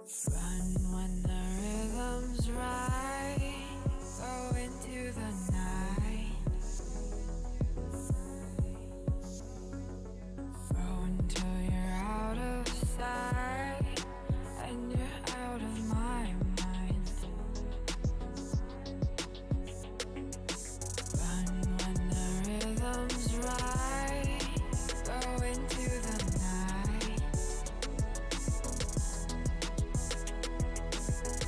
Run when the rhythm's right. Go into the night. Throw until you're out of sight and you're out of my mind. Run when the rhythm's right. Go into the night.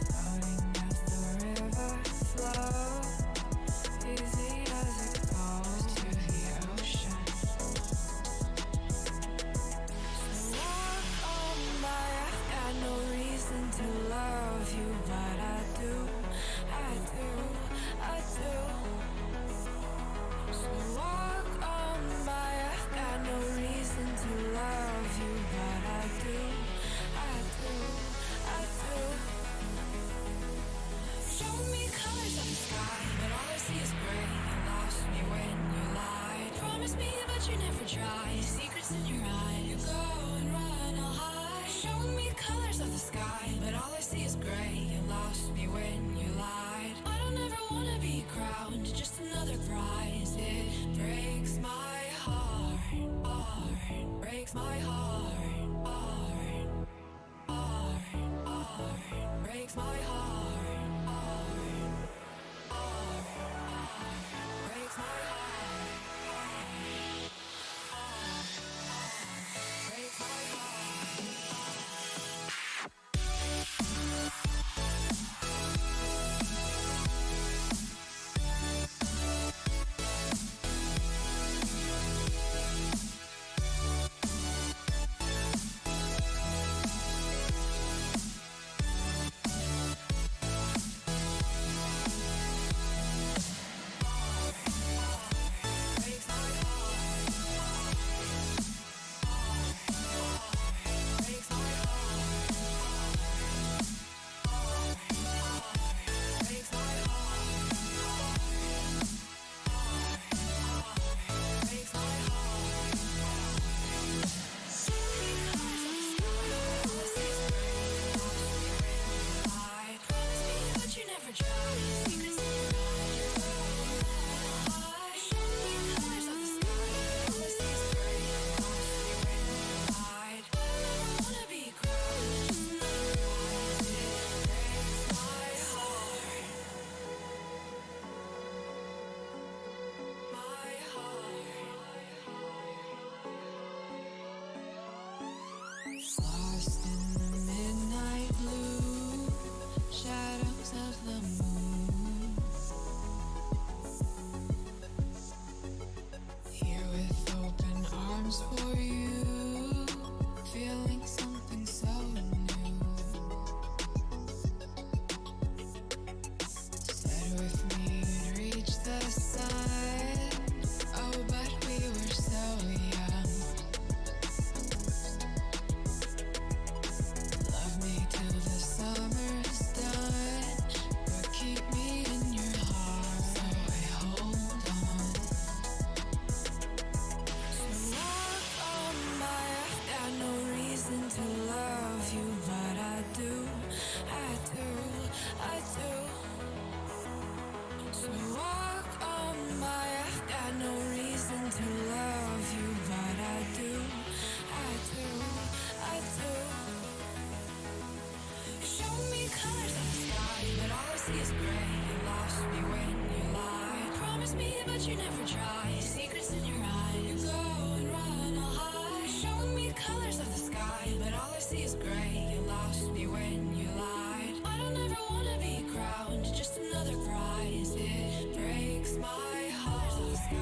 Floating as the river flows, easy as it goes to the ocean. So walk on by, I've got no reason to love you, but I do, I do, I do. So walk on by, I've got no reason to love you, but I do, I do, I do. Show me colors of the sky, but all I see is gray. You lost me when you lied. Promise me, but you never tried. Secrets in your eyes. You go and run, I'll hide. Show me colors of the sky, but all I see is gray. You lost me when you lied. I don't ever wanna be crowned, just another prize. It breaks my heart, heart. Breaks my heart, heart, heart, heart. Breaks my heart, heart, heart, heart. Breaks my heart, heart, heart. Breaks my heart. Lost in the midnight blue shadows of the moon. Here with open arms for you, feeling something so new. Said with me you'd reach the sun. Oh, but we were so young. Love me till the summer's done, but keep me in your heart. So I hold on. So walk on by, I've got no reason to love you, but I do, I do, I do. So walk on by, I've got no reason to love you, but I do, I do, I do. Show me colors of the sky, but all I see is gray. You lost me when you lied. Promise me, but you never tried. Secrets in your eyes. You go and run, I'll hide. Show me colors of the sky, but all I see is gray. You lost me when you lied. I don't ever wanna be crowned, just another prize. It breaks my heart. Colors of the sky,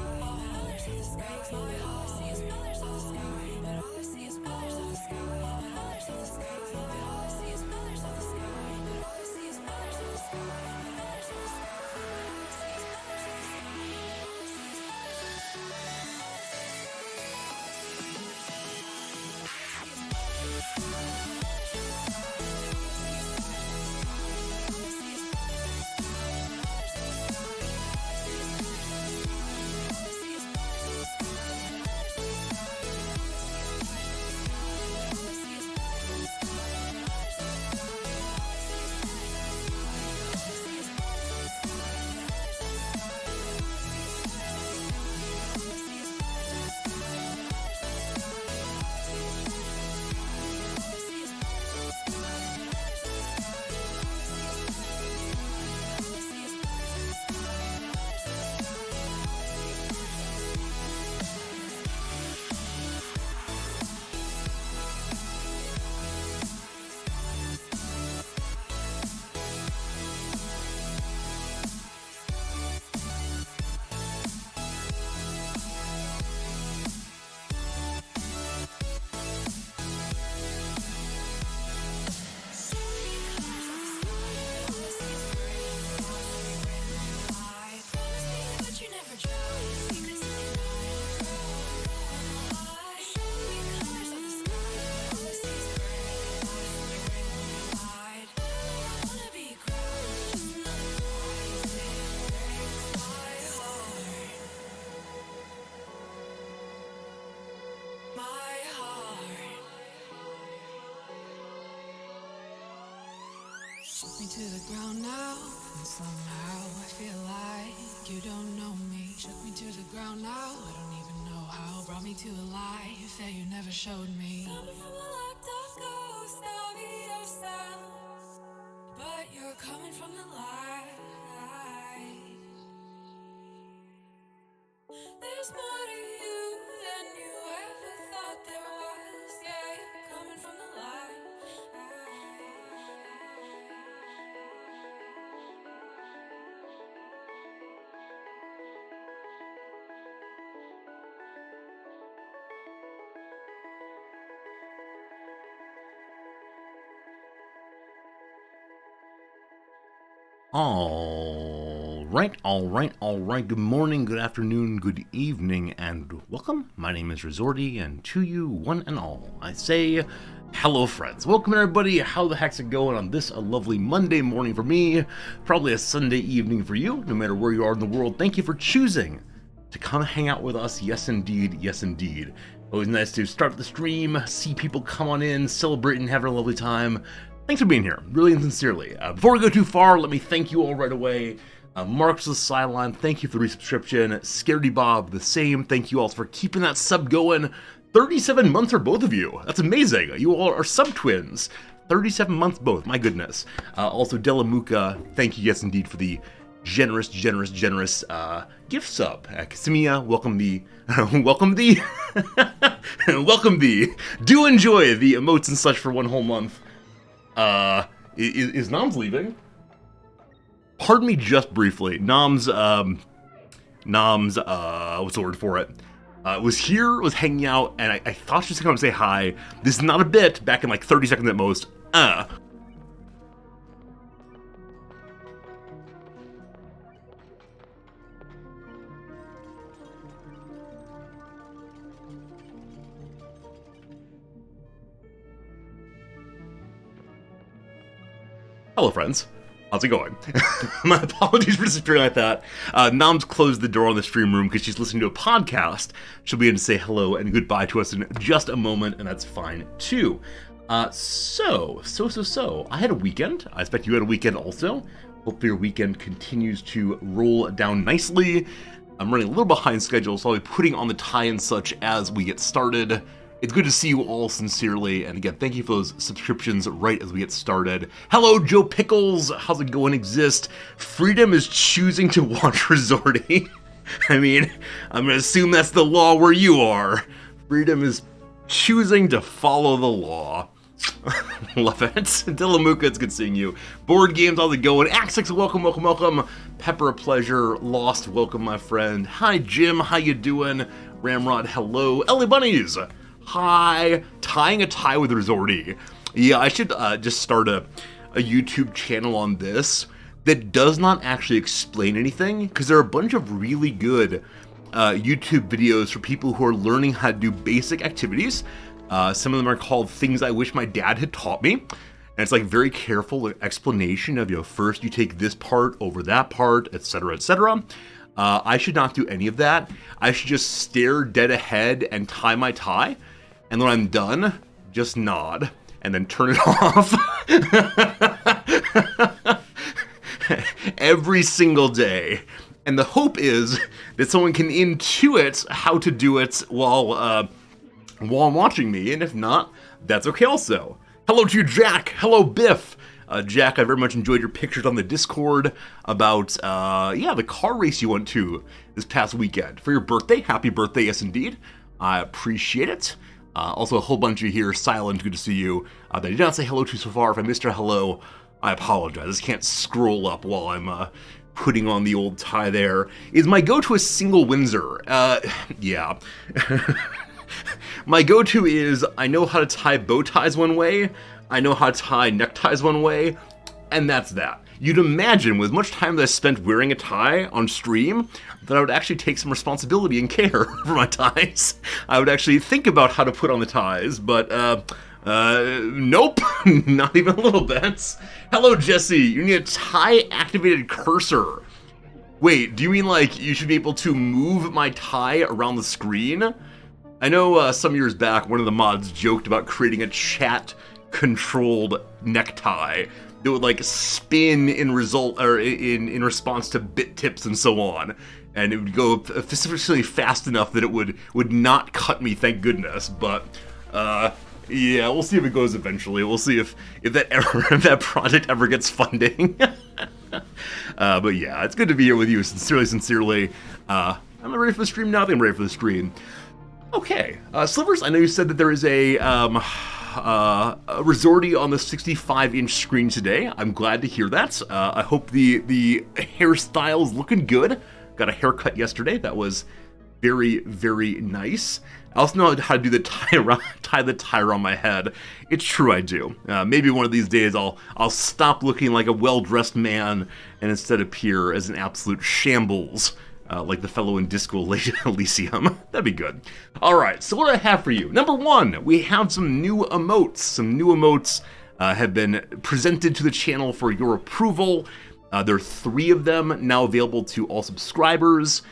breaks my heart. All I see is colors of the sky, but all I see is colors of the sky. Colors of the sky, but all I see is colors of the sky. But all I see is colors of the sky. Colors of the sky, but all I see is colors of the sky. All I see is colors of the sky. All I see is colors of the sky. Shook me to the ground now, and somehow I feel like you don't know me. Shook me to the ground now, I don't even know how. Brought me to a life that you never showed me. Coming from a locked up ghost of yourself, but you're coming from the light. There's more to you than you ever thought there was. Yeah, you're coming from the light. All right. Good morning, good afternoon, good evening, and welcome. My name is Resorty, and to you, one and all, I say hello, friends. Welcome, everybody. How the heck's it going on this a lovely Monday morning for me? Probably a Sunday evening for you, no matter where you are in the world. Thank you for choosing to come hang out with us. Yes, indeed. Yes, indeed. Always nice to start the stream, see people come on in, celebrate, and have a lovely time. Thanks for being here, really and sincerely. Before we go too far, let me thank you all right away. Marks of the Sideline, thank you for the resubscription. Scaredy Bob, the same. Thank you all for keeping that sub going. 37 months for both of you. That's amazing. You all are sub-twins. 37 months both, my goodness. Also, Delamuka, thank you, yes indeed, for the generous gift sub. Casimia, welcome the... welcome the... Do enjoy the emotes and such for one whole month. Is Noms leaving? Pardon me just briefly. Noms, what's the word for it? Was here, was hanging out, and I thought she was gonna come say hi. This is not a bit, back in like 30 seconds at most. Hello, friends. How's it going? My apologies for disappearing like that. Noms closed the door on the stream room because she's listening to a podcast. She'll be able to say hello and goodbye to us in just a moment, and that's fine too. So. I had a weekend. I expect you had a weekend also. Hopefully your weekend continues to roll down nicely. I'm running a little behind schedule, so I'll be putting on the tie and such as we get started. It's good to see you all sincerely, and again, thank you for those subscriptions right as we get started. Hello, Joe Pickles! How's it going, Exist? Freedom is choosing to watch Resorty. I mean, I'm gonna assume that's the law where you are. Freedom is choosing to follow the law. Love it. Dillamuka, it's good seeing you. Board Games, how's it going? Axix, welcome. Pepper, a pleasure. Lost, welcome, my friend. Hi, Jim, how you doing? Ramrod, hello. Ellie Bunnies! Hi, tying a tie with Resorty. Yeah, I should just start a YouTube channel on this that does not actually explain anything, because there are a bunch of really good YouTube videos for people who are learning how to do basic activities. Some of them are called Things I Wish My Dad Had Taught Me. And it's like very careful explanation of, first you take this part over that part, etc., etc. I should not do any of that. I should just stare dead ahead and tie my tie. And when I'm done, just nod and then turn it off. Every single day. And the hope is that someone can intuit how to do it while watching me. And if not, that's okay also. Hello to you, Jack. Hello, Biff. Jack, I very much enjoyed your pictures on the Discord about, the car race you went to this past weekend. For your birthday, happy birthday, yes indeed. I appreciate it. Also, a whole bunch of you here, Silent, good to see you. That I did not say hello to so far. If I missed your hello, I apologize. I just can't scroll up while I'm putting on the old tie there. Is my go-to a single Windsor? Yeah. My go-to is, I know how to tie bow ties one way, I know how to tie neckties one way, and that's that. You'd imagine, with much time that I spent wearing a tie on stream, that I would actually take some responsibility and care for my ties. I would actually think about how to put on the ties, but, nope, not even a little bit. Hello, Jesse, you need a tie-activated cursor. Wait, do you mean, like, you should be able to move my tie around the screen? I know some years back, one of the mods joked about creating a chat-controlled necktie that would like spin in response to bit tips and so on, and it would go sufficiently fast enough that it would not cut me, thank goodness. But yeah, we'll see if it goes eventually. We'll see if that project ever gets funding. But yeah, it's good to be here with you. Sincerely. I'm ready for the stream now. I think I'm ready for the stream. Okay, Slivers, I know you said that there is a Resorty on the 65-inch screen today. I'm glad to hear that. I hope the hairstyle's looking good. Got a haircut yesterday. That was very, very nice. I also know how to do the tie the tie around my head. It's true, I do. Maybe one of these days I'll stop looking like a well-dressed man and instead appear as an absolute shambles. Like the fellow in Disco Elysium. That'd be good. Alright, so what do I have for you? Number one, we have some new emotes. Some new emotes have been presented to the channel for your approval. There are 3 of them now available to all subscribers.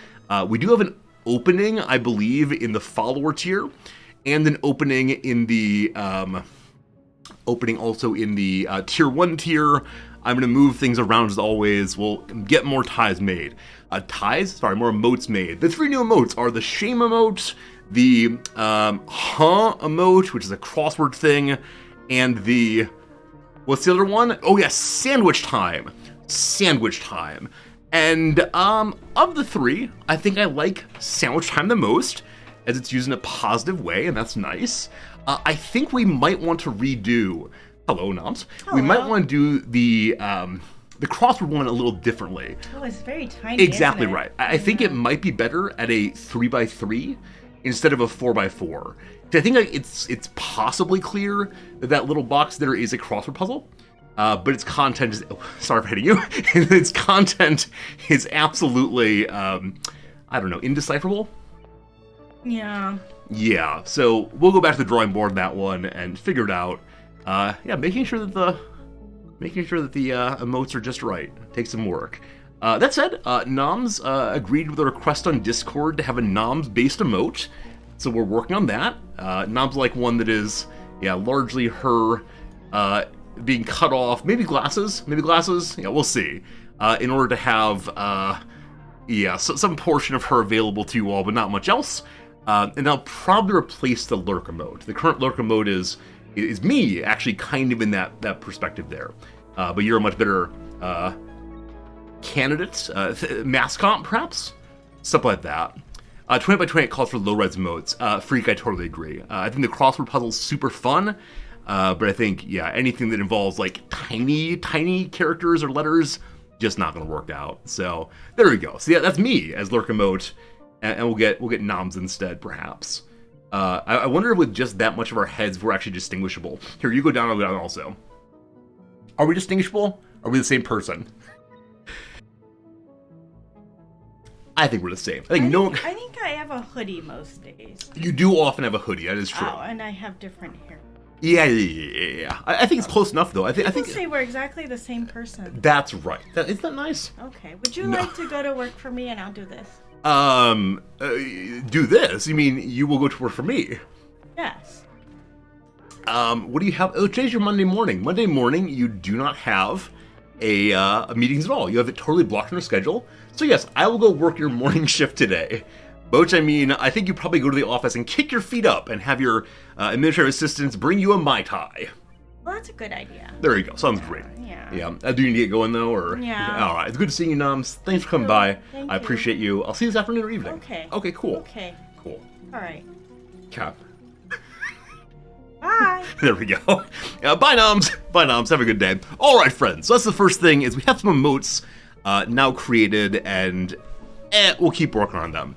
We do have an opening, I believe, in the follower tier, and an opening in the tier 1 tier. I'm going to move things around as always. We'll get more ties made. More emotes made. The 3 new emotes are the shame emote, the emote, which is a crossword thing, and the, what's the other one? Oh yeah, sandwich time. Sandwich time. And of the 3, I think I like sandwich time the most, as it's used in a positive way, and that's nice. I think we might want to redo, hello Noms, we might want to do the crossword one a little differently. Oh, it's very tiny. Exactly right. I think it might be better at a 3x3 instead of a 4x4. I think it's possibly clear that little box there is a crossword puzzle, but its content is, sorry for hitting you, its content is absolutely, I don't know, indecipherable? Yeah. Yeah, so we'll go back to the drawing board on that one and figure it out. Yeah, making sure that the emotes are just right. Takes some work. That said, Noms agreed with a request on Discord to have a Noms-based emote, so we're working on that. Noms like one that is, yeah, largely her being cut off. Maybe glasses. Yeah, we'll see. In order to have, some portion of her available to you all, but not much else. And I'll probably replace the lurk emote. The current lurk emote is me, actually, kind of in that perspective there. But you're a much better candidate, mascot, perhaps? Stuff like that. 20x28 calls for low-res emotes. Freak, I totally agree. I think the crossword puzzle's super fun, but I think, yeah, anything that involves, like, tiny characters or letters, just not going to work out. So, there we go. So, yeah, that's me as lurk emote, and we'll get Noms instead, perhaps. I wonder if with just that much of our heads, we're actually distinguishable. Here, you go down, I'll go down also. Are we distinguishable? Are we the same person? I think we're the same. I think I have a hoodie most days. You do often have a hoodie, that is true. Oh, and I have different hair. Yeah. I think it's close enough, though. I think say we're exactly the same person. That's right. Isn't that nice? Okay. Would you like to go to work for me and I'll do this? Do this? You mean you will go to work for me? Yes. What do you have? Oh, today's your Monday morning. Monday morning, you do not have a meetings at all. You have it totally blocked on your schedule. So yes, I will go work your morning shift today. By which I mean, I think you probably go to the office and kick your feet up and have your administrative assistants bring you a Mai Tai. Well, that's a good idea. There you go. Sounds great. Yeah. Do you need to get going, though? Or yeah. All right. It's good to see you, Noms. Thanks for coming by. I appreciate you. I'll see you this afternoon or evening. Okay, cool. Okay. Cool. All right. Cap. Bye. There we go. Bye, Noms. Bye, Noms. Have a good day. All right, friends. So that's the first thing is we have some emotes now created, and we'll keep working on them.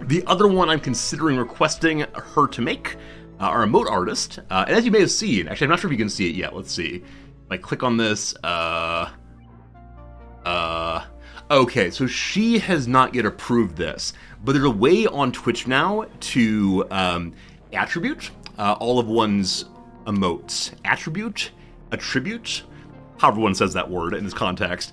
The other one I'm considering requesting her to make, our emote artist, and as you may have seen, actually I'm not sure if you can see it yet. Let's see. If I click on this, okay, so she has not yet approved this, but there's a way on Twitch now to attribute all of one's emotes. Attribute, however one says that word in this context.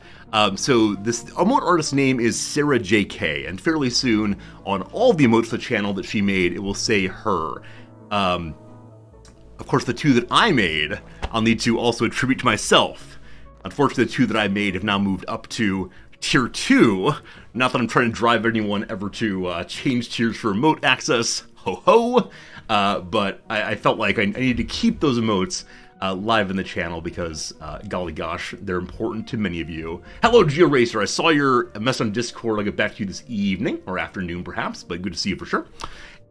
So this emote artist's name is Sarah JK, and fairly soon on all the emotes of the channel that she made, it will say her. Of course, the two that I made, I'll need to also attribute to myself. Unfortunately, the 2 that I made have now moved up to Tier 2. Not that I'm trying to drive anyone ever to change tiers for remote access. Ho ho! But I felt like I needed to keep those emotes live in the channel because, golly gosh, they're important to many of you. Hello, GeoRacer. I saw your message on Discord. I'll get back to you this evening, or afternoon perhaps, but good to see you for sure.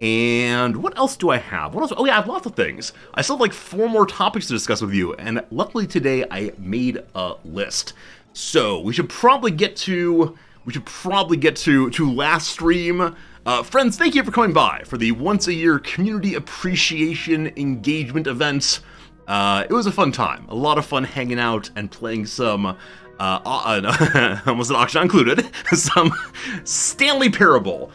And what else do I have? What else? Oh yeah, I have lots of things. I still have like 4 more topics to discuss with you, and luckily today I made a list. So we should probably get to last stream. Friends, thank you for coming by for the once a year community appreciation engagement event. It was a fun time. A lot of fun hanging out and playing some, almost an auction included, some Stanley Parable.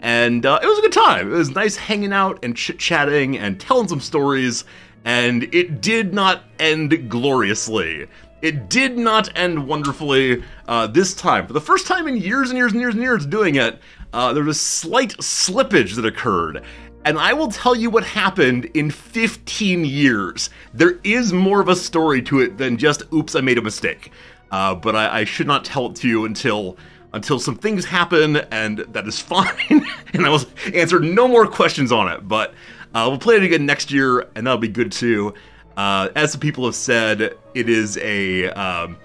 And it was a good time. It was nice hanging out and chit-chatting and telling some stories. And it did not end gloriously. It did not end wonderfully this time. For the first time in years and years and years and years doing it, there was a slight slippage that occurred. And I will tell you what happened in 15 years. There is more of a story to it than just, oops, I made a mistake. But I should not tell it to you until some things happen, and that is fine. And I will answer no more questions on it. But we'll play it again next year, and that'll be good too. As the people have said, it is a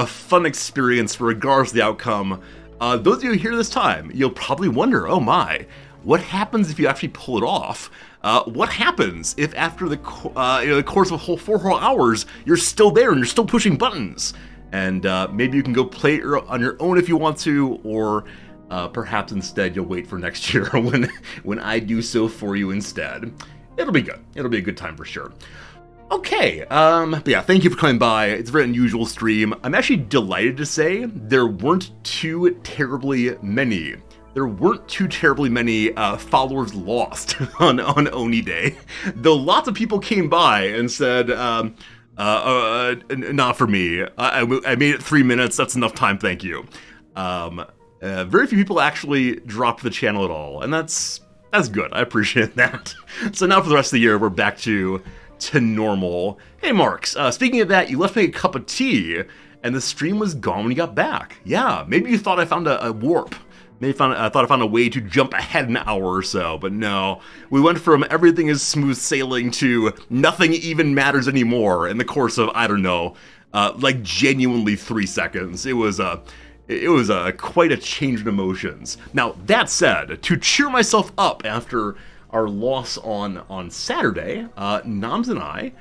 fun experience regardless of the outcome. Those of you here this time, you'll probably wonder, oh my, what happens if you actually pull it off? What happens if after the course of a whole 4 whole hours, you're still there and you're still pushing buttons? And maybe you can go play it on your own if you want to, or perhaps instead you'll wait for next year when I do so for you instead. It'll be good. It'll be a good time for sure. Okay, but yeah, thank you for coming by. It's a very unusual stream. I'm actually delighted to say there weren't too terribly many followers lost on Oni Day. Though lots of people came by and said, not for me. I made it 3 minutes, that's enough time, thank you. Very few people actually dropped the channel at all, and that's good, I appreciate that. So now for the rest of the year, we're back to normal. Hey Marks, speaking of that, you left me a cup of tea, and the stream was gone when you got back. Yeah, maybe you thought I found a warp. Maybe I thought I found a way to jump ahead an hour or so, but no. We went from everything is smooth sailing to nothing even matters anymore in the course of, I don't know, like genuinely 3 seconds. It was quite a change in emotions. Now, that said, to cheer myself up after our loss on Saturday, Noms and I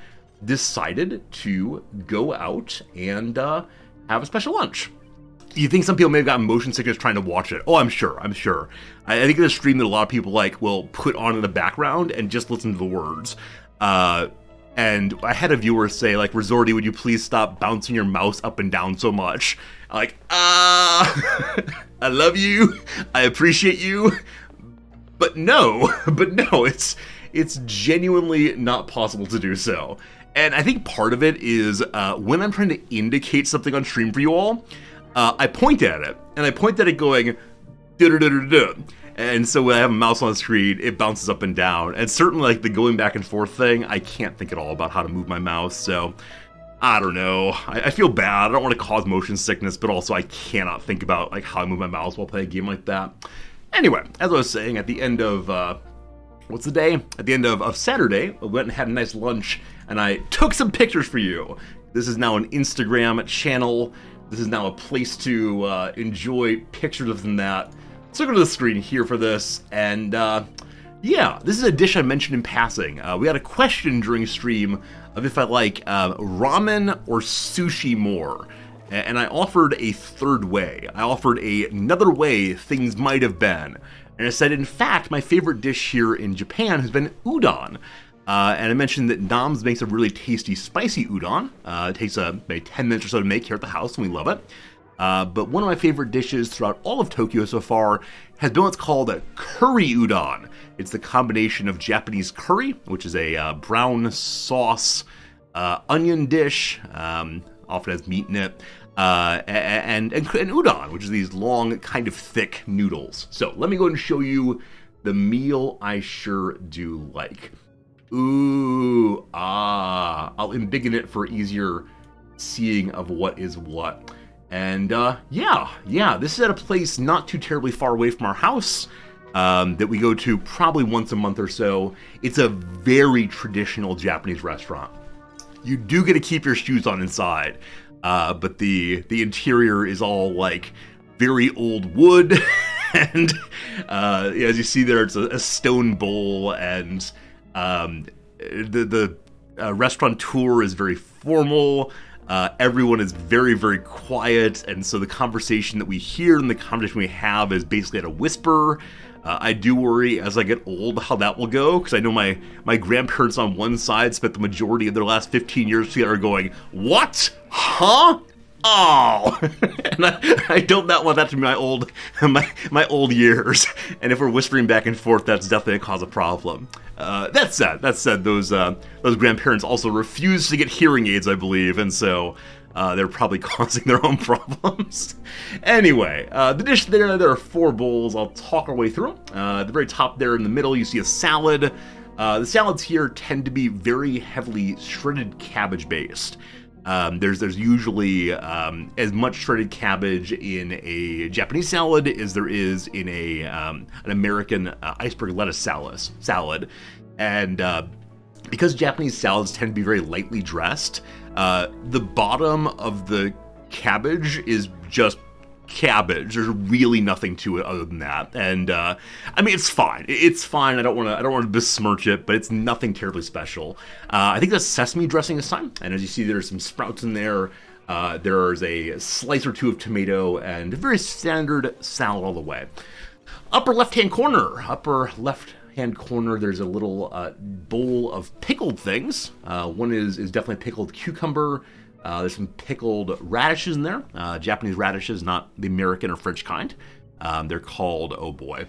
decided to go out and have a special lunch. You think some people may have gotten motion sickness trying to watch it? Oh, I'm sure. I think it's a stream that a lot of people will put on in the background and just listen to the words. And I had a viewer say, Resorty, would you please stop bouncing your mouse up and down so much? I love you. I appreciate you. But no, it's genuinely not possible to do so. And I think part of it is when I'm trying to indicate something on stream for you all, I point at it, and I point at it going, da-da-da-da-da. And so when I have a mouse on the screen, it bounces up and down. And certainly, the going back and forth thing, I can't think at all about how to move my mouse, so I don't know. I feel bad. I don't want to cause motion sickness, but also I cannot think about how I move my mouse while playing a game like that. Anyway, as I was saying, at the end of, what's the day? At the end of Saturday, I went and had a nice lunch, and I took some pictures for you. This is now an Instagram channel. This is now a place to enjoy pictures of that. So go to the screen here for this, and yeah, this is a dish I mentioned in passing. We had a question during stream of if I like ramen or sushi more, and I offered a third way. I offered another way things might have been, and I said, in fact, my favorite dish here in Japan has been udon. And I mentioned that Noms makes a really tasty spicy udon. It takes maybe 10 minutes or so to make here at the house, and we love it. But one of my favorite dishes throughout all of Tokyo so far has been what's called a curry udon. It's the combination of Japanese curry, which is a brown sauce onion dish, often has meat in it, and udon, which is these long, kind of thick noodles. So let me go ahead and show you the meal I sure do like. Ooh, I'll embiggen it for easier seeing of what is what. And yeah, this is at a place not too terribly far away from our house that we go to probably once a month or so. It's a very traditional Japanese restaurant. You do get to keep your shoes on inside, but the interior is all like very old wood, and as you see there, it's a stone bowl, and the restaurateur is very formal. Everyone is very, very quiet, and so the conversation that we hear and the conversation we have is basically at a whisper. I do worry as I get old how that will go, because I know my grandparents on one side spent the majority of their last 15 years together going, "What? Huh? Oh," and I don't not want that to be my old years. And if we're whispering back and forth, that's definitely a cause of problem. That said, those grandparents also refuse to get hearing aids, I believe, and so they're probably causing their own problems. Anyway, the dish there are 4 bowls. I'll talk our way through them. At the very top there in the middle, you see a salad. The salads here tend to be very heavily shredded cabbage based. There's usually as much shredded cabbage in a Japanese salad as there is in an American iceberg lettuce salad. And because Japanese salads tend to be very lightly dressed, the bottom of the cabbage is just cabbage. There's really nothing to it other than that. And I mean, it's fine. It's fine. I don't want to besmirch it, but it's nothing terribly special. I think that's sesame dressing this time. And as you see, there's some sprouts in there. There's a slice or 2 of tomato, and a very standard salad all the way. Upper left-hand corner, there's a little bowl of pickled things. One is definitely pickled cucumber. There's some pickled radishes in there. Japanese radishes, not the American or French kind. They're called, oh boy.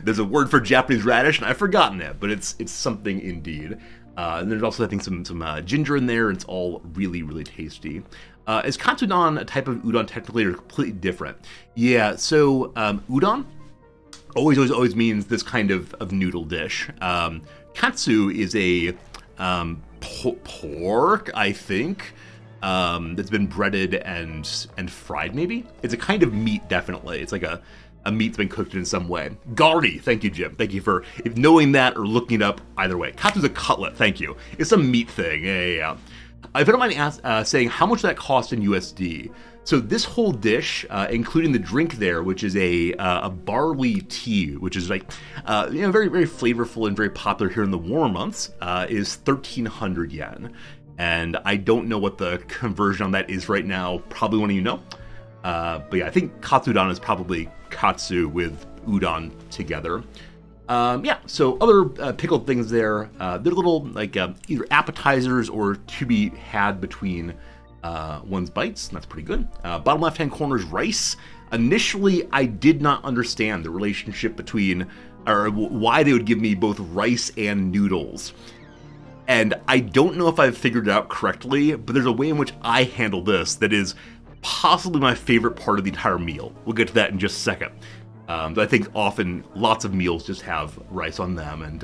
There's a word for Japanese radish, and I've forgotten it, but it's something indeed. And there's also, I think, some ginger in there, and it's all really, really tasty. Is katsudon a type of udon technically, or completely different? Yeah, so udon always means this kind of noodle dish. Katsu is a pork, I think, that's been breaded and fried, maybe? It's a kind of meat, definitely. It's like a meat that's been cooked in some way. Gari, thank you, Jim. Thank you for knowing that or looking it up either way. Katsu's a cutlet, thank you. It's a meat thing, yeah. If I don't mind saying, how much that cost in USD? So this whole dish, including the drink there, which is a barley tea, which is like, very, very flavorful and very popular here in the warmer months, is 1,300 yen. And I don't know what the conversion on that is right now. Probably one of you know. But yeah, I think katsudon is probably katsu with udon together. So other pickled things there. They're little like either appetizers or to be had between one's bites, and that's pretty good. Bottom left-hand corner is rice. Initially, I did not understand the relationship between, or why they would give me both rice and noodles. And I don't know if I've figured it out correctly, but there's a way in which I handle this that is possibly my favorite part of the entire meal. We'll get to that in just a second. I think often lots of meals just have rice on them, and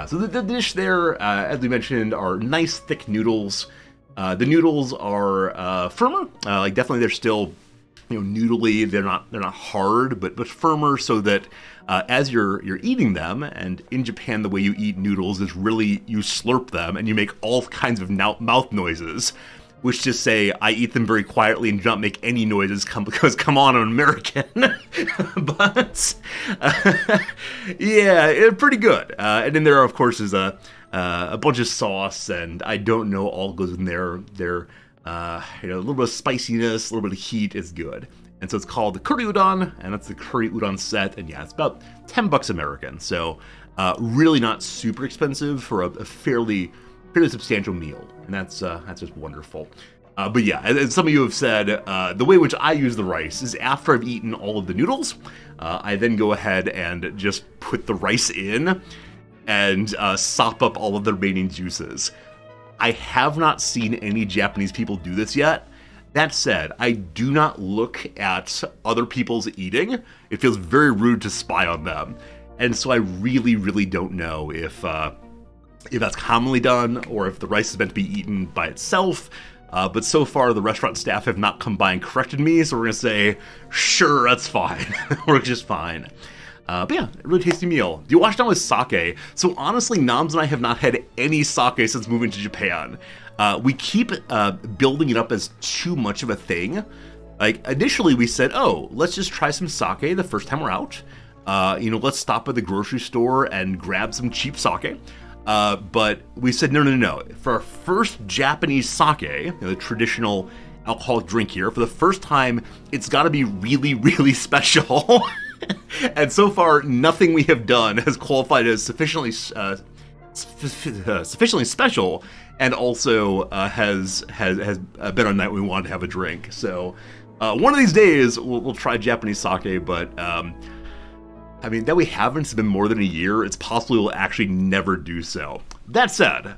so the dish there, as we mentioned, are nice thick noodles. The noodles are firmer, like definitely they're still, noodly. They're not hard, but firmer, so that as you're eating them, and in Japan the way you eat noodles is really you slurp them and you make all kinds of mouth noises, which just say I eat them very quietly and do not make any noises because come on, I'm an American. But it's pretty good. And then there, of course, is a bunch of sauce, and I don't know all goes in there. There, a little bit of spiciness, a little bit of heat is good. And so it's called the curry udon, and that's the curry udon set. And yeah, it's about $10 American. So really not super expensive for a fairly substantial meal, and that's just wonderful. But yeah, as some of you have said, the way in which I use the rice is after I've eaten all of the noodles, I then go ahead and just put the rice in and sop up all of the remaining juices. I have not seen any Japanese people do this yet. That said, I do not look at other people's eating. It feels very rude to spy on them. And so I really, really don't know if that's commonly done or if the rice is meant to be eaten by itself. But so far, the restaurant staff have not come by and corrected me, so we're going to say, sure, that's fine. Works just fine. But yeah, a really tasty meal. Do you wash down with sake? So honestly, Noms and I have not had any sake since moving to Japan. We keep building it up as too much of a thing. Like, initially we said, oh, let's just try some sake the first time we're out. Let's stop at the grocery store and grab some cheap sake. But we said, no. For our first Japanese sake, the traditional alcoholic drink here, for the first time, it's got to be really, really special. And so far, nothing we have done has qualified as sufficiently special, and also has been a night we wanted to have a drink. So one of these days, we'll try Japanese sake, but that we haven't, it's been more than a year. It's possible we'll actually never do so. That said,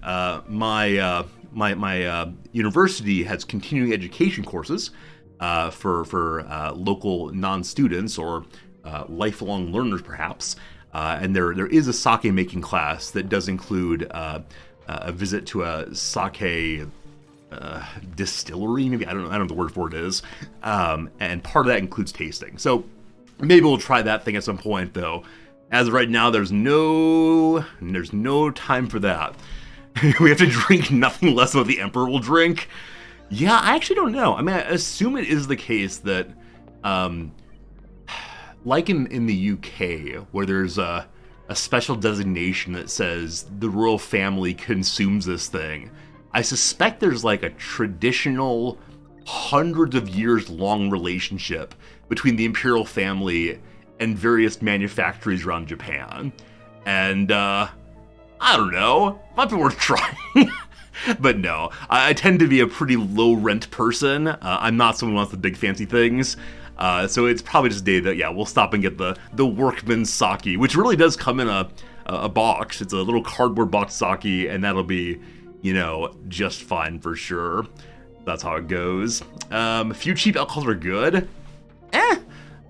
my university has continuing education courses for local non-students or lifelong learners, perhaps. And there is a sake making class that does include a visit to a sake distillery. Maybe I don't know what the word for it is. And part of that includes tasting. So maybe we'll try that thing at some point, though. As of right now, there's no time for that. We have to drink nothing less than what the Emperor will drink. Yeah, I actually don't know. I assume it is the case that, like in the UK, where there's a special designation that says the royal family consumes this thing, I suspect there's like a traditional, hundreds of years long relationship between the imperial family and various manufactories around Japan. And, I don't know, might be worth trying. But no, I tend to be a pretty low rent person. I'm not someone who wants the big fancy things. So it's probably just a day that, we'll stop and get the workman's sake, which really does come in a box. It's a little cardboard box sake, and that'll be, just fine for sure. That's how it goes. A few cheap alcohols are good.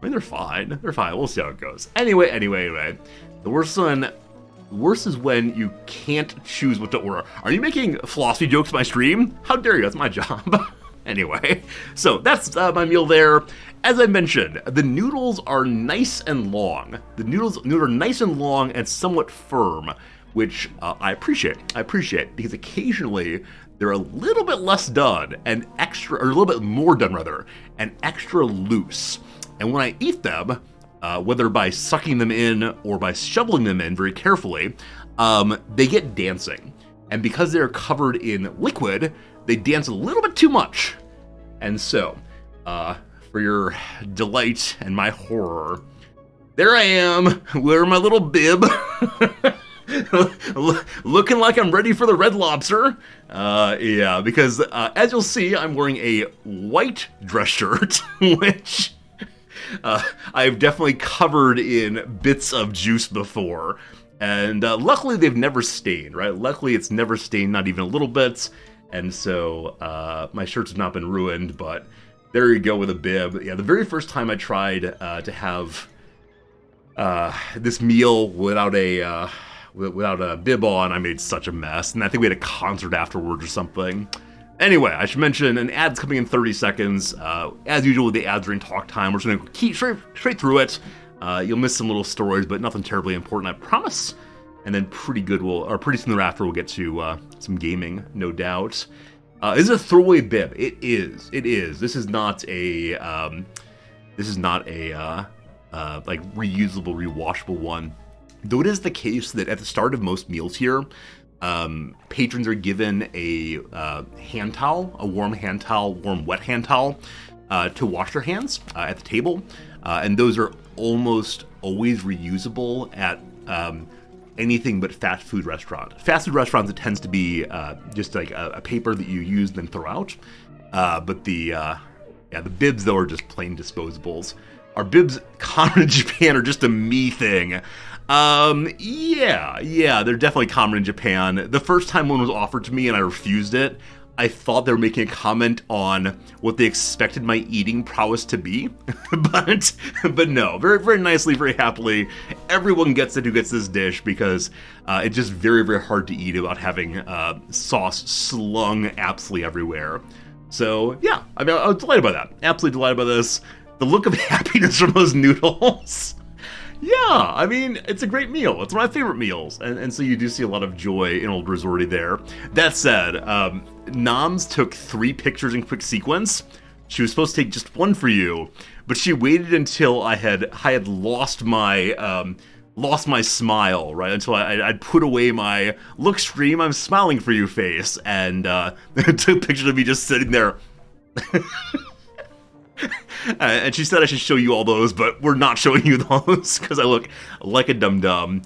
They're fine. We'll see how it goes. Anyway. The worst is when you can't choose what to order. Are you making philosophy jokes on my stream? How dare you? That's my job. Anyway, so that's my meal there. As I mentioned, the noodles are nice and long. The noodles are nice and long and somewhat firm, which I appreciate. Because occasionally they're a little bit less done and extra, or a little bit more done rather, and extra loose. And when I eat them, whether by sucking them in or by shoveling them in very carefully, they get dancing. And because they're covered in liquid, they dance a little bit too much. And so, for your delight and my horror, there I am, wearing my little bib, looking like I'm ready for the Red Lobster. Because as you'll see, I'm wearing a white dress shirt, which I've definitely covered in bits of juice before. And luckily they've never stained, right? Luckily it's never stained, not even a little bit. And so my shirts have not been ruined, but there you go with a bib. Yeah, the very first time I tried to have this meal without a bib on, I made such a mess. And I think we had a concert afterwards or something. Anyway, I should mention an ad's coming in 30 seconds. As usual with the ads during talk time, we're just going to keep straight through it. You'll miss some little stories, but nothing terribly important, I promise. And then pretty soon thereafter, we'll get to some gaming, no doubt. Is it a throwaway bib? It is. This is not a like reusable, rewashable one. Though it is the case that at the start of most meals here, patrons are given a hand towel, a warm hand towel, wet hand towel, to wash their hands at the table. And those are almost always reusable at anything but fast food restaurant. Fast food restaurants, it tends to be just like a paper that you use and then throw out. But the bibs, though, are just plain disposables. Are bibs common in Japan or just a me thing? Yeah, they're definitely common in Japan. The first time one was offered to me and I refused it, I thought they were making a comment on what they expected my eating prowess to be, but no, very, very nicely, very happily, everyone gets it who gets this dish because it's just very, very hard to eat without having sauce slung absolutely everywhere. So yeah, I mean, I was delighted by that. Absolutely delighted by this. The look of happiness from those noodles. Yeah, I mean, it's a great meal. It's one of my favorite meals. And so you do see a lot of joy in Old Resorty there. That said, Noms took 3 pictures in quick sequence. She was supposed to take just 1 for you, but she waited until I had lost my smile, right? Until I'd put away my look stream, I'm smiling for you face, and took pictures of me just sitting there. And she said I should show you all those, but we're not showing you those because I look like a dum-dum.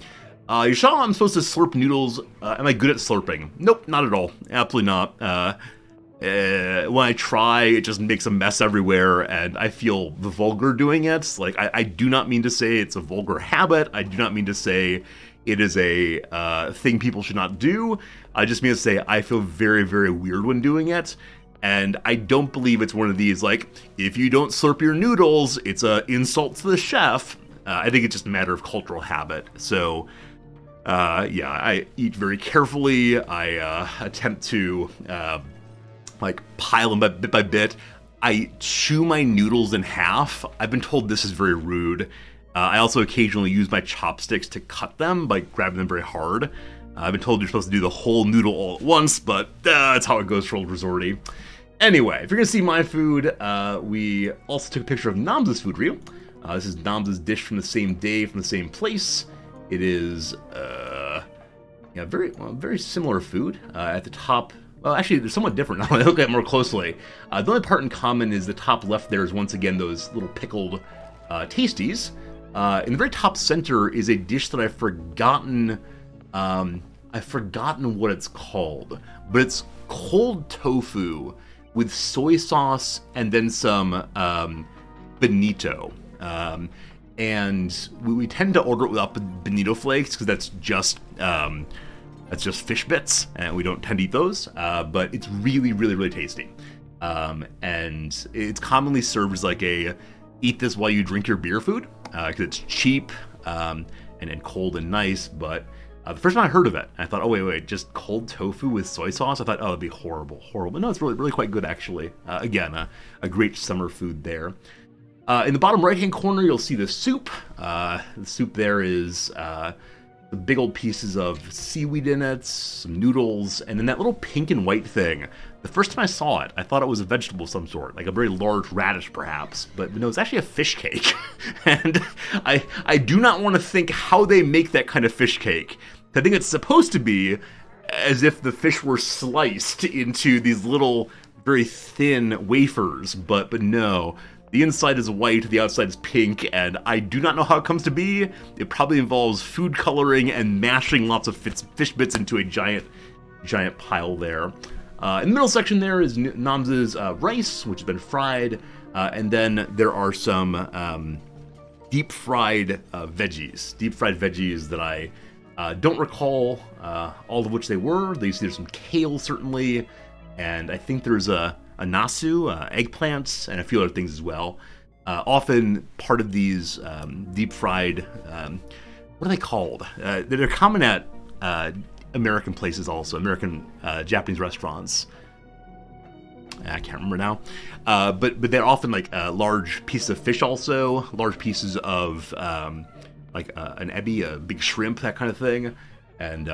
You saw I'm supposed to slurp noodles. Am I good at slurping? Nope, not at all. Absolutely not. When I try, it just makes a mess everywhere, and I feel vulgar doing it. Like, I do not mean to say it's a vulgar habit. I do not mean to say it is a thing people should not do. I just mean to say I feel very, very weird when doing it. And I don't believe it's one of these, like, if you don't slurp your noodles, it's an insult to the chef. I think it's just a matter of cultural habit. So, yeah, I eat very carefully. I attempt to, pile them bit by bit. I chew my noodles in half. I've been told this is very rude. I also occasionally use my chopsticks to cut them by grabbing them very hard. I've been told you're supposed to do the whole noodle all at once, but that's how it goes for Old Resorty. Anyway, if you're going to see my food, we also took a picture of Noms' food reel. This is Noms' dish from the same day, from the same place. It is, very similar food. At the top, well, actually, they're somewhat different now when I look at it more closely. The only part in common is the top left there is once again those little pickled tasties. In the very top center is a dish that I've forgotten what it's called, but it's cold tofu with soy sauce and then some bonito. And we tend to order it without bonito flakes because that's just fish bits, and we don't tend to eat those. But it's really, really, really tasty. And it's commonly served as like a eat this while you drink your beer food because it's cheap and cold and nice, but the first time I heard of it, I thought, oh, wait, just cold tofu with soy sauce? I thought, oh, it'd be horrible. No, it's really, really quite good, actually. Again, a great summer food there. In the bottom right-hand corner, you'll see the soup. The soup there is the big old pieces of seaweed in it, some noodles, and then that little pink and white thing. The first time I saw it, I thought it was a vegetable of some sort, like a very large radish, perhaps. But no, it's actually a fish cake. And I do not want to think how they make that kind of fish cake. I think it's supposed to be as if the fish were sliced into these little, very thin wafers, but no. The inside is white, the outside is pink, and I do not know how it comes to be. It probably involves food coloring and mashing lots of fish bits into a giant pile there. In the middle section there is Noms' rice, which has been fried, and then there are some deep-fried veggies that I don't recall all of which they were. There's some kale, certainly, and I think there's a nasu, eggplants, and a few other things as well. Often part of these deep-fried, what are they called? They're common at American places also, American Japanese restaurants. I can't remember now. But they're often like large pieces of fish also, large pieces of an ebi, a big shrimp, that kind of thing. And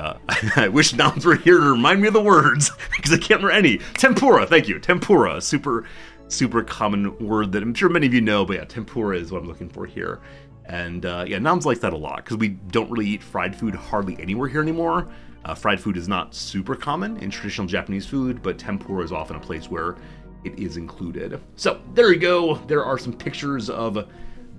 I wish Noms were here to remind me of the words, because I can't remember any. Tempura, thank you. Tempura, super common word that I'm sure many of you know, but yeah, tempura is what I'm looking for here. And Noms likes that a lot, because we don't really eat fried food hardly anywhere here anymore. Fried food is not super common in traditional Japanese food, but tempura is often a place where it is included. So there you go. There are some pictures of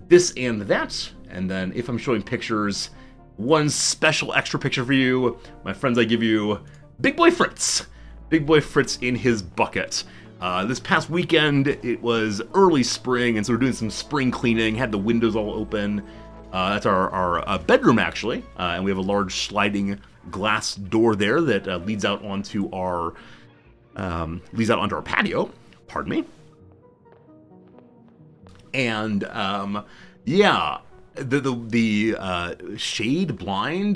this and that. And then if I'm showing pictures, one special extra picture for you. My friends, I give you Big Boy Fritz. Big Boy Fritz in his bucket. This past weekend, it was early spring, and so we're doing some spring cleaning, had the windows all open. That's our bedroom, actually. And we have a large sliding glass door there that leads out onto our leads out onto our patio. Pardon me. And yeah, the shade blind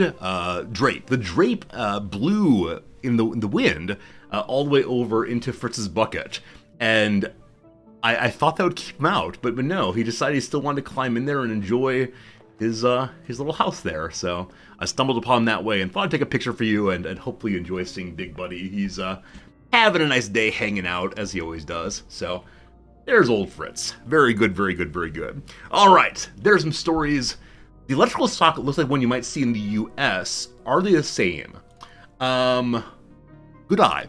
drape. The drape blew in the wind all the way over into Fritz's bucket, and I thought that would keep him out, but no, he decided he still wanted to climb in there and enjoy his little house there. So I stumbled upon that way and thought I'd take a picture for you and hopefully you enjoy seeing Big Buddy. He's having a nice day hanging out, as he always does. So there's old Fritz. Very good, very good, very good. All right, there's some stories. The electrical socket looks like one you might see in the US. Are they the same? Good eye.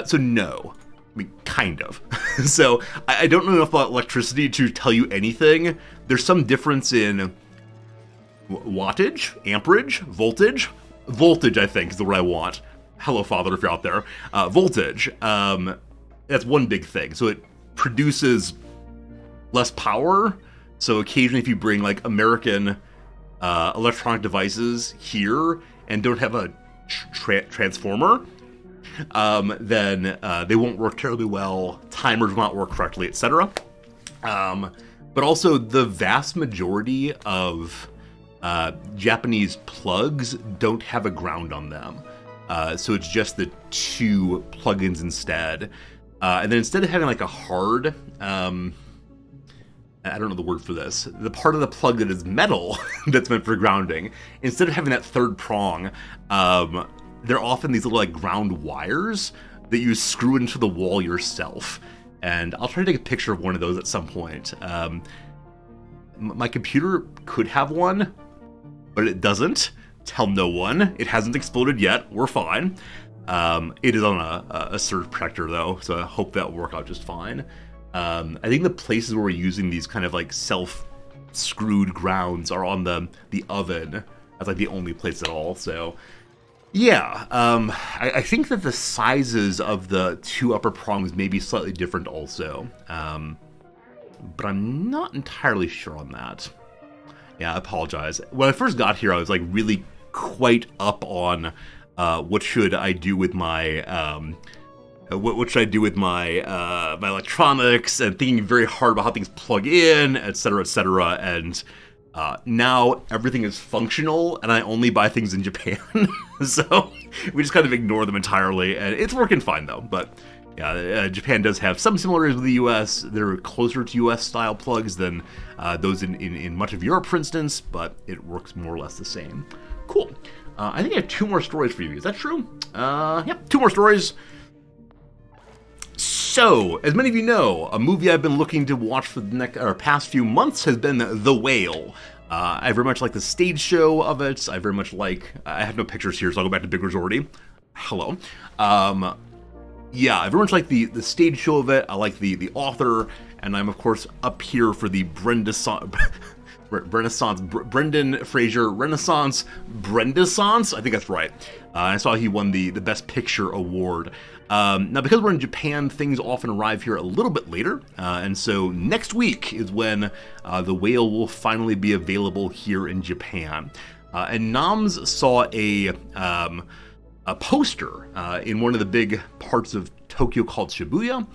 So no. I mean, kind of. So I don't know enough about electricity to tell you anything. There's some difference in wattage, amperage, voltage. Voltage, I think, is the word I want. Hello, Father, if you're out there. Voltage. That's one big thing. So it produces less power. So occasionally if you bring like American electronic devices here and don't have a transformer, then they won't work terribly well, timers will not work correctly, etc. But also the vast majority of Japanese plugs don't have a ground on them. So it's just the two plugins instead. And then instead of having like a hard, I don't know the word for this, the part of the plug that is metal that's meant for grounding, instead of having that third prong, they're often these little like ground wires that you screw into the wall yourself. And I'll try to take a picture of one of those at some point. My computer could have one, but it doesn't. Tell no one. It hasn't exploded yet. We're fine. It is on a surge protector though, so I hope that'll work out just fine. I think the places where we're using these kind of like self-screwed grounds are on the oven. That's like the only place at all, so... Yeah, I think that the sizes of the two upper prongs may be slightly different also, but I'm not entirely sure on that. Yeah, I apologize. When I first got here, I was like really quite up on what should I do with my what should I do with my my electronics, and thinking very hard about how things plug in, etc., and now everything is functional, and I only buy things in Japan, so we just kind of ignore them entirely, and it's working fine though. But yeah, Japan does have some similarities with the US. They're closer to US style plugs than those in much of Europe, for instance, but it works more or less the same. Cool. I think I have two more stories for you. Is that true? Yep, two more stories. So, as many of you know, a movie I've been looking to watch for the past few months has been The Whale. I very much like the stage show of it. I very much like... I have no pictures here, so I'll go back to Big Resorty. Hello. Yeah, I very much like the stage show of it. I like the author, and I'm, of course, up here for the Brendan Fraser Renaissance Brendaissance. I think that's right. I saw he won the Best Picture award. Now, because we're in Japan, things often arrive here a little bit later, and so next week is when The Whale will finally be available here in Japan. And Noms saw a poster in one of the big parts of Tokyo called Shibuya,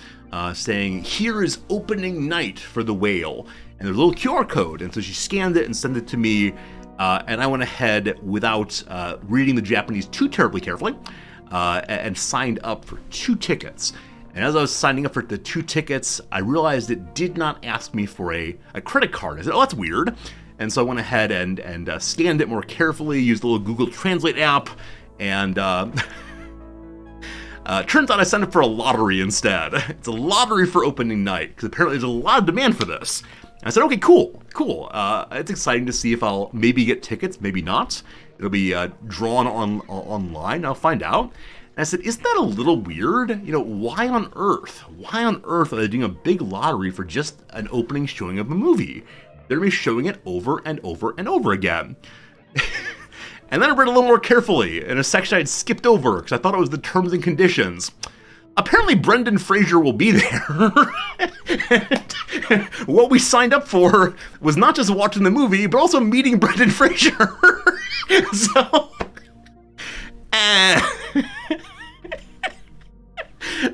saying, "Here is opening night for The Whale." And there's a little QR code, and so she scanned it and sent it to me, and I went ahead without reading the Japanese too terribly carefully, and signed up for 2 tickets. And as I was signing up for the 2 tickets, I realized it did not ask me for a credit card. I said, oh, that's weird. And so I went ahead and scanned it more carefully, used the little Google Translate app, and turns out I signed up for a lottery instead. It's a lottery for opening night, because apparently there's a lot of demand for this. And I said, okay, cool. It's exciting to see if I'll maybe get tickets, maybe not. It'll be drawn online. I'll find out. And I said, isn't that a little weird? You know, why on earth are they doing a big lottery for just an opening showing of a movie? They're going to be showing it over and over and over again. And then I read a little more carefully in a section I'd skipped over because I thought it was the terms and conditions. Apparently Brendan Fraser will be there. And what we signed up for was not just watching the movie, but also meeting Brendan Fraser. So...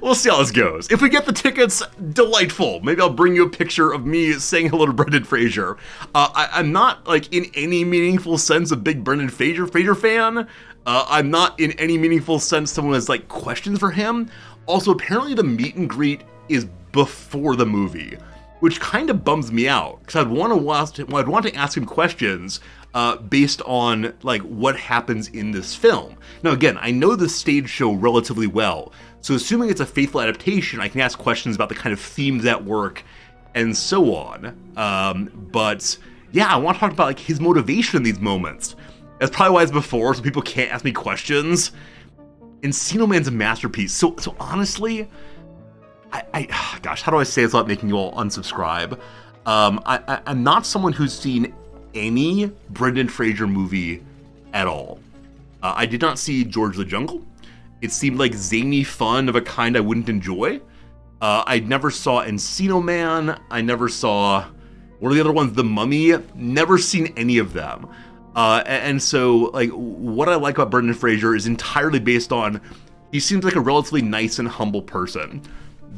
We'll see how this goes. If we get the tickets, delightful. Maybe I'll bring you a picture of me saying hello to Brendan Fraser. I'm not, like, in any meaningful sense a big Brendan Fraser fan. I'm not in any meaningful sense someone who has, like, questions for him. Also, apparently the meet and greet is before the movie, which kind of bums me out, because I'd want to ask him questions based on, like, what happens in this film. Now, again, I know the stage show relatively well, so assuming it's a faithful adaptation, I can ask questions about the kind of themes at work and so on. But yeah, I want to talk about, like, his motivation in these moments. That's probably why it's before, so people can't ask me questions. Encino Man's a masterpiece. So honestly, gosh, how do I say this without making you all unsubscribe? I'm not someone who's seen any Brendan Fraser movie at all. I did not see George of the Jungle. It seemed like zany fun of a kind I wouldn't enjoy. I never saw Encino Man. I never saw, what are the other ones? The Mummy. Never seen any of them. And so, like, what I like about Brendan Fraser is entirely based on, he seems like a relatively nice and humble person.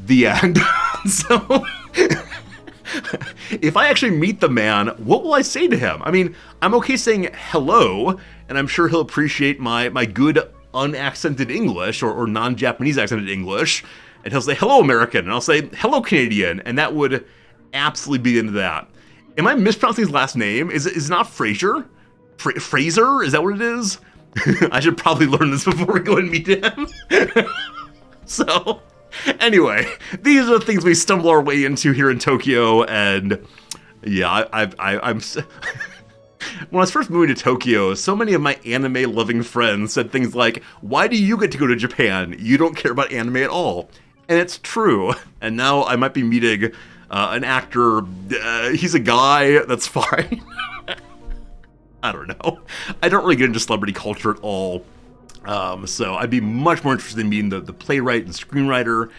The end. So, if I actually meet the man, what will I say to him? I mean, I'm okay saying hello, and I'm sure he'll appreciate my good unaccented English, or non-Japanese accented English, and he'll say, hello, American, and I'll say, hello, Canadian, and that would absolutely be into that. Am I mispronouncing his last name? Is it not Fraser? Fraser? Is that what it is? I should probably learn this before we go and meet him. So, anyway, these are the things we stumble our way into here in Tokyo, and yeah, I'm when I was first moving to Tokyo, so many of my anime-loving friends said things like, why do you get to go to Japan? You don't care about anime at all. And it's true. And now I might be meeting an actor. He's a guy. That's fine. I don't know. I don't really get into celebrity culture at all. So I'd be much more interested in meeting the playwright and screenwriter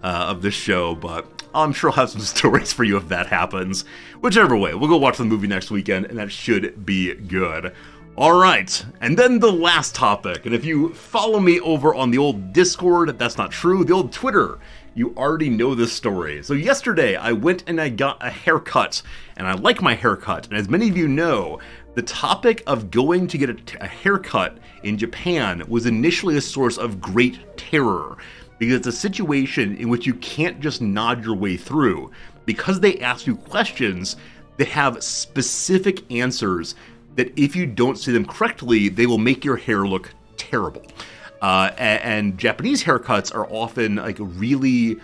of this show, but I'm sure I'll have some stories for you if that happens. Whichever way, we'll go watch the movie next weekend, and that should be good. All right, and then the last topic, and if you follow me over on the old Discord, that's not true, the old Twitter, you already know this story. So yesterday, I went and I got a haircut, and I like my haircut, and as many of you know, the topic of going to get a haircut in Japan was initially a source of great terror, because it's a situation in which you can't just nod your way through. Because they ask you questions, they have specific answers that if you don't say them correctly, they will make your hair look terrible. And Japanese haircuts are often like really,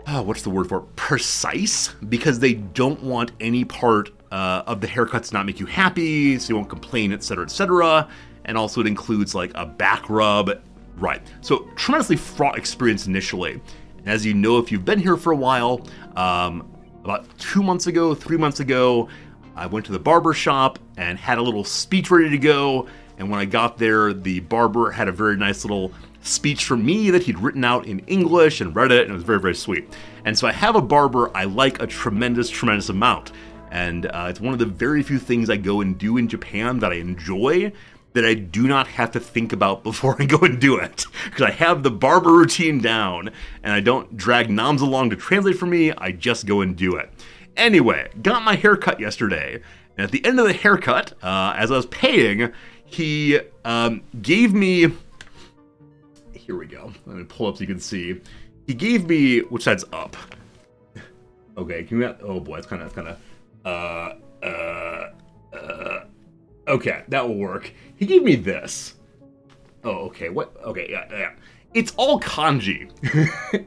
what's the word for it? Precise, because they don't want any part of the haircut to not make you happy, so you won't complain, etc., etc. And also it includes like a back rub. Right, so tremendously fraught experience initially. And as you know, if you've been here for a while, about 3 months ago, I went to the barber shop and had a little speech ready to go. And when I got there, the barber had a very nice little speech for me that he'd written out in English and read it, and it was very, very sweet. And so I have a barber I like a tremendous, tremendous amount. And it's one of the very few things I go and do in Japan that I enjoy, that I do not have to think about before I go and do it. Because I have the barber routine down, and I don't drag noms along to translate for me, I just go and do it. Anyway, got my haircut yesterday, and at the end of the haircut, as I was paying, he gave me, here we go, let me pull up so you can see. He gave me, which side's up? Okay, can we, oh boy, it's kind of, okay, that will work. He gave me this. Oh, okay, what? Okay, yeah. It's all kanji.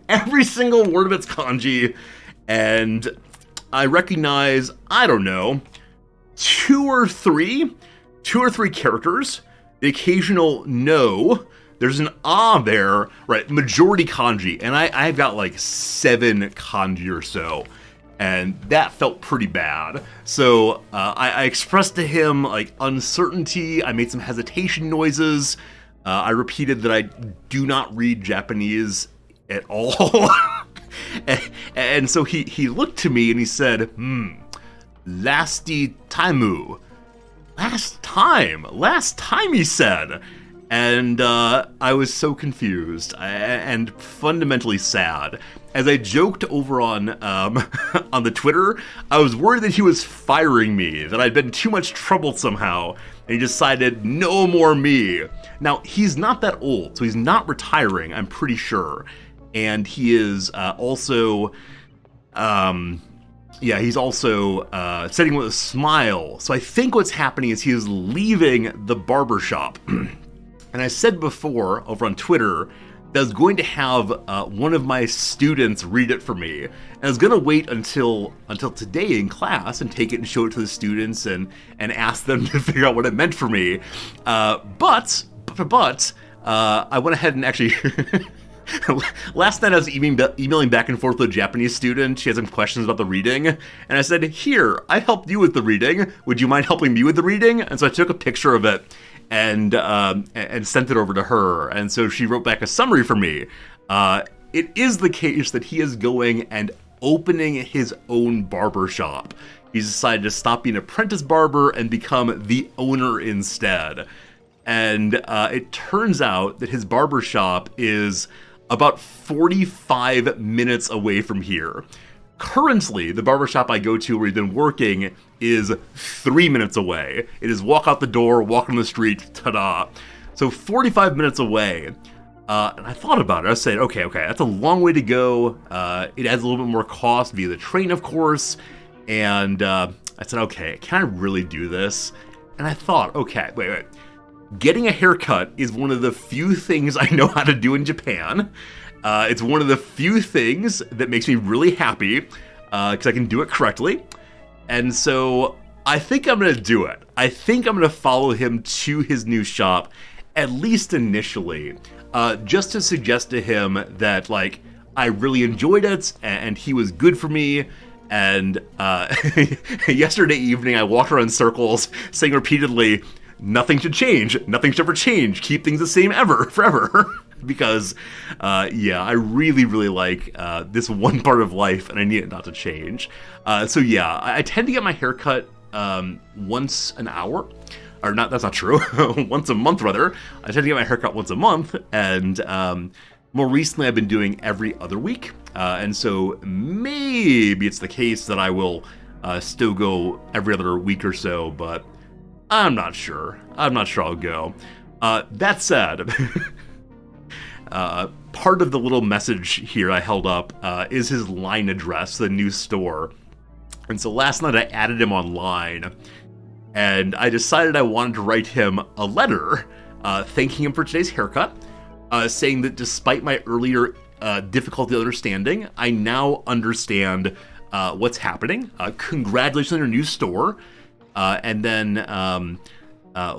Every single word of it's kanji, and I recognize, I don't know, two or three characters. The occasional no. There's an ah there, right? Majority kanji, and I've got like 7 kanji or so. And that felt pretty bad. So I expressed to him like uncertainty. I made some hesitation noises. I repeated that I do not read Japanese at all. and so he looked to me and he said, lasty taimu. Last time, he said. And I was so confused and fundamentally sad. As I joked over on on the Twitter, I was worried that he was firing me, that I'd been too much trouble somehow, and he decided, no more me. Now, he's not that old, so he's not retiring, I'm pretty sure. And he is also... he's also sitting with a smile. So I think what's happening is he is leaving the barbershop. And I said before over on Twitter that I was going to have one of my students read it for me. And I was going to wait until today in class and take it and show it to the students and ask them to figure out what it meant for me. But I went ahead and actually... Last night I was emailing back and forth with a Japanese student. She had some questions about the reading, and I said, here, I helped you with the reading. Would you mind helping me with the reading? And so I took a picture of it and sent it over to her. And so she wrote back a summary for me. It is the case that he is going and opening his own barber shop. He's decided to stop being an apprentice barber and become the owner instead. And it turns out that his barber shop is about 45 minutes away from here. Currently, the barbershop I go to where he's been working is 3 minutes away. It is walk out the door, walk on the street, ta-da. So 45 minutes away. And I thought about it. I said, okay, that's a long way to go. It adds a little bit more cost via the train, of course. And I said, okay, can I really do this? And I thought, okay, wait. Getting a haircut is one of the few things I know how to do in Japan. It's one of the few things that makes me really happy because I can do it correctly. And so I think I'm going to do it. I think I'm going to follow him to his new shop, at least initially, just to suggest to him that, like, I really enjoyed it and he was good for me. And yesterday evening, I walked around in circles saying repeatedly, nothing should change. Nothing should ever change. Keep things the same forever. Because, I really, really like this one part of life, and I need it not to change. I tend to get my hair cut once an hour. Or not, that's not true. Once a month, rather. I tend to get my hair cut once a month, and more recently I've been doing every other week. And so maybe it's the case that I will still go every other week or so, but I'm not sure. I'll go. That said, part of the little message here I held up is his line address, the new store. And so last night I added him online, and I decided I wanted to write him a letter thanking him for today's haircut, saying that despite my earlier difficulty understanding, I now understand what's happening. Congratulations on your new store. And then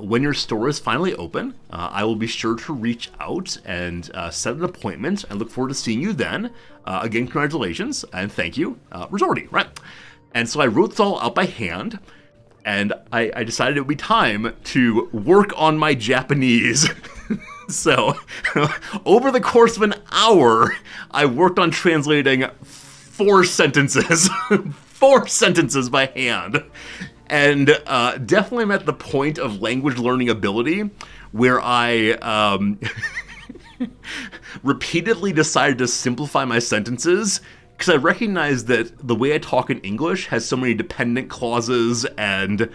when your store is finally open, I will be sure to reach out and set an appointment. I look forward to seeing you then. Again, congratulations and thank you, Resorty, right? And so I wrote this all out by hand, and I decided it would be time to work on my Japanese. So over the course of an hour, I worked on translating 4 sentences, 4 sentences by hand. And definitely I'm at the point of language learning ability where I repeatedly decided to simplify my sentences because I recognize that the way I talk in English has so many dependent clauses and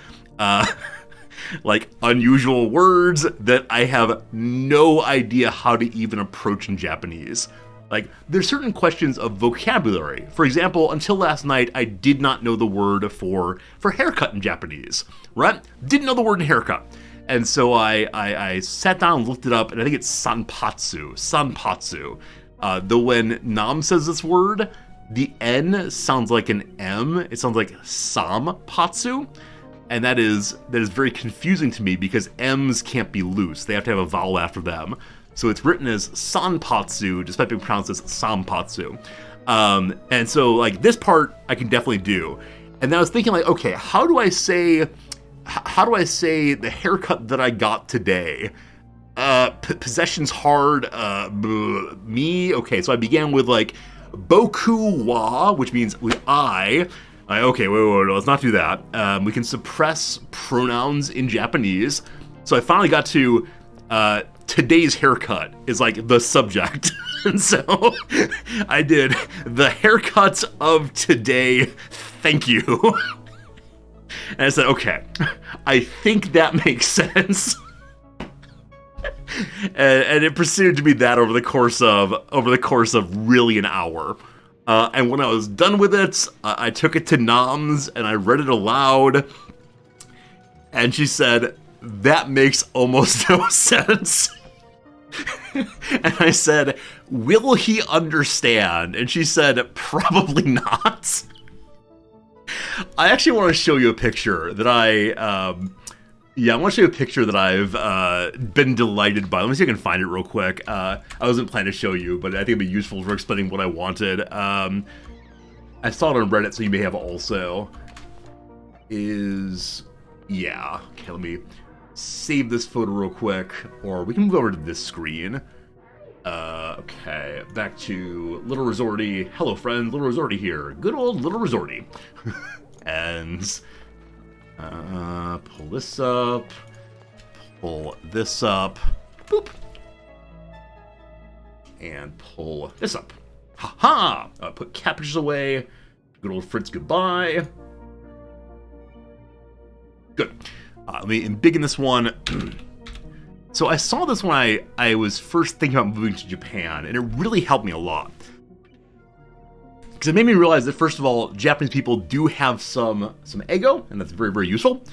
like unusual words that I have no idea how to even approach in Japanese. Like, there's certain questions of vocabulary. For example, until last night, I did not know the word for haircut in Japanese, right? Didn't know the word in haircut. And so I sat down and looked it up, and I think it's sanpatsu. Though when Nam says this word, the N sounds like an M. It sounds like sampatsu. And that is very confusing to me because M's can't be loose. They have to have a vowel after them. So it's written as sanpatsu, despite being pronounced as sampatsu. And so, like, this part I can definitely do. And then I was thinking, like, okay, how do I say the haircut that I got today? Possession's hard. Me. Okay, so I began with, like, boku wa, which means I. Okay, wait, let's not do that. We can suppress pronouns in Japanese. So I finally got to today's haircut is like the subject. And so I did the haircuts of today. Thank you. And I said, okay, I think that makes sense. And it proceeded to be that over the course of really an hour. And when I was done with it, I took it to Noms and I read it aloud. And she said, that makes almost no sense. And I said, will he understand? And she said, probably not. I actually want to show you a picture that I want to show you a picture that I've been delighted by. Let me see if I can find it real quick. I wasn't planning to show you, but I think it'd be useful for explaining what I wanted. I saw it on Reddit, so you may have also. Yeah. Okay, let me save this photo real quick, or we can move over to this screen. Okay, back to Little Resorty. Hello, friends. Little Resorty here. Good old Little Resorty. And pull this up. Pull this up. Boop. And pull this up. Ha ha! Put captures away. Good old Fritz goodbye. Good. Let me embiggen this one. So I saw this when I was first thinking about moving to Japan, and it really helped me a lot. Because it made me realize that, first of all, Japanese people do have some ego, and that's very, very useful.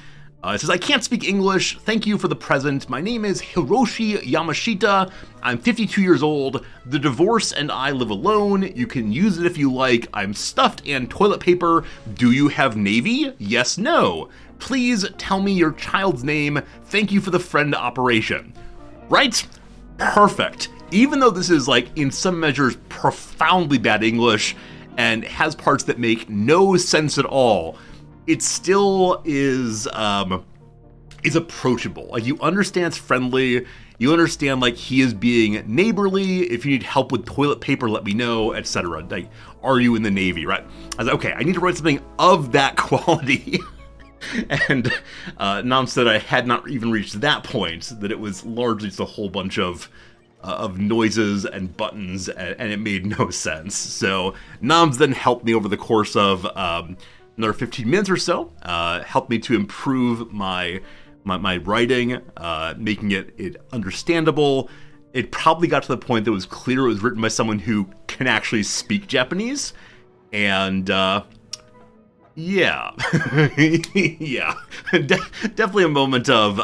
It says, I can't speak English. Thank you for the present. My name is Hiroshi Yamashita. I'm 52 years old. The divorce and I live alone. You can use it if you like. I'm stuffed and toilet paper. Do you have Navy? Yes, no. Please tell me your child's name. Thank you for the friend operation. Right? Perfect. Even though this is, like, in some measures, profoundly bad English and has parts that make no sense at all, it still is approachable. Like, you understand it's friendly. You understand, like, he is being neighborly. If you need help with toilet paper, let me know, etc. Like, are you in the Navy, right? I was like, okay, I need to write something of that quality. And Nam said I had not even reached that point, that it was largely just a whole bunch of noises and buttons, and it made no sense. So Nam's then helped me over the course of another 15 minutes or so, helped me to improve my writing, making it understandable. It probably got to the point that it was clear it was written by someone who can actually speak Japanese, and yeah, yeah, definitely a moment of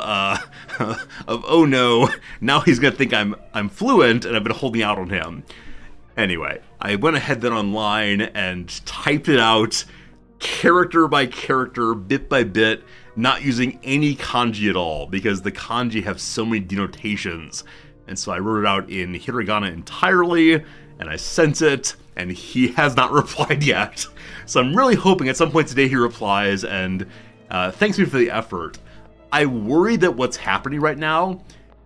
oh no, now he's gonna think I'm fluent, and I've been holding out on him. Anyway, I went ahead then online and typed it out, character by character, bit by bit, not using any kanji at all, because the kanji have so many denotations. And so I wrote it out in hiragana entirely, and I sent it, and he has not replied yet. So I'm really hoping at some point today he replies and thanks me for the effort. I worry that what's happening right now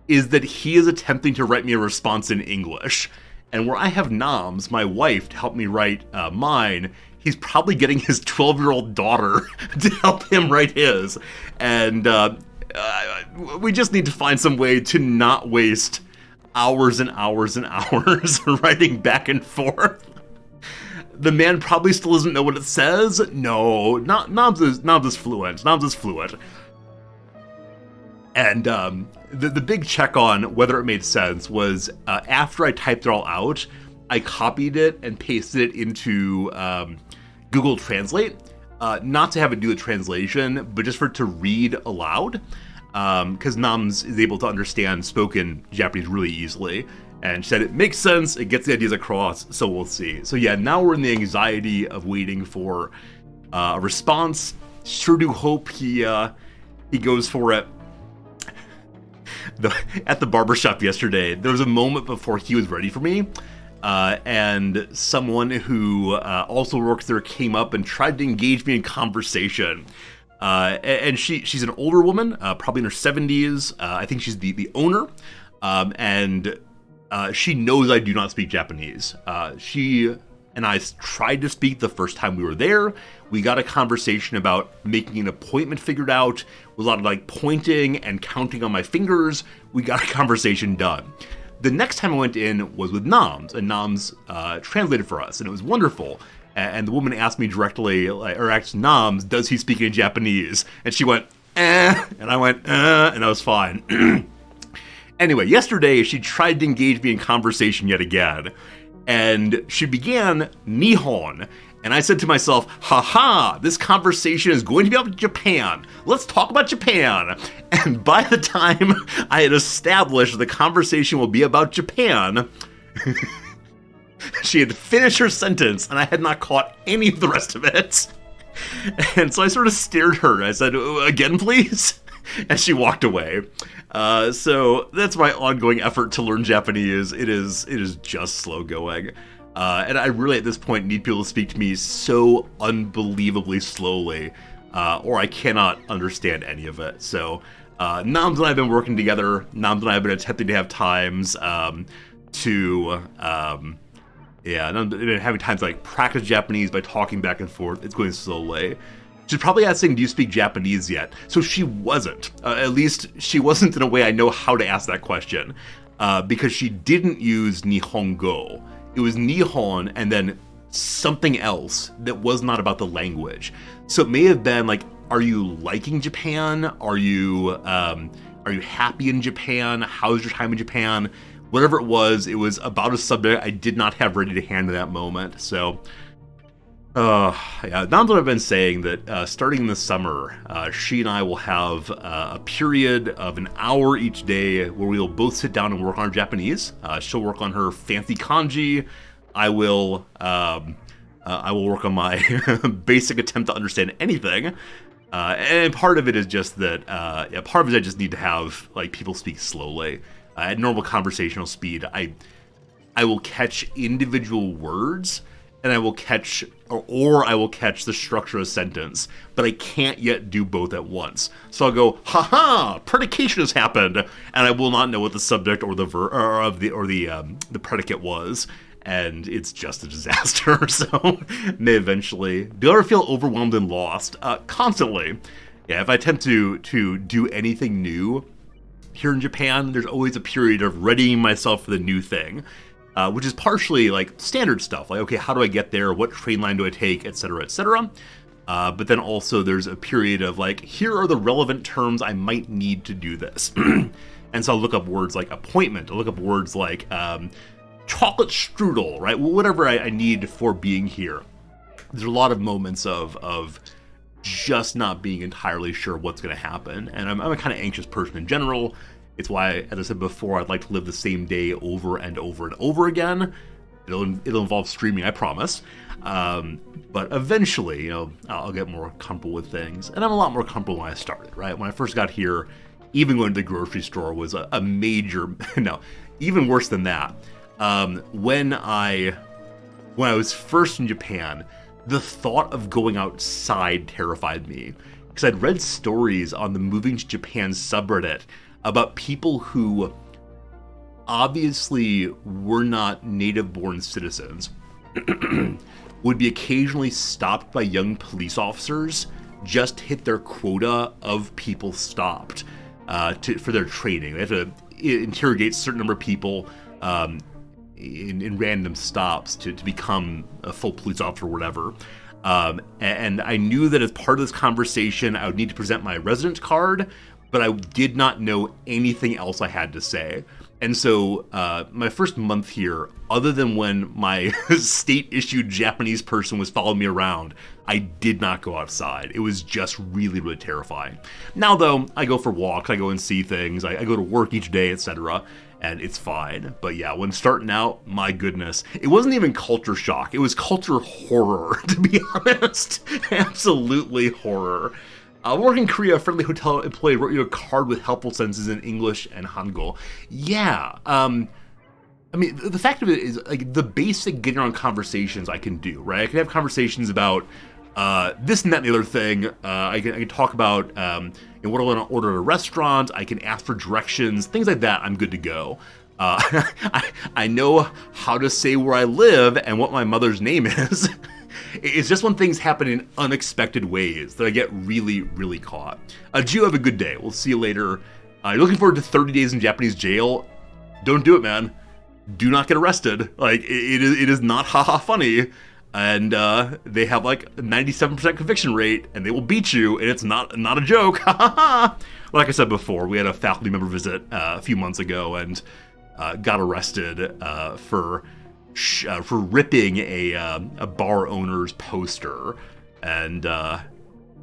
is that he is attempting to write me a response in English. And where I have Noms, my wife, to help me write mine, he's probably getting his 12-year-old daughter to help him write his. And we just need to find some way to not waste hours and hours and hours writing back and forth. The man probably still doesn't know what it says. No, Noms is fluent. Noms is fluent. And the big check on whether it made sense was after I typed it all out, I copied it and pasted it into Google Translate, not to have it do the translation, but just for it to read aloud, because Noms is able to understand spoken Japanese really easily. And she said it makes sense, it gets the ideas across, so we'll see. So yeah, now we're in the anxiety of waiting for a response. Sure do hope he goes for it. At the barbershop yesterday, there was a moment before he was ready for me, and someone who also works there came up and tried to engage me in conversation. And she's an older woman, probably in her 70s. I think she's the owner, and she knows I do not speak Japanese. She and I tried to speak the first time we were there. We got a conversation about making an appointment figured out, with a lot of like pointing and counting on my fingers. We got a conversation done. The next time I went in was with Noms, and Noms translated for us, and it was wonderful. And the woman asked me directly, or asked Noms, does he speak in Japanese? And she went, and I went, and I was fine. Anyway, yesterday she tried to engage me in conversation yet again, and she began Nihon, and I said to myself, haha, this conversation is going to be about Japan. Let's talk about Japan. And by the time I had established the conversation will be about Japan, she had finished her sentence, and I had not caught any of the rest of it. And so I sort of stared at her. I said, again, please? And she walked away. So that's my ongoing effort to learn Japanese. It is just slow going. And I really, at this point, need people to speak to me so unbelievably slowly, or I cannot understand any of it. So Noms and I have been working together. Noms and I have been attempting to have times I've been having times to like practice Japanese by talking back and forth. It's going slowly. She's probably asking, do you speak Japanese yet? So she wasn't. At least she wasn't in a way I know how to ask that question. Because she didn't use Nihongo. It was Nihon and then something else that was not about the language. So it may have been like, are you liking Japan? Are you happy in Japan? How's your time in Japan? Whatever it was about a subject I did not have ready to hand in that moment. So now that I've been saying that starting this summer, she and I will have a period of an hour each day where we will both sit down and work on our Japanese. She'll work on her fancy kanji. I will work on my basic attempt to understand anything. And part of it is just that, part of it I just need to have like people speak slowly. At normal conversational speed, I will catch individual words, and I will catch, or I will catch the structure of a sentence, but I can't yet do both at once. So I'll go, haha, predication has happened, and I will not know what the subject or the the predicate was, and it's just a disaster. So may eventually. Do you ever feel overwhelmed and lost? Constantly. Yeah, if I attempt to do anything new here in Japan, there's always a period of readying myself for the new thing. Which is partially like standard stuff, like, okay, how do I get there? What train line do I take, etc., etc. But then also there's a period of like, here are the relevant terms I might need to do this. And so I'll look up words like appointment, I'll look up words like chocolate strudel, right? Whatever I need for being here. There's a lot of moments of just not being entirely sure what's going to happen. And I'm a kind of anxious person in general. It's why, as I said before, I'd like to live the same day over and over and over again. It'll involve streaming, I promise. But eventually, I'll get more comfortable with things. And I'm a lot more comfortable when I started, right? When I first got here, even going to the grocery store was a major, no, even worse than that. When I was first in Japan, the thought of going outside terrified me. Because I'd read stories on the Moving to Japan subreddit about people who obviously were not native-born citizens, would be occasionally stopped by young police officers, just hit their quota of people stopped for their training. They have to interrogate a certain number of people in random stops to become a full police officer or whatever. And I knew that as part of this conversation, I would need to present my residence card, but I did not know anything else I had to say. And so my first month here, other than when my state-issued Japanese person was following me around, I did not go outside. It was just really, really terrifying. Now, though, I go for walks, I go and see things, I go to work each day, etc., and it's fine. But yeah, when starting out, my goodness, it wasn't even culture shock. It was culture horror, to be honest. Absolutely horror. Working in Korea, a friendly hotel employee wrote you a card with helpful sentences in English and Hangul. Yeah, I mean, the fact of it is, like, the basic getting around conversations I can do, right? I can have conversations about this and that and the other thing. I can talk about what I want to order at a restaurant. I can ask for directions, things like that. I'm good to go. I know how to say where I live and what my mother's name is. It's just when things happen in unexpected ways that I get really, really caught. Gio, have a good day. We'll see you later. You're looking forward to 30 days in Japanese jail? Don't do it, man. Do not get arrested. Like, it is not haha funny. And they have like a 97% conviction rate, and they will beat you, and it's not a joke. Like I said before, we had a faculty member visit a few months ago and got arrested for ripping a bar owner's poster, and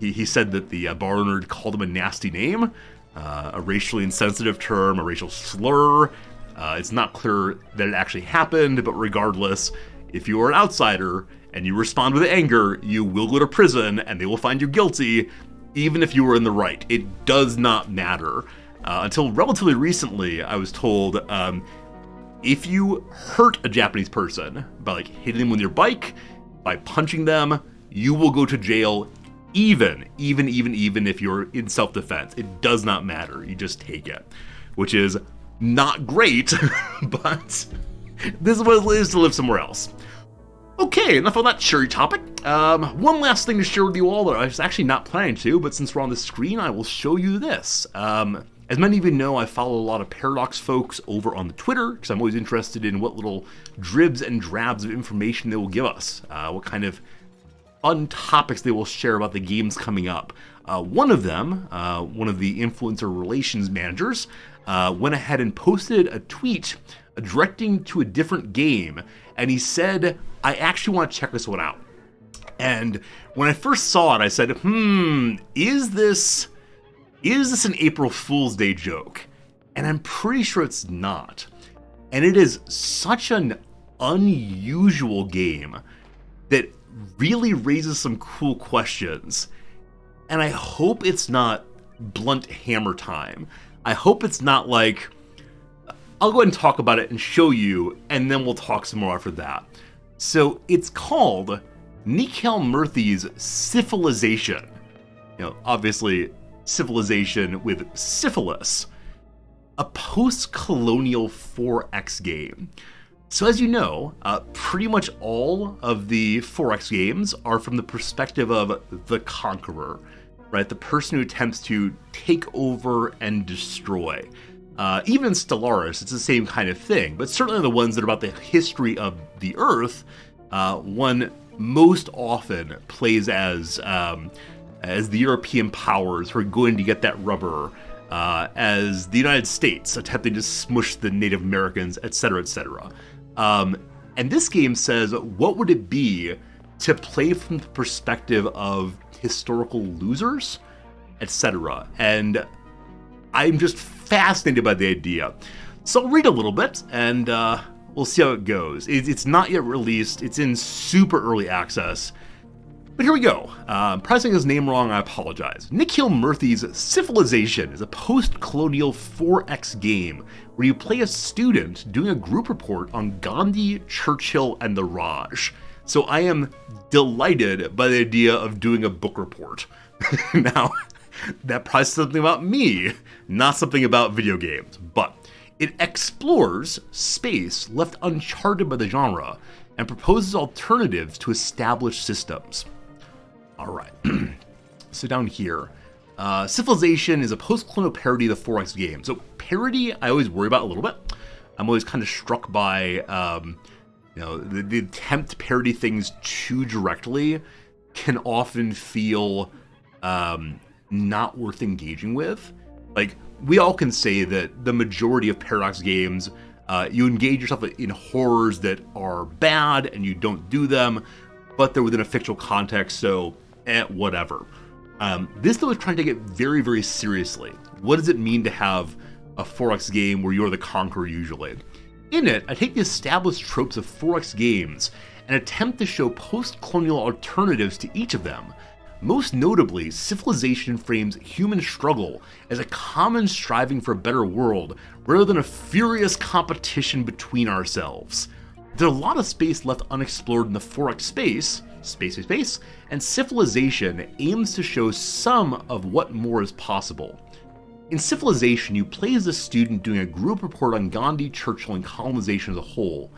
he said that the bar owner called him a nasty name, a racially insensitive term, a racial slur. It's not clear that it actually happened, but regardless, if you are an outsider and you respond with anger, you will go to prison and they will find you guilty, even if you were in the right. It does not matter. Until relatively recently, I was told if you hurt a Japanese person by like hitting them with your bike, by punching them, you will go to jail even if you're in self-defense. It does not matter. You just take it, which is not great, but this is what it is to live somewhere else. Okay, enough on that cherry topic. One last thing to share with you all that I was actually not planning to, but since we're on the screen, I will show you this. As many of you know, I follow a lot of Paradox folks over on the Twitter, because I'm always interested in what little dribs and drabs of information they will give us, what kind of fun topics they will share about the games coming up. One of them, one of the influencer relations managers, went ahead and posted a tweet directing to a different game, and he said, I actually want to check this one out. And when I first saw it, I said, is this an April Fool's Day joke? And I'm pretty sure it's not. And it is such an unusual game that really raises some cool questions. And I hope it's not blunt hammer time. I hope it's not like, I'll go ahead and talk about it and show you, and then we'll talk some more after that. So it's called Nikhail Murthy's Syphilization. You know, obviously, civilization with syphilis. A post-colonial 4X game. So as you know, pretty much all of the 4X games are from the perspective of the conqueror, right? The person who attempts to take over and destroy. Even in Stellaris, it's the same kind of thing, but certainly the ones that are about the history of the Earth, one most often plays as the European powers who are going to get that rubber, as the United States attempting to smush the Native Americans, etc., etc. And this game says, what would it be to play from the perspective of historical losers, etc.? And I'm just fascinated by the idea. So I'll read a little bit, and we'll see how it goes. It's not yet released. It's in super early access. But here we go. Pronouncing his name wrong, I apologize. Nikhail Murthy's Syphilization is a post-colonial 4X game where you play a student doing a group report on Gandhi, Churchill, and the Raj. So I am delighted by the idea of doing a book report. Now, that probably says something about me, not something about video games, but it explores space left uncharted by the genre and proposes alternatives to established systems. All right, so down here, Syphilization is a post-colonial parody of the 4X game. So parody, I always worry about a little bit. I'm always kind of struck by, the attempt to parody things too directly can often feel not worth engaging with. Like, we all can say that the majority of Paradox games, you engage yourself in horrors that are bad and you don't do them, but they're within a fictional context, so whatever. This though is trying to take it very, very seriously. What does it mean to have a 4X game where you're the conqueror usually? In it, I take the established tropes of 4X games and attempt to show post-colonial alternatives to each of them. Most notably, Syphilization frames human struggle as a common striving for a better world, rather than a furious competition between ourselves. There's a lot of space left unexplored in the 4X space, and Syphilization aims to show some of what more is possible. In Civilization, you play as a student doing a group report on Gandhi, Churchill, and colonization as a whole.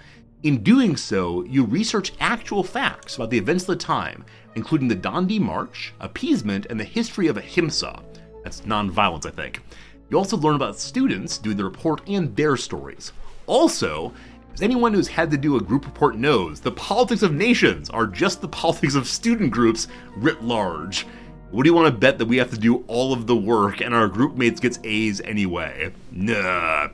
In doing so, you research actual facts about the events of the time, including the Dandi March, appeasement, and the history of Ahimsa. That's non-violence, I think. You also learn about students doing the report and their stories. Also, as anyone who's had to do a group report knows, the politics of nations are just the politics of student groups writ large. What do you want to bet that we have to do all of the work and our group mates gets A's anyway? Nah.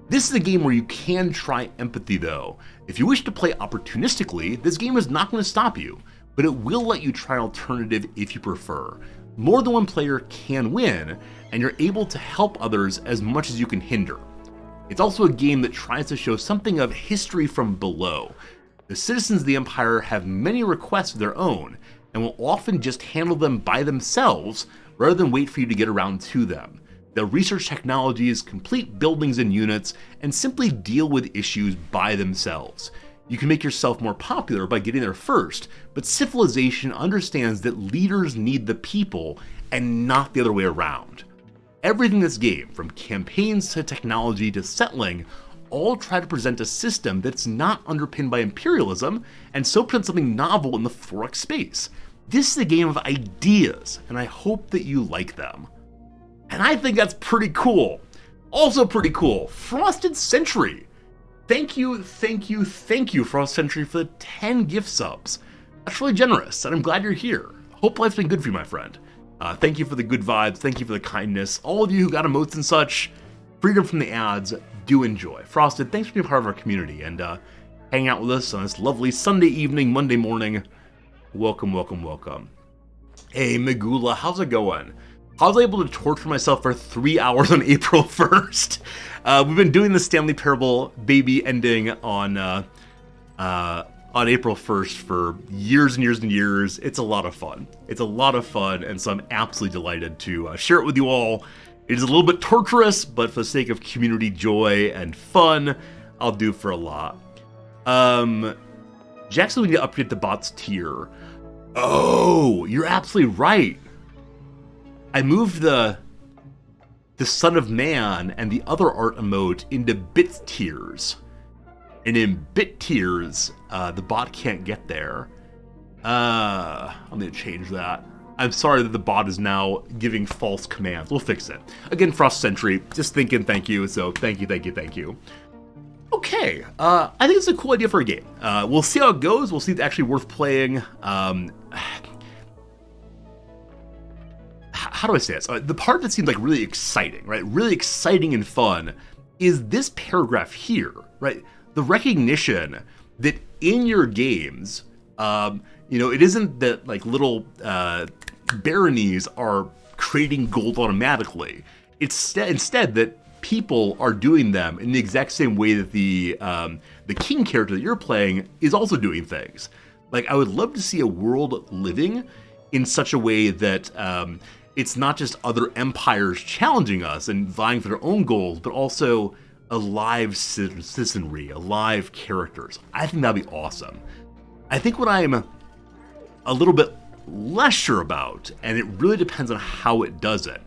This is a game where you can try empathy though. If you wish to play opportunistically, this game is not going to stop you, but it will let you try an alternative if you prefer. More than one player can win, and you're able to help others as much as you can hinder. It's also a game that tries to show something of history from below. The citizens of the Empire have many requests of their own, and will often just handle them by themselves rather than wait for you to get around to them. They'll research technologies, complete buildings and units, and simply deal with issues by themselves. You can make yourself more popular by getting there first, but Civilization understands that leaders need the people and not the other way around. Everything in this game, from campaigns to technology to settling, all try to present a system that's not underpinned by imperialism, and so present something novel in the 4X space. This is a game of ideas, and I hope that you like them. And I think that's pretty cool. Also pretty cool, Frosted Century. Thank you, Frosted Century, for the 10 gift subs. That's really generous, and I'm glad you're here. Hope life's been good for you, my friend. Thank you for the good vibes, thank you for the kindness. All of you who got emotes and such, freedom from the ads, do enjoy. Frosted, thanks for being part of our community and hanging out with us on this lovely Sunday evening, Monday morning. Welcome, welcome, welcome. Hey, Megula, how's it going? I was able to torture myself for 3 hours on April 1st. We've been doing the Stanley Parable baby ending on April 1st for years and years and years. It's a lot of fun. It's a lot of fun, and so I'm absolutely delighted to share it with you all. It is a little bit torturous, but for the sake of community joy and fun, I'll do for a lot. Jackson, we need to upgrade the bots tier. Oh, you're absolutely right. I moved the Son of Man and the other art emote into bit tiers. And in bit tiers, the bot can't get there. I'm gonna change that. I'm sorry that the bot is now giving false commands. We'll fix it. Again, Frost Sentry, just thinking thank you, so thank you. Okay, I think it's a cool idea for a game. We'll see how it goes. We'll see if it's actually worth playing. How do I say this? The part that seems like really exciting, right? Really exciting and fun is this paragraph here, right? The recognition that in your games, it isn't that like little baronies are creating gold automatically. It's instead that people are doing them in the exact same way that the king character that you're playing is also doing things. Like, I would love to see a world living in such a way that it's not just other empires challenging us and vying for their own goals, but also alive citizenry, alive characters. I think that'd be awesome. I think what I'm a little bit less sure about, and it really depends on how it does it,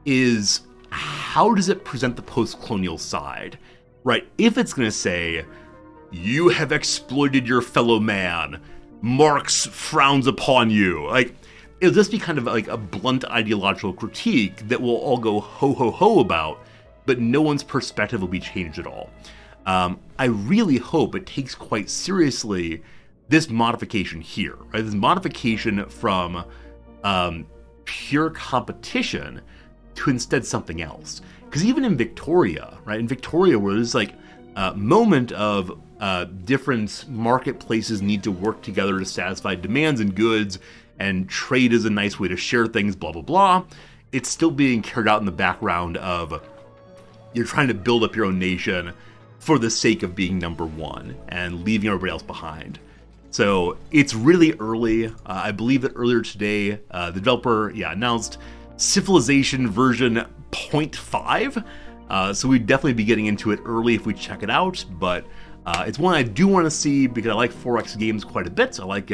is how does it present the post-colonial side, right? If it's going to say, you have exploited your fellow man, Marx frowns upon you, like, it'll just be kind of like a blunt ideological critique that we'll all go ho ho ho about, but no one's perspective will be changed at all. I really hope it takes quite seriously this modification here, right? This modification from pure competition to instead something else. Because even in Victoria, right? In Victoria, where there's like a moment of different marketplaces need to work together to satisfy demands and goods, and trade is a nice way to share things, blah, blah, blah. It's still being carried out in the background of you're trying to build up your own nation for the sake of being number one and leaving everybody else behind. So it's really early. I believe that earlier today, the developer announced Civilization version 0.5. So we'd definitely be getting into it early if we check it out. But it's one I do want to see because I like 4X games quite a bit. I like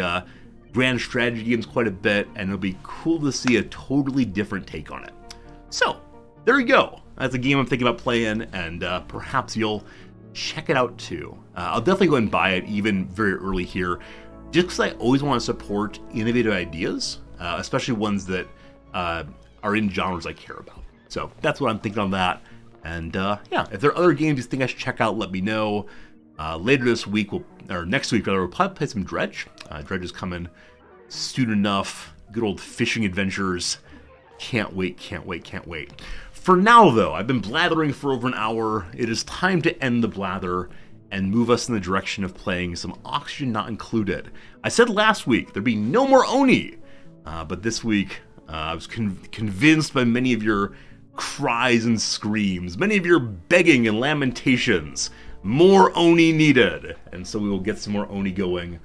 grand strategy games quite a bit, and it'll be cool to see a totally different take on it. So, there you go. That's a game I'm thinking about playing, and perhaps you'll check it out too. I'll definitely go and buy it even very early here, just because I always want to support innovative ideas, especially ones that are in genres I care about. So that's what I'm thinking on that. And yeah, if there are other games you think I should check out, let me know. Later this week, or next week rather, we'll probably play some Dredge. Dredge is coming soon enough. Good old fishing adventures. Can't wait, can't wait, can't wait. For now, though, I've been blathering for over an hour. It is time to end the blather and move us in the direction of playing some Oxygen Not Included. I said last week there'd be no more Oni, but this week I was convinced by many of your cries and screams, many of your begging and lamentations. More Oni needed, and so we will get some more Oni going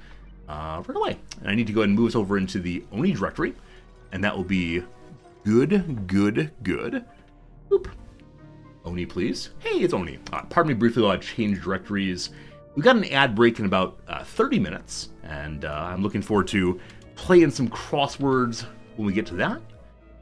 right away. And I need to go ahead and move us over into the Oni directory, and that will be good, good, good. Oop. Oni, please. Hey, it's Oni. Pardon me briefly while I change directories. We've got an ad break in about 30 minutes, and I'm looking forward to playing some crosswords when we get to that.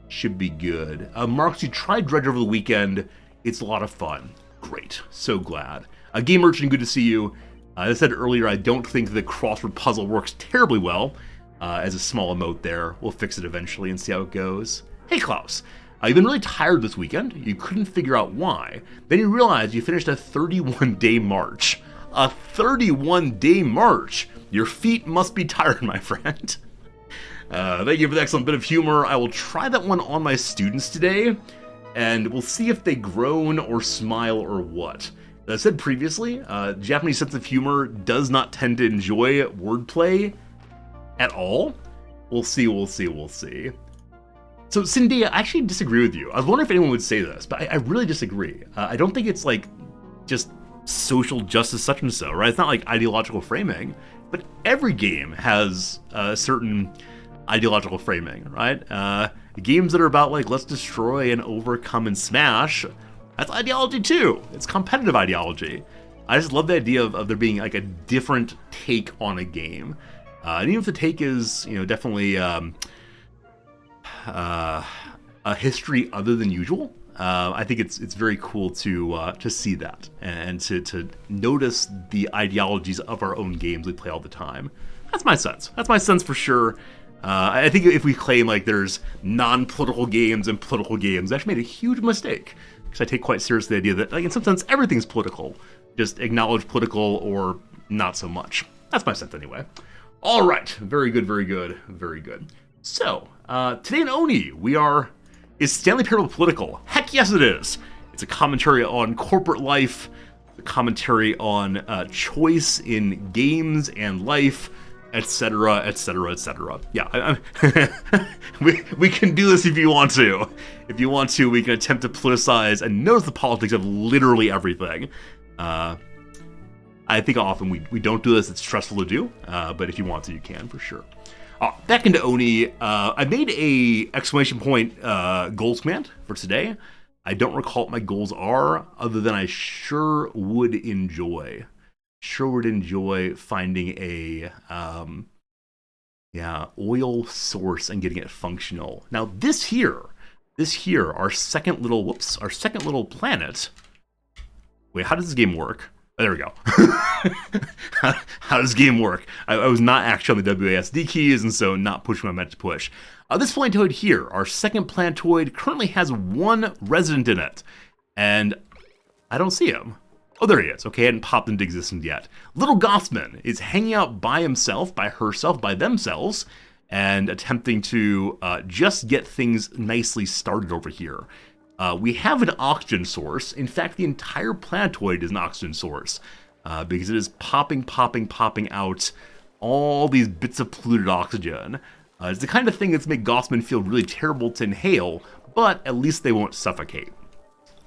Should be good. Marks, you tried Dredge over the weekend. It's a lot of fun. Great. So glad. Game Merchant, good to see you. As I said earlier, I don't think the crossword puzzle works terribly well as a small emote there. We'll fix it eventually and see how it goes. Hey, Klaus. You've been really tired this weekend. You couldn't figure out why. Then you realized you finished a 31-day march. A 31-day march! Your feet must be tired, my friend. Thank you for the excellent bit of humor. I will try that one on my students today, and we'll see if they groan or smile or what. As I said previously, Japanese sense of humor does not tend to enjoy wordplay at all. We'll see, we'll see, we'll see. So, Cindy, I actually disagree with you. I was wondering if anyone would say this, but I really disagree. I don't think it's like just social justice such and so, right? It's not like ideological framing, but every game has a certain ideological framing, right? Games that are about like, let's destroy and overcome and smash, that's ideology too. It's competitive ideology. I just love the idea of there being like a different take on a game. And even if the take is, definitely a history other than usual, I think it's very cool to see that and to notice the ideologies of our own games we play all the time. That's my sense. That's my sense for sure. I think if we claim like there's non-political games and political games, I actually made a huge mistake, because I take quite seriously the idea that, like, in some sense, everything's political. Just acknowledge political or not so much. That's my sense anyway. All right, very good, very good, very good. So, today in Oni, is Stanley Parable political? Heck yes it is! It's a commentary on corporate life, a commentary on choice in games and life, etc., etc., etc. Yeah, we can do this if you want to. If you want to, we can attempt to politicize and notice the politics of literally everything. I think often we don't do this, it's stressful to do, but if you want to, you can, for sure. Back into Oni, I made a exclamation point goals command for today. I don't recall what my goals are, other than I sure would enjoy finding a oil source and getting it functional. Now this here, our second little planet. Wait, how does this game work? Oh, there we go. How does this game work? I was not actually on the WASD keys, and so not pushing what I meant to push. This planetoid here, our second planetoid, currently has one resident in it, and I don't see him. Oh, there he is. Okay, I hadn't popped into existence yet. Little Gothman is hanging out by himself, by herself, by themselves, and attempting to just get things nicely started over here. We have an oxygen source. In fact, the entire planetoid is an oxygen source, because it is popping out all these bits of polluted oxygen. It's the kind of thing that's make Gothman feel really terrible to inhale, but at least they won't suffocate.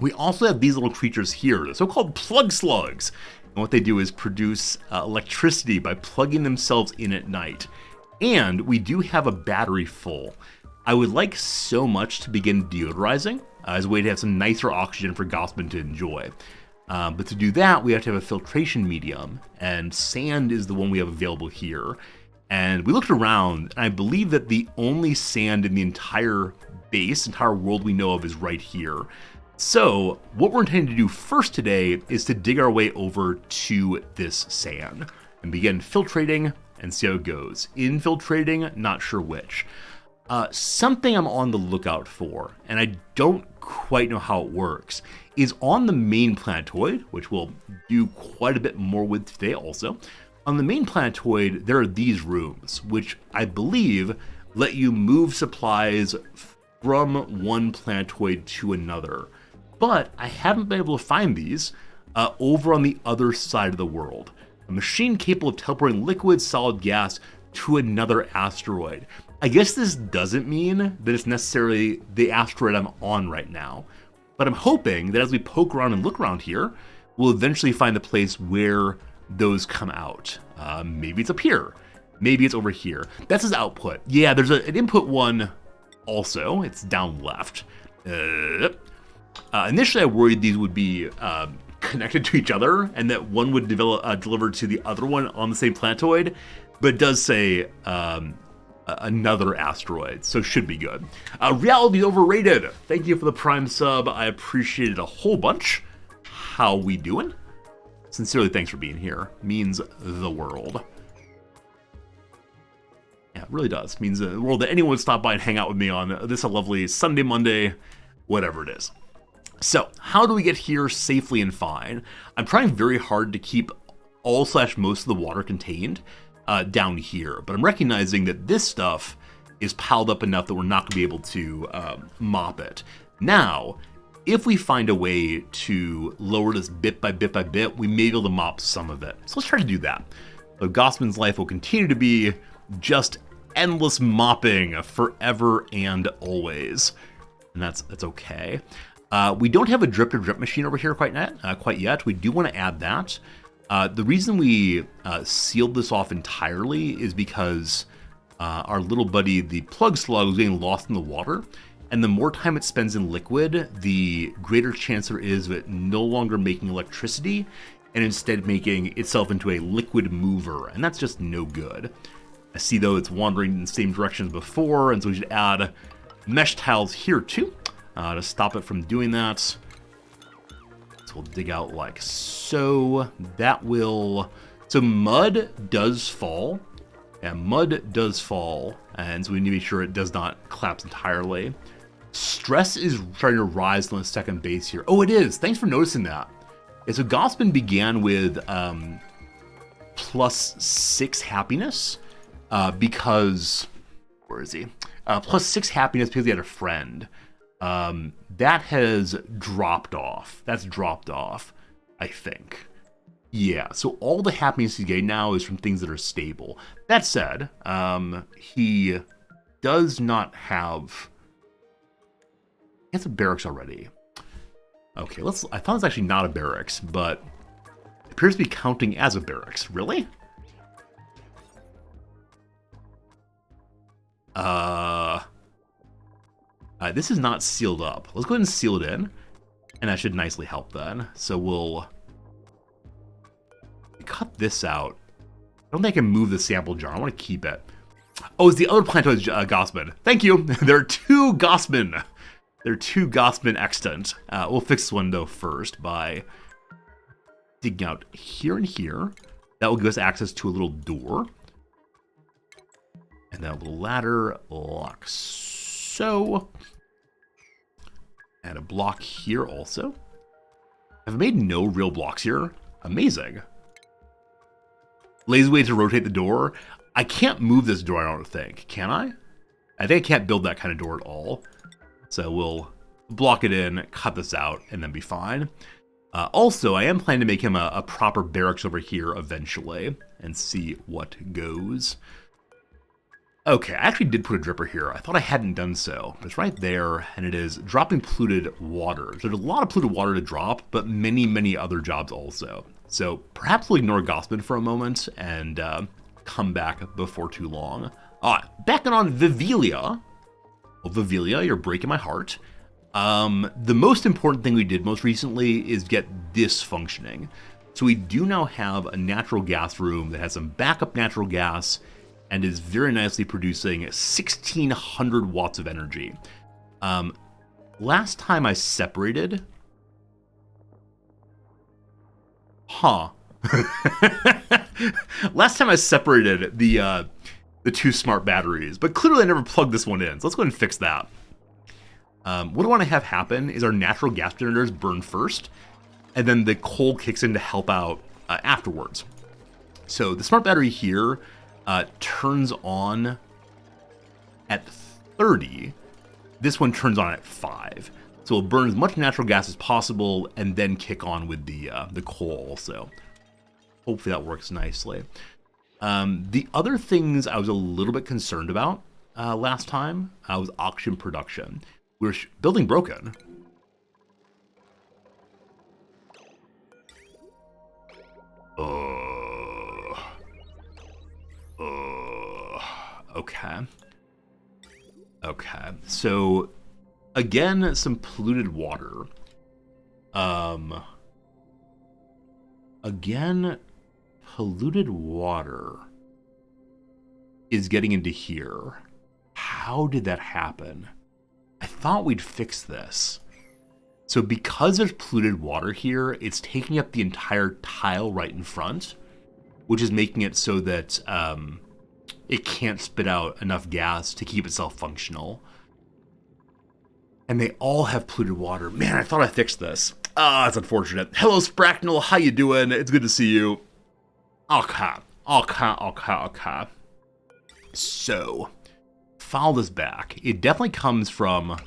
We also have these little creatures here, the so-called plug slugs. And what they do is produce electricity by plugging themselves in at night. And we do have a battery full. I would like so much to begin deodorizing as a way to have some nicer oxygen for Gothman to enjoy. But to do that, we have to have a filtration medium, and sand is the one we have available here. And we looked around, and I believe that the only sand in the entire world we know of is right here. So, what we're intending to do first today is to dig our way over to this sand and begin filtrating and see how it goes. Infiltrating, not sure which. Something I'm on the lookout for, and I don't quite know how it works, is on the main planetoid, which we'll do quite a bit more with today also. On the main planetoid, there are these rooms, which I believe let you move supplies from one planetoid to another. But I haven't been able to find these over on the other side of the world. A machine capable of teleporting liquid, solid, gas to another asteroid. I guess this doesn't mean that it's necessarily the asteroid I'm on right now, but I'm hoping that as we poke around and look around here, we'll eventually find the place where those come out. Maybe it's up here. Maybe it's over here. That's his output. Yeah, there's an input one also. It's down left. Initially, I worried these would be connected to each other and that one would deliver to the other one on the same planetoid, but it does say another asteroid, so should be good. Reality overrated. Thank you for the Prime sub. I appreciate it a whole bunch. How we doing? Sincerely, thanks for being here. Means the world. Yeah, it really does. Means the world that anyone would stop by and hang out with me on this a lovely Sunday, Monday, whatever it is. So, how do we get here safely and fine? I'm trying very hard to keep all/most of the water contained down here, but I'm recognizing that this stuff is piled up enough that we're not going to be able to mop it. Now, if we find a way to lower this bit by bit by bit, we may be able to mop some of it. So let's try to do that. So Gossman's life will continue to be just endless mopping forever and always, and that's okay. We don't have a drip-to-drip machine over here quite yet. We do want to add that. The reason we sealed this off entirely is because our little buddy, the plug slug, was getting lost in the water, and the more time it spends in liquid, the greater chance there is of it no longer making electricity, and instead making itself into a liquid mover, and that's just no good. I see, though, it's wandering in the same direction as before, and so we should add mesh tiles here, too, to stop it from doing that. So we'll dig out like so. That will... So mud does fall. Yeah, mud does fall, and so we need to make sure it does not collapse entirely. Stress is starting to rise on the second base here. Oh, it is. Thanks for noticing that. Yeah, so Gospin began with +6 happiness because... Where is he? +6 happiness because he had a friend. That has dropped off. That's dropped off, I think. Yeah, so all the happiness he's getting now is from things that are stable. That said, he does not have... He has a barracks already. Okay, I thought it was actually not a barracks, but it appears to be counting as a barracks. Really? This is not sealed up. Let's go ahead and seal it in, and that should nicely help then. So we'll cut this out. I don't think I can move the sample jar. I want to keep it. Oh, it's the other planetoid Gossman. Thank you. There are 2 Gossman. There are 2 Gossman extant. We'll fix this one, though, first by digging out here and here. That will give us access to a little door. And then a little ladder like so. And a block here also. I've made no real blocks here. Amazing. Lazy way to rotate the door. I can't move this door, I don't think. Can I? I think I can't build that kind of door at all. So we'll block it in, cut this out, and then be fine. Also, I am planning to make him a proper barracks over here eventually and see what goes. Okay, I actually did put a dripper here. I thought I hadn't done so. But it's right there, and it is dropping polluted water. There's a lot of polluted water to drop, but many, many other jobs also. So perhaps we'll ignore Gossman for a moment and come back before too long. Backing on Vivilia. Well, Vivilia, you're breaking my heart. The most important thing we did most recently is get this functioning. So we do now have a natural gas room that has some backup natural gas and is very nicely producing 1,600 watts of energy. last time I separated... Huh. Last time I separated the two smart batteries, but clearly I never plugged this one in, so let's go ahead and fix that. What I want to have happen is our natural gas generators burn first, and then the coal kicks in to help out afterwards. So the smart battery here turns on at 30. This one turns on at 5. So it'll burn as much natural gas as possible and then kick on with the coal. So hopefully that works nicely. The other things I was a little bit concerned about last time was oxygen production. We were building broken. Okay. Okay. So again, some polluted water. Again, polluted water is getting into here. How did that happen? I thought we'd fix this. So because there's polluted water here, it's taking up the entire tile right in front, which is making it so that it can't spit out enough gas to keep itself functional. And they all have polluted water. Man, I thought I fixed this. Ah, that's unfortunate. Hello, Spracknell. How you doing? It's good to see you. Okay. So, file this back. It definitely comes from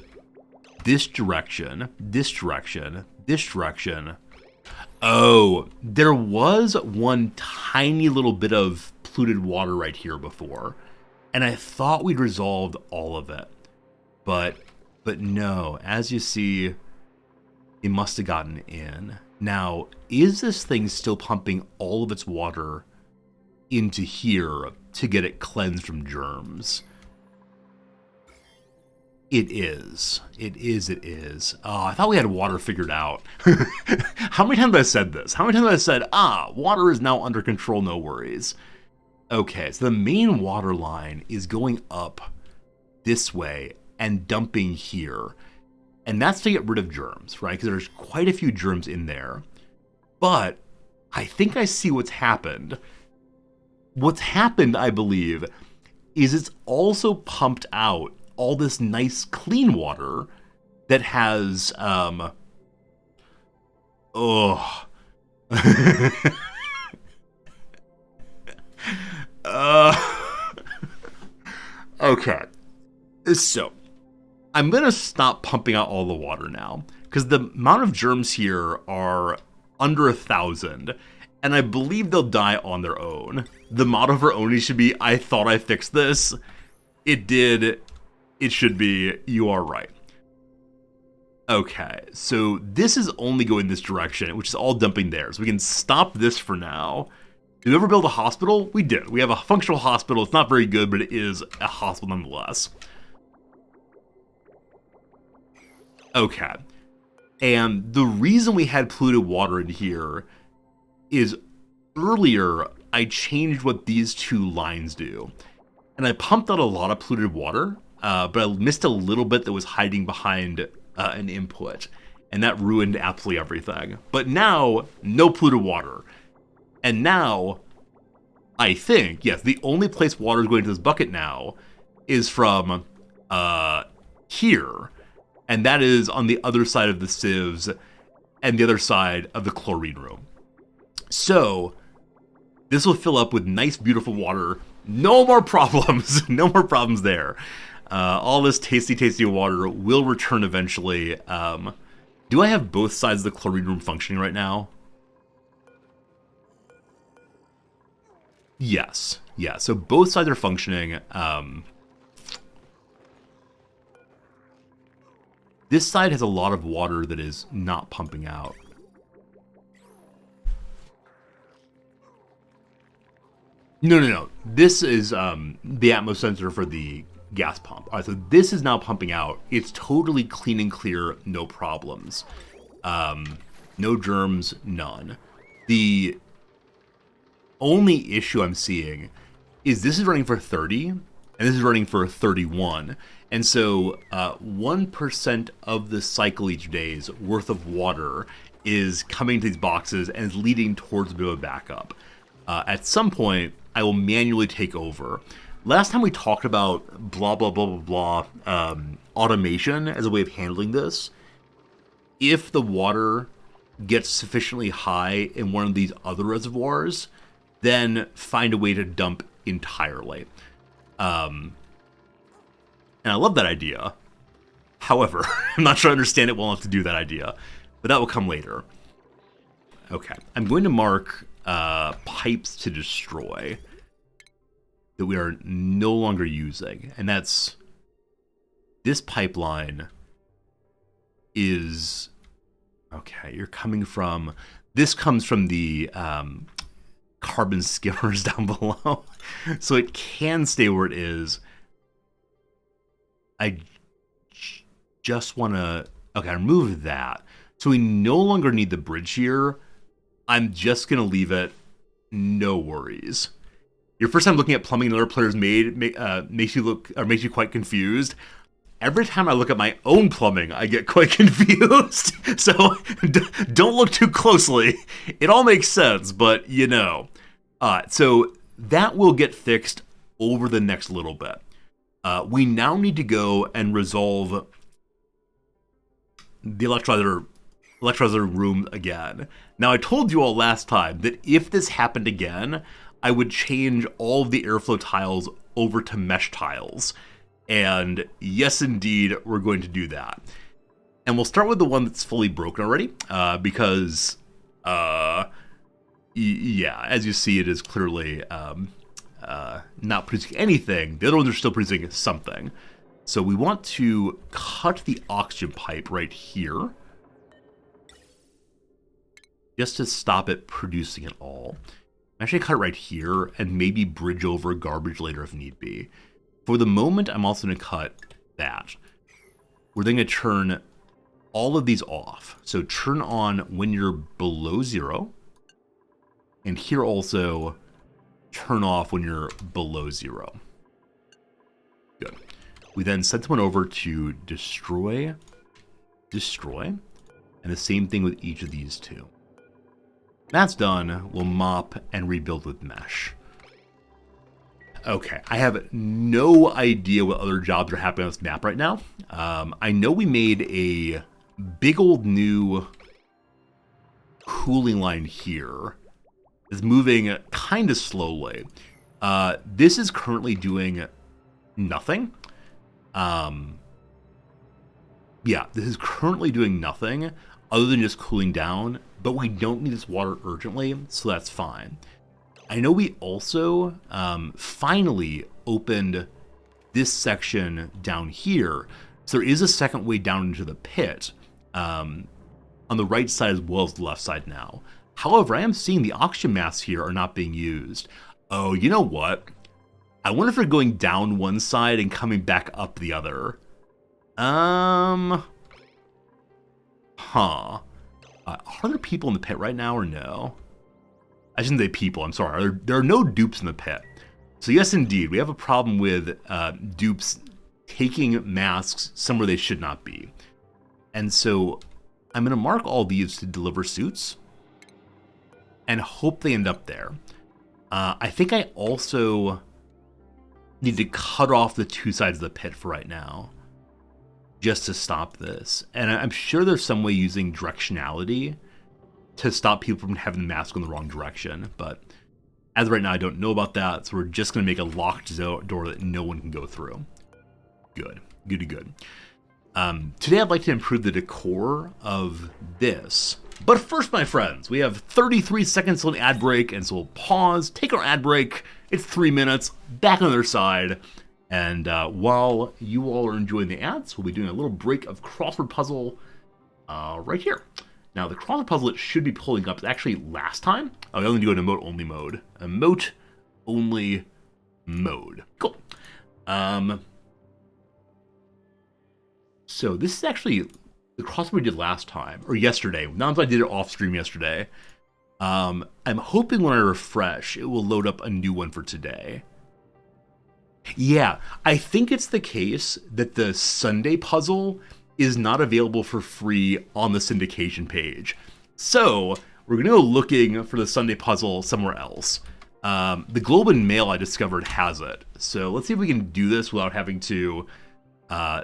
this direction, this direction, this direction. Oh, there was one tiny little bit of polluted water right here before, and I thought we'd resolved all of it. But no, as you see, it must have gotten in. Now, is this thing still pumping all of its water into here to get it cleansed from germs? It is. It is. Oh, I thought we had water figured out. How many times have I said this? How many times have I said, water is now under control, no worries. Okay, so the main water line is going up this way and dumping here. And that's to get rid of germs, right? Because there's quite a few germs in there. But I think I see what's happened. What's happened, I believe, is it's also pumped out all this nice clean water that has okay, so I'm gonna stop pumping out all the water now because the amount of germs here are under 1,000, and I believe they'll die on their own. The motto for Oni should be, I thought I fixed this. It did. It should be, you are right. Okay, so this is only going this direction, which is all dumping there. So we can stop this for now. Did we ever build a hospital? We did. We have a functional hospital. It's not very good, but it is a hospital nonetheless. Okay. And the reason we had polluted water in here is earlier I changed what these two lines do. And I pumped out a lot of polluted water, but I missed a little bit that was hiding behind an input. And that ruined absolutely everything. But now, no polluted water. And now, I think, yes, the only place water is going to this bucket now is from here. And that is on the other side of the sieves and the other side of the chlorine room. So, this will fill up with nice, beautiful water. No more problems. No more problems there. All this tasty, tasty water will return eventually. Do I have both sides of the chlorine room functioning right now? Yes. Yeah, so both sides are functioning. This side has a lot of water that is not pumping out. No. This is the Atmos sensor for the gas pump. All right, so this is now pumping out. It's totally clean and clear, no problems. No germs, none. The only issue I'm seeing is this is running for 30, and this is running for 31. And so 1% of the cycle each day's worth of water is coming to these boxes and is leading towards a bit of a backup. At some point, I will manually take over. Last time we talked about blah, blah, blah, blah, blah, automation as a way of handling this. If the water gets sufficiently high in one of these other reservoirs, then find a way to dump entirely. And I love that idea. However, I'm not sure I understand it well enough to do that idea, but that will come later. Okay, I'm going to mark pipes to destroy that we are no longer using, and that's this pipeline is okay. You're coming from this comes from the carbon skimmers down below, so it can stay where it is. I just want to remove that, so we no longer need the bridge here. I'm just gonna leave it. No worries. Your first time looking at plumbing another player's made makes you quite confused. Every time I look at my own plumbing, I get quite confused. So don't look too closely. It all makes sense, but you know. So that will get fixed over the next little bit. We now need to go and resolve the electrolyzer room again. Now, I told you all last time that if this happened again, I would change all of the airflow tiles over to mesh tiles. And yes, indeed, we're going to do that. And we'll start with the one that's fully broken already, because, yeah, as you see, it is clearly not producing anything. The other ones are still producing something. So we want to cut the oxygen pipe right here, just to stop it producing at all. Actually cut it right here and maybe bridge over garbage later if need be. For the moment, I'm also going to cut that. We're then going to turn all of these off. So turn on when you're below 0. And here also, turn off when you're below 0. Good. We then send someone over to destroy, and the same thing with each of these two. That's done. We'll mop and rebuild with mesh. Okay, I have no idea what other jobs are happening on this map right now. I know we made a big old new cooling line here. It's moving kind of slowly. This is currently doing nothing. Yeah, this is currently doing nothing other than just cooling down, but we don't need this water urgently, so that's fine. I know we also finally opened this section down here, so there is a second way down into the pit on the right side as well as the left side now. However, I am seeing the oxygen masks here are not being used. Oh, you know what? I wonder if they're going down one side and coming back up the other. Are there people in the pit right now or no? I shouldn't say people, I'm sorry. There are no dupes in the pit. So yes, indeed, we have a problem with dupes taking masks somewhere they should not be. And so I'm going to mark all these to deliver suits and hope they end up there. I think I also need to cut off the two sides of the pit for right now, just to stop this. And I'm sure there's some way using directionality to stop people from having the mask in the wrong direction. But as of right now, I don't know about that. So we're just going to make a locked door that no one can go through. Good. Good. Today, I'd like to improve the decor of this. But first, my friends, we have 33 seconds till an ad break. And so we'll pause, take our ad break. It's 3 minutes, back on the other side. And while you all are enjoying the ads, we'll be doing a little break of crossword puzzle right here. Now, the crossword puzzle it should be pulling up is actually last time. I only do an emote-only mode. Emote-only mode. Cool. So this is actually the crossword we did last time, or yesterday. Now I did it off-stream yesterday. I'm hoping when I refresh, it will load up a new one for today. Yeah, I think it's the case that the Sunday puzzle is not available for free on the syndication page. So we're going to go looking for the Sunday puzzle somewhere else. The Globe and Mail, I discovered, has it. So let's see if we can do this without having to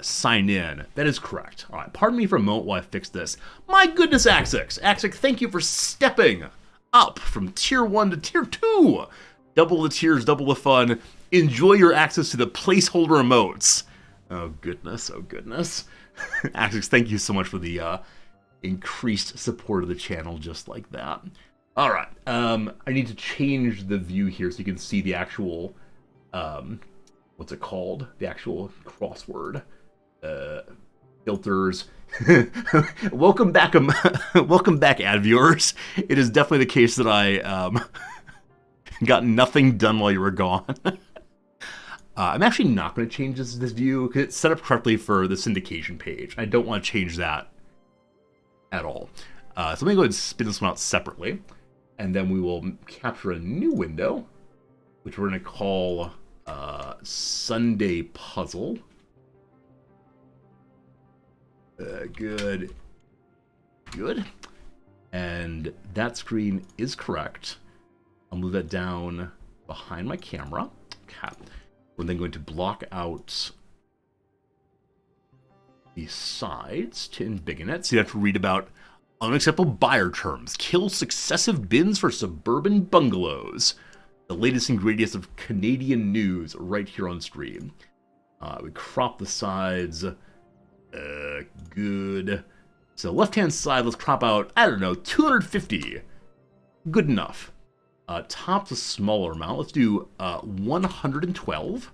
sign in. That is correct. All right, pardon me for a moment while I fix this. My goodness, Axix. Axix, thank you for stepping up from Tier 1 to Tier 2. Double the tiers, double the fun. Enjoy your access to the placeholder emotes. Oh, goodness. Oh, goodness. Axix, thank you so much for the increased support of the channel just like that. All right. I need to change the view here so you can see the actual, what's it called? The actual crossword. Filters. Welcome back, welcome back, ad viewers. It is definitely the case that I got nothing done while you were gone. I'm actually not going to change this view because it's set up correctly for the syndication page. I don't want to change that at all. So let me go ahead and spin this one out separately. And then we will capture a new window, which we're going to call Sunday Puzzle. Good. Good. And that screen is correct. I'll move that down behind my camera. Okay. We're then going to block out the sides to embiggen it. So you have to read about unacceptable buyer terms. Kill successive bins for suburban bungalows. The latest ingredients of Canadian news right here on stream. We crop the sides. Good. So left-hand side, let's crop out, I don't know, 250. Good enough. Top's a smaller amount. Let's do 112.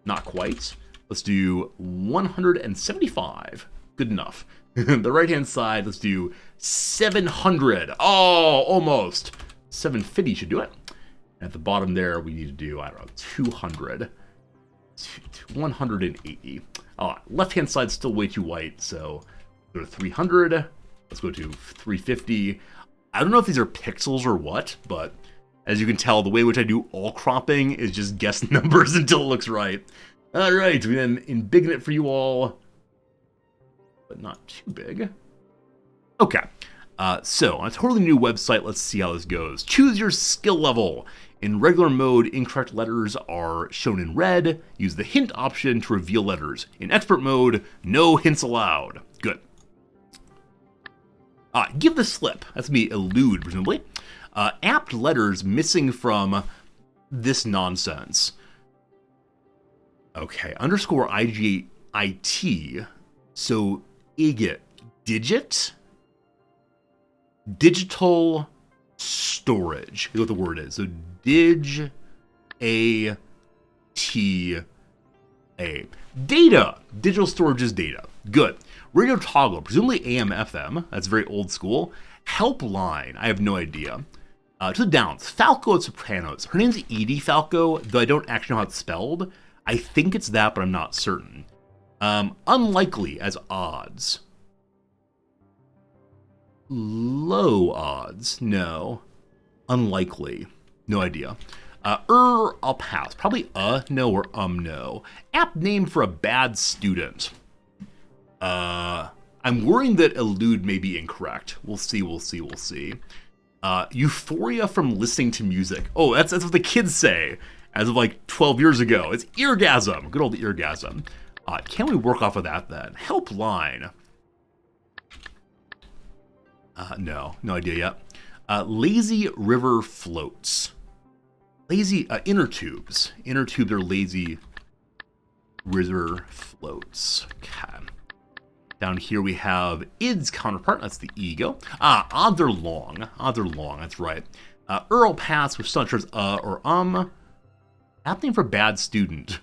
Not quite. Let's do 175. Good enough. The right-hand side, let's do 700. Oh, almost. 750 should do it. And at the bottom there, we need to do, I don't know, 200. 180. Left-hand side's still way too white, so go to 300. Let's go to 350. I don't know if these are pixels or what, but as you can tell, the way in which I do all cropping is just guess numbers until it looks right. All right, we then embiggen it for you all, but not too big. Okay, so on a totally new website, let's see how this goes. Choose your skill level. In regular mode, incorrect letters are shown in red. Use the hint option to reveal letters. In expert mode, no hints allowed. Good. Give the slip. That's me, elude, presumably. Apt letters missing from this nonsense. Okay, underscore IGIT. So, IGIT. Digit? Digital storage is what the word is. So, dig-a-t-a. Data. Digital storage is data. Good. Radio toggle. Presumably AM/FM. That's very old school. Helpline. I have no idea. To the downs. Falco at Sopranos. Her name's Edie Falco, though I don't actually know how it's spelled. I think it's that, but I'm not certain. Unlikely as odds. Low odds. No. Unlikely. No idea. I'll pass. Probably no or no. Apt name for a bad student. I'm worrying that elude may be incorrect. We'll see. Euphoria from listening to music. Oh, that's what the kids say as of like 12 years ago. It's eargasm. Good old eargasm. Can we work off of that then? Helpline. No idea yet. Lazy river floats. Lazy, inner tubes. Inner tubes are lazy river floats. Okay. Down here we have id's counterpart. That's the ego. Odds are long. That's right. Earl pass with such or Apt name for bad student.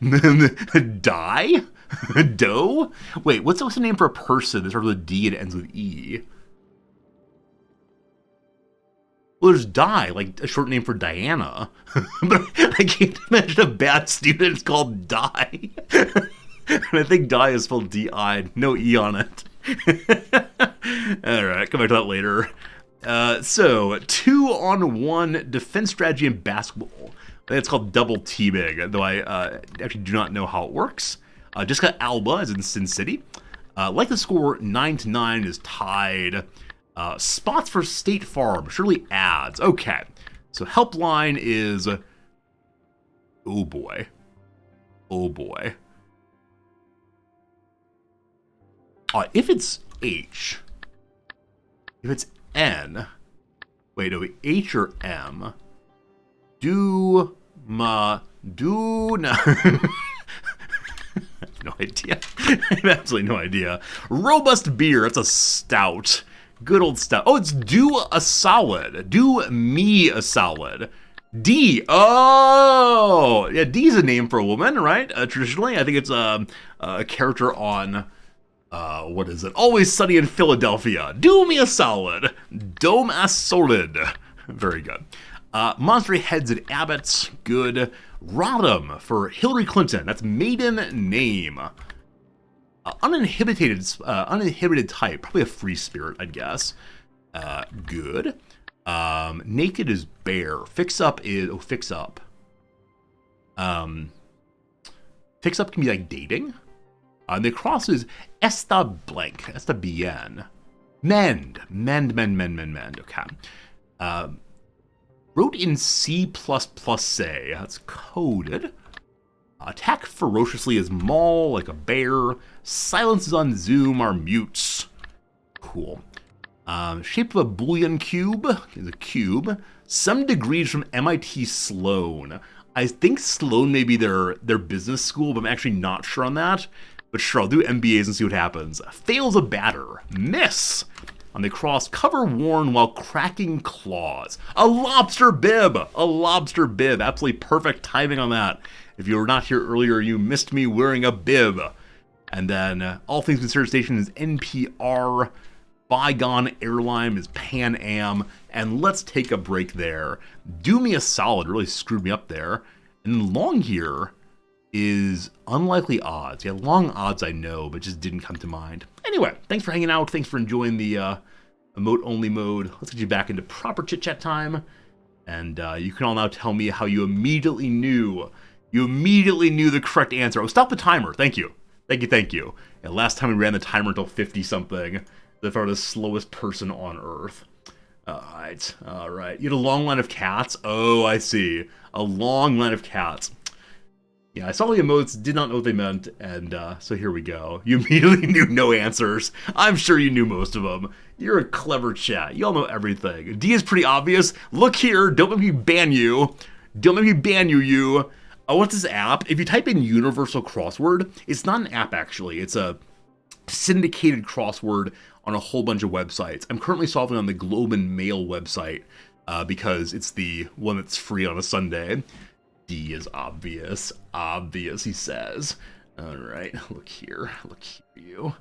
Die? Doe? Wait, what's the name for a person that starts with a D and ends with E? Well, there's Die, like a short name for Diana. But I can't imagine a bad student is called Die. And I think Die is spelled D-I, no E on it. Alright, come back to that later. So, 2-on-1 defense strategy in basketball. It's called double teaming, though I actually do not know how it works. Jessica Alba is in Sin City. Like the score, 9-9 is tied. Spots for State Farm, surely ads. Okay, so helpline is... Oh boy. Oh boy. If it's H, if it's N, wait, no, H or M, do na. I have no idea. I have absolutely no idea. Robust beer, that's a stout. Good old stout. Oh, it's do a solid. Do me a solid. D. Oh, yeah, D is a name for a woman, right? Traditionally, I think it's a character on, what is it? Always Sunny in Philadelphia. Do me a solid. Dome a solid. Very good. Monster Heads and Abbots. Good. Rodham for Hillary Clinton. That's maiden name. Uninhibited type. Probably a free spirit, I'd guess. Good. Naked is bear. Fix up is... Oh, fix up. Fix up can be like dating. The cross is esta blank. Esta bien. Mend. Mend. Okay. Wrote in C++ say. That's coded. Attack ferociously as maul like a bear. Silences on Zoom are mutes. Cool. Shape of a Boolean cube is a cube. Some degrees from MIT Sloan. I think Sloan may be their business school, but I'm actually not sure on that. But sure, I'll do MBAs and see what happens. Fails a batter. Miss. On the cross, cover worn while cracking claws. A lobster bib. A lobster bib. Absolutely perfect timing on that. If you were not here earlier, you missed me wearing a bib. And then All Things Considered Station is NPR. Bygone Airline is Pan Am. And let's take a break there. Do Me a Solid really screwed me up there. And long here is Unlikely Odds. Yeah, long odds I know, but just didn't come to mind. Anyway, thanks for hanging out. Thanks for enjoying the emote-only mode. Let's get you back into proper chit-chat time. And you can all now tell me how you immediately knew the correct answer. Oh, stop the timer. Thank you. Yeah, last time we ran the timer until 50-something. If I were the slowest person on Earth. All right. You had a long line of cats? Oh, I see. A long line of cats. Yeah, I saw the emotes, did not know what they meant, and so here we go. You immediately knew no answers. I'm sure you knew most of them. You're a clever chat. You all know everything. D is pretty obvious. Look here. Don't make me ban you. You. Oh, what's this app? If you type in Universal Crossword, it's not an app, actually. It's a syndicated crossword on a whole bunch of websites. I'm currently solving on the Globe and Mail website because it's the one that's free on a Sunday. D is obvious, he says. All right, look here, you.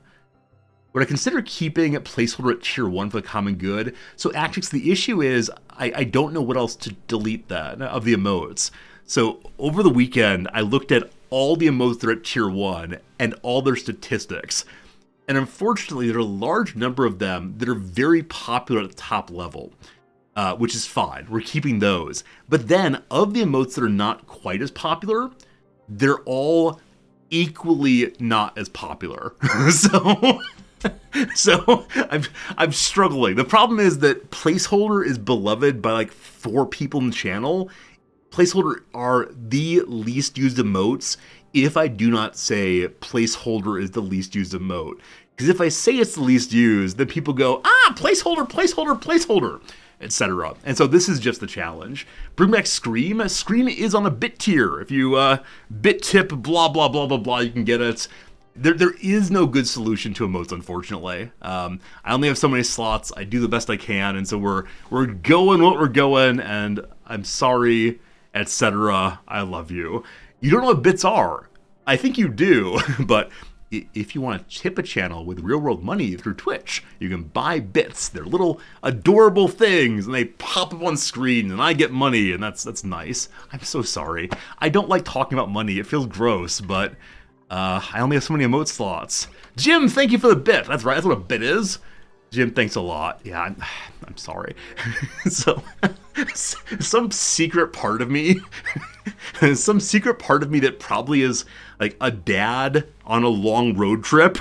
Would I consider keeping a placeholder at tier 1 for the common good? So Actrix, the issue is I don't know what else to delete that of the emotes. So over the weekend, I looked at all the emotes that are at tier 1 and all their statistics. And unfortunately, there are a large number of them that are very popular at the top level. Which is fine. We're keeping those. But then, of the emotes that are not quite as popular, they're all equally not as popular. So I'm struggling. The problem is that placeholder is beloved by like 4 people in the channel. Placeholder are the least used emotes if I do not say placeholder is the least used emote. Because if I say it's the least used, then people go, placeholder, etc. And so this is just the challenge. Bring back Scream. Scream is on a bit tier. If you bit tip blah blah blah blah blah, you can get it. There is no good solution to emotes, unfortunately. I only have so many slots. I do the best I can, and so we're going what we're going. And I'm sorry, etc. I love you. You don't know what bits are. I think you do, but if you want to tip a channel with real-world money through Twitch, you can buy bits. They're little adorable things, and they pop up on screen, and I get money, and that's nice. I'm so sorry. I don't like talking about money. It feels gross, but I only have so many emote slots. Jim, thank you for the bit. That's right. That's what a bit is. Jim, thanks a lot. Yeah, I'm sorry. So some secret part of me, some secret part of me that probably is like a dad on a long road trip,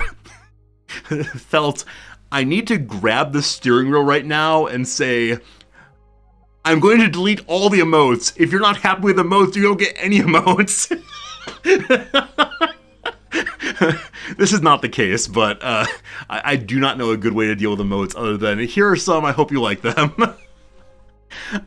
felt I need to grab the steering wheel right now and say, I'm going to delete all the emotes. If you're not happy with emotes, you don't get any emotes. This is not the case, but I do not know a good way to deal with emotes other than, here are some, I hope you like them.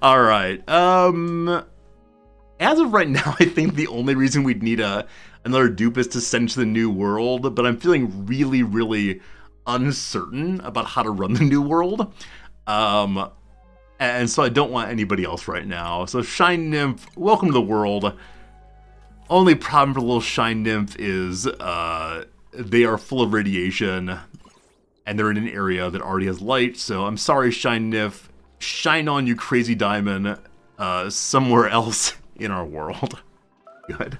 Alright, as of right now, I think the only reason we'd need another dupe is to send to the new world, but I'm feeling really, really uncertain about how to run the new world. And so I don't want anybody else right now. So Shine Nymph, welcome to the world. Only problem for little Shine Nymph is they are full of radiation, and they're in an area that already has light, so I'm sorry, Shine Nymph. Shine on, you crazy diamond, somewhere else in our world. Good.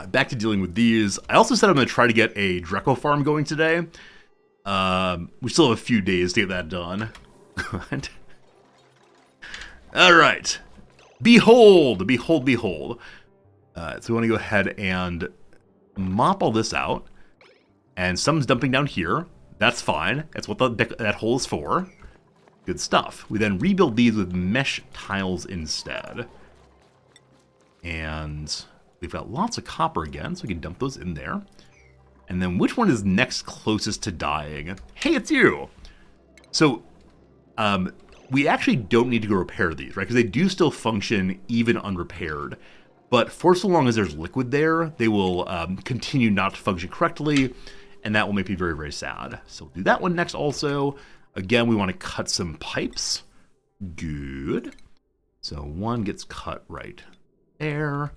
Back to dealing with these. I also said I'm going to try to get a Dreco farm going today. We still have a few days to get that done. Good. Alright. Behold! Behold, behold. So we want to go ahead and mop all this out. And some's dumping down here. That's fine. That's what that hole is for. Good stuff. We then rebuild these with mesh tiles instead. And we've got lots of copper again, so we can dump those in there. And then which one is next closest to dying? Hey, it's you! So, we actually don't need to go repair these, right? Because they do still function even unrepaired. But for so long as there's liquid there, they will continue not to function correctly, and that will make me very, very sad. So we'll do that one next also. Again, we want to cut some pipes. Good. So one gets cut right there.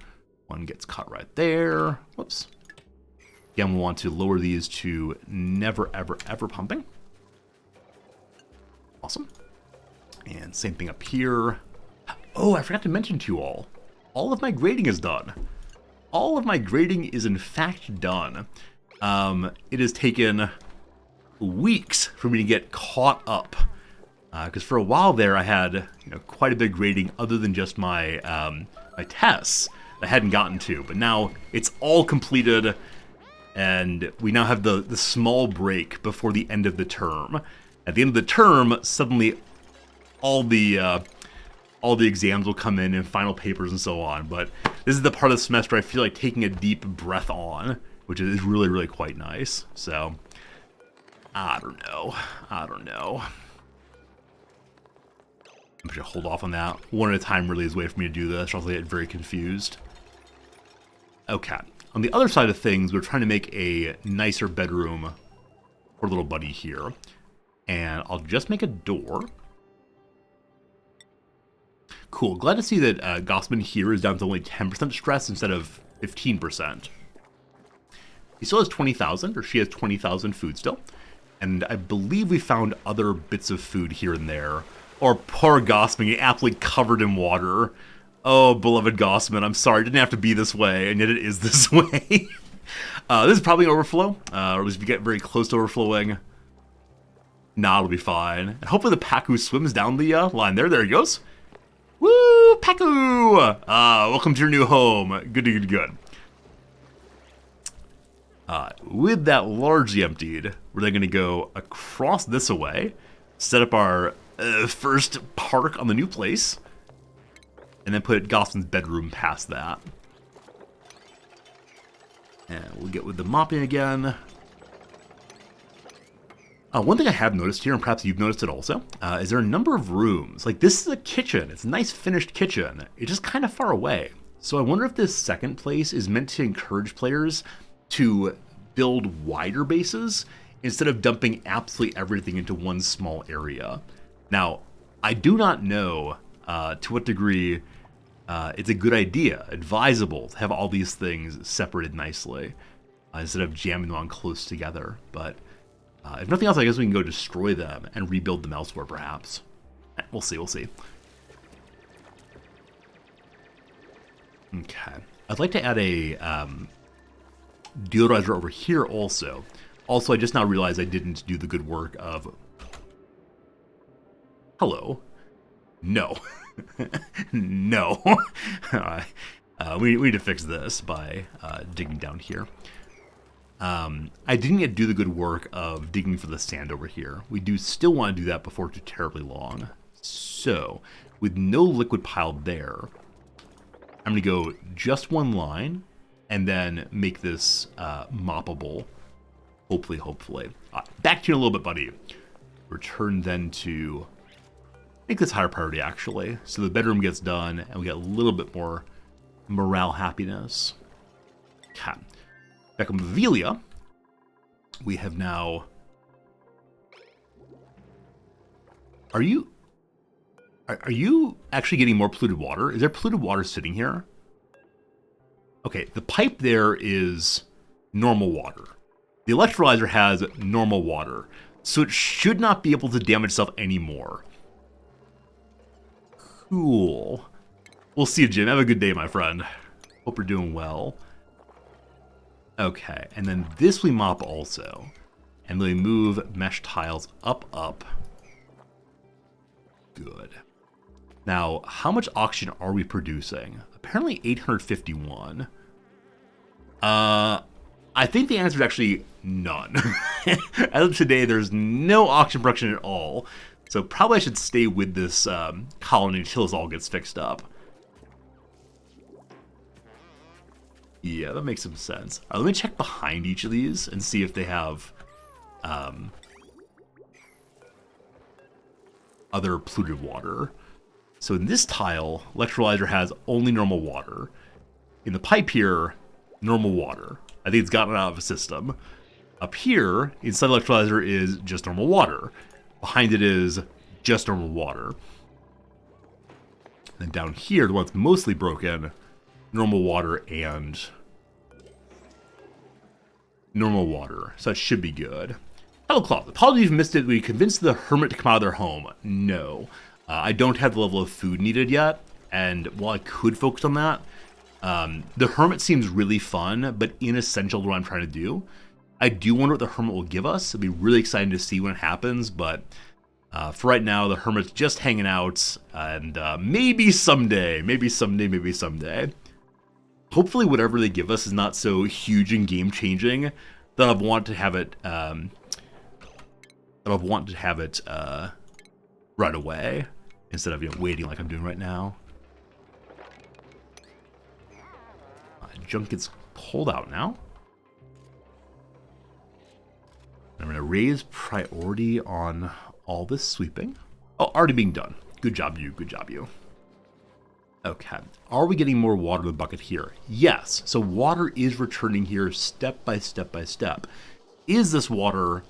One gets cut right there. Whoops. Again, we want to lower these to never, ever, ever pumping. Awesome. And same thing up here. Oh, I forgot to mention to you all. All of my grading is done. All of my grading is in fact done. It has taken weeks for me to get caught up. Because for a while there, I had quite a bit of grading other than just my my tests I hadn't gotten to. But now it's all completed, and we now have the small break before the end of the term. At the end of the term, suddenly all the exams will come in and final papers and so on. But this is the part of the semester I feel like taking a deep breath on, which is really, really quite nice. So, I don't know. I'm just gonna hold off on that. One at a time really is a way for me to do this, or else I get very confused. Okay. On the other side of things, we're trying to make a nicer bedroom for little buddy here. And I'll just make a door. Cool. Glad to see that Gossman here is down to only 10% stress instead of 15%. He still has 20,000, or she has 20,000 food still. And I believe we found other bits of food here and there. Or poor Gossman, absolutely covered in water. Oh, beloved Gossman, I'm sorry, it didn't have to be this way, and yet it is this way. This is probably an overflow, or at least if you get very close to overflowing. Nah, it'll be fine. And hopefully the Pacu swims down the line there. There he goes. Woo, Pacu! Welcome to your new home. Good. With that largely emptied, we're then going to go across this away, set up our first park on the new place, and then put Gossman's bedroom past that. And we'll get with the mopping again. One thing I have noticed here, and perhaps you've noticed it also, is there are a number of rooms. Like, this is a kitchen. It's a nice finished kitchen. It's just kind of far away. So I wonder if this second place is meant to encourage players to build wider bases instead of dumping absolutely everything into one small area. Now, I do not know to what degree it's a good idea, advisable, to have all these things separated nicely instead of jamming them on close together. But if nothing else, I guess we can go destroy them and rebuild them elsewhere, perhaps. We'll see. Okay. I'd like to add a deodorizer over here also. Also, I just now realized I didn't do the good work of... Hello. No. No. We need to fix this by digging down here. I didn't yet do the good work of digging for the sand over here. We do still want to do that before too terribly long. So, with no liquid piled there, I'm going to go just one line and then make this moppable. Hopefully. Back to you in a little bit, buddy. Return then to make this higher priority, actually. So the bedroom gets done and we get a little bit more morale happiness. Okay. Back on Velia, we have now... Are you actually getting more polluted water? Is there polluted water sitting here? Okay, the pipe there is normal water. The electrolyzer has normal water, so it should not be able to damage itself anymore. Cool. We'll see you, Jim. Have a good day, my friend. Hope you're doing well. Okay, and then this we mop also. And then we move mesh tiles up. Good. Now, how much oxygen are we producing? Apparently 851. I think the answer is actually none. As of today, there's no oxygen production at all. So probably I should stay with this colony until this all gets fixed up. Yeah, that makes some sense. Let me check behind each of these and see if they have other polluted water. So in this tile, electrolyzer has only normal water. In the pipe here, normal water. I think it's gotten out of the system. Up here, inside electrolyzer is just normal water. Behind it is just normal water. And then down here, the one that's mostly broken, normal water and normal water. So that should be good. Hello, Claude. Apologies if you missed it. We convinced the hermit to come out of their home. No. I don't have the level of food needed yet. And while I could focus on that, the hermit seems really fun, but inessential to what I'm trying to do. I do wonder what the hermit will give us. It'll be really exciting to see when it happens, but for right now, the hermit's just hanging out, and maybe someday. Hopefully whatever they give us is not so huge and game-changing that I've wanted to have it right away instead of waiting like I'm doing right now. Junk gets pulled out now. I'm going to raise priority on all this sweeping. Oh, already being done. Good job, you. Okay. Are we getting more water in the bucket here? Yes. So water is returning here step by step. Is this water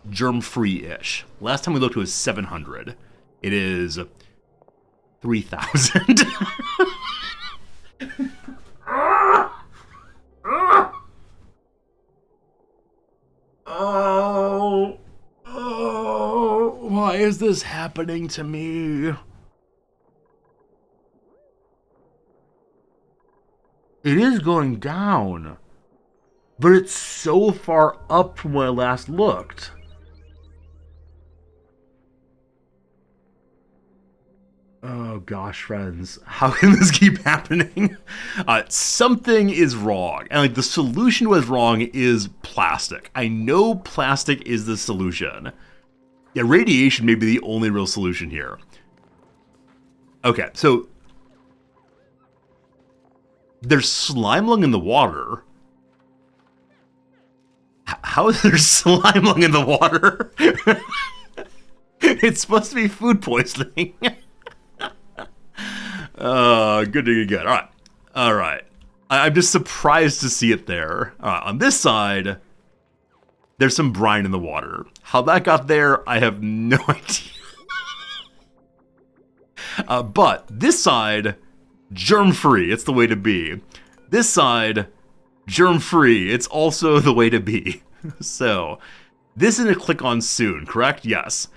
germ-free-ish? Last time we looked, it was 700. It is 3,000. Why is this happening to me? It is going down, but it's so far up from when I last looked. Oh gosh, friends, how can this keep happening? Something is wrong, and the solution to what's wrong is plastic. I know plastic is the solution. Yeah, radiation may be the only real solution here. Okay, so there's slime lung in the water. How is there slime lung in the water? It's supposed to be food poisoning. Good. All right. I'm just surprised to see it there. On this side, there's some brine in the water. How that got there, I have no idea. But this side, germ-free. It's the way to be. This side, germ-free. It's also the way to be. So, this is going to click on soon, correct? Yes.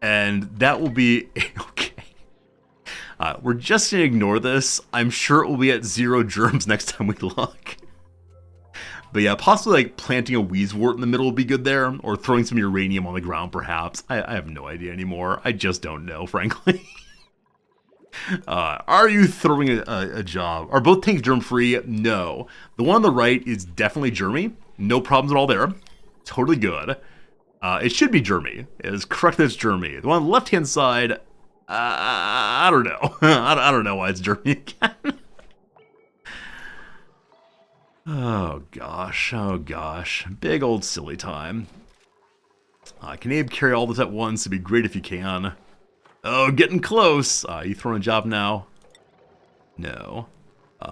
And that will be okay. We're just going to ignore this. I'm sure it will be at 0 germs next time we look. But yeah, possibly like planting a Wheezewort in the middle would be good there, or throwing some uranium on the ground perhaps. I have no idea anymore. I just don't know, frankly. Are you throwing a job? Are both tanks germ-free? No. The one on the right is definitely germy. No problems at all there. Totally good. It should be germy. It is correct that it's germy. The one on the left-hand side, I don't know. I don't know why it's germy again. Oh gosh. Big old silly time. Can Abe carry all this at once? It'd be great if you can. Oh, getting close. You throwing a job now? No.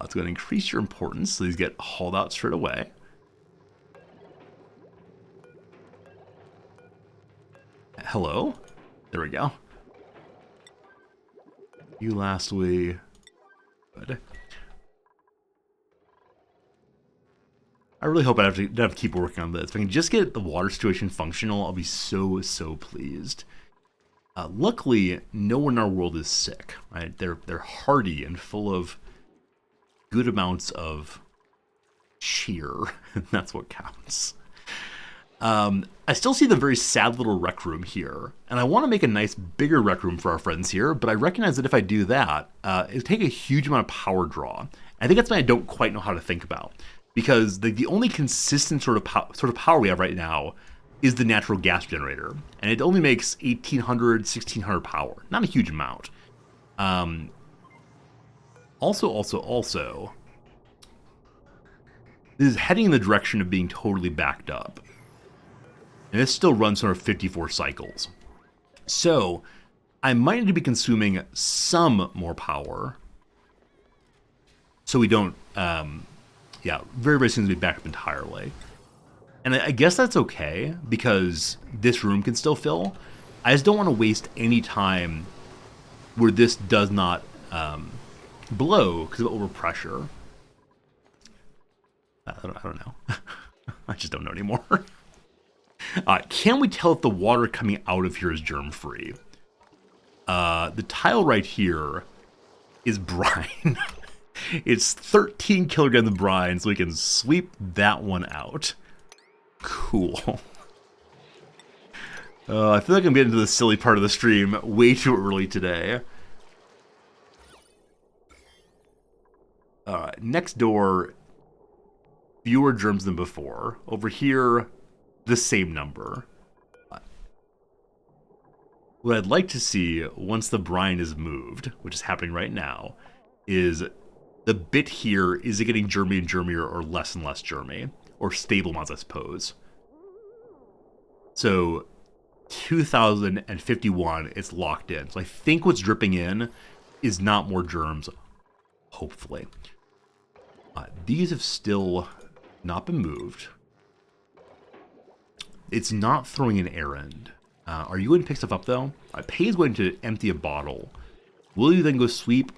It's going to increase your importance, so these get hauled out straight away. Hello? There we go. You lastly. Good. I really hope I don't have to keep working on this. If I can just get the water situation functional, I'll be so pleased. Luckily, no one in our world is sick, right? They're hardy and full of good amounts of cheer, and that's what counts. I still see the very sad little rec room here, and I want to make a nice bigger rec room for our friends here, but I recognize that if I do that, it would take a huge amount of power draw. I think that's something I don't quite know how to think about, because the only consistent sort of power we have right now is the natural gas generator, and it only makes 1,800, 1,600 power. Not a huge amount. Also, this is heading in the direction of being totally backed up. And this still runs sort of 54 cycles. So, I might need to be consuming some more power, so we don't, very soon to be backed up entirely. And I guess that's okay, because this room can still fill. I just don't want to waste any time where this does not blow because of overpressure. I don't know. I just don't know anymore. Can we tell if the water coming out of here is germ-free? The tile right here is brine. It's 13 kilograms of brine, so we can sweep that one out. Cool. I feel like I'm getting to the silly part of the stream way too early today. Alright, next door, fewer germs than before. Over here, the same number. What I'd like to see, once the brine is moved, which is happening right now, is the bit here, is it getting germy and germier or less and less germy? Or stable amounts, I suppose. So, 2051, it's locked in. So I think what's dripping in is not more germs, hopefully. These have still not been moved. It's not throwing an errand. Are you going to pick stuff up, though? Pay is going to empty a bottle. Will you then go sweep?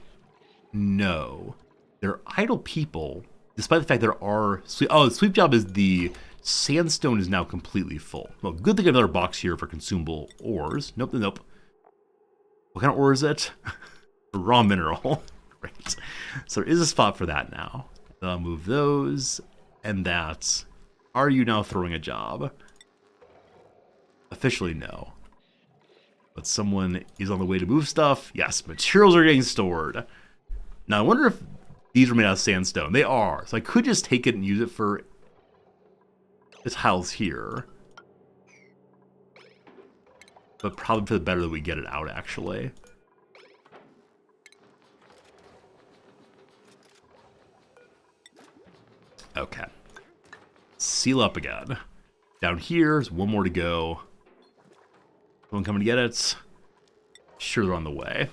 No. They're idle people. Despite the fact there are... the sweep job is the sandstone is now completely full. Well, good thing I have another box here for consumable ores. Nope. What kind of ore is it? Raw mineral. Great. So there is a spot for that now. I'll move those. And that's... Are you now throwing a job? Officially, no. But someone is on the way to move stuff. Yes, materials are getting stored. Now, I wonder if these are made out of sandstone. They are. So I could just take it and use it for the tiles here. But probably for the better that we get it out, actually. Okay. Seal up again. Down here's one more to go. Someone coming to get it? Sure, they're on the way.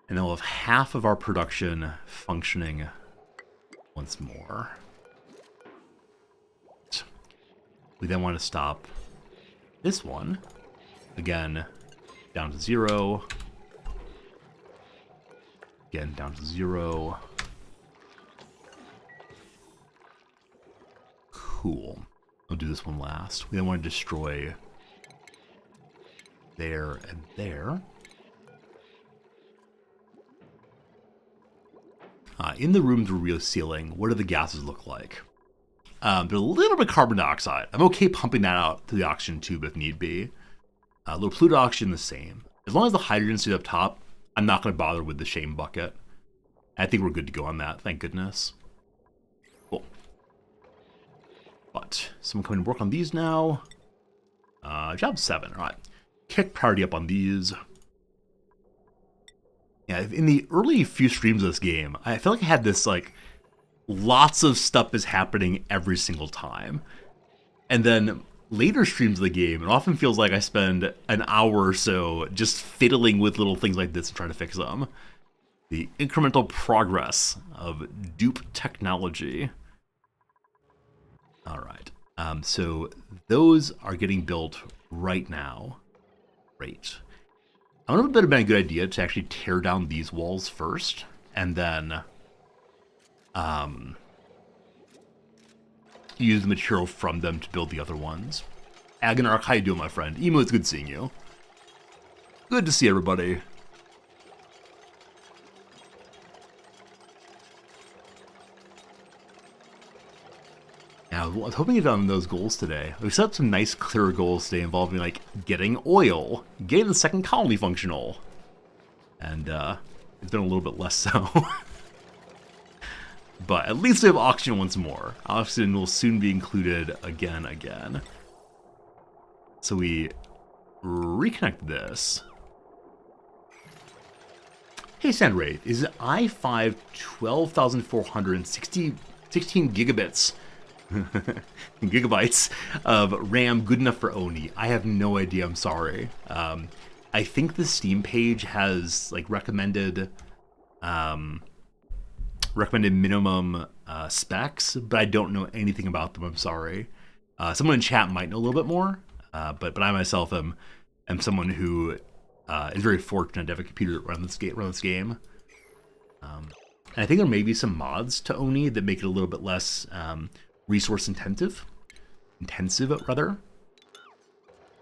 And then we'll have half of our production functioning once more. We then want to stop this one. Again, down to 0. Again, down to 0. Cool. I'll do this one last. We then want to destroy there and there. in the room through real ceiling, what do the gases look like? There's a little bit of carbon dioxide. I'm okay pumping that out to the oxygen tube if need be. A little polluted oxygen, the same. As long as the hydrogen stays up top, I'm not going to bother with the shame bucket. I think we're good to go on that, thank goodness. Cool. But, someone coming to work on these now. Job 7, all right. Kick priority up on these. Yeah, in the early few streams of this game, I feel like I had this, like, lots of stuff is happening every single time. And then later streams of the game, it often feels like I spend an hour or so just fiddling with little things like this and trying to fix them. The incremental progress of dupe technology. All right. So those are getting built right now. Great. I wonder if it would have been a good idea to actually tear down these walls first, and then use the material from them to build the other ones. Agonarch, how you doing, my friend? Emo, it's good seeing you. Good to see everybody. Yeah, I was hoping to get on those goals today. We set up some nice, clearer goals today involving, like, getting oil, getting the second colony functional. And, it's been a little bit less so. But at least we have oxygen once more. Oxygen will soon be included again. So we reconnect this. Hey, Sandwraith, is i5 12,416 gigabits gigabytes of RAM good enough for Oni? I have no idea, I'm sorry. I think the Steam page has like recommended minimum specs, but I don't know anything about them, I'm sorry. Someone in chat might know a little bit more, but I myself am someone who is very fortunate to have a computer that run this game. And I think there may be some mods to Oni that make it a little bit less resource intensive rather.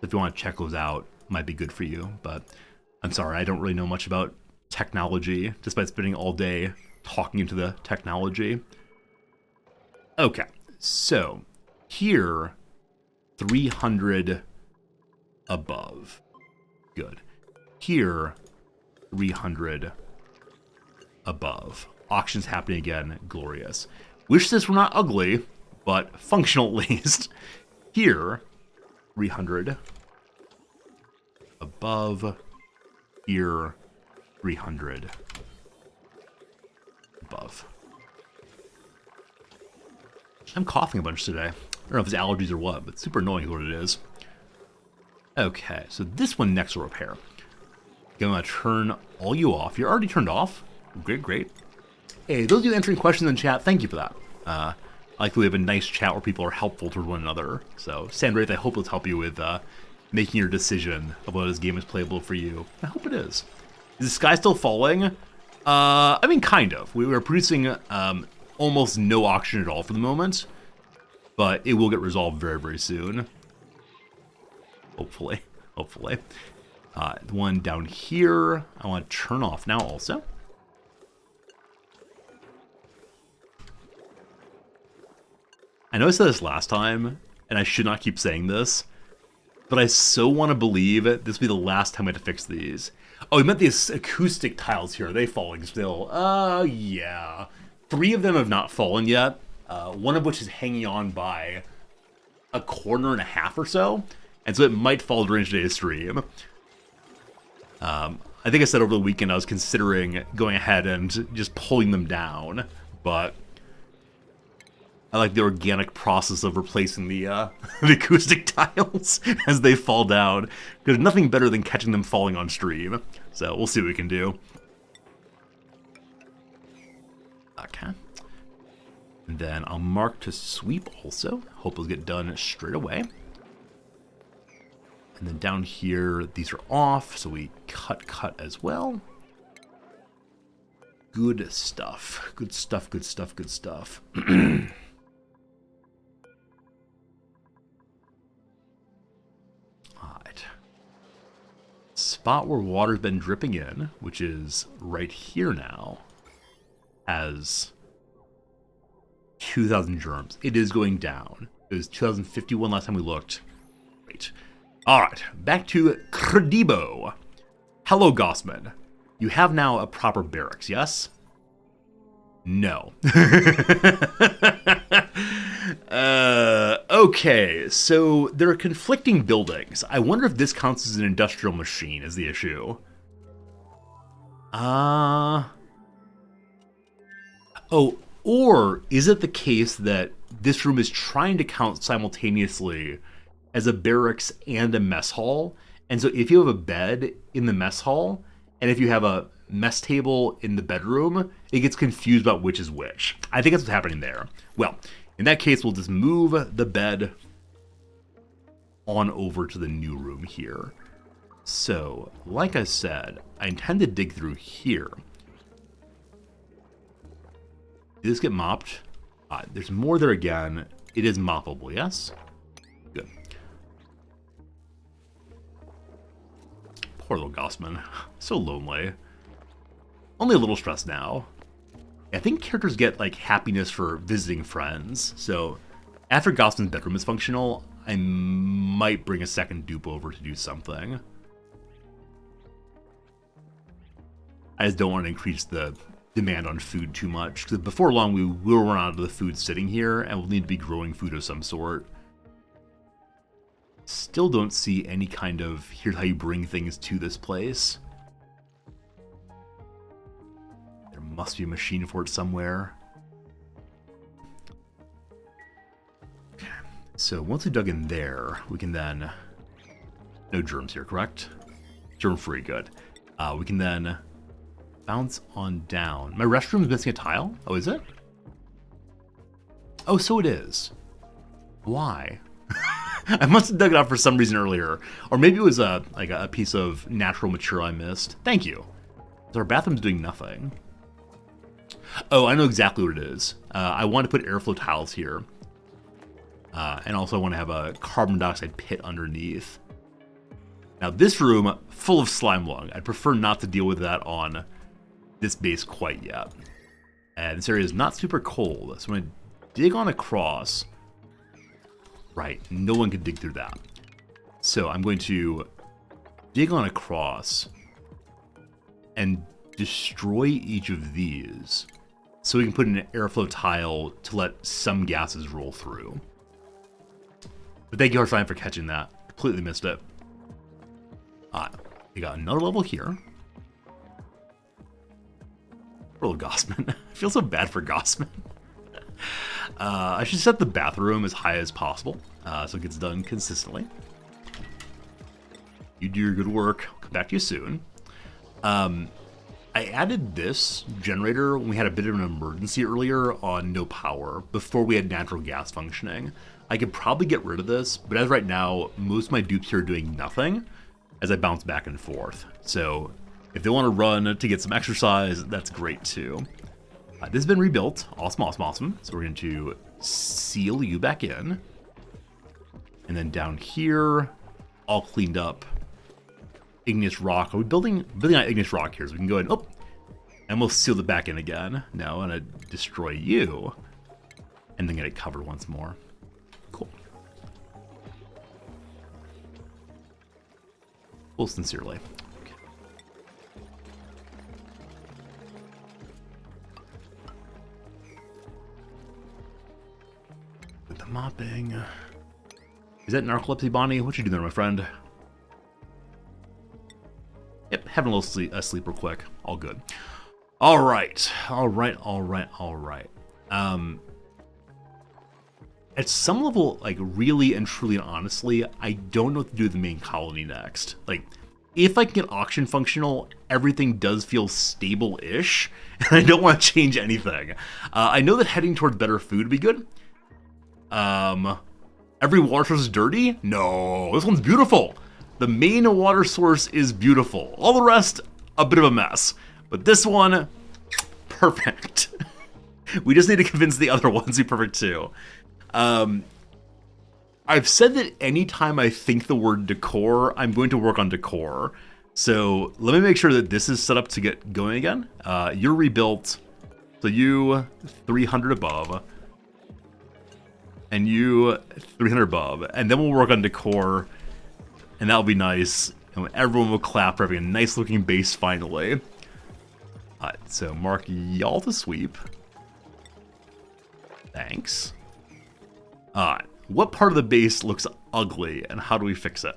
If you want to check those out, it might be good for you. But I'm sorry, I don't really know much about technology, despite spending all day talking into the technology. Okay, so here, 300 above. Good. Here, 300 above. Auctions happening again, glorious. Wish this were not ugly, but functional at least. Here, 300 above. Here, 300 above. I'm coughing a bunch today. I don't know if it's allergies or what, but super annoying is what it is. Okay, so this one next will repair. I'm gonna turn all you off. You're already turned off. Great. Hey, those of you entering questions in chat, thank you for that. I like that we have a nice chat where people are helpful toward one another. So, Sandwraith, I hope it'll help you with making your decision of whether this game is playable for you. I hope it is. Is the sky still falling? I mean, kind of. We were producing almost no oxygen at all for the moment, but it will get resolved very, very soon. Hopefully. The one down here, I want to turn off now also. I know I said this last time, and I should not keep saying this, but I so want to believe this will be the last time I have to fix these. Oh, you meant these acoustic tiles here. Are they falling still? Yeah. 3 of them have not fallen yet, one of which is hanging on by a corner and a half or so, and so it might fall during today's stream. I think I said over the weekend I was considering going ahead and just pulling them down, but I like the organic process of replacing the the acoustic tiles as they fall down. There's nothing better than catching them falling on stream. So we'll see what we can do. Okay. And then I'll mark to sweep also. Hope those get done straight away. And then down here, these are off, so we cut as well. Good stuff. Good stuff. Alright. Spot where water's been dripping in, which is right here now. has 2,000 germs. It is going down. It was 2,051 last time we looked. Great. All right, back to Credibo. Hello, Gossman. You have now a proper barracks, yes? No. Okay, so there are conflicting buildings. I wonder if this counts as an industrial machine is the issue. Oh, or is it the case that this room is trying to count simultaneously as a barracks and a mess hall? And so if you have a bed in the mess hall, and if you have a mess table in the bedroom, it gets confused about which is which. I think that's what's happening there. Well, in that case, we'll just move the bed on over to the new room here. So, like I said, I intend to dig through here. Did this get mopped? There's more there again. It is moppable, yes? Good. Poor little Gossman. So lonely. Only a little stressed now. I think characters get, like, happiness for visiting friends. So, after Gossman's bedroom is functional, I might bring a second dupe over to do something. I just don't want to increase the demand on food too much, because before long we will run out of the food sitting here, and we'll need to be growing food of some sort. Still don't see any kind of, here's how you bring things to this place. There must be a machine for it somewhere. Okay, so once we dug in there, we can then, no germs here, correct? Germ free, good. We can then bounce on down. My restroom is missing a tile? Oh, is it? Oh, so it is. Why? I must have dug it out for some reason earlier. Or maybe it was a piece of natural material I missed. Thank you. So our bathroom's doing nothing. Oh, I know exactly what it is. I want to put airflow tiles here. And also I want to have a carbon dioxide pit underneath. Now this room, full of slime lung. I'd prefer not to deal with that on this base quite yet. And this area is not super cold, so I'm going to dig on across. Right, no one can dig through that. So I'm going to dig on across and destroy each of these so we can put in an airflow tile to let some gases roll through. But thank you, Hearthline, for catching that. Completely missed it. We got another level here. Poor little Gossman. I feel so bad for Gossman. I should set the bathroom as high as possible, so it gets done consistently. You do your good work. I'll come back to you soon. I added this generator when we had a bit of an emergency earlier on no power, before we had natural gas functioning. I could probably get rid of this, but as right now, most of my dupes here are doing nothing as I bounce back and forth. So if they want to run to get some exercise, that's great too. This has been rebuilt. Awesome, awesome, awesome. So we're going to seal you back in. And then down here, all cleaned up. Igneous rock. Are we building out igneous rock here? So we can go ahead and, and we'll seal it back in again. No, I'm going to destroy you. And then get it covered once more. Cool. Well, sincerely. With the mopping. Is that narcolepsy, Bonnie? What you doing there, my friend? Yep, having a little sleep real quick. All good. All right. At some level, like, really and truly and honestly, I don't know what to do with the main colony next. Like, if I can get auction functional, everything does feel stable-ish, and I don't want to change anything. I know that heading towards better food would be good. Every water source is dirty? No, this one's beautiful. The main water source is beautiful. All the rest, a bit of a mess. But this one, perfect. We just need to convince the other ones to be perfect too. I've said that anytime I think the word decor, I'm going to work on decor. So let me make sure that this is set up to get going again. You're rebuilt. So you 300 above, and you 300 above, and then we'll work on decor, and that'll be nice. And everyone will clap for having a nice looking base finally. Alright, so mark y'all to sweep. Thanks. Alright, what part of the base looks ugly, and how do we fix it?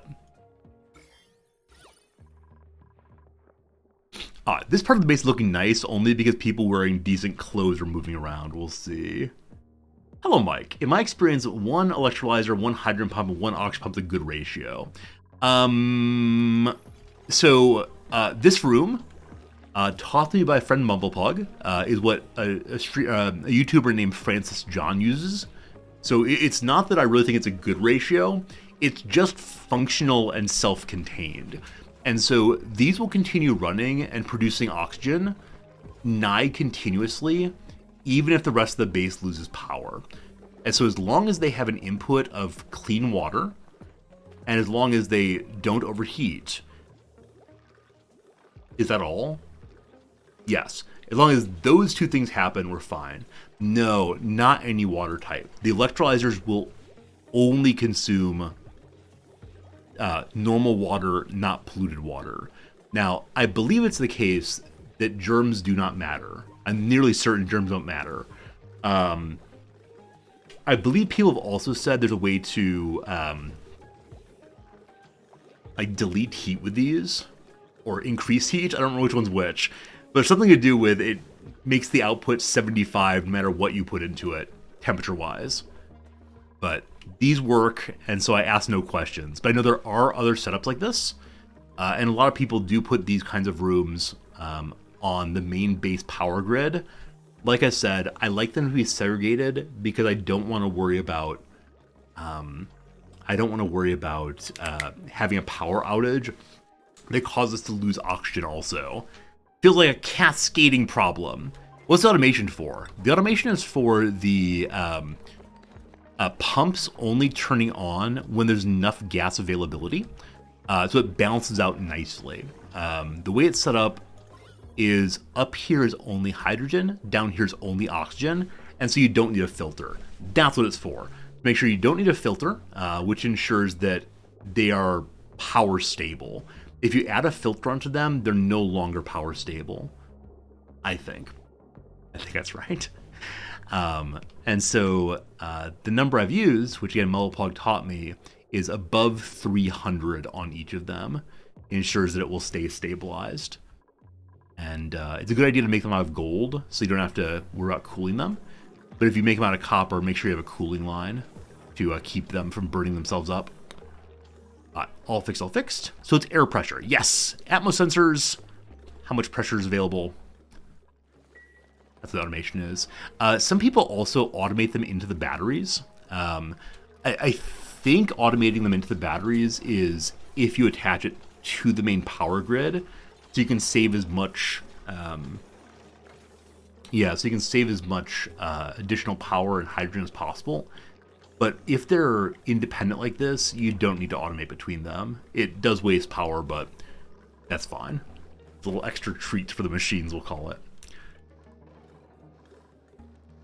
This part of the base is looking nice only because people wearing decent clothes are moving around. We'll see. Hello, Mike. In my experience, one electrolyzer, one hydrant pump, and one ox pump is a good ratio. This room, taught to me by a friend Mumblepug, is what a YouTuber named Francis John uses. So it's not that I really think it's a good ratio, it's just functional and self-contained. And so these will continue running and producing oxygen nigh continuously, even if the rest of the base loses power. And so as long as they have an input of clean water, and as long as they don't overheat, is that all? Yes. As long as those two things happen, we're fine. No, not any water type. The electrolyzers will only consume normal water, not polluted water. Now, I believe it's the case that germs do not matter. I'm nearly certain germs don't matter. I believe people have also said there's a way to like delete heat with these, or increase heat. I don't know which one's which, but it's something to do with it makes the output 75 no matter what you put into it, temperature-wise. But these work, and so I ask no questions. But I know there are other setups like this, and a lot of people do put these kinds of rooms on the main base power grid. Like I said, I like them to be segregated because I don't want to worry about having a power outage that causes us to lose oxygen also. Feels like a cascading problem. What's the automation for? The automation is for the pumps only turning on when there's enough gas availability, so it balances out nicely. The way it's set up is up here is only hydrogen, down here is only oxygen, and so you don't need a filter. That's what it's for. Make sure you don't need a filter, which ensures that they are power stable. If you add a filter onto them, they're no longer power stable. I think that's right. And so the number I've used, which again Mumblepug taught me, is above 300 on each of them. It ensures that it will stay stabilized. And it's a good idea to make them out of gold, so you don't have to worry about cooling them. But if you make them out of copper, make sure you have a cooling line to keep them from burning themselves up. All fixed, all fixed. So it's air pressure. Yes, Atmos sensors. How much pressure is available? That's what automation is. Some people also automate them into the batteries. I think automating them into the batteries is if you attach it to the main power grid, so you can save as much. Additional power and hydrogen as possible. But if they're independent like this, you don't need to automate between them. It does waste power, but that's fine. It's a little extra treat for the machines, we'll call it.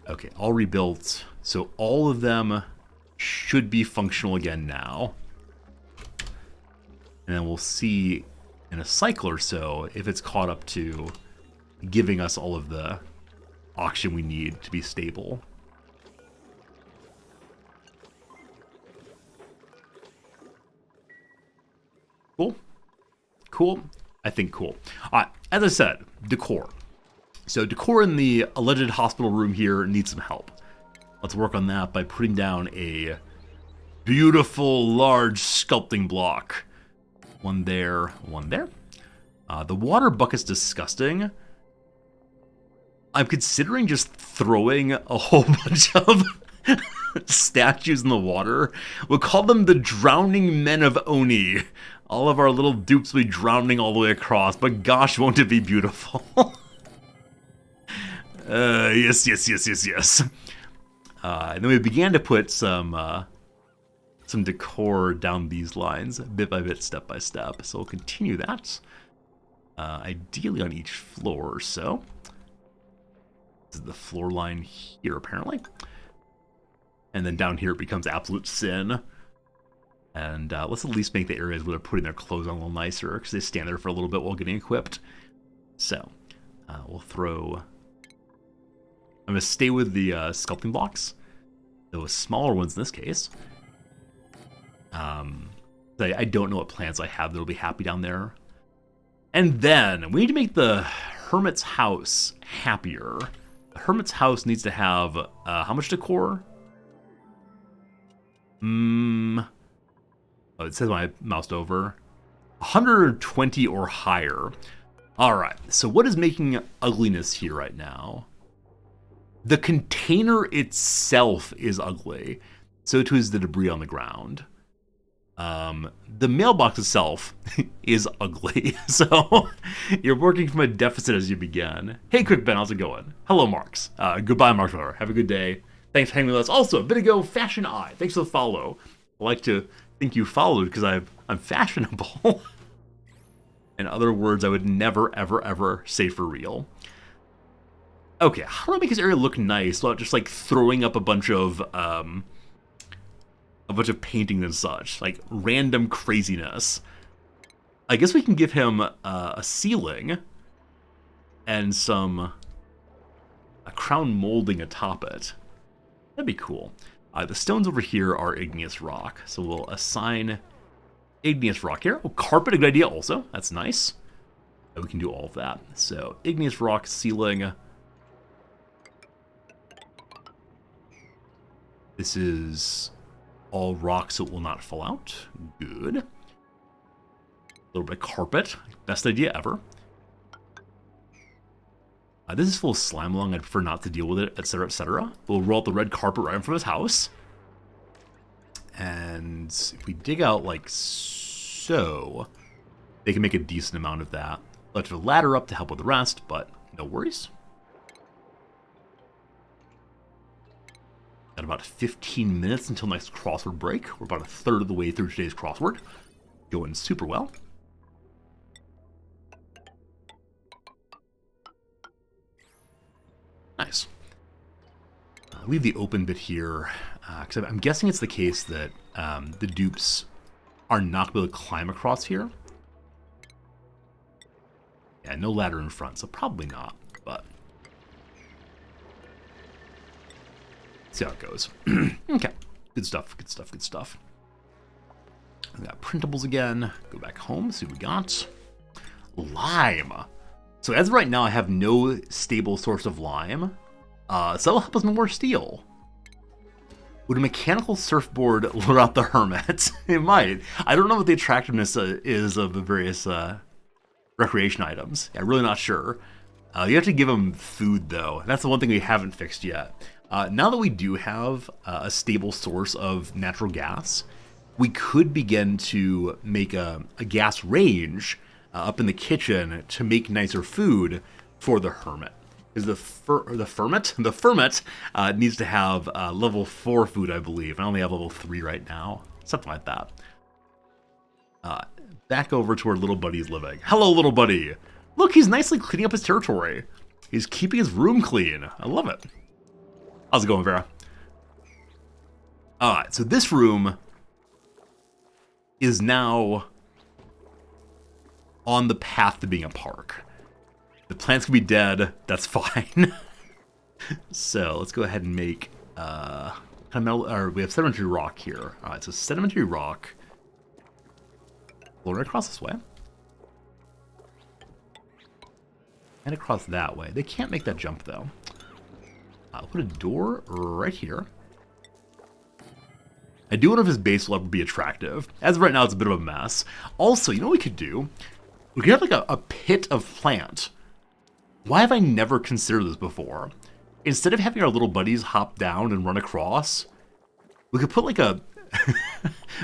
Okay, all rebuilt. So all of them should be functional again now. And then we'll see in a cycle or so if it's caught up to giving us all of the oxygen we need to be stable. Cool. I think cool. As I said, decor. So decor in the alleged hospital room here needs some help. Let's work on that by putting down a beautiful large sculpting block. One there, one there. The water bucket's disgusting. I'm considering just throwing a whole bunch of statues in the water. We'll call them the Drowning Men of Oni. All of our little dupes will be drowning all the way across, but gosh, won't it be beautiful? Yes. And then we began to put some decor down these lines, bit by bit, step by step. So we'll continue that, ideally on each floor or so. This is the floor line here, apparently. And then down here it becomes absolute sin. And let's at least make the areas where they're putting their clothes on a little nicer, because they stand there for a little bit while getting equipped. So, we'll throw... I'm going to stay with the sculpting blocks. Those smaller ones in this case. I don't know what plants I have that'll be happy down there. And then, we need to make the Hermit's house happier. The Hermit's house needs to have, how much decor? Oh, it says when I moused over. 120 or higher. Alright, so what is making ugliness here right now? The container itself is ugly. So too is the debris on the ground. The mailbox itself is ugly. So you're working from a deficit as you begin. Hey, Quick Ben, how's it going? Hello, Marks. Goodbye, Marks. Have a good day. Thanks for hanging with us. Also, a bit ago, Fashion Eye. Thanks for the follow. I like to think you followed because I'm fashionable. In other words, I would never, ever, ever say for real. Okay, how do I make this area look nice without just like throwing up a bunch of paintings and such, like random craziness? I guess we can give him a ceiling and a crown molding atop it. That'd be cool. The stones over here are igneous rock, so we'll assign igneous rock here. Oh, carpet, a good idea also. That's nice. We can do all of that. So, igneous rock ceiling. This is all rock, so it will not fall out. Good. A little bit of carpet. Best idea ever. This is full of slime along. I'd prefer not to deal with it, etc., etc. We'll roll out the red carpet right in front of his house. And if we dig out like so, they can make a decent amount of that. Let's have a ladder up to help with the rest, but no worries. Got about 15 minutes until next crossword break. We're about a third of the way through today's crossword. Going super well. Nice. Leave the open bit here, because I'm guessing it's the case that the dupes are not going to be able to climb across here. Yeah, no ladder in front, so probably not, but... see how it goes. Okay, good stuff, good stuff, good stuff. We got printables again. Go back home, see what we got. Lime. So as of right now, I have no stable source of lime. So that'll help us make more steel. Would a mechanical surfboard lure out the hermit? It might. I don't know what the attractiveness is of the various recreation items. Yeah, I'm really not sure. You have to give them food, though. That's the one thing we haven't fixed yet. Now that we do have a stable source of natural gas, we could begin to make a gas range up in the kitchen to make nicer food for the hermit. Because the ferment needs to have level 4 food, I believe. I only have level 3 right now. Something like that. Back over to where little buddy's living. Hello, little buddy. Look, he's nicely cleaning up his territory. He's keeping his room clean. I love it. How's it going, Vera? Alright, so this room is now on the path to being a park. The plants can be dead, that's fine. So let's go ahead and make kind of metal, or we have sedimentary rock here. Alright, so sedimentary rock. Flow right across this way. And across that way. They can't make that jump though. I'll put a door right here. I do wonder if his base will ever be attractive. As of right now, it's a bit of a mess. Also, you know what we could do? We could have like a pit of plant. Why have I never considered this before? Instead of having our little buddies hop down and run across, we could put like an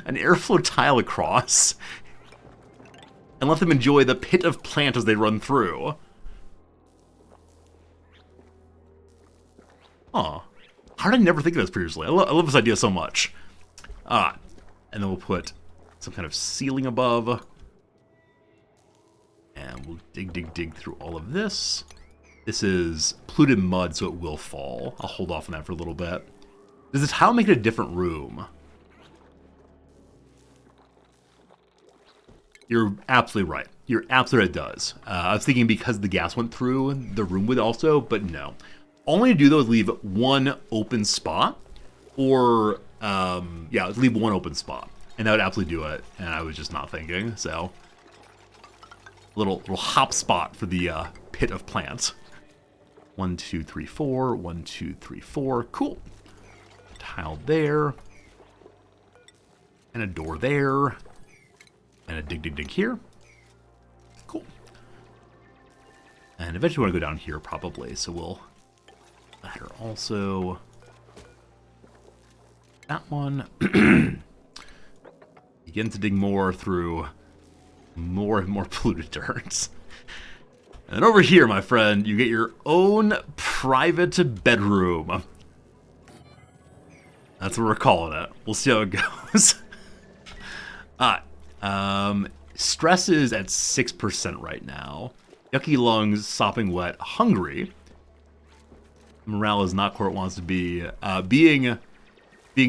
airflow tile across and let them enjoy the pit of plant as they run through. Aw. How did I never think of this previously? I love this idea so much. And then we'll put some kind of ceiling above. And we'll dig through all of this. This is polluted mud, so it will fall. I'll hold off on that for a little bit. Does the tile make it a different room? You're absolutely right. You're absolutely right, it does. I was thinking because the gas went through, the room would also, but no. All I need to do, though, is leave one open spot, or, yeah, leave one open spot. And that would absolutely do it, and I was just not thinking, so. Little hop spot for the pit of plants. 1, 2, 3, 4. 1, 2, 3, 4. Cool. Tile there. And a door there. And a dig here. Cool. And eventually we want to go down here probably, so we'll here also that one. Begin to dig more through more and more polluted turns. And over here, my friend, you get your own private bedroom. That's what we're calling it. We'll see how it goes. Stress is at 6% right now. Yucky lungs, sopping wet, hungry. Morale is not where it wants to be. Being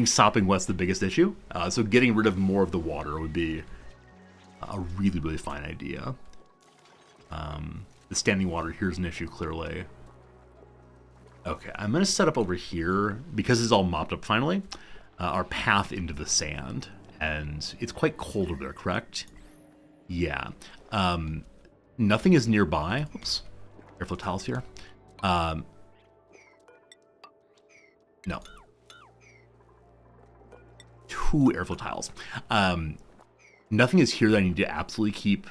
sopping wet's the biggest issue. So getting rid of more of the water would be a really, really fine idea. The standing water here's an issue, clearly. Okay, I'm going to set up over here, because it's all mopped up finally, our path into the sand. And it's quite cold over there, correct? Yeah. Nothing is nearby. Oops. Airflow tiles here. No. 2 airflow tiles. Nothing is here that I need to absolutely keep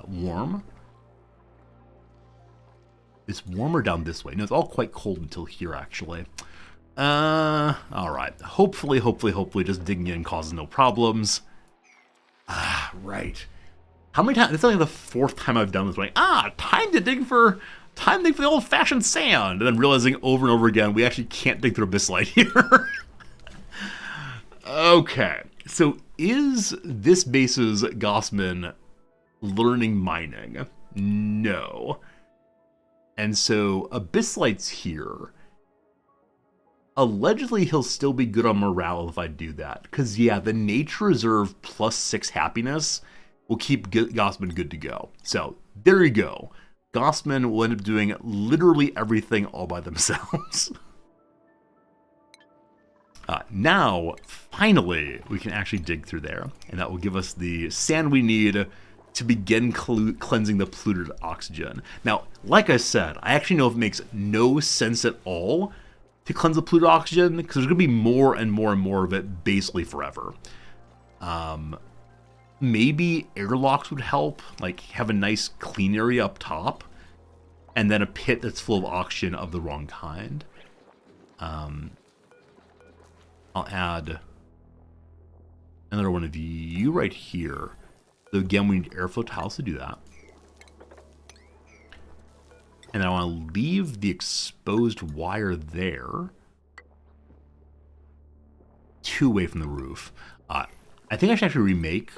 warm. It's warmer down this way. No, it's all quite cold until here, actually. All right. Hopefully, just digging in causes no problems. Right. How many times? It's only the 4th time I've done this. Like, time to dig for the old-fashioned sand, and then realizing over and over again we actually can't dig through abyssite here. Okay. So is this base's Gossman learning mining? No. And so abyssite's here. Allegedly, he'll still be good on morale if I do that. Because, yeah, the nature reserve plus 6 happiness will keep Gossman good to go. So, there you go. Gossman will end up doing literally everything all by themselves. Now, finally, we can actually dig through there. And that will give us the sand we need to begin cleansing the polluted oxygen. Now, like I said, I actually know it makes no sense at all to cleanse the polluted oxygen, because there's going to be more and more and more of it basically forever. Maybe airlocks would help, like have a nice clean area up top, and then a pit that's full of oxygen of the wrong kind. I'll add another one of you right here. So again, we need airflow tiles to do that. And I want to leave the exposed wire there 2 away from the roof. I think I should actually remake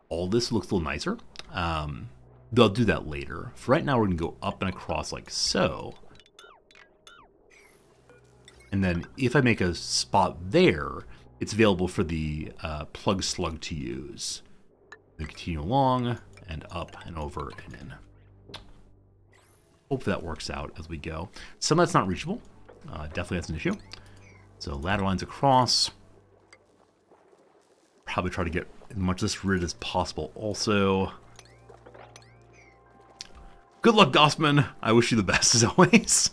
all this so it looks a little nicer. Though I'll do that later. For right now, we're going to go up and across like so. And then if I make a spot there, it's available for the plug slug to use. Then continue along and up and over and in. Hopefully that works out as we go. Some of that's not reachable. Definitely that's an issue. So ladder lines across. Probably try to get as much of this rid as possible also. Good luck, Gossman. I wish you the best as always.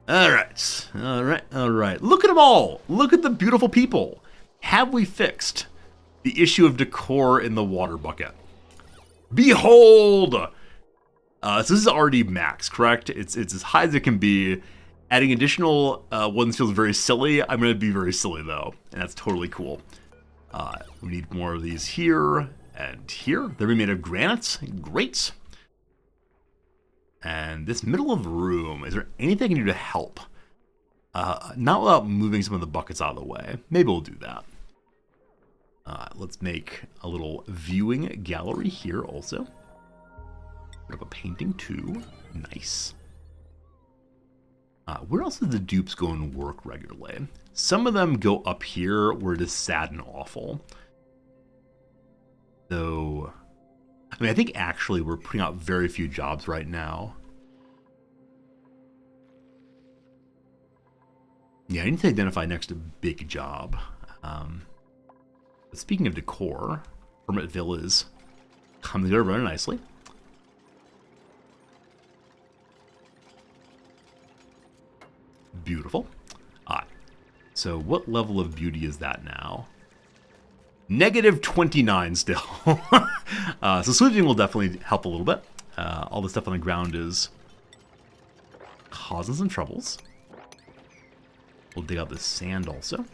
Alright. Look at them all. Look at the beautiful people. Have we fixed the issue of decor in the water bucket? Behold! So this is already max, correct? It's as high as it can be. Adding additional ones feels very silly. I'm going to be very silly, though, and that's totally cool. We need more of these here and here. They're made of granite. Great. And this middle of the room, is there anything I can do to help? Not without moving some of the buckets out of the way. Maybe we'll do that. Let's make a little viewing gallery here also. Put up a painting too. Nice. Where else do the dupes go and work regularly? Some of them go up here where it is sad and awful. Though, I mean, I think actually we're putting out very few jobs right now. Yeah, I need to identify next big job. But speaking of decor, Hermitville is coming together very nicely. Beautiful. So what level of beauty is that now? Negative 29 still. So sleeping will definitely help a little bit. All the stuff on the ground is causing some troubles. We'll dig out the sand also.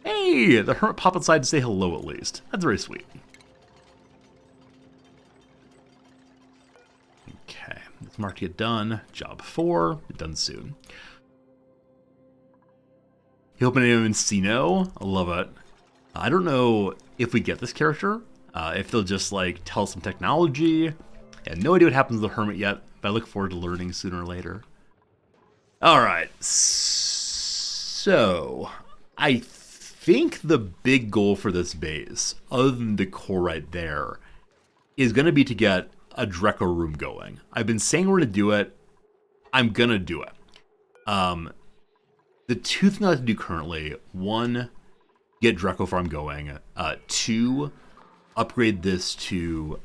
Hey, the hermit popped outside to say hello at least. That's very sweet. Okay, it's marked to get done. Job 4, done soon. You open an Encino. I love it. I don't know if we get this character, if they'll just like tell some technology. I have no idea what happens to the hermit yet, but I look forward to learning sooner or later. All right, so I think the big goal for this base, other than the core right there, is going to be to get a Dreco room going. I've been saying we're going to do it. I'm going to do it. The two things I like to do currently, one, get Dreco Farm going. Two, upgrade this to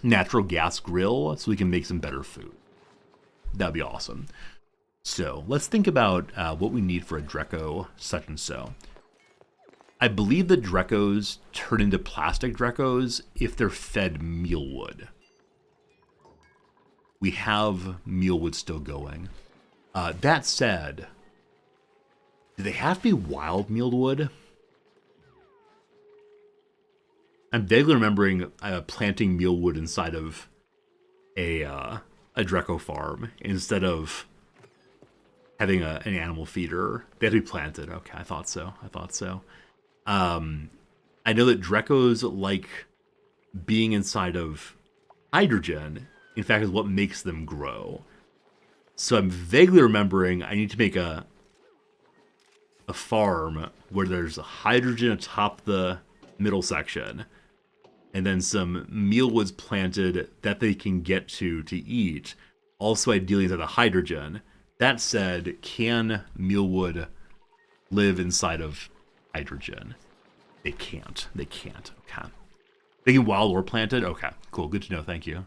natural gas grill so we can make some better food. That'd be awesome. So let's think about what we need for a Dreco such and so. I believe that Drecos turn into plastic Drecos if they're fed mealwood. We have mealwood still going. That said, do they have to be wild mealwood? I'm vaguely remembering planting mealwood inside of a Dreco farm instead of having an animal feeder. They have to be planted. Okay, I thought so. I know that Drecos like being inside of hydrogen, in fact, is what makes them grow. So I'm vaguely remembering I need to make a farm where there's hydrogen atop the middle section, and then some mealwoods planted that they can get to eat. Also, ideally inside the hydrogen. That said, can mealwood live inside of hydrogen? They can't. Okay. They can wild or planted? Okay, cool. Good to know. Thank you.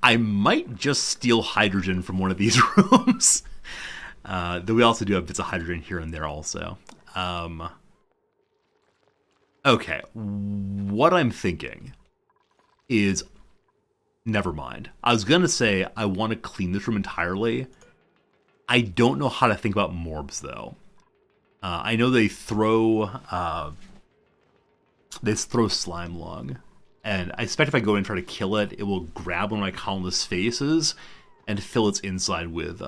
I might just steal hydrogen from one of these rooms. Though we also do have bits of hydrogen here and there also. Okay, what I'm thinking is, never mind. I was going to say I want to clean this room entirely. I don't know how to think about morbs, though. I know they throw slime lung. And I expect if I go in and try to kill it, it will grab one of my colonists' faces and fill its inside with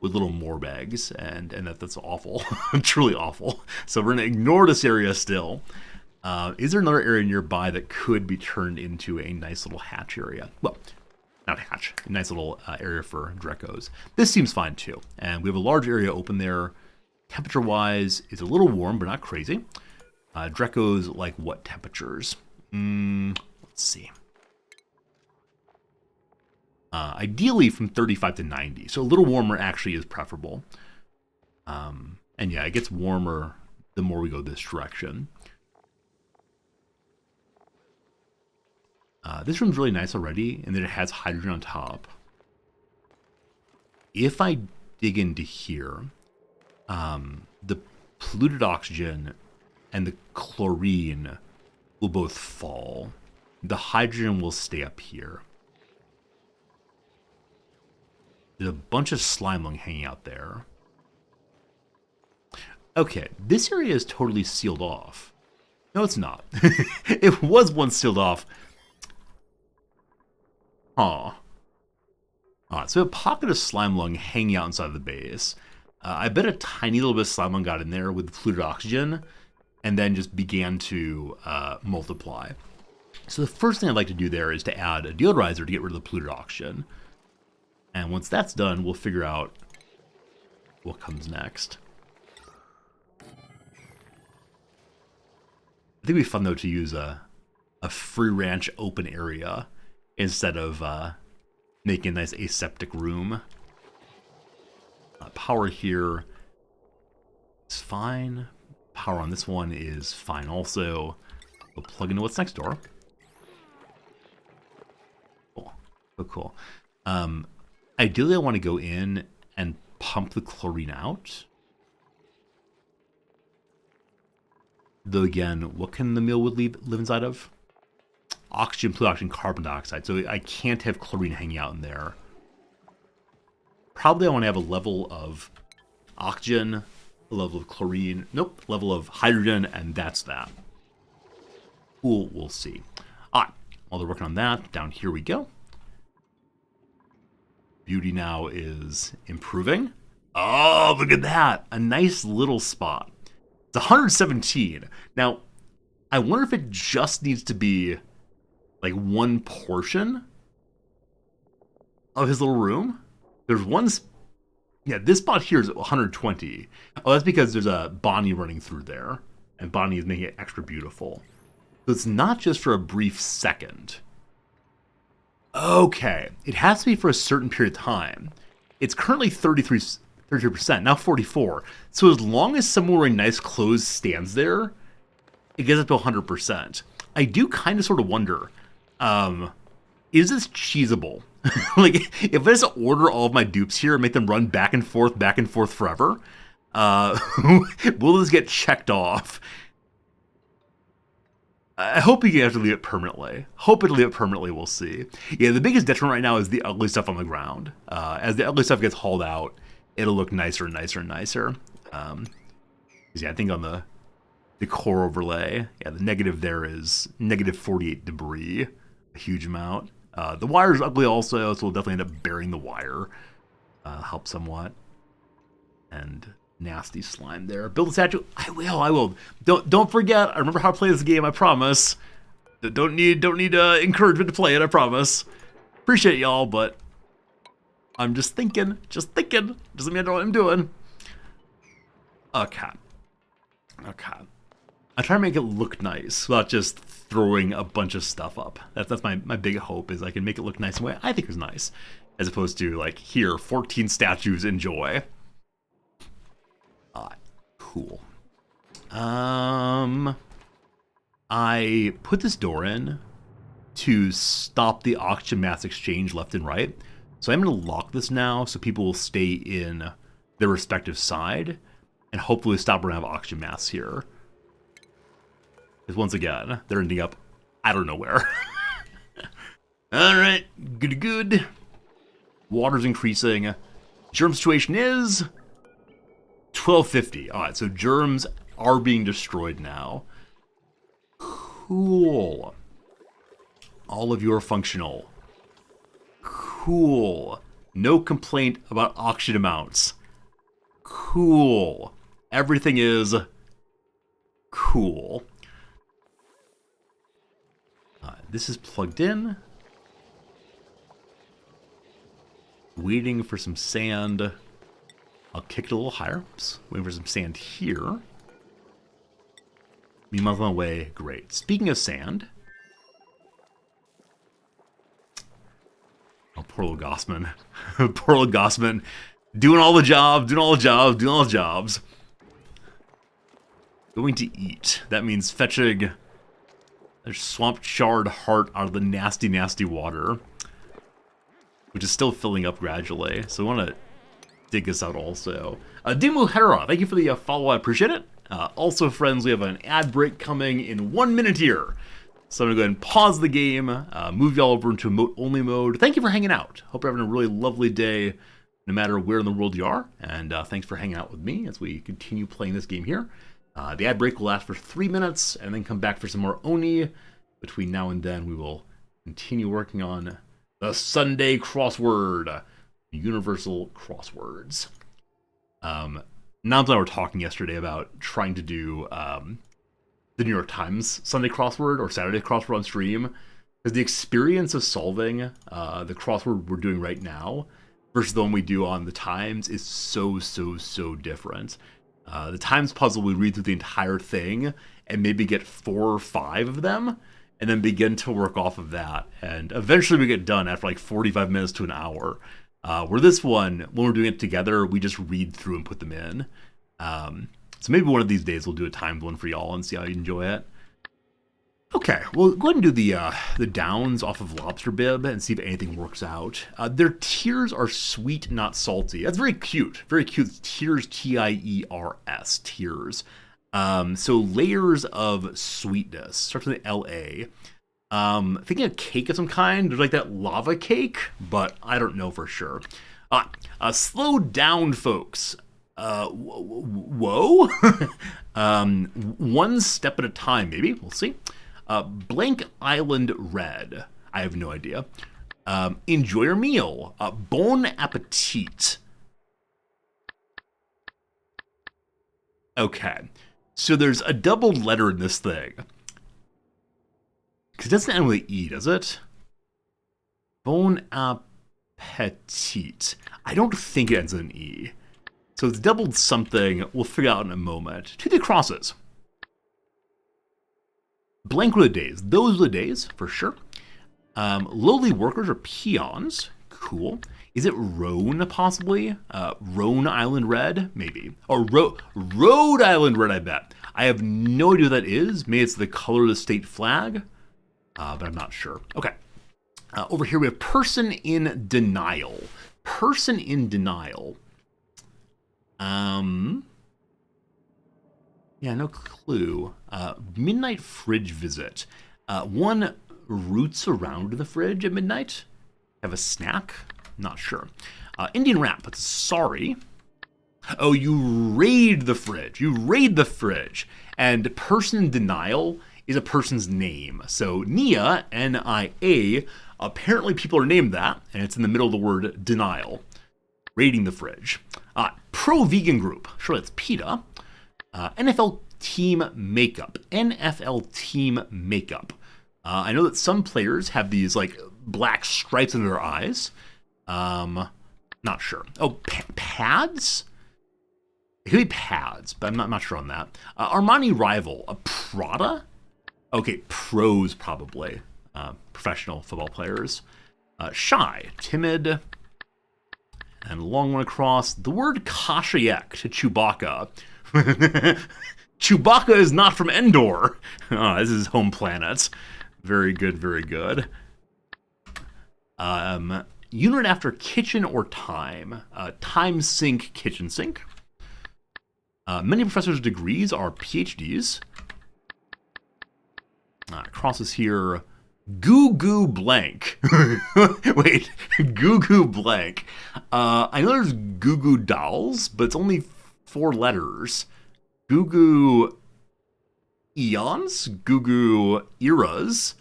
little morb eggs, and that's awful, truly awful. So we're gonna ignore this area still. Is there another area nearby that could be turned into a nice little hatch area? Well, not hatch, a nice little area for Drecos. This seems fine too, and we have a large area open there. Temperature-wise, it's a little warm, but not crazy. Drecos like what temperatures? Let's see. Ideally from 35 to 90, so a little warmer actually is preferable. And yeah, it gets warmer the more we go this direction. This room's really nice already, and then it has hydrogen on top. If I dig into here, the polluted oxygen and the chlorine will both fall. The hydrogen will stay up here. There's a bunch of slime lung hanging out there. Okay, this area is totally sealed off. No, it's not. It was once sealed off. So a pocket of slime lung hanging out inside of the base. I bet a tiny little bit of slime lung got in there with polluted oxygen and then just began to multiply. So the first thing I'd like to do there is to add a deodorizer to get rid of the polluted auction. And once that's done, we'll figure out what comes next. I think it'd be fun, though, to use a free ranch open area instead of making a nice aseptic room. Power here is fine. Power on this one is fine also. We'll plug into what's next door. Cool. Oh, cool. Ideally, I want to go in and pump the chlorine out. Though again, what can the mealwood live inside of? Oxygen, blue oxygen, carbon dioxide. So I can't have chlorine hanging out in there. Probably I want to have a level of oxygen, a level of chlorine, nope, level of hydrogen, and that's that. Cool, we'll see. All right, while they're working on that, down here we go. Beauty now is improving. Oh, look at that. A nice little spot. It's 117. Now, I wonder if it just needs to be like one portion of his little room. There's one, yeah, this spot here is 120. Oh, that's because there's a Bonnie running through there, and Bonnie is making it extra beautiful. So it's not just for a brief second. Okay, it has to be for a certain period of time. It's currently 33%, now 44. So as long as someone wearing nice clothes stands there, it gets up to 100%. I do kind of sort of wonder, is this cheesable? Like, if I just order all of my dupes here and make them run back and forth forever, will this get checked off? I hope you can actually leave it permanently. Hope it'll leave it permanently, we'll see. Yeah, the biggest detriment right now is the ugly stuff on the ground. As the ugly stuff gets hauled out, it'll look nicer and nicer and nicer. Yeah, I think on the core overlay, yeah, the negative there is negative 48 debris, a huge amount. The wire's ugly also, so we'll definitely end up burying the wire. Help somewhat. And nasty slime there. Build a statue. I will. Don't forget. I remember how to play this game. I promise. Don't need encouragement to play it. I promise. Appreciate y'all, but I'm just thinking. Just let me know what I'm doing. Okay. I try to make it look nice without just throwing a bunch of stuff up. That's my big hope, is I can make it look nice in a way I think is nice, as opposed to like, here, 14 statues, enjoy. Cool. I put this door in to stop the oxygen mass exchange left and right. So I'm going to lock this now so people will stay in their respective side and hopefully stop running out of oxygen mass here. Because once again, they're ending up, I don't know where. All right, good. Water's increasing. Germ situation is 1250. All right, so germs are being destroyed now. Cool. All of you are functional. Cool. No complaint about oxygen amounts. Cool. Everything is cool. This is plugged in. Waiting for some sand. I'll kick it a little higher. Oops. Waiting for some sand here. Meanwhile, on my way. Great. Speaking of sand. Oh, poor little Gossman. Poor little Gossman. Doing all the jobs. Going to eat. That means fetching a swamp charred heart out of the nasty, nasty water, which is still filling up gradually. So I want to dig this out also. Dimu Hera, thank you for the follow. I appreciate it. Also, friends, we have an ad break coming in 1 minute here. So I'm going to go ahead and pause the game, move y'all over into emote-only mode. Thank you for hanging out. Hope you're having a really lovely day, no matter where in the world you are. And thanks for hanging out with me as we continue playing this game here. The ad break will last for 3 minutes, and then come back for some more Oni. Between now and then, we will continue working on the Sunday crossword, universal crosswords. Nams and I were talking yesterday about trying to do the New York Times Sunday crossword or Saturday crossword on stream, because the experience of solving the crossword we're doing right now versus the one we do on the Times is so different. The Times puzzle, we read through the entire thing and maybe get 4 or 5 of them, and then begin to work off of that. And eventually we get done after like 45 minutes to an hour. Where this one, when we're doing it together, we just read through and put them in. So maybe one of these days we'll do a timed one for y'all and see how you enjoy it. Okay, we'll go ahead and do the downs off of Lobster Bib and see if anything works out. Their tears are sweet, not salty. That's very cute. Very cute. Tears, T-I-E-R-S. Tears. So layers of sweetness. Starts with an L-A. Thinking a cake of some kind. There's like that lava cake, but I don't know for sure. Slow down, folks. Whoa. One step at a time, maybe. We'll see. Blank Island Red. I have no idea. Enjoy your meal. Bon appetit. Okay. So there's a doubled letter in this thing. Because it doesn't end with E, does it? Bon appetit. I don't think it ends with an E. So it's doubled something. We'll figure out in a moment. To the crosses. Blank were the days. Those were the days, for sure. Lowly workers or peons. Cool. Is it Rhone, possibly? Rhone Island Red? Maybe. Or Rhode Island Red, I bet. I have no idea what that is. Maybe it's the color of the state flag. But I'm not sure. Okay. Over here we have person in denial. Person in denial. Yeah, no clue. Midnight fridge visit. One roots around the fridge at midnight. Have a snack? Not sure. Indian rap. That's sorry. Oh, you raid the fridge. You raid the fridge. And person in denial is a person's name. So Nia, N-I-A, apparently people are named that, and it's in the middle of the word denial. Raiding the fridge. Pro-vegan group. Sure, that's PETA. NFL team makeup. NFL team makeup. I know that some players have these like black stripes under their eyes. Not sure. Oh, pads? It could be pads, but I'm not sure on that. Armani rival. A Prada? Okay, pros probably. Professional football players. Shy. Timid. And long one across. The word Kashyyyk to Chewbacca. Chewbacca is not from Endor. Oh, this is home planet. Very good, very good. Unit after kitchen or time. Time sink, kitchen sink. Many professors' degrees are PhDs. Crosses here. Goo Goo Blank. Wait, Goo Goo Blank. I know there's Goo Goo Dolls, but it's only 4 letters. Goo Goo Eons? Goo Goo Eras?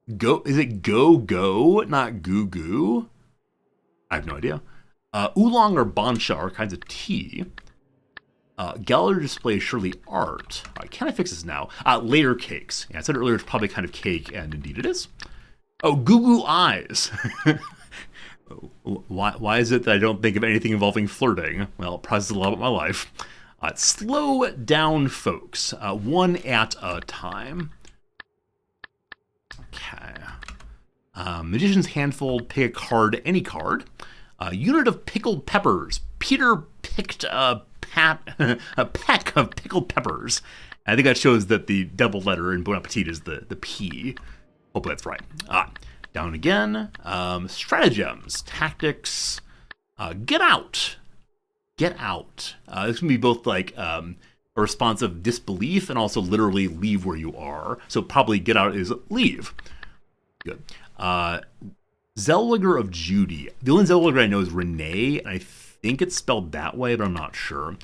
Is it Go, not Goo Goo? I have no idea. Oolong or Bansha are kinds of tea. Gallery display is surely art. All right, can I fix this now? Layer cakes. Yeah, I said earlier it's probably kind of cake, and indeed it is. Oh, Goo Goo Eyes. Why is it that I don't think of anything involving flirting? Well, it probably says a lot about my life. Slow down, folks. One at a time. Okay. Magician's Handful, pick a card, any card. Unit of pickled peppers. Peter picked a peck of pickled peppers. I think that shows that the double letter in Bon Appetit is the P. Hopefully that's right. Down again. Stratagems, tactics. Get out. Get out. This can be both like a response of disbelief and also literally leave where you are. So probably get out is leave. Good. Zellweger of Judy. The only Zellweger I know is Renee, and I think it's spelled that way, but I'm not sure.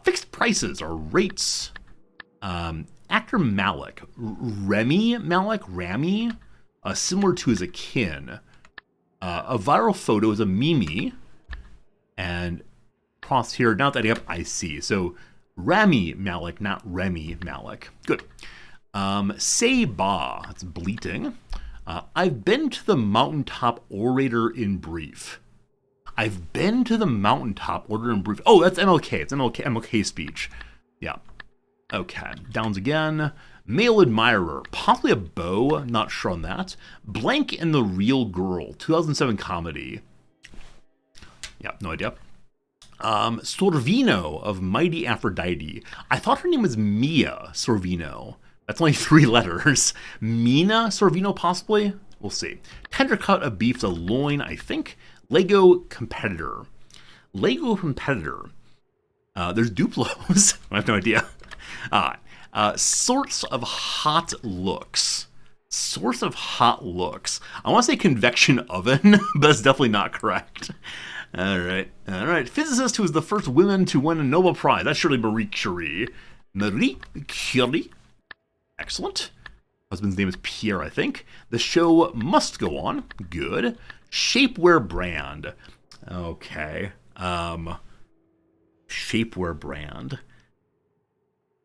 Fixed prices or rates. Actor Malik. Remy Malik? Rami? Similar to as a kin. A viral photo is a Mimi. And cross here, now that I up, I see. So Rami Malek, not Remy Malek. Good. Say ba, that's bleating. I've been to the mountaintop orator in brief. I've been to the mountaintop orator in brief. Oh, that's MLK. It's MLK speech. Yeah. Okay. Downs again. Male admirer, possibly a beau, not sure on that. Blank and the Real Girl, 2007 comedy. Yeah, no idea. Sorvino of Mighty Aphrodite. I thought her name was Mia Sorvino. That's only 3 letters. Mina Sorvino, possibly? We'll see. Tender cut of beef, a loin, I think. Lego competitor. Lego competitor. There's Duplos. I have no idea. Sorts of hot looks. Source of hot looks. I want to say convection oven, but that's definitely not correct. All right. Physicist who was the first woman to win a Nobel Prize. That's surely Marie Curie. Marie Curie. Excellent. Husband's name is Pierre, I think. The show must go on. Good. Shapewear brand. Okay. Shapewear brand.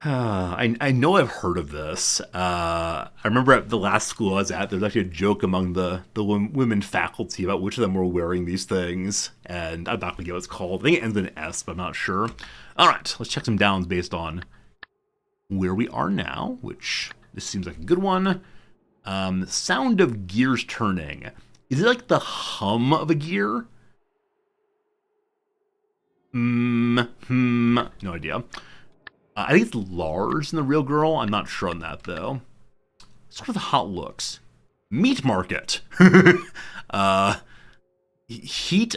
I know I've heard of this. I remember at the last school I was at, there was actually a joke among the women faculty about which of them were wearing these things, and I'm not going to get what it's called. I think it ends in an S, but I'm not sure. All right, let's check some downs based on where we are now, which this seems like a good one. Sound of gears turning. Is it like the hum of a gear? No idea. I think it's Lars in The Real Girl. I'm not sure on that, though. Sort of hot looks. Meat market. Heat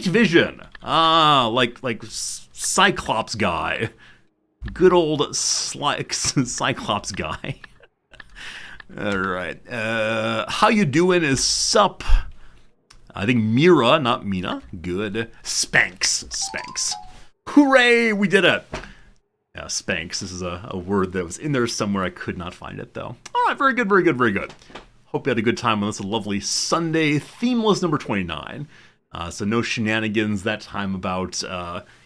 vision. Like Cyclops guy. Good old Cyclops guy. All right. How you doing is sup. I think Mira, not Mina. Good. Spanx. Hooray, we did it. Yeah, Spanx. This is a word that was in there somewhere. I could not find it, though. All right, very good. Hope you had a good time on this lovely Sunday, themeless number 29. So no shenanigans that time about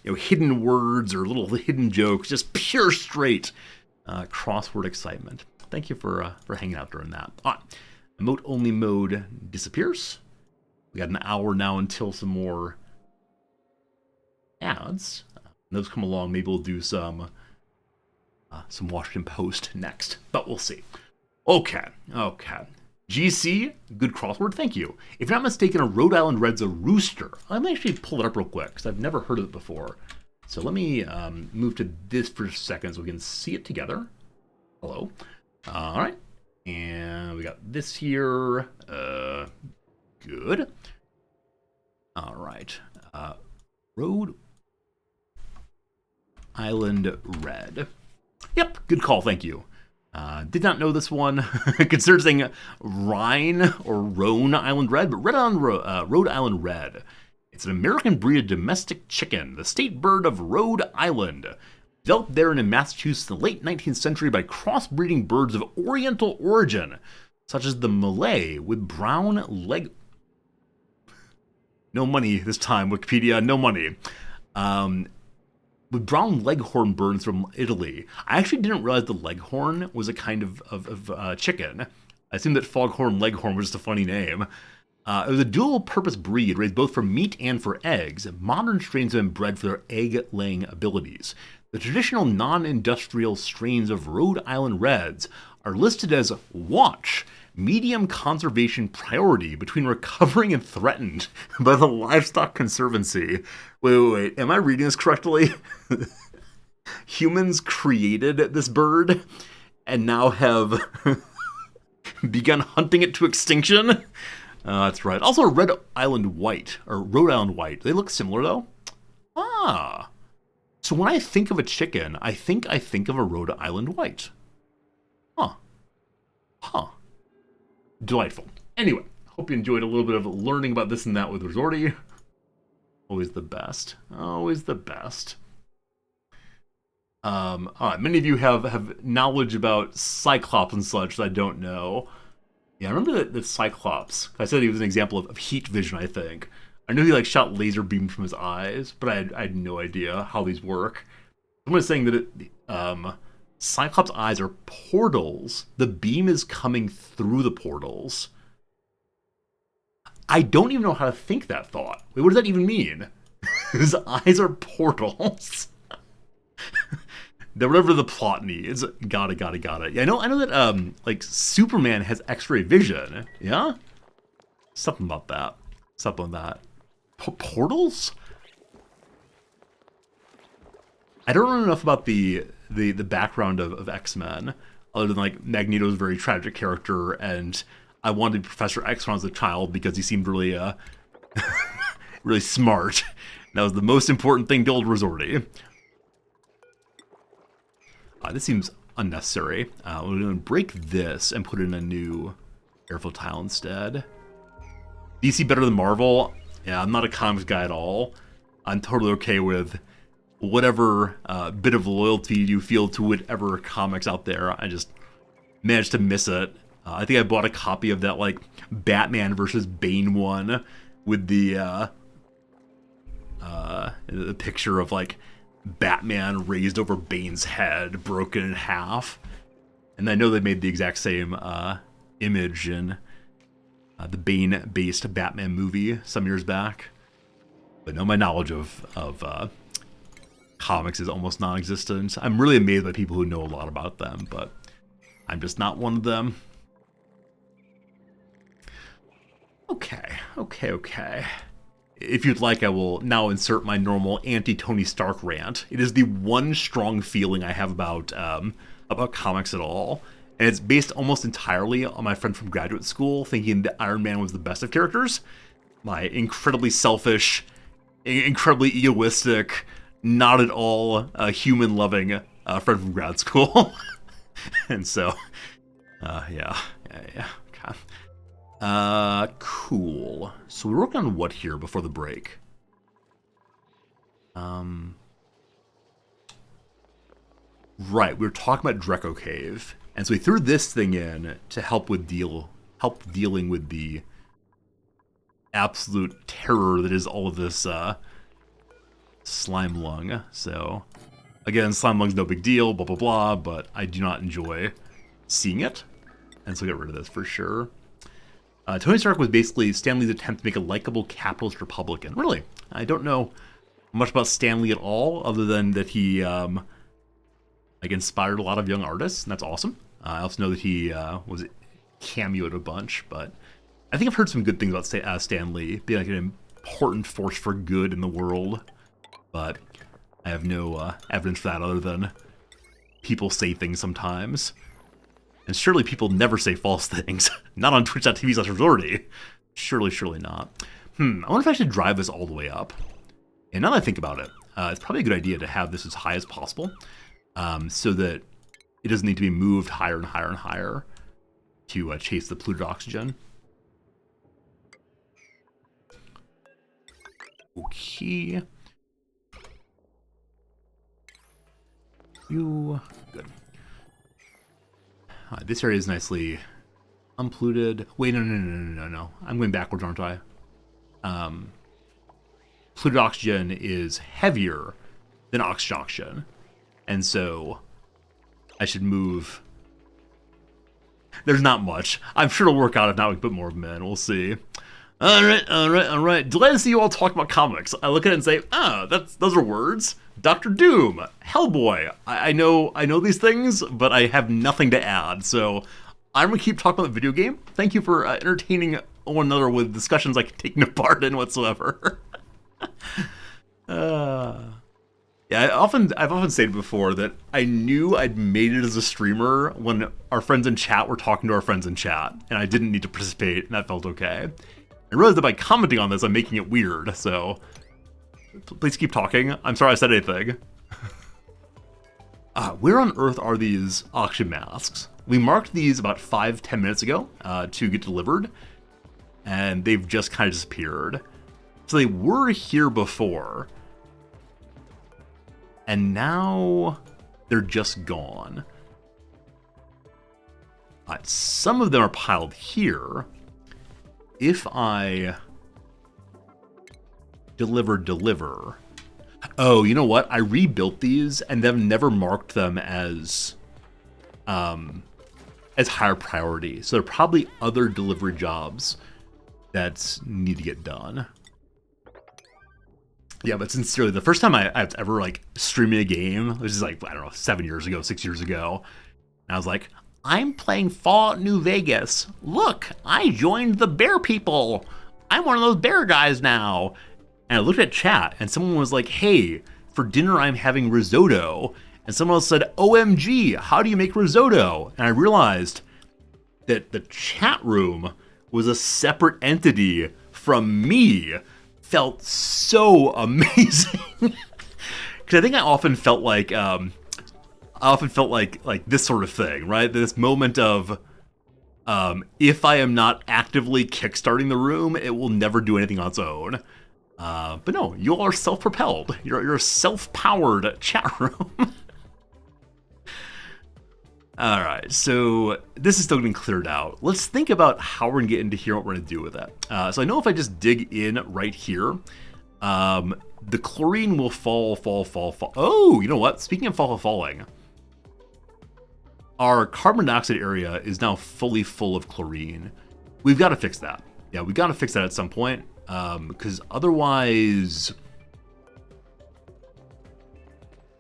hidden words or little hidden jokes. Just pure straight crossword excitement. Thank you for hanging out during that. All right, emote only mode disappears. We got an hour now until some more ads. Those come along. Maybe we'll do some Washington Post next, but we'll see. Okay. GC, good crossword, thank you. If you're not mistaken, a Rhode Island Red's a rooster. Let me actually pull it up real quick, because I've never heard of it before. So let me move to this for a second so we can see it together. Hello. All right. And we got this here. Good. All right. Rhode Island Red. Yep, good call, thank you. Did not know this one. Considered saying Rhine or Rhone Island Red, but Rhode Island Red. It's an American breed of domestic chicken, the state bird of Rhode Island. Developed there and in Massachusetts in the late 19th century by crossbreeding birds of Oriental origin, such as the Malay with brown leg... No money this time, Wikipedia, no money. With brown leghorn birds from Italy. I actually didn't realize the leghorn was a kind of chicken. I assumed that foghorn leghorn was just a funny name. It was a dual-purpose breed raised both for meat and for eggs. Modern strains have been bred for their egg-laying abilities. The traditional non-industrial strains of Rhode Island Reds are listed as watch, medium conservation priority between recovering and threatened by the Livestock Conservancy. Wait, am I reading this correctly? Humans created this bird and now have begun hunting it to extinction? That's right. Also, Red Island White, or Rhode Island White. They look similar, though. So when I think of a chicken, I think of a Rhode Island White. Huh. Delightful. Anyway, hope you enjoyed a little bit of learning about this and that with Resorty. Always the best. All right, many of you have knowledge about Cyclops and such that I don't know. Yeah, I remember the Cyclops. I said he was an example of heat vision, I think. I knew he shot laser beams from his eyes, but I had no idea how these work. Someone is saying that Cyclops' eyes are portals. The beam is coming through the portals. I don't even know how to think that thought. Wait, what does that even mean? His eyes are portals. Whatever the plot needs. Got it. Yeah, I know that like Superman has X-ray vision. Yeah? Something about that. Portals? I don't know enough about the background of X-Men, other than like Magneto's a very tragic character, and I wanted Professor X when I was a child because he seemed really really smart. That was the most important thing to old Resorti. This seems unnecessary. We're going to break this and put in a new airfield tile instead. DC better than Marvel? Yeah, I'm not a comics guy at all. I'm totally okay with whatever bit of loyalty you feel to whatever comics out there. I just managed to miss it. I think I bought a copy of that like Batman versus Bane one with the picture of like Batman raised over Bane's head, broken in half. And I know they made the exact same image in the Bane-based Batman movie some years back. But no, my knowledge of comics is almost non-existent. I'm really amazed by people who know a lot about them, but I'm just not one of them. Okay. If you'd like, I will now insert my normal anti-Tony Stark rant. It is the one strong feeling I have about comics at all, and it's based almost entirely on my friend from graduate school thinking that Iron Man was the best of characters. My incredibly selfish, incredibly egoistic, not at all human-loving friend from grad school. And so, yeah. Okay. Cool. So we're working on what here before the break? Right, we were talking about Dreco Cave, and so we threw this thing in to help dealing with the absolute terror that is all of this slime lung. So again, slime lung's no big deal, blah blah blah, but I do not enjoy seeing it, and so get rid of this for sure. Tony Stark was basically Stan Lee's attempt to make a likable capitalist Republican. Really, I don't know much about Stan Lee at all, other than that he inspired a lot of young artists, and that's awesome. I also know that he was cameoed a bunch, but I think I've heard some good things about Stan Lee being like an important force for good in the world, but I have no evidence for that other than people say things sometimes. And surely people never say false things. Not on twitch.tv/Resorti. Surely not. I wonder if I should drive this all the way up. And now that I think about it, it's probably a good idea to have this as high as possible, so that it doesn't need to be moved higher and higher and higher to chase the polluted oxygen. Okay. Good. This area is nicely unpolluted. Wait, no. I'm going backwards, aren't I? Polluted oxygen is heavier than oxygen, and so I should move. There's not much. I'm sure it'll work out if not we put more of them in. We'll see. All right. Delighted to see you all talk about comics. I look at it and say, those are words. Dr. Doom, Hellboy. I know these things, but I have nothing to add. So I'm gonna keep talking about the video game. Thank you for entertaining one another with discussions I can take no part in whatsoever. Yeah, I've often stated before that I knew I'd made it as a streamer when our friends in chat were talking to our friends in chat, and I didn't need to participate, and that felt okay. I realized that by commenting on this, I'm making it weird, so please keep talking. I'm sorry I said anything. Where on earth are these auction masks? We marked these about 5-10 minutes ago to get delivered, and they've just kind of disappeared. So they were here before, and now they're just gone. Some of them are piled here. If I deliver. Oh, you know what? I rebuilt these and then never marked them as higher priority. So there are probably other delivery jobs that need to get done. Yeah, but sincerely, the first time I've ever like streaming a game, which is like, I don't know, 7 years ago, 6 years ago, and I was like, I'm playing Fallout New Vegas. Look, I joined the bear people. I'm one of those bear guys now. And I looked at chat and someone was like, hey, for dinner I'm having risotto. And someone else said, OMG, how do you make risotto? And I realized that the chat room was a separate entity from me. Felt so amazing. Because I think I often felt like this sort of thing, right? This moment of if I am not actively kickstarting the room, it will never do anything on its own. But no, you all are self-propelled. You're a self-powered chat room. All right, so this is still getting cleared out. Let's think about how we're gonna get into here and what we're gonna do with it. So I know if I just dig in right here, the chlorine will fall. Oh, you know what? Speaking of falling, our carbon dioxide area is now fully full of chlorine. We've got to fix that. Yeah, we've got to fix that at some point, because otherwise,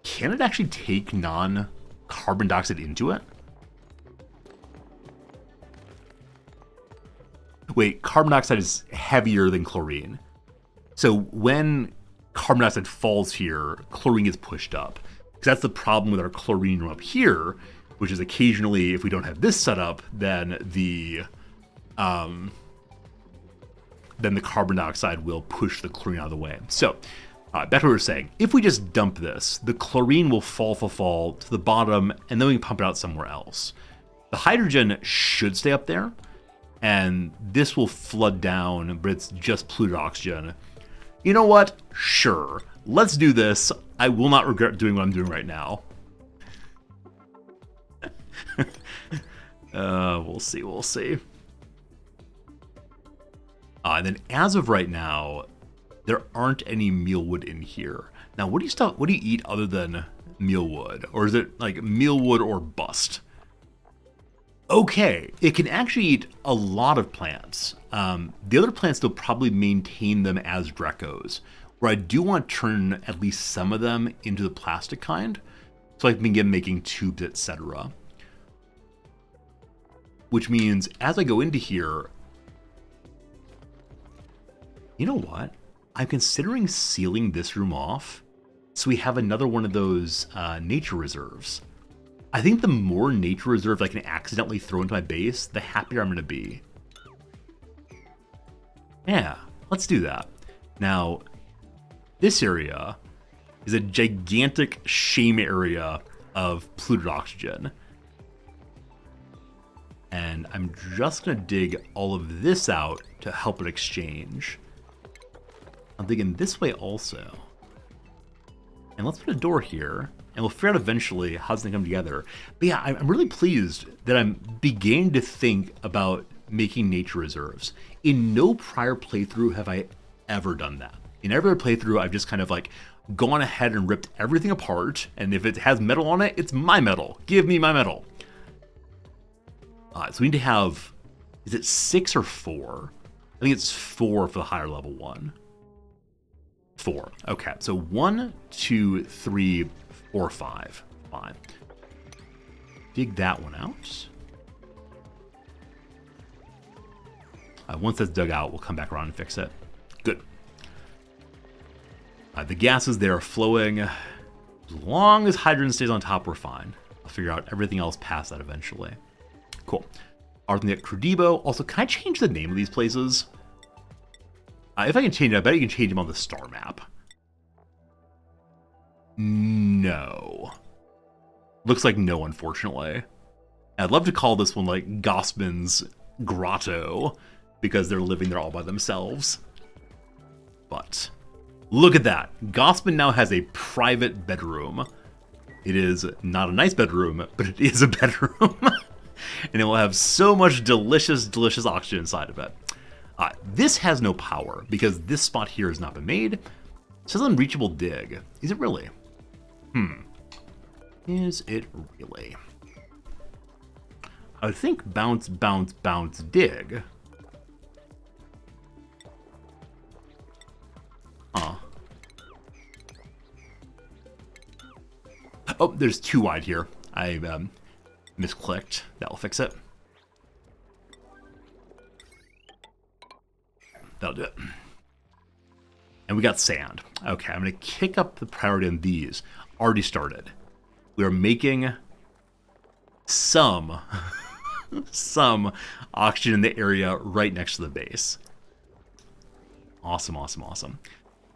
can it actually take non-carbon dioxide into it? Wait, carbon dioxide is heavier than chlorine. So when carbon dioxide falls here, chlorine gets pushed up. Because that's the problem with our chlorine room up here, which is occasionally, if we don't have this set up, then the carbon dioxide will push the chlorine out of the way. So back to what we were saying. If we just dump this, the chlorine will fall to the bottom, and then we can pump it out somewhere else. The hydrogen should stay up there, and this will flood down, but it's just polluted oxygen. You know what? Sure. Let's do this. I will not regret doing what I'm doing right now. We'll see. And then as of right now, there aren't any mealwood in here. Now, what do you eat other than mealwood? Or is it like mealwood or bust? Okay, it can actually eat a lot of plants. The other plants, they'll probably maintain them as Drecos, where I do want to turn at least some of them into the plastic kind, so I can begin making tubes, etc. Which means as I go into here, you know what? I'm considering sealing this room off so we have another one of those nature reserves. I think the more nature reserves I can accidentally throw into my base, the happier I'm going to be. Yeah, let's do that. Now, this area is a gigantic shame area of polluted oxygen. And I'm just going to dig all of this out to help it exchange. I'm digging this way also. And let's put a door here, and we'll figure out eventually how it's going to come together. But yeah, I'm really pleased that I'm beginning to think about making nature reserves. In no prior playthrough have I ever done that. In every other playthrough, I've just kind of like gone ahead and ripped everything apart, and if it has metal on it, it's my metal. Give me my metal. So we need to have, is it 6 or 4? I think it's 4 for the higher level one. 4. Okay, so 1, 2, 3, 4, 5. Fine. Dig that one out. Once that's dug out, we'll come back around and fix it. Good. The gases there are flowing. As long as hydrogen stays on top, we're fine. I'll figure out everything else past that eventually. Cool. Arthnet Crudebo. Also, can I change the name of these places? If I can change it, I bet you can change them on the star map. No. Looks like no, unfortunately. I'd love to call this one like Gospin's Grotto, because they're living there all by themselves. But look at that. Gospin now has a private bedroom. It is not a nice bedroom, but it is a bedroom. And it will have so much delicious, delicious oxygen inside of it. This has no power because this spot here has not been made. says unreachable dig. Is it really? Is it really? I would think bounce, bounce, bounce, dig. Huh. Oh, there's too wide here. I misclicked. That'll fix it. That'll do it. And we got sand. Okay, I'm going to kick up the priority on these. Already started. We are making some oxygen in the area right next to the base. Awesome, awesome, awesome.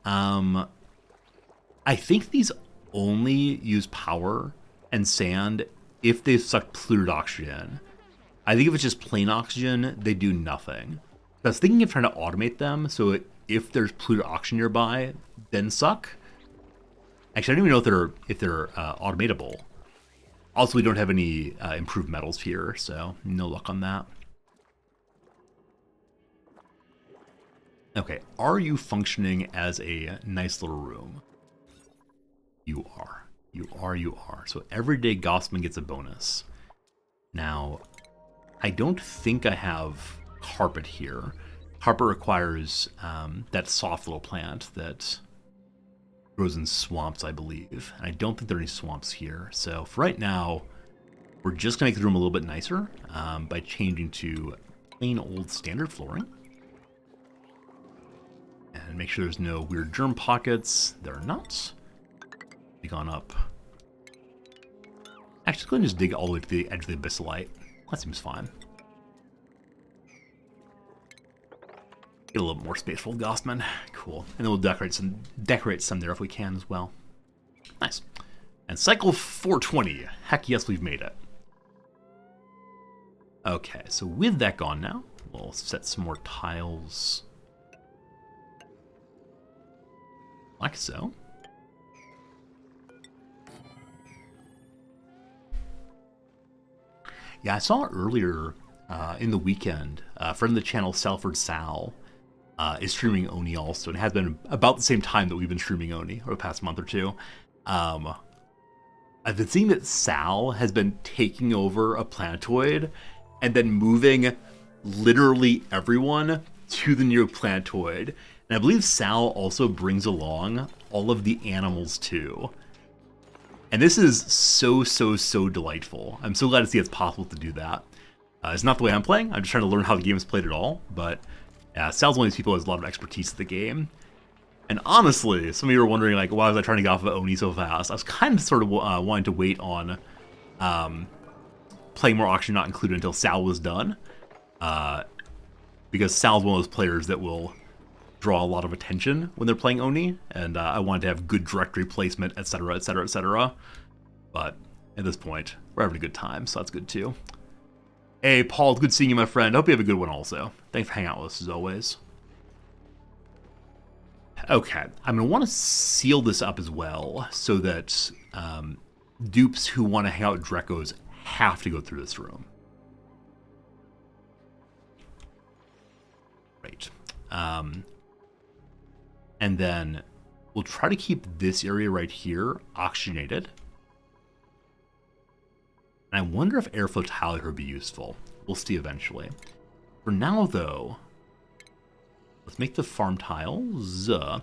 I think these only use power and sand if they suck polluted oxygen. I think if it's just plain oxygen, they do nothing. I was thinking of trying to automate them, so if there's polluted oxygen nearby, then suck. Actually, I don't even know if they're automatable. Also, we don't have any improved metals here, so no luck on that. Okay, are you functioning as a nice little room? You are. You are, you are. So every day Gossman gets a bonus. Now, I don't think I have carpet here. Carpet requires that soft little plant that grows in swamps, I believe. And I don't think there are any swamps here. So for right now, we're just going to make the room a little bit nicer by changing to plain old standard flooring. And make sure there's no weird germ pockets. There are not. Gone up. Actually, go ahead and just dig all the way to the edge of the abyssalite. That seems fine. Get a little more space for old Gossman. Cool. And then we'll decorate some there if we can as well. Nice. And cycle 420. Heck yes, we've made it. Okay, so with that gone now, we'll set some more tiles. Like so. Yeah, I saw earlier in the weekend, a friend of the channel, Salford Sal, is streaming Oni also, and it has been about the same time that we've been streaming Oni over the past month or two. I've been seeing that Sal has been taking over a planetoid and then moving literally everyone to the new planetoid. And I believe Sal also brings along all of the animals too. And this is so delightful. I'm so glad to see it's possible to do that. It's not the way I'm playing. I'm just trying to learn how the game is played at all. But Sal's one of these people who has a lot of expertise in the game. And honestly, some of you are wondering, like, why was I trying to get off of Oni so fast? I was kind of sort of wanting to wait on playing more Oxygen Not Included until Sal was done. Because Sal's one of those players that will draw a lot of attention when they're playing Oni, and I wanted to have good directory placement, etc, etc, etc. But at this point, we're having a good time, so that's good too. Hey, Paul, it's good seeing you, my friend. Hope you have a good one also. Thanks for hanging out with us as always. Okay, I'm going to want to seal this up as well, so that dupes who want to hang out with Drekos have to go through this room. Great. And then we'll try to keep this area right here oxygenated. And I wonder if airflow tile here would be useful. We'll see eventually. For now, though, let's make the farm tiles. Okay,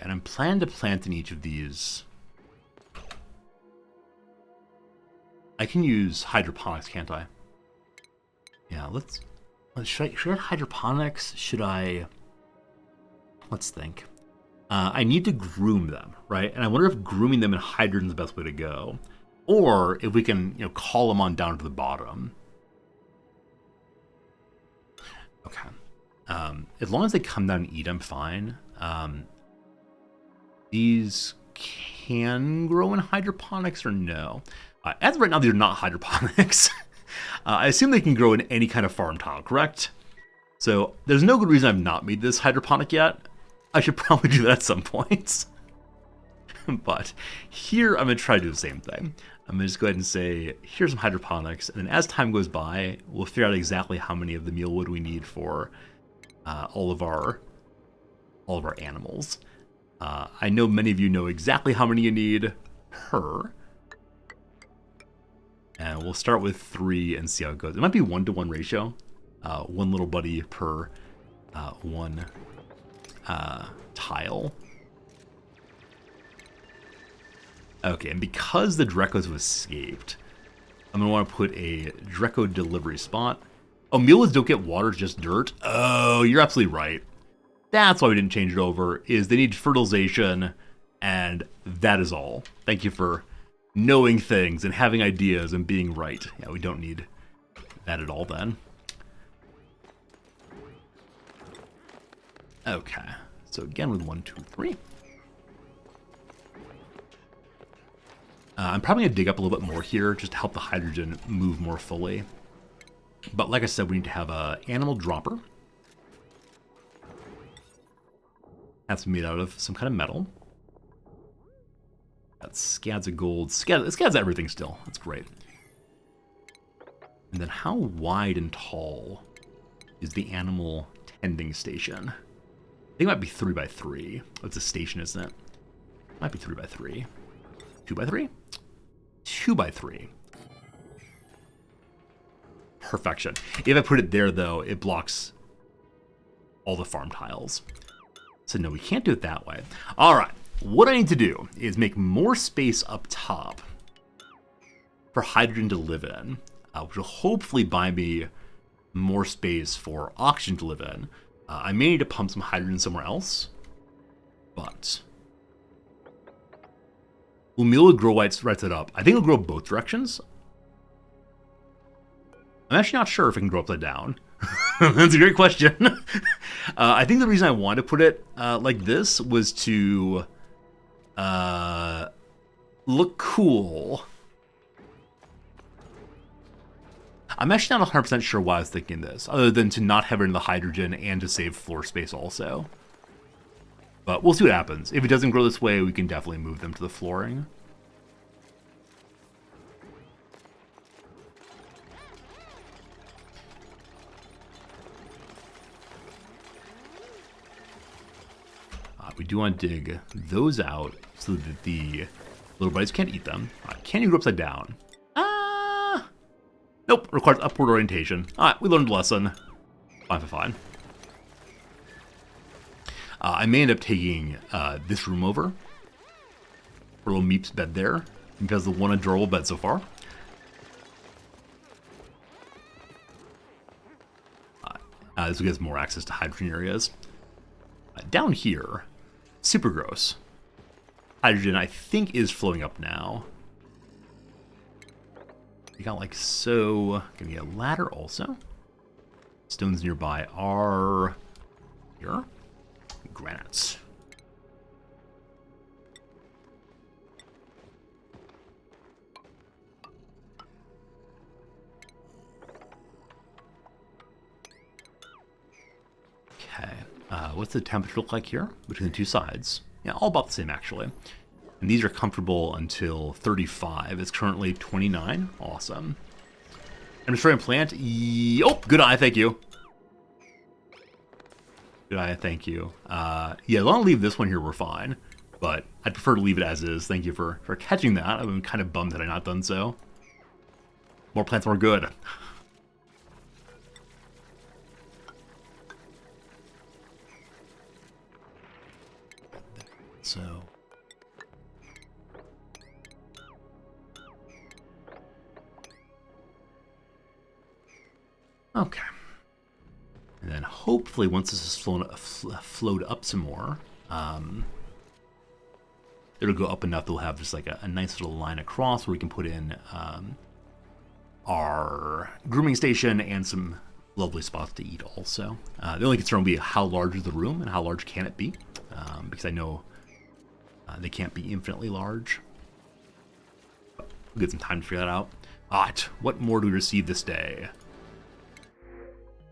and I'm planning to plant in each of these. I can use hydroponics, can't I? Yeah, should I get hydroponics? Should I? Let's think. I need to groom them, right? And I wonder if grooming them in hydrogen is the best way to go, or if we can, call them on down to the bottom. Okay. As long as they come down and eat, I'm fine. These can grow in hydroponics or no? As of right now, they're not hydroponics. I assume they can grow in any kind of farm tile, correct? So there's no good reason I've not made this hydroponic yet. I should probably do that at some point. But here I'm going to try to do the same thing. I'm going to just go ahead and say, here's some hydroponics. And then as time goes by, we'll figure out exactly how many of the mealwood we need for all of our animals. I know many of you know exactly how many you need per. And we'll start with 3 and see how it goes. It might be 1-to-1 ratio. 1 little buddy per 1 tile. Okay, and because the Drekos have escaped, I'm going to want to put a Dreko delivery spot. Oh, mealwoods don't get water, just dirt? Oh, you're absolutely right. That's why we didn't change it over, is they need fertilization, and that is all. Thank you for knowing things and having ideas and being right. Yeah, we don't need that at all then. Okay, so again with 1, 2, 3. I'm probably going to dig up a little bit more here just to help the hydrogen move more fully. But like I said, we need to have an animal dropper. That's made out of some kind of metal. Got scads of gold. Scads everything still. That's great. And then how wide and tall is the animal tending station? I think it might be 3 by 3. It's a station, isn't it? Might be 3 by 3. 2 by 3? 2 by 3. Perfection. If I put it there, though, it blocks all the farm tiles. So no, we can't do it that way. All right. What I need to do is make more space up top for hydrogen to live in, which will hopefully buy me more space for oxygen to live in. I may need to pump some hydrogen somewhere else, but will mealwood grow right it up? I think it'll grow both directions. I'm actually not sure if it can grow upside down. That's a great question. I think the reason I wanted to put it like this was to look cool. I'm actually not 100% sure why I was thinking this, other than to not have it in the hydrogen and to save floor space also. But we'll see what happens. If it doesn't grow this way, we can definitely move them to the flooring. We do want to dig those out so that the little buddies can't eat them. Can you go upside down? Nope, requires upward orientation. Alright, we learned a lesson. Fine. I may end up taking this room over. For little Meep's bed there. Because the one adorable bed so far. This will give us more access to hydrogen areas. Down here, super gross. Hydrogen, I think, is flowing up now. We got like so. Give me a ladder also. Stones nearby are here. Granites. Okay. What's the temperature look like here between the two sides? Yeah, all about the same actually. And these are comfortable until 35. It's currently 29. Awesome. I'm destroying plant. Oh, good eye, thank you. Good eye, thank you. Yeah, as long as I leave this one here, we're fine. But I'd prefer to leave it as is. Thank you for catching that. I'm kind of bummed that I've not done so. More plants, more good. So... okay. And then hopefully once this is flowed up some more, it'll go up enough that we'll have just like a nice little line across where we can put in our grooming station and some lovely spots to eat also. The only concern will be how large is the room and how large can it be, because I know they can't be infinitely large. But we'll get some time to figure that out. Alright, what more do we receive this day?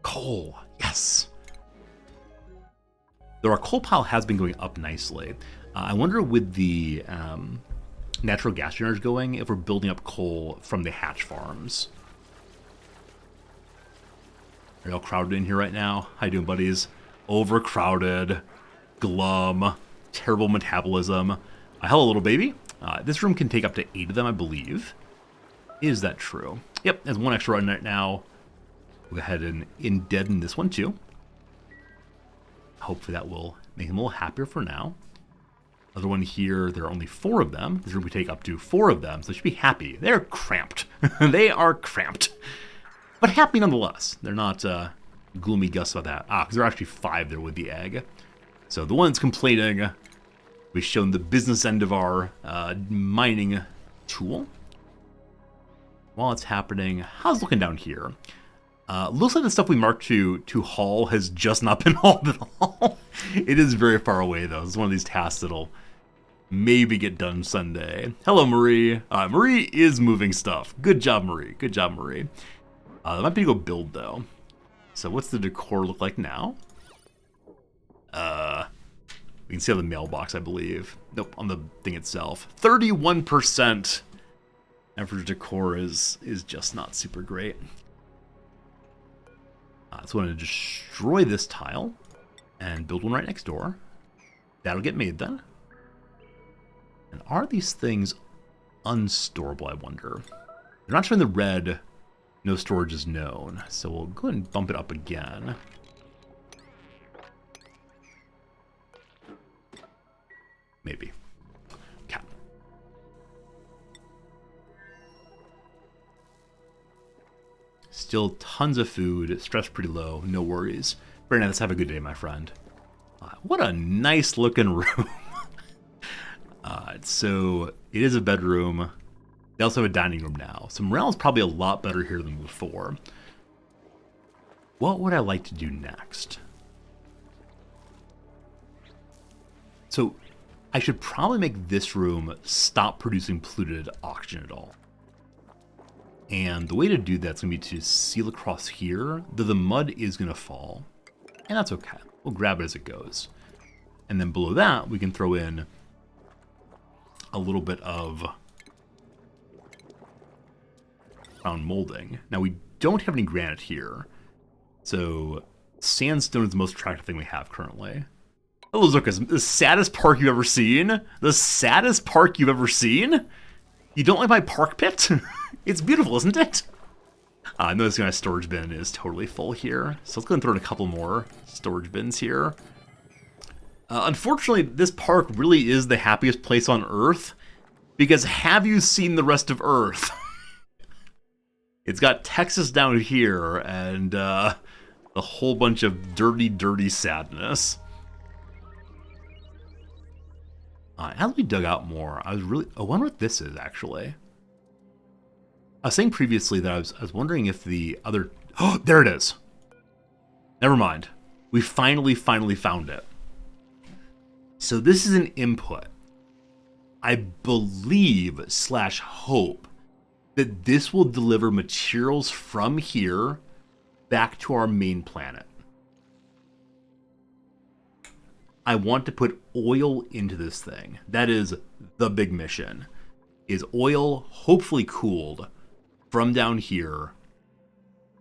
Coal, yes. Though our coal pile has been going up nicely. I wonder with the natural gas generators going if we're building up coal from the hatch farms. Are y'all crowded in here right now? How you doing, buddies? Overcrowded, glum, terrible metabolism. Hello, little baby. This room can take up to 8 of them, I believe. Is that true? Yep, there's one extra right now. We'll go ahead and indebten this one too. Hopefully that will make him a little happier for now. Another one here, there are only 4 of them. This room we take up to 4 of them, so they should be happy. They're cramped. They are cramped. But happy nonetheless. They're not gloomy gusts about that. Because there are actually 5 there with the egg. So the one's complaining. We've shown the business end of our mining tool. While it's happening, how's it looking down here? Looks like the stuff we marked to haul has just not been hauled at all. It is very far away, though. It's one of these tasks that'll maybe get done Sunday. Hello, Marie. Marie is moving stuff. Good job, Marie. Good job, Marie. That might be to go build, though. So what's the decor look like now? We can see on the mailbox, I believe. Nope, on the thing itself. 31%. Average decor is just not super great. So I'm going to destroy this tile and build one right next door. That'll get made then. And are these things unstorable, I wonder? They're not showing the red, no storage is known. So we'll go ahead and bump it up again. Maybe. Cat. Still tons of food, stress pretty low, no worries. Brandon, let's have a good day, my friend. What a nice looking room. So it is a bedroom. They also have a dining room now. So morale is probably a lot better here than before. What would I like to do next? So I should probably make this room stop producing polluted oxygen at all. And the way to do that's going to be to seal across here, though the mud is going to fall. And that's okay. We'll grab it as it goes. And then below that, we can throw in a little bit of ground molding. Now, we don't have any granite here. So sandstone is the most attractive thing we have currently. Hello, Zuckus. The saddest park you've ever seen? The saddest park you've ever seen? You don't like my park pit? It's beautiful, isn't it? I notice my storage bin is totally full here. So let's go and throw in a couple more storage bins here. Unfortunately, this park really is the happiest place on Earth. Because have you seen the rest of Earth? It's got Texas down here and a whole bunch of dirty, dirty sadness. As we dug out more, I wonder what this is, actually. I was saying previously that I was wondering if the other... Oh, there it is. Never mind. We finally found it. So this is an input. I believe / hope that this will deliver materials from here back to our main planet. I want to put oil into this thing. That is the big mission. Is oil, hopefully cooled, from down here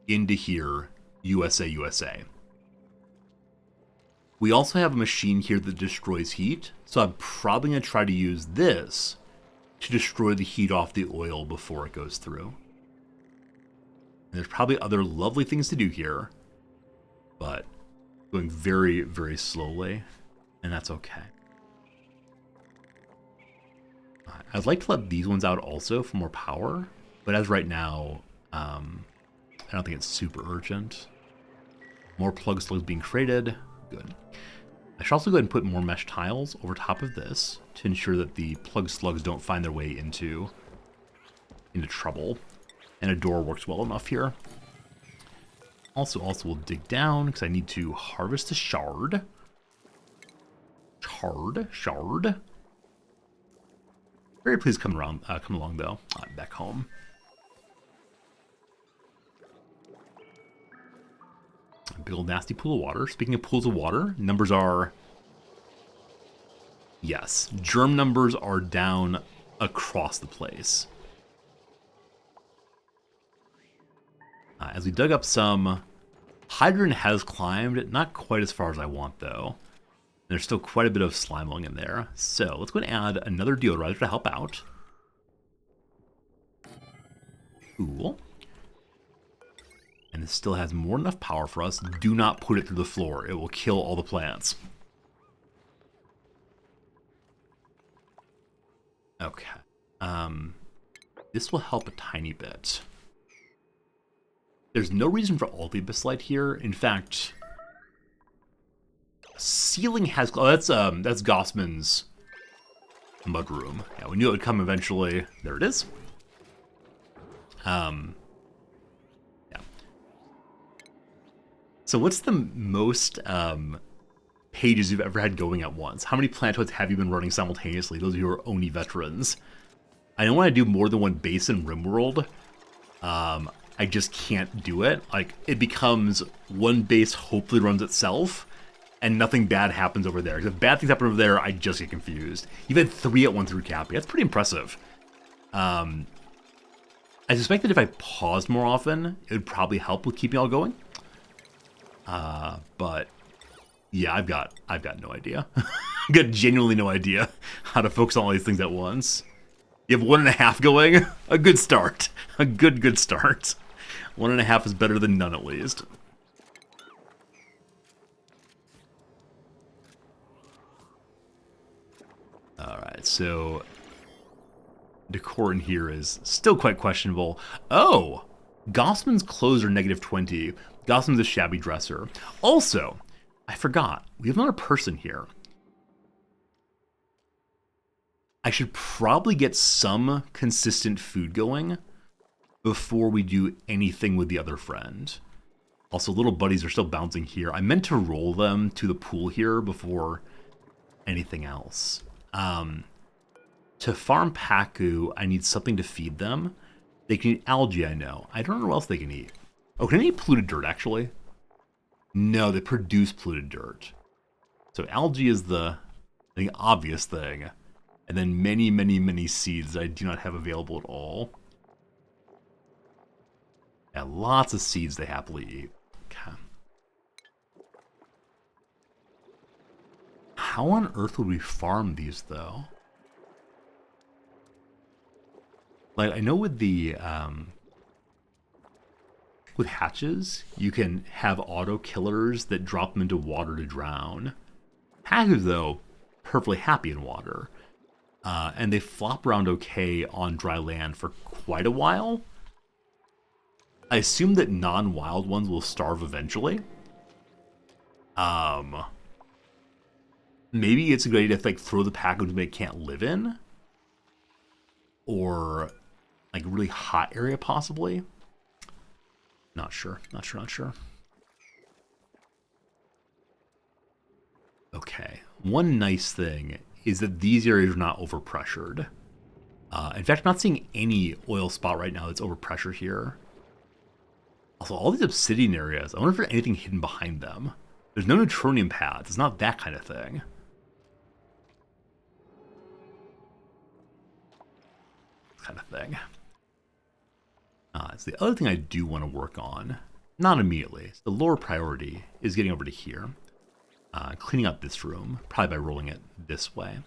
into here, USA. We also have a machine here that destroys heat, so I'm probably going to try to use this to destroy the heat off the oil before it goes through. And there's probably other lovely things to do here, but going very, very slowly, and that's okay. I'd like to let these ones out also for more power, but as right now, I don't think it's super urgent. More plug slugs being created. Good. I should also go ahead and put more mesh tiles over top of this to ensure that the plug slugs don't find their way into trouble. And a door works well enough here. Also we'll dig down because I need to harvest a shard. Shard. Very pleased come along though. Back home. A big old nasty pool of water. Speaking of pools of water, numbers are... Yes, germ numbers are down across the place. As we dug up some, Hydron has climbed, not quite as far as I want though. There's still quite a bit of Slimeling in there. So let's go and add another deodorizer to help out. Cool. And this still has more than enough power for us. Do not put it through the floor. It will kill all the plants. Okay. This will help a tiny bit. There's no reason for all the Abyssite here. In fact, ceiling has... Oh, that's Gossman's mudroom. Yeah, we knew it would come eventually. There it is. Yeah. So what's the most pages you've ever had going at once? How many Plantoids have you been running simultaneously? Those of you who are Oni veterans. I don't want to do more than one base in RimWorld. I just can't do it. Like, it becomes one base hopefully runs itself, and nothing bad happens over there. Because if bad things happen over there, I just get confused. You've had 3 at one through Cappy. That's pretty impressive. I suspect that if I paused more often, it would probably help with keeping all going. But yeah, I've got no idea. I've got genuinely no idea how to focus on all these things at once. You have 1.5 going, a good start. A good start. 1.5 is better than none, at least. Alright, so decor in here is still quite questionable. Oh! Gossman's clothes are -20. Gossman's a shabby dresser. Also, I forgot, we have another person here. I should probably get some consistent food going before we do anything with the other friend. Also, little buddies are still bouncing here. I meant to roll them to the pool here before anything else. To farm Pacu, I need something to feed them. They can eat algae, I know. I don't know what else they can eat. Oh, can they eat polluted dirt, actually? No, they produce polluted dirt. So algae is the obvious thing. And then many seeds I do not have available at all. Yeah, lots of seeds they happily eat. Okay. How on earth would we farm these, though? Like, I know with the, with hatches, you can have auto killers that drop them into water to drown. Hackers, though, perfectly happy in water. And they flop around okay on dry land for quite a while. I assume that non-wild ones will starve eventually. Maybe it's a good idea to like throw the pack into they can't live in. Or like a really hot area possibly. Not sure. Okay. One nice thing is that these areas are not overpressured. In fact, I'm not seeing any oil spot right now that's overpressured here. Also, all these obsidian areas, I wonder if there's anything hidden behind them. There's no neutronium paths. It's not that kind of thing. So the other thing I do want to work on, not immediately, so the lower priority is getting over to here. Cleaning up this room, probably by rolling it this way.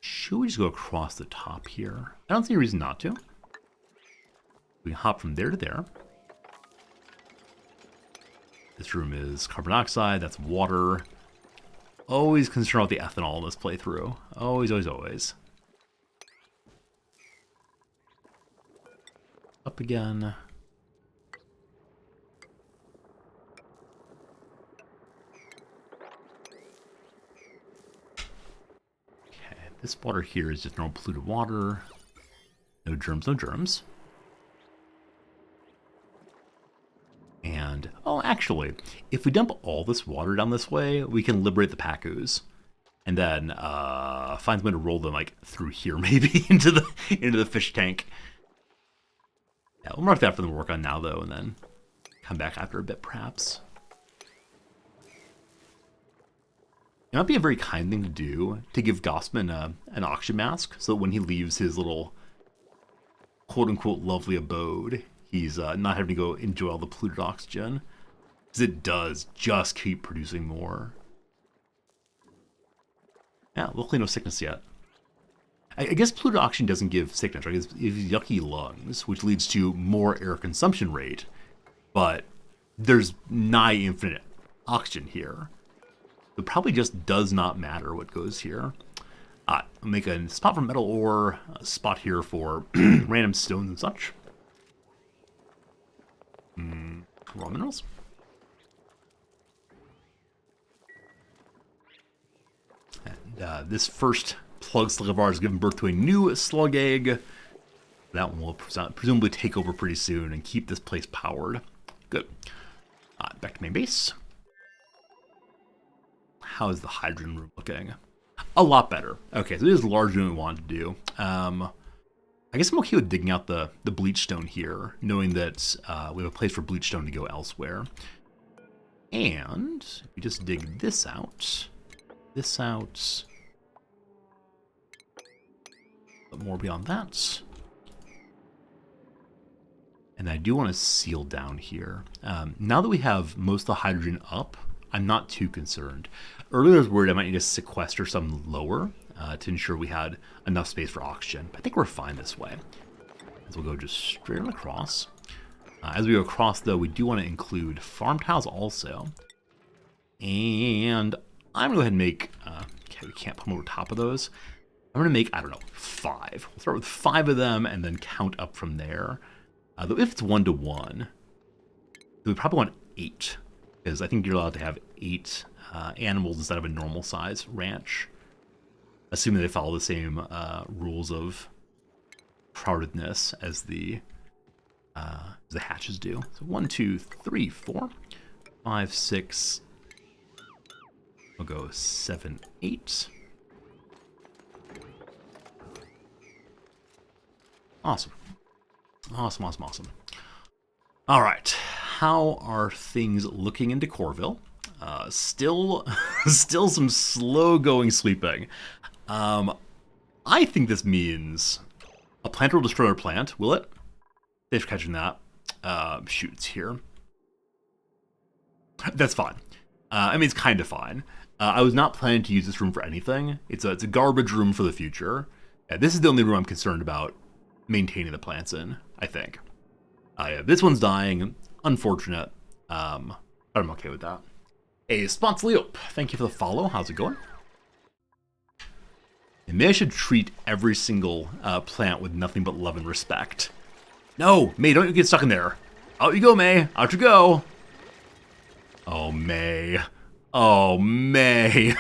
Should we just go across the top here? I don't see a reason not to. We can hop from there to there. This room is carbon dioxide, that's water. Always concerned about the ethanol in this playthrough. Always. Up again. Okay, this water here is just normal polluted water. No germs. And, oh, actually, if we dump all this water down this way, we can liberate the Pacus. And then find a way to roll them like through here, maybe into the fish tank. Yeah, we'll mark that for them to work on now, though, and then come back after a bit, perhaps. It might be a very kind thing to do to give Gossman an auction mask, so that when he leaves his little quote-unquote lovely abode, he's not having to go enjoy all the polluted oxygen. Because it does just keep producing more. Yeah, luckily no sickness yet. I guess polluted oxygen doesn't give sickness, right? It gives yucky lungs, which leads to more air consumption rate. But there's nigh infinite oxygen here. It probably just does not matter what goes here. I'll make a spot for metal ore, a spot here for random stones and such. Raw minerals. And this first plug slug of ours has given birth to a new slug egg. That one will presumably take over pretty soon and keep this place powered. Good. Back to main base. How is the hydrogen room looking? A lot better. Okay, so this is largely what we wanted to do. I guess I'm okay with digging out the bleach stone here, knowing that we have a place for bleach stone to go elsewhere. And if we just dig this out, but more beyond that. And I do want to seal down here. Now that we have most of the hydrogen up, I'm not too concerned. Earlier I was worried I might need to sequester some lower to ensure we had enough space for oxygen. But I think we're fine this way. So we'll go just straight on across. As we go across, though, we do want to include farm tiles also. And I'm going to go ahead and make... okay, we can't put them over top of those. I'm going to make, I don't know, 5. We'll start with 5 of them and then count up from there. Though if it's 1-to-1, we probably want 8. Because I think you're allowed to have 8 animals instead of a normal size ranch. Assuming they follow the same rules of crowdedness as the hatches do. So 1, 2, 3, 4, 5, 6. We'll go 7, 8. Awesome. Awesome, awesome, awesome. All right. How are things looking into Corville? Still some slow-going sweeping. I think this means a planter will destroy our plant, will it? Thanks for catching that. Shoot, it's here. That's fine. I mean, it's kind of fine. I was not planning to use this room for anything. It's a garbage room for the future. Yeah, this is the only room I'm concerned about maintaining the plants in, I think. Yeah, this one's dying. Unfortunate. I'm okay with that. Hey, Sponsoleop, thank you for the follow. How's it going? And maybe I should treat every single plant with nothing but love and respect. No, May, don't you get stuck in there. Out you go, May. Out you go. Oh, May. Oh, May.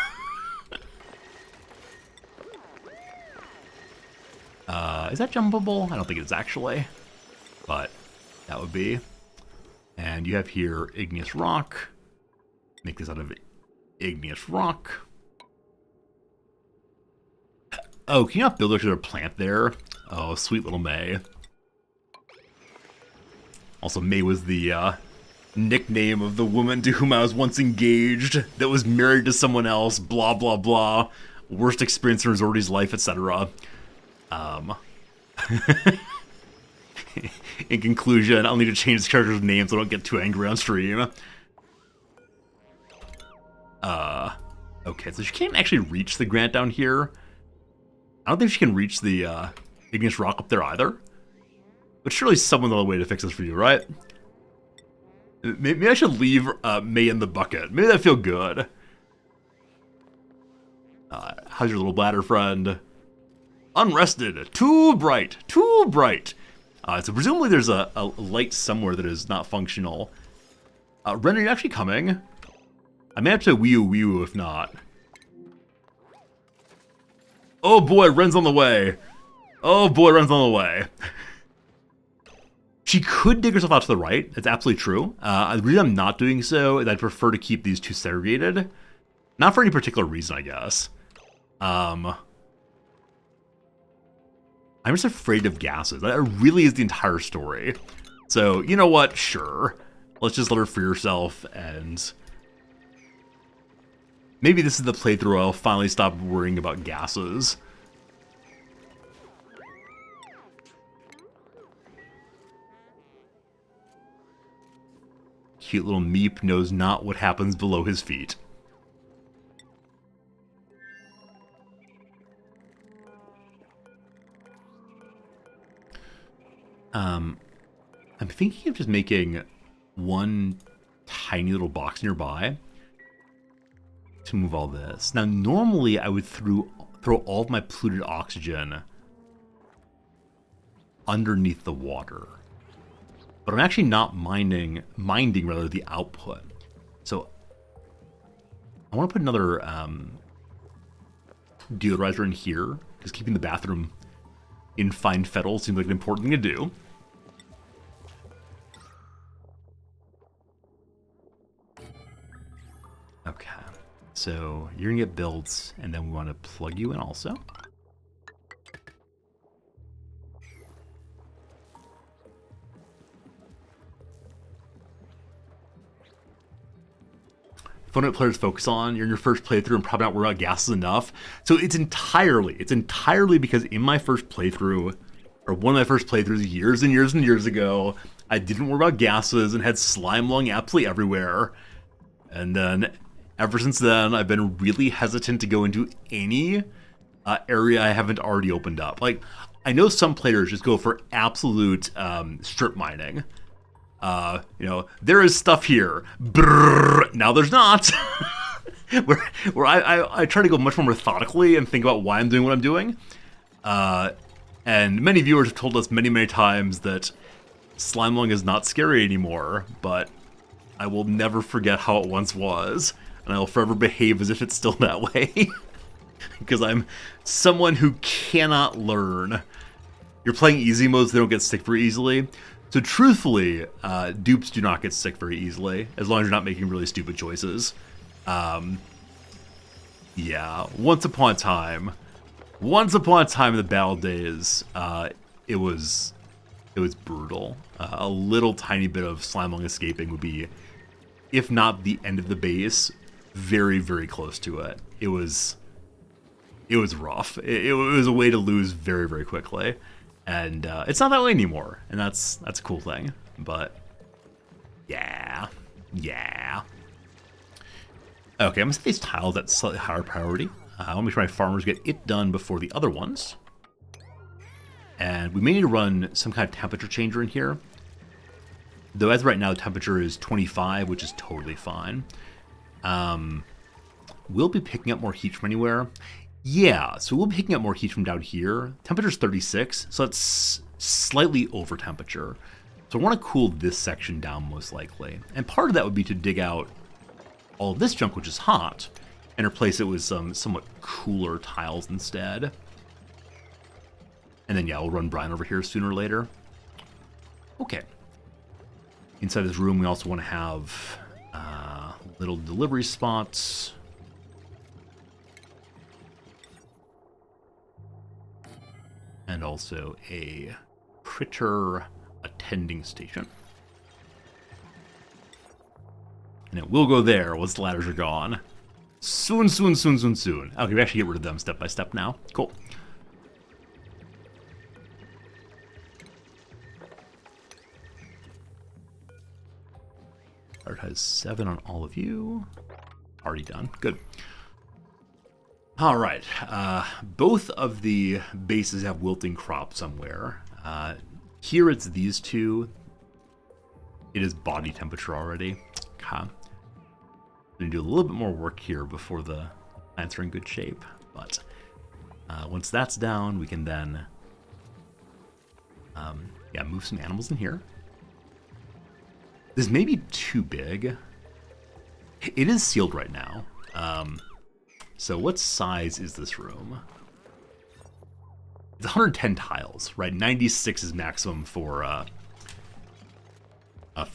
Is that jumpable? I don't think it is actually, but that would be. And you have here igneous rock. Make this out of igneous rock. Oh, can you not build a plant there? Oh, sweet little May. Also, May was the nickname of the woman to whom I was once engaged that was married to someone else, blah, blah, blah. Worst experience in Resorty's life, etc. In conclusion, I'll need to change this character's name so I don't get too angry on stream. Okay, so she can't actually reach the Grant down here. I don't think she can reach the igneous rock up there either. But surely someone on the way to fix this for you, right? Maybe I should leave May in the bucket. Maybe that'd feel good. How's your little bladder friend? Unrested. Too bright. Too bright. So presumably there's a light somewhere that is not functional. Ren, are you actually coming? I may have to wee-oo if not. Oh boy, Ren's on the way. Oh boy, Ren's on the way. She could dig herself out to the right. That's absolutely true. The reason I'm not doing so is I'd prefer to keep these two segregated. Not for any particular reason, I guess. I'm just afraid of gases. That really is the entire story. So, you know what? Sure. Let's just let her free herself and Maybe this is the playthrough I'll finally stop worrying about gases. Cute little Meep knows not what happens below his feet. I'm thinking of just making one tiny little box nearby to move all this. Now, normally I would throw all of my polluted oxygen underneath the water, but I'm actually not minding rather the output. So I want to put another deodorizer in here, because keeping the bathroom in fine fettle seems like an important thing to do. Okay, so you're gonna get built, and then we want to plug you in also. Fun what players focus on. You're in your first playthrough and probably not worried about gases enough. So it's entirely because in my first playthrough, or one of my first playthroughs years and years and years ago, I didn't worry about gases and had slime lung absolutely everywhere. And then ever since then, I've been really hesitant to go into any area I haven't already opened up. Like, I know some players just go for absolute strip mining. There is stuff here. Brrr, now there's not. where I try to go much more methodically and think about why I'm doing what I'm doing. And many viewers have told us many, many times that slime lung is not scary anymore, but I will never forget how it once was, and I will forever behave as if it's still that way. Because I'm someone who cannot learn. You're playing easy modes, they don't get sick very easily. So truthfully, dupes do not get sick very easily, as long as you're not making really stupid choices. Yeah, once upon a time in the battle days, it was brutal. A little tiny bit of slime lung escaping would be, if not the end of the base, very, very close to it. It was rough. It was a way to lose very, very quickly. And it's not that way anymore, and that's a cool thing. But yeah. Okay, I'm gonna set these tiles at slightly higher priority. I want to make sure my farmers get it done before the other ones. And we may need to run some kind of temperature changer in here. Though as of right now, the temperature is 25, which is totally fine. We'll be picking up more heat from anywhere. Yeah, so we'll be picking up more heat from down here. Temperature's 36, so that's slightly over temperature. So I want to cool this section down most likely. And part of that would be to dig out all of this junk, which is hot, and replace it with some somewhat cooler tiles instead. And then, yeah, we'll run Brian over here sooner or later. Okay. Inside this room, we also want to have little delivery spots. And also a critter attending station. And it will go there once the ladders are gone. Soon. Okay, we actually get rid of them step by step now. Cool. Prioritize 7 on all of you. Already done. Good. All right. Both of the bases have wilting crop somewhere. Here it's these two. It is body temperature already. Okay. I'm going to do a little bit more work here before the plants are in good shape. But once that's down, we can then move some animals in here. This may be too big. It is sealed right now. So what size is this room? It's 110 tiles, right? 96 is maximum for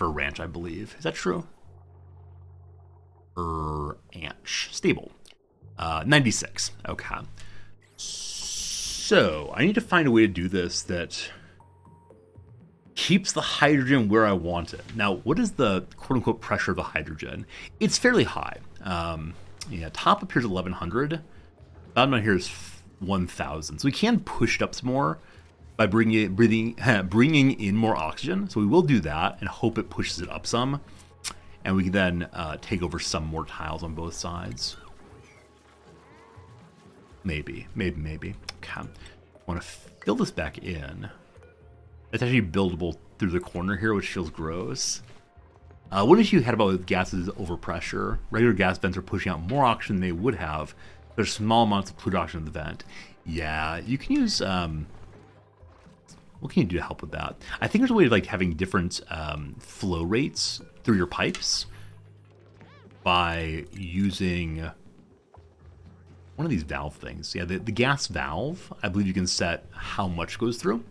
ranch, I believe. Is that true? Ranch. Stable. 96. Okay. So I need to find a way to do this that keeps the hydrogen where I want it. Now, what is the quote-unquote pressure of the hydrogen? It's fairly high. Yeah, top up here is 1100. Bottom down here is 1000. So we can push it up some more by bringing in more oxygen. So we will do that and hope it pushes it up some. And we can then take over some more tiles on both sides. Maybe. Okay. I want to fill this back in. It's actually buildable through the corner here, which feels gross. What issue you had about with gases overpressure? Regular gas vents are pushing out more oxygen than they would have. There's small amounts of polluted oxygen in the vent. Yeah, you can use... what can you do to help with that? I think there's a way of like having different flow rates through your pipes by using one of these valve things. Yeah, the gas valve, I believe you can set how much goes through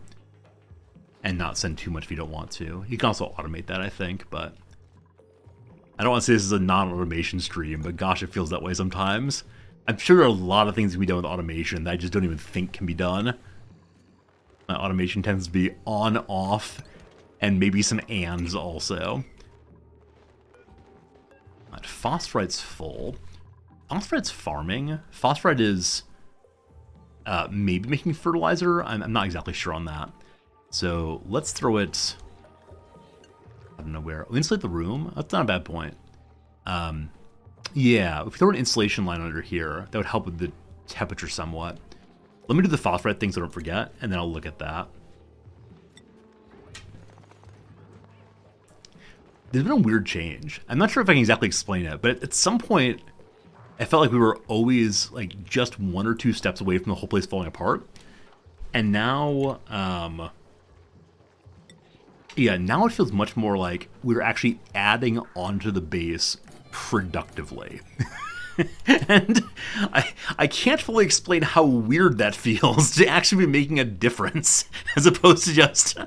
and not send too much if you don't want to. You can also automate that, I think, but I don't want to say this is a non-automation stream, but gosh, it feels that way sometimes. I'm sure there are a lot of things that can be done with automation that I just don't even think can be done. My automation tends to be on, off, and maybe some ands also. Phosphorite's full. Phosphorite's farming. Phosphorite is maybe making fertilizer. I'm not exactly sure on that. So let's throw it... I don't know where. Oh, insulate the room? That's not a bad point. Yeah, if we throw an insulation line under here, that would help with the temperature somewhat. Let me do the phosphorite thing so I don't forget, and then I'll look at that. There's been a weird change. I'm not sure if I can exactly explain it, but at some point, I felt like we were always like just 1 or 2 steps away from the whole place falling apart. And now, yeah, now it feels much more like we're actually adding onto the base productively. And I can't fully explain how weird that feels to actually be making a difference as opposed to just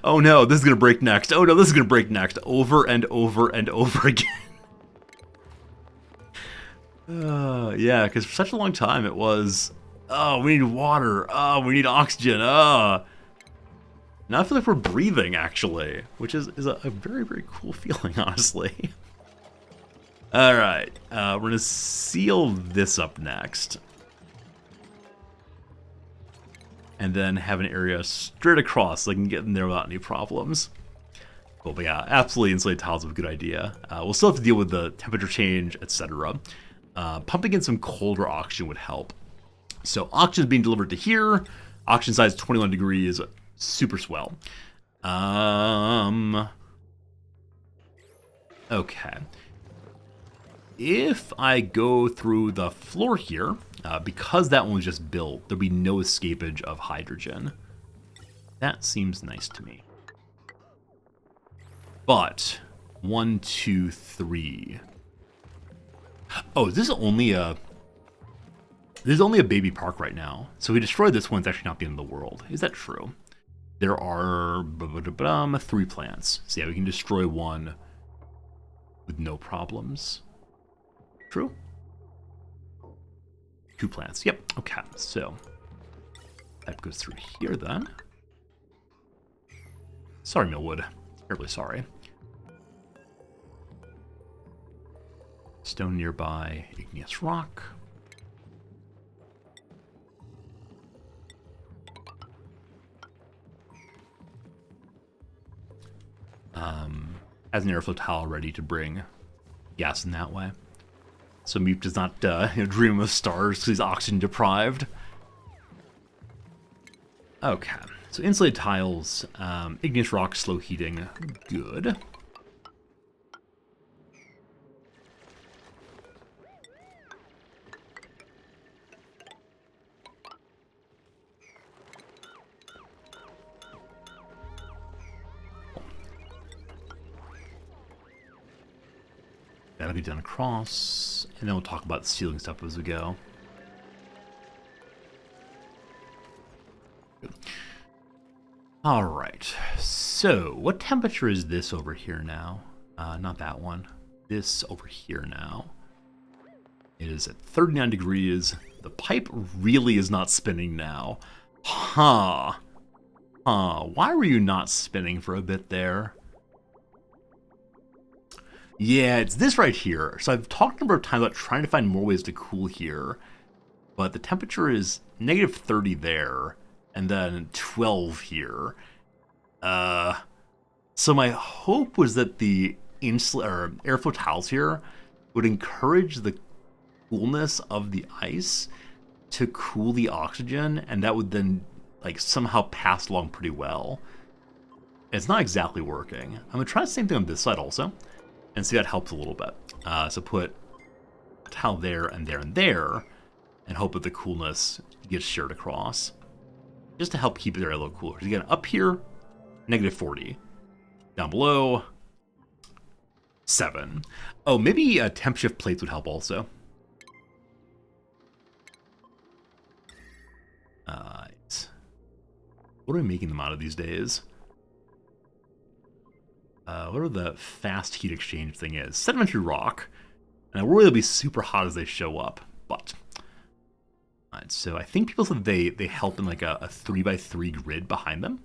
oh no, this is gonna break next, oh no, this is gonna break next, over and over and over again. Yeah, because for such a long time it was, oh, we need water, oh, we need oxygen, now I feel like we're breathing, actually, which is a very, very cool feeling, honestly. Alright, we're going to seal this up next. And then have an area straight across so I can get in there without any problems. Cool, but yeah, absolutely insulated tiles is a good idea. We'll still have to deal with the temperature change, etc. Pumping in some colder oxygen would help. So oxygen is being delivered to here. Oxygen size 21 degrees, super swell. Okay. If I go through the floor here, because that one was just built, there'll be no escapage of hydrogen. That seems nice to me. But 1, 2, 3. Oh, this is only a baby park right now. So if we destroy this one, it's actually not the end of the world. Is that true? There are 3 plants. So yeah, we can destroy one with no problems. True? 2 plants. Yep. Okay. So that goes through here then. Sorry, Millwood. Terribly sorry. Stone nearby. Igneous rock. Has an airflow towel ready to bring gas in that way. So Meep does not dream of stars because he's oxygen deprived. Okay, so insulated tiles, igneous rock, slow heating, good. That'll be done across, and then we'll talk about the ceiling stuff as we go. All right, so what temperature is this over here now? Not that one. This over here now. It is at 39 degrees. The pipe really is not spinning now. Huh. Why were you not spinning for a bit there? Yeah, it's this right here. So I've talked a number of times about trying to find more ways to cool here, but the temperature is negative 30 there, and then 12 here. So my hope was that the airflow tiles here would encourage the coolness of the ice to cool the oxygen, and that would then like somehow pass along pretty well. It's not exactly working. I'm gonna try the same thing on this side also, and see if that helps a little bit. So put a tile there and there and there, and hope that the coolness gets shared across, just to help keep it there a little cooler. Again, up here, negative 40. Down below, 7. Oh, maybe temp shift plates would help also. What are we making them out of these days? Whatever the fast heat exchange thing is. Sedimentary rock. And I worry they'll be super hot as they show up, but... Alright, so I think people said they help in like a 3x3 grid behind them.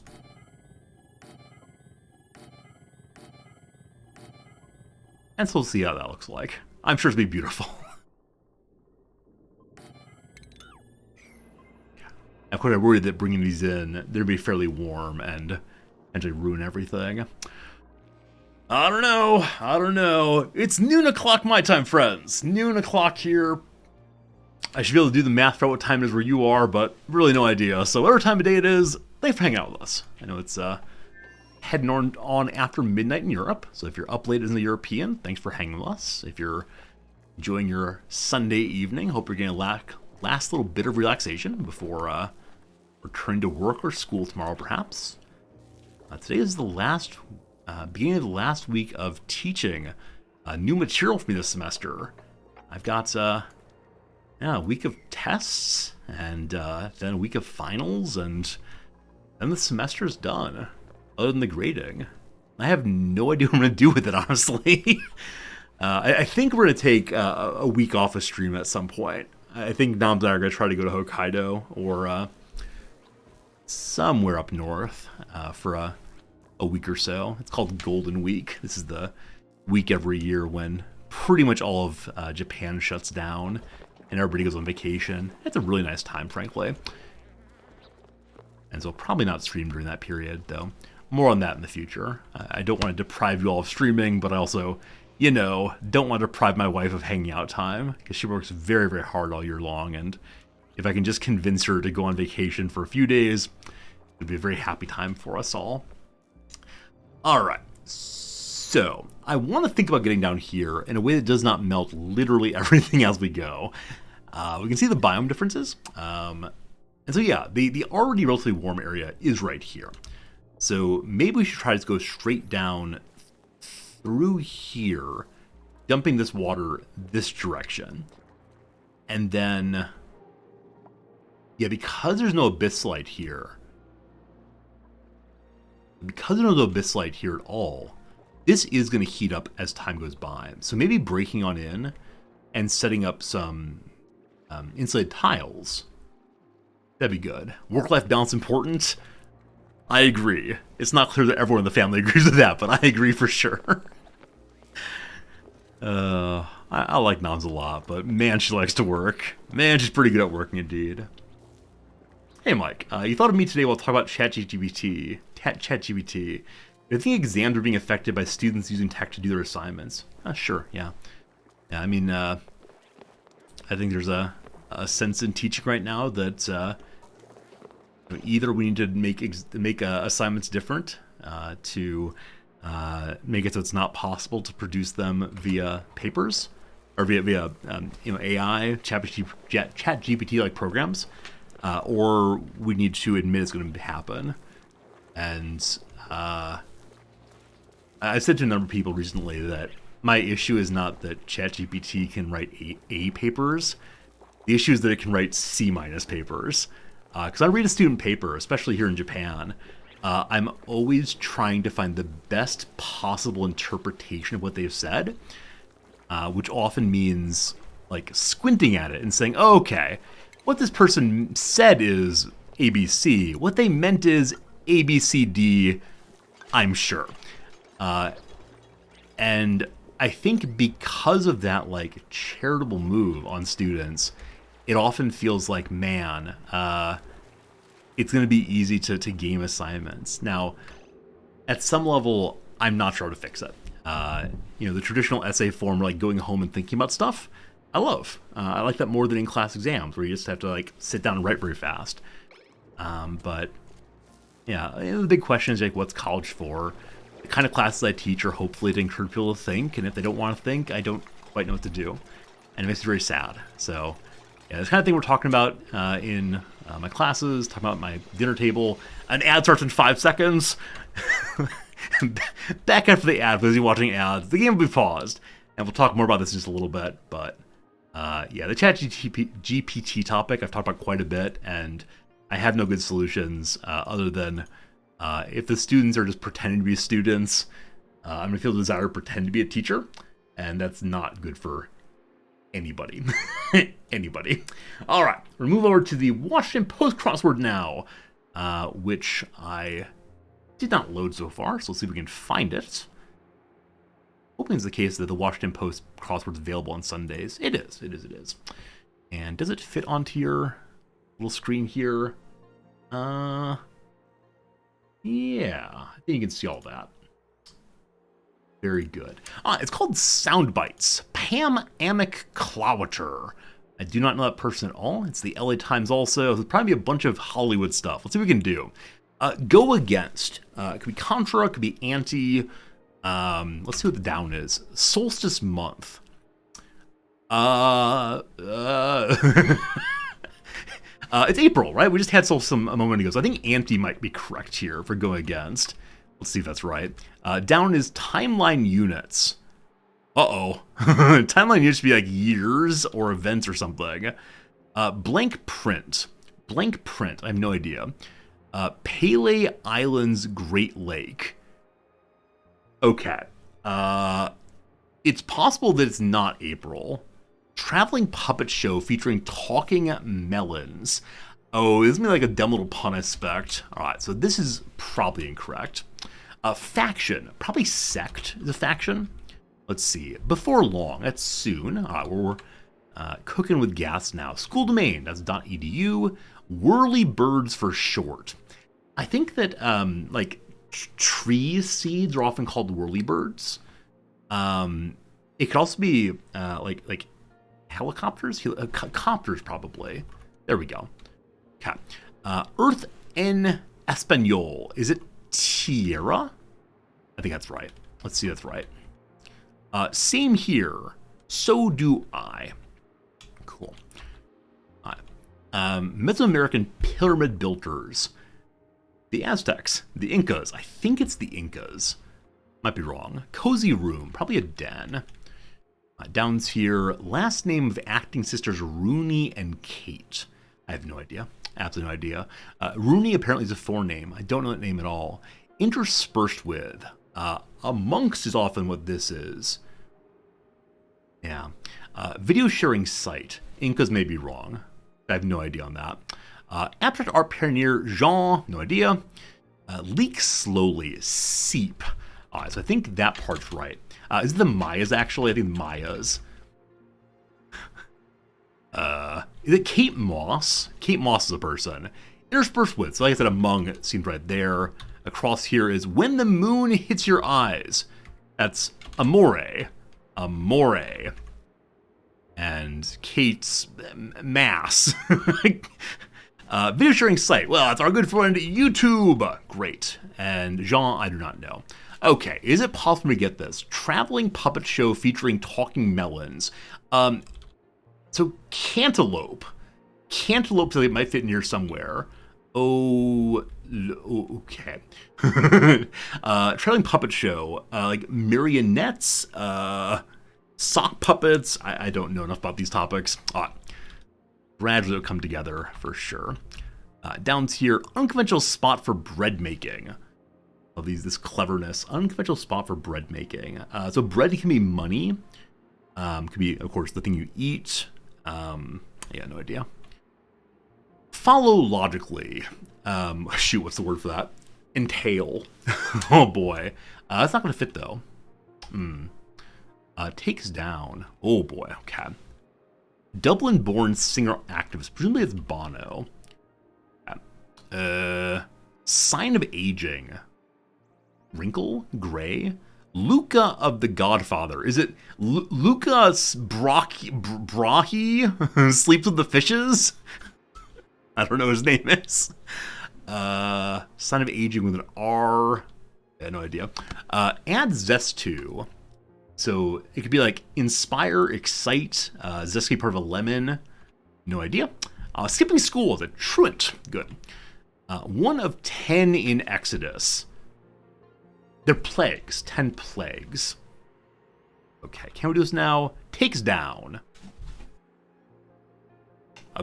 And so we'll see how that looks like. I'm sure it's going to be beautiful. Of course, I worry that bringing these in, they'd be fairly warm and potentially ruin everything. I don't know. It's noon o'clock my time, friends. Noon o'clock here. I should be able to do the math for what time it is where you are, but really no idea. So whatever time of day it is, thanks for hanging out with us. I know it's heading on after midnight in Europe, so if you're up late as a European, thanks for hanging with us. If you're enjoying your Sunday evening, hope you're getting a last little bit of relaxation before returning to work or school tomorrow, perhaps. Today is the last beginning of the last week of teaching new material for me this semester. I've got a week of tests, and then a week of finals, and then the semester's done. Other than the grading, I have no idea what I'm going to do with it, honestly. I think we're going to take a week off of stream at some point. I think Noms and I are going to try to go to Hokkaido or somewhere up north for a week or so. It's called Golden Week. This is the week every year when pretty much all of Japan shuts down and everybody goes on vacation. It's a really nice time, frankly. And so probably not stream during that period, though. More on that in the future. I don't want to deprive you all of streaming, but I also, don't want to deprive my wife of hanging out time, because she works very, very hard all year long, and if I can just convince her to go on vacation for a few days, it'd be a very happy time for us all. Alright, so I want to think about getting down here in a way that does not melt literally everything as we go. We can see the biome differences. And so yeah, the already relatively warm area is right here. So maybe we should try to go straight down through here, dumping this water this direction. And then, yeah, because there's no abyssite here, at all, this is going to heat up as time goes by. So maybe breaking on in and setting up some insulated tiles, that'd be good. Work-life balance important. I agree. It's not clear that everyone in the family agrees with that, but I agree for sure. I like Noms a lot, but man, she likes to work. Man, she's pretty good at working indeed. Hey, Mike, you thought of me today while talking about ChatGPT. ChatGPT. Do you think exams are being affected by students using tech to do their assignments? Sure, yeah. Yeah, I mean, I think there's a sense in teaching right now that either we need to make assignments different to make it so it's not possible to produce them via papers or via AI, ChatGPT like programs, or we need to admit it's going to happen. And I said to a number of people recently that my issue is not that ChatGPT can write A papers. The issue is that it can write C- papers. Because I read a student paper, especially here in Japan, I'm always trying to find the best possible interpretation of what they've said, which often means like squinting at it and saying, oh, okay, what this person said is ABC. What they meant is ABCD, I'm sure. And I think because of that, like, charitable move on students, it often feels like, man, it's going to be easy to game assignments. Now, at some level, I'm not sure how to fix it. The traditional essay form, like going home and thinking about stuff, I love. I like that more than in class exams, where you just have to like sit down and write very fast. But yeah, the big question is like, what's college for? The kind of classes I teach are hopefully to encourage people to think, and if they don't want to think, I don't quite know what to do, and it makes me very sad. So yeah, this kind of thing we're talking about in my classes, talking about my dinner table. An ad starts in 5 seconds. Back after the ad, because you're watching ads, the game will be paused, and we'll talk more about this in just a little bit. But yeah, the ChatGPT topic I've talked about quite a bit, and I have no good solutions other than if the students are just pretending to be students, I'm gonna feel the desire to pretend to be a teacher, and that's not good for anybody. Anybody. All right, we'll move over to the Washington Post crossword now, which I did not load so far, so let's see if we can find it. Hoping it's the case that the Washington Post crossword's available on Sundays. It is. And does it fit onto your little screen here? Yeah, I think you can see all that. Very good. It's called Soundbites. Pam Amick Clowater. I do not know that person at all. It's the LA Times also. There's probably a bunch of Hollywood stuff. Let's see what we can do. Go against. It could be contra, it could be anti. Let's see what the down is. Solstice month. It's April, right? We just had solstice a moment ago, so I think anti might be correct here for going against. Let's see if that's right. Down is timeline units. Uh-oh. Timeline units should be like years or events or something. Blank print. Blank print. I have no idea. Pele Islands Great Lake. Okay. It's possible that it's not April. Traveling puppet show featuring talking melons. Oh, this is gonna be like a dumb little pun, I expect. Alright, so this is probably incorrect. Faction. Probably sect is a faction. Let's see. Before long. That's soon. Alright, we're cooking with gas now. School domain. That's .edu. Whirly birds for short. I think that like tree seeds are often called whirlybirds. It could also be like helicopters, copters probably. There we go. Okay. Earth en Espanol. Is it tierra? I think that's right. Let's see, that's right. Same here. So do I. Cool. Mesoamerican pyramid builders. The Aztecs, the Incas. I think it's the Incas. Might be wrong. Cozy room, probably a den. Down's here. Last name of acting sisters Rooney and Kate. I have no idea. Absolutely no idea. Rooney apparently is a forename. I don't know that name at all. Interspersed with. Amongst is often what this is. Yeah. Video sharing site. Incas may be wrong. I have no idea on that. Abstract art pioneer Jean, no idea. Leak slowly, seep. Alright, so I think that part's right. Is it the Mayas actually? I think Mayas. Is it Kate Moss? Kate Moss is a person. Interspersed with, so like I said, among it seems right there. Across here is when the moon hits your eyes. That's amore. Amore. And Kate's mass. Video sharing site. Well, it's our good friend YouTube. Great. And Jean, I do not know. Okay, is it possible to get this? Traveling puppet show featuring talking melons. So cantaloupe. Cantaloupe, so it might fit in here somewhere. Oh, okay. Traveling puppet show. Like marionettes. Sock puppets. I don't know enough about these topics. Gradually come together for sure. Down here, unconventional spot for bread making. Of this cleverness. Unconventional spot for bread making. So bread can be money. Could be, of course, the thing you eat. Yeah, no idea. Follow logically. Shoot, what's the word for that? Entail. Oh boy. That's not going to fit though. Takes down. Oh boy, okay. Dublin-born singer-activist. Presumably it's Bono. Sign of aging. Wrinkle? Gray? Luca of The Godfather. Is it Luca Brahi? Sleeps with the fishes? I don't know what his name is. Sign of aging with an R. I have no idea. Add zest to. So it could be like inspire, excite, zest could be part of a lemon. No idea. Skipping school is a truant. Good. 1 of 10 in Exodus. They're plagues. 10 plagues. Okay, can we do this now? Takes down.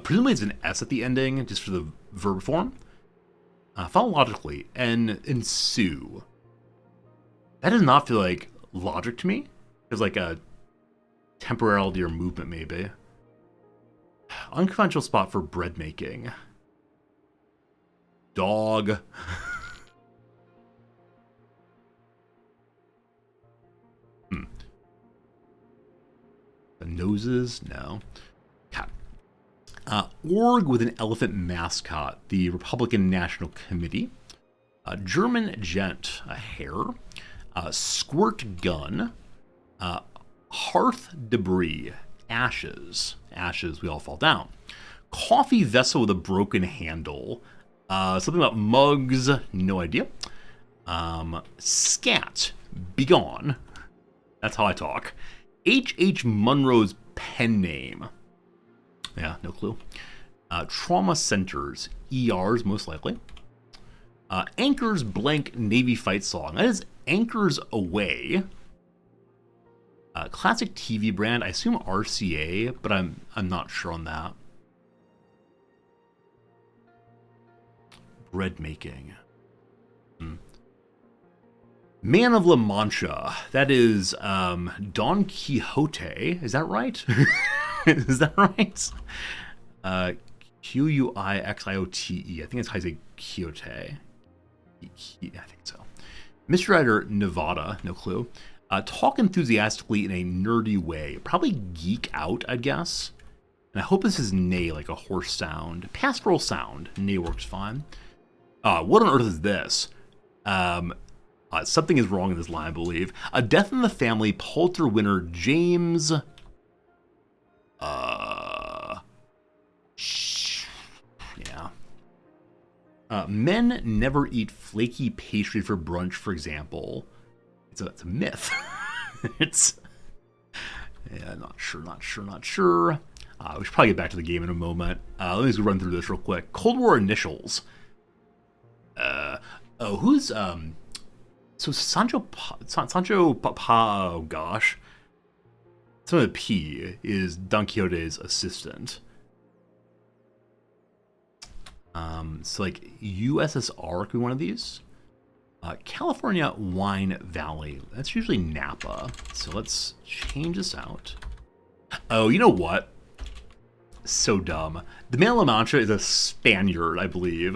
Presumably it's an S at the ending, just for the verb form. Phonologically, ensue. That does not feel like logic to me. There's like a temporality or movement, maybe. Unconventional spot for bread making. Dog. The noses? No. Cat. Org with an elephant mascot. The Republican National Committee. German gent. A hare. Squirt gun. Hearth debris. Ashes. Ashes, we all fall down. Coffee vessel with a broken handle. Something about mugs. No idea. Scat. Begone. That's how I talk. H.H. Munro's pen name. Yeah, no clue. Trauma centers. ERs, most likely. Anchors blank Navy fight song. That is Anchors Away. Classic TV brand. I assume RCA, but I'm not sure on that. Bread making. Man of La Mancha. That is Don Quixote. Is that right? Is that right? Quixiote. I think it's how you say Quixote. I think so. Mystery Rider Nevada. No clue. Talk enthusiastically in a nerdy way. Probably geek out, I'd guess. And I hope this is neigh, like a horse sound. Pastoral sound. Neigh works fine. What on earth is this? Something is wrong in this line, I believe. A Death in the Family Pulitzer winner James. Yeah. Men never eat flaky pastry for brunch, for example. It's a myth. It's. Yeah, not sure. We should probably get back to the game in a moment. Let me just run through this real quick. Cold War initials. Who's so Sancho oh gosh. Some of the P is Don Quixote's assistant. So like USSR could be one of these. California Wine Valley. That's usually Napa. So let's change this out. Oh, you know what? So dumb. The Man of La Mancha is a Spaniard, I believe.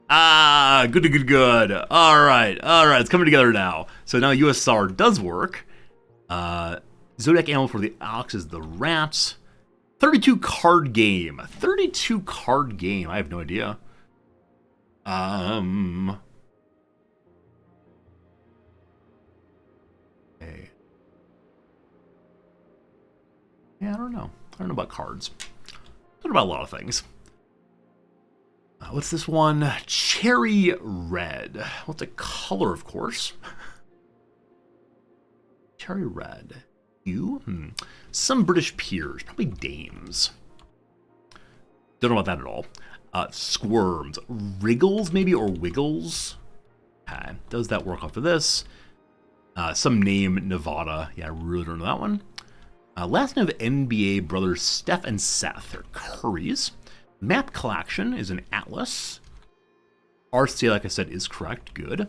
Good. All right. It's coming together now. So now USSR does work. Zodiac animal for the ox is the rat. 32 card game. I have no idea. Okay. Yeah, I don't know about cards. I don't know about a lot of things. What's this one? Cherry red. What's a color, of course? Cherry red. You? Some British peers, probably dames. Don't know about that at all. Squirms. Wriggles, maybe, or wiggles? Okay. Does that work off of this? Some name, Nevada. Yeah, I really don't know that one. Last name of NBA brothers Steph and Seth. They're Currys. Map collection is an atlas. RCA, like I said, is correct. Good.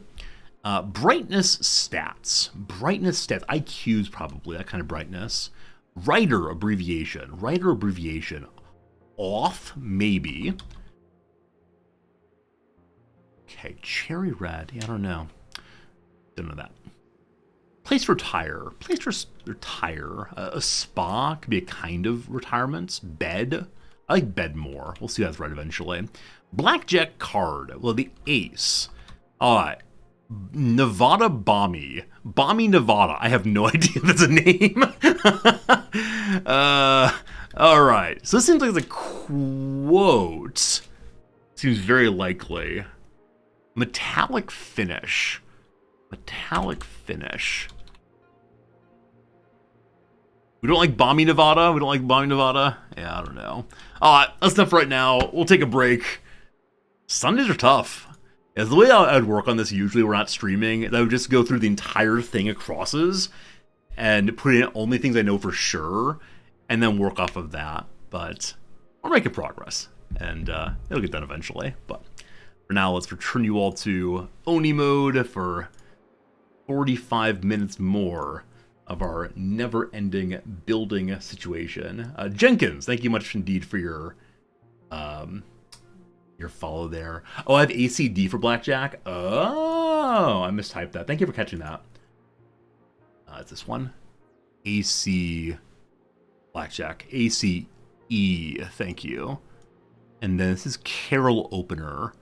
Brightness stats. IQs probably, that kind of brightness. Writer abbreviation. Off, maybe. Okay, cherry red. Yeah, I don't know. Don't know that. Place to retire. Place to retire. A spa could be a kind of retirement. Bed. I like bed more. We'll see that's right eventually. Blackjack card. Well, the ace. All right. Nevada Bommy. Bommy Nevada. I have no idea if that's a name. All right. So this seems like it's a quote. Seems very likely. Metallic finish. Metallic finish. We don't like Bommy Nevada? We don't like Bommy Nevada? Yeah, I don't know. That's enough right now. We'll take a break. Sundays are tough. As the way I'd work on this, usually we're not streaming, I would just go through the entire thing acrosses and put in only things I know for sure, and then work off of that. But we're making progress, and it'll get done eventually. But for now, let's return you all to Oni mode for 45 minutes more of our never-ending building situation. Jenkins, thank you much indeed for your follow there. Oh, I have ACD for Blackjack. Oh, I mistyped that. Thank you for catching that. It's this one. AC Blackjack. ACE. Thank you. And then this is Carol Opener.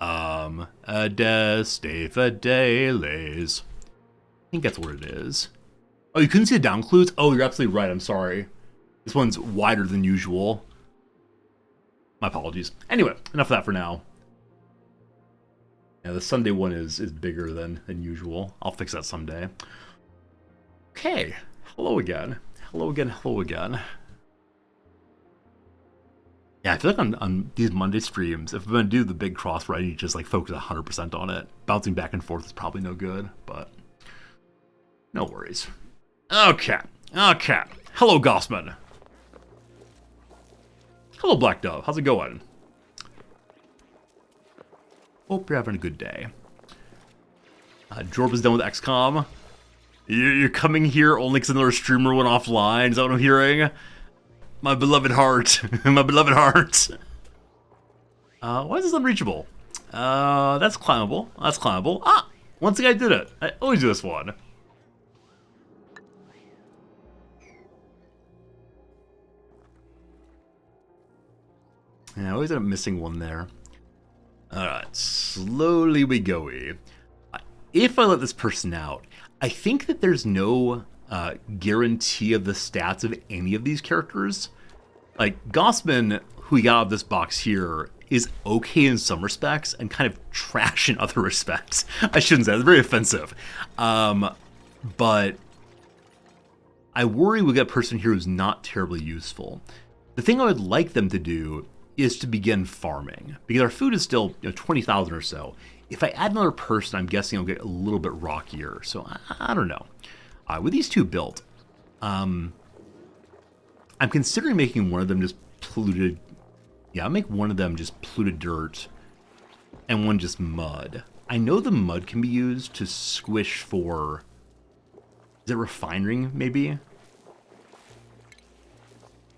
Adeste Fideles. I think that's what it is. Oh, you couldn't see the down clues? Oh, you're absolutely right. I'm sorry. This one's wider than usual. My apologies. Anyway, enough of that for now. Yeah, the Sunday one is bigger than usual. I'll fix that someday. Okay. Hello again. Hello again. Hello again. Yeah, I feel like on these Monday streams, if I'm going to do the big cross right, you just like focus 100% on it. Bouncing back and forth is probably no good, but no worries. Okay. Hello, Gossman. Hello, Black Dove. How's it going? Hope you're having a good day. Jorb is done with XCOM. You're coming here only because another streamer went offline. Is that what I'm hearing? My beloved heart. My beloved heart. Why is this unreachable? That's climbable. That's climbable. Ah! Once again, I did it. I always do this one. Yeah, I always end up missing one there. Alright, slowly we go. If I let this person out, I think that there's no guarantee of the stats of any of these characters. Like, Gossman, who we got out of this box here, is okay in some respects and kind of trash in other respects. I shouldn't say that. It's very offensive. But I worry we get a person here who's not terribly useful. The thing I would like them to do is to begin farming, because our food is still 20,000 or so. If I add another person, I'm guessing I'll get a little bit rockier. So I don't know. With these two built, I'm considering making one of them just polluted. Yeah, I'll make one of them just polluted dirt and one just mud. I know the mud can be used to squish for, is it refining maybe?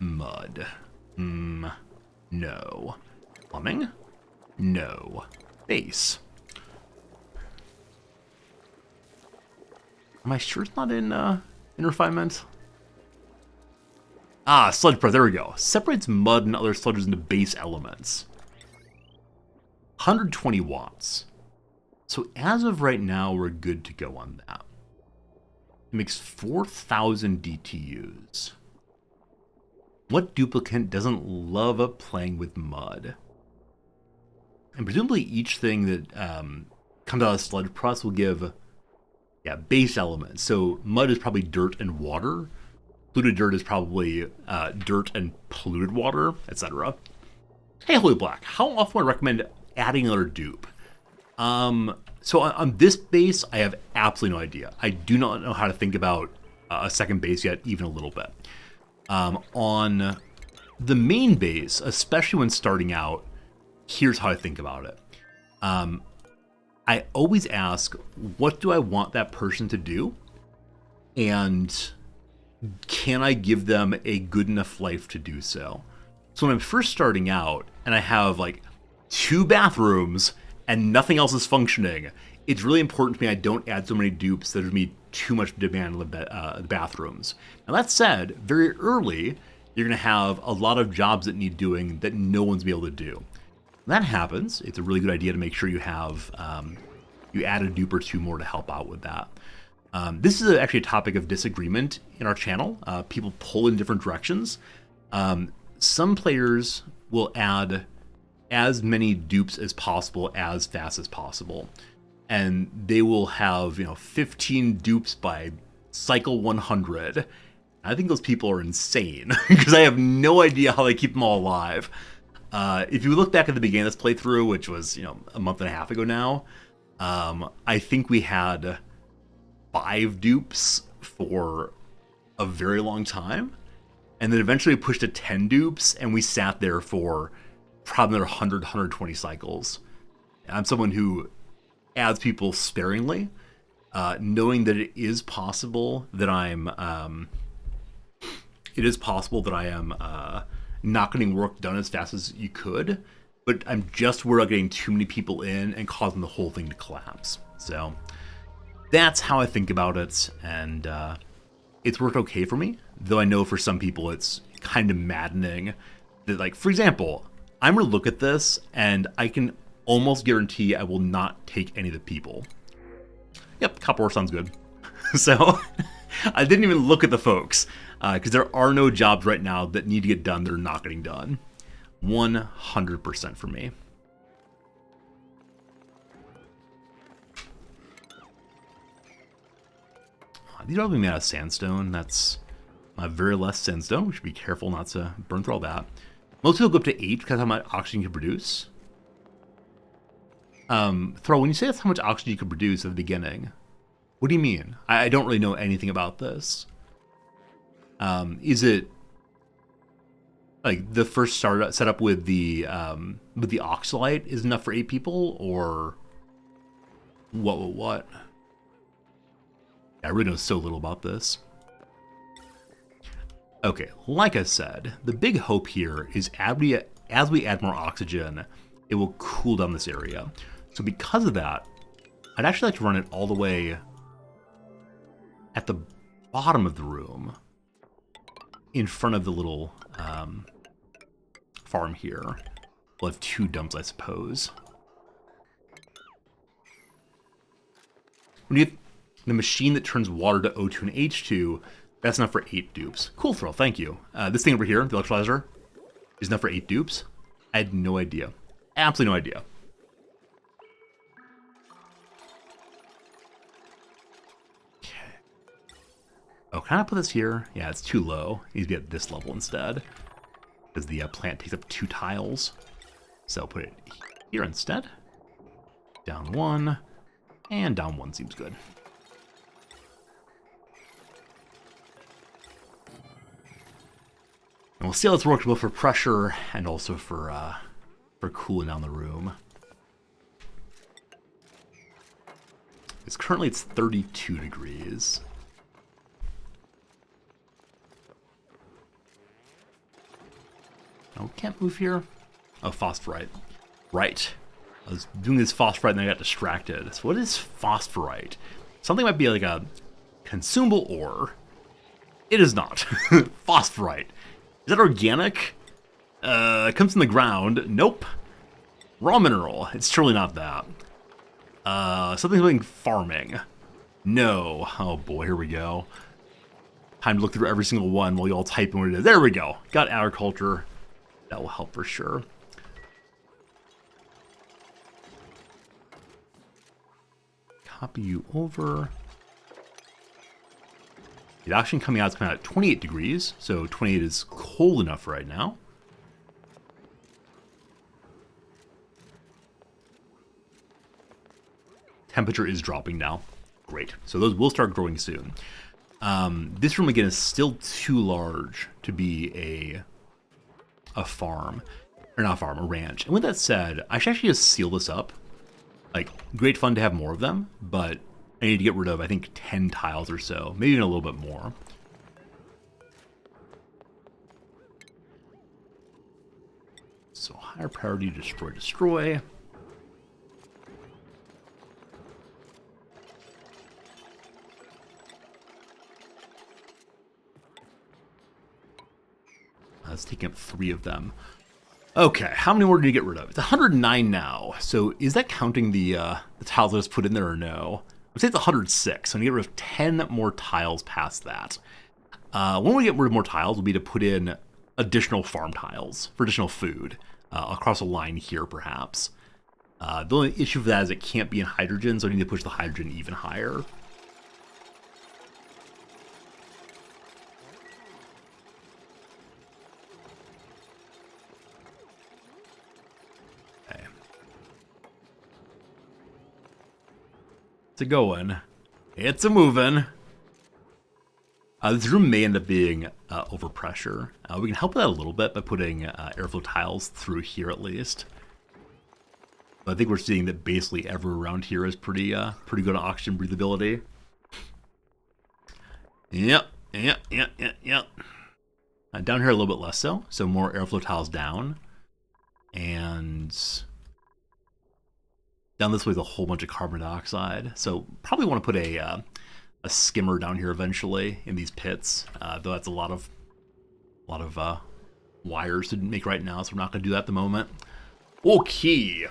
Mud. No. Plumbing? No. Base. Am I sure it's not in refinement? Ah, sludge press, there we go. Separates mud and other sludges into base elements. 120 watts. So as of right now, we're good to go on that. It makes 4,000 DTUs. What duplicant doesn't love playing with mud? And presumably each thing that comes out of sludge press will give, base elements. So mud is probably dirt and water. Polluted dirt is probably dirt and polluted water, etc. Hey, Holy Black, how often would I recommend adding another dupe? So on this base, I have absolutely no idea. I do not know how to think about a second base yet, even a little bit. On the main base, especially when starting out, here's how I think about it. I always ask, what do I want that person to do? And can I give them a good enough life to do so? So when I'm first starting out and I have like 2 bathrooms and nothing else is functioning, it's really important to me I don't add so many dupes that there's going to be too much demand in the bathrooms. Now that said, very early, you're going to have a lot of jobs that need doing that no one's going to be able to do. When that happens, it's a really good idea to make sure you have, you add a dupe or two more to help out with that. This is actually a topic of disagreement in our channel. People pull in different directions. Some players will add as many dupes as possible as fast as possible. And they will have, 15 dupes by cycle 100. I think those people are insane because I have no idea how they keep them all alive. If you look back at the beginning of this playthrough, which was, a month and a half ago now, I think we had 5 dupes for a very long time. And then eventually we pushed to 10 dupes and we sat there for probably another 100, 120 cycles. I'm someone who adds people sparingly, knowing that it is possible that I am not getting work done as fast as you could, but I'm just worried about getting too many people in and causing the whole thing to collapse. So that's how I think about it, and it's worked okay for me, though I know for some people it's kind of maddening that, like, for example, I'm going to look at this and I can almost guarantee I will not take any of the people. Yep, cop war sounds good. So I didn't even look at the folks because there are no jobs right now that need to get done that are not getting done. 100% for me. These are probably made out of sandstone. That's my very last sandstone. We should be careful not to burn through all that. Most people go up to 8 because of how much oxygen you can produce. Throw, when you say that's how much oxygen you can produce at the beginning, what do you mean? I don't really know anything about this. Is it like the first setup with the oxalite is enough for 8 people, or what? I really know so little about this. Okay, like I said, the big hope here is as we add more oxygen, it will cool down this area. So because of that, I'd actually like to run it all the way at the bottom of the room, in front of the little farm here. We'll have 2 dumps, I suppose. When you have the machine that turns water to O2 and H2, that's enough for 8 dupes. Cool, Thrill, thank you. This thing over here, the electrolyzer, is enough for 8 dupes. I had no idea. Absolutely no idea. Okay. Oh, can I put this here? Yeah, it's too low. It needs to be at this level instead, because the plant takes up 2 tiles. So I'll put it here instead. Down 1, and down 1 seems good. And we'll see how this works both for pressure and also for cooling down the room. Currently it's 32 degrees. Oh, can't move here. Oh, phosphorite. Right. I was doing this phosphorite and I got distracted. So what is phosphorite? Something might be like a consumable ore. It is not. Phosphorite. Is that organic? It comes from the ground. Nope. Raw mineral. It's surely not that. Something farming. No. Oh boy, here we go. Time to look through every single one while you all type in what it is. There we go. Got agriculture. That will help for sure. Copy you over. The oxygen coming out is coming out at 28 degrees, so 28 is cold enough right now. Temperature is dropping now. Great. So those will start growing soon. This room, again, is still too large to be a farm. Or not a farm, a ranch. And with that said, I should actually just seal this up. Like, great fun to have more of them, but I need to get rid of, I think, 10 tiles or so. Maybe even a little bit more. So higher priority, destroy. That's taking up 3 of them. Okay, how many more do you get rid of? It's 109 now. So is that counting the tiles I just put in there or no? I'd say it's 106. So I'm going to get rid of 10 more tiles past that. When we get rid of more tiles, will be to put in additional farm tiles for additional food across a line here, perhaps. The only issue for that is it can't be in hydrogen, so I need to push the hydrogen even higher. Okay. It's a going. It's a moving. This room may end up being overpressure. We can help with that a little bit by putting airflow tiles through here at least. But I think we're seeing that basically everywhere around here is pretty good on oxygen breathability. Yep. Down here a little bit less so. So more airflow tiles down. And down this way is a whole bunch of carbon dioxide. So probably want to put a skimmer down here eventually in these pits, though that's a lot of wires to make right now, so we're not going to do that at the moment. Okay.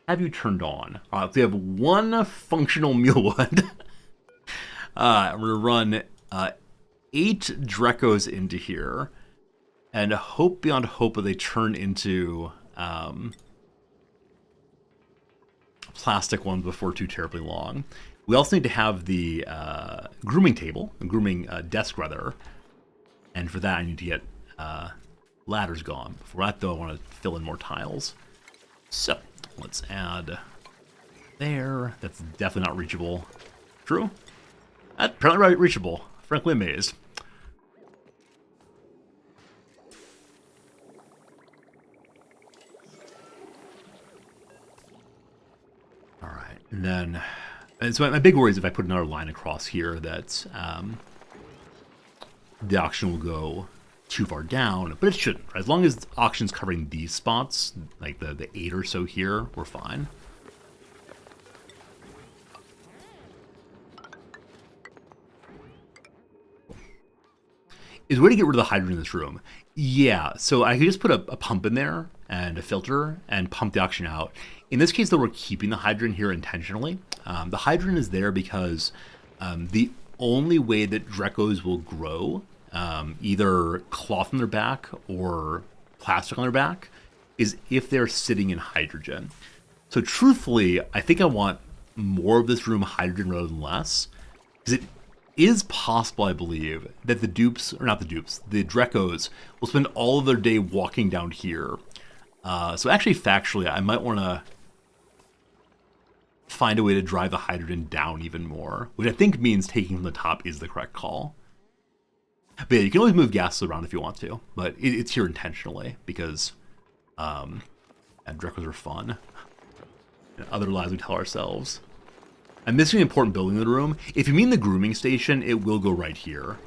Have you turned on? All right, so we have 1 functional mealwood. I'm going to run 8 Drekos into here, and hope beyond hope that they turn into plastic ones before too terribly long. We also need to have the grooming table, a grooming desk rather, and for that I need to get ladders gone. Before that though, I want to fill in more tiles. So let's add there. That's definitely not reachable. True? That's apparently reachable. Frankly amazed. And then, so my big worry is if I put another line across here that the oxygen will go too far down, but it shouldn't. Right? As long as oxygen's covering these spots, like the 8 or so here, we're fine. Is a way to get rid of the hydrogen in this room. Yeah, so I could just put a pump in there and a filter and pump the oxygen out. In this case, though, we're keeping the hydrogen here intentionally. The hydrogen is there because the only way that Drekos will grow, either cloth on their back or plastic on their back, is if they're sitting in hydrogen. So truthfully, I think I want more of this room hydrogen rather than less, because it is possible, I believe, that the dupes, or not the dupes, the Drekos will spend all of their day walking down here. So actually, factually, I might want to find a way to drive the hydrogen down even more, which I think means taking from the top is the correct call. But yeah, you can always move gases around if you want to, but it's here intentionally because and Drekos are fun. And other lies we tell ourselves. I'm missing an important building in the room. If you mean the grooming station, it will go right here.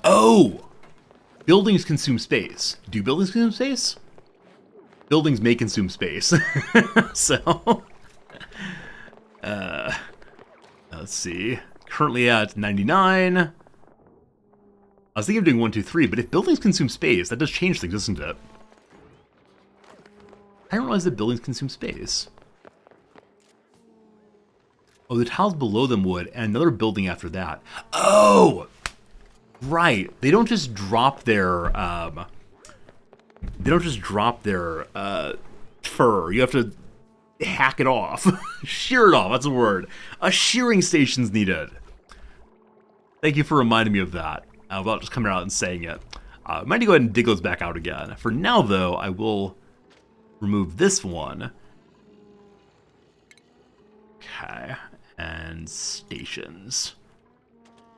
Oh! Buildings consume space. Do buildings consume space? Buildings may consume space. So, let's see. Currently at 99. I was thinking of doing 1, 2, 3, but if buildings consume space, that does change things, doesn't it? I didn't realize that buildings consume space. Oh, the tiles below them would, and another building after that. Oh! Right. They don't just drop their, fur. You have to hack it off. Shear it off, that's a word. A shearing station's needed. Thank you for reminding me of that, without just coming out and saying it. I might need to go ahead and dig those back out again. For now, though, I will remove this one. Okay. And stations.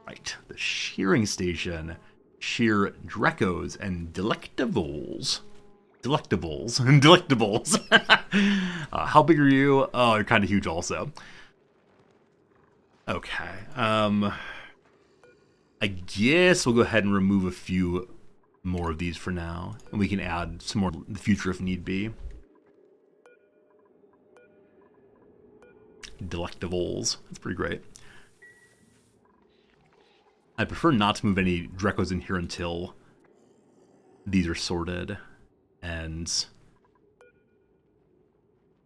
Right, the shearing station. Shear Drekos and Delectables. Delectables. How big are you? Oh, you're kind of huge also. Okay. I guess we'll go ahead and remove a few more of these for now. And we can add some more in the future if need be. Delectables. That's pretty great. I prefer not to move any Drekos in here until these are sorted. And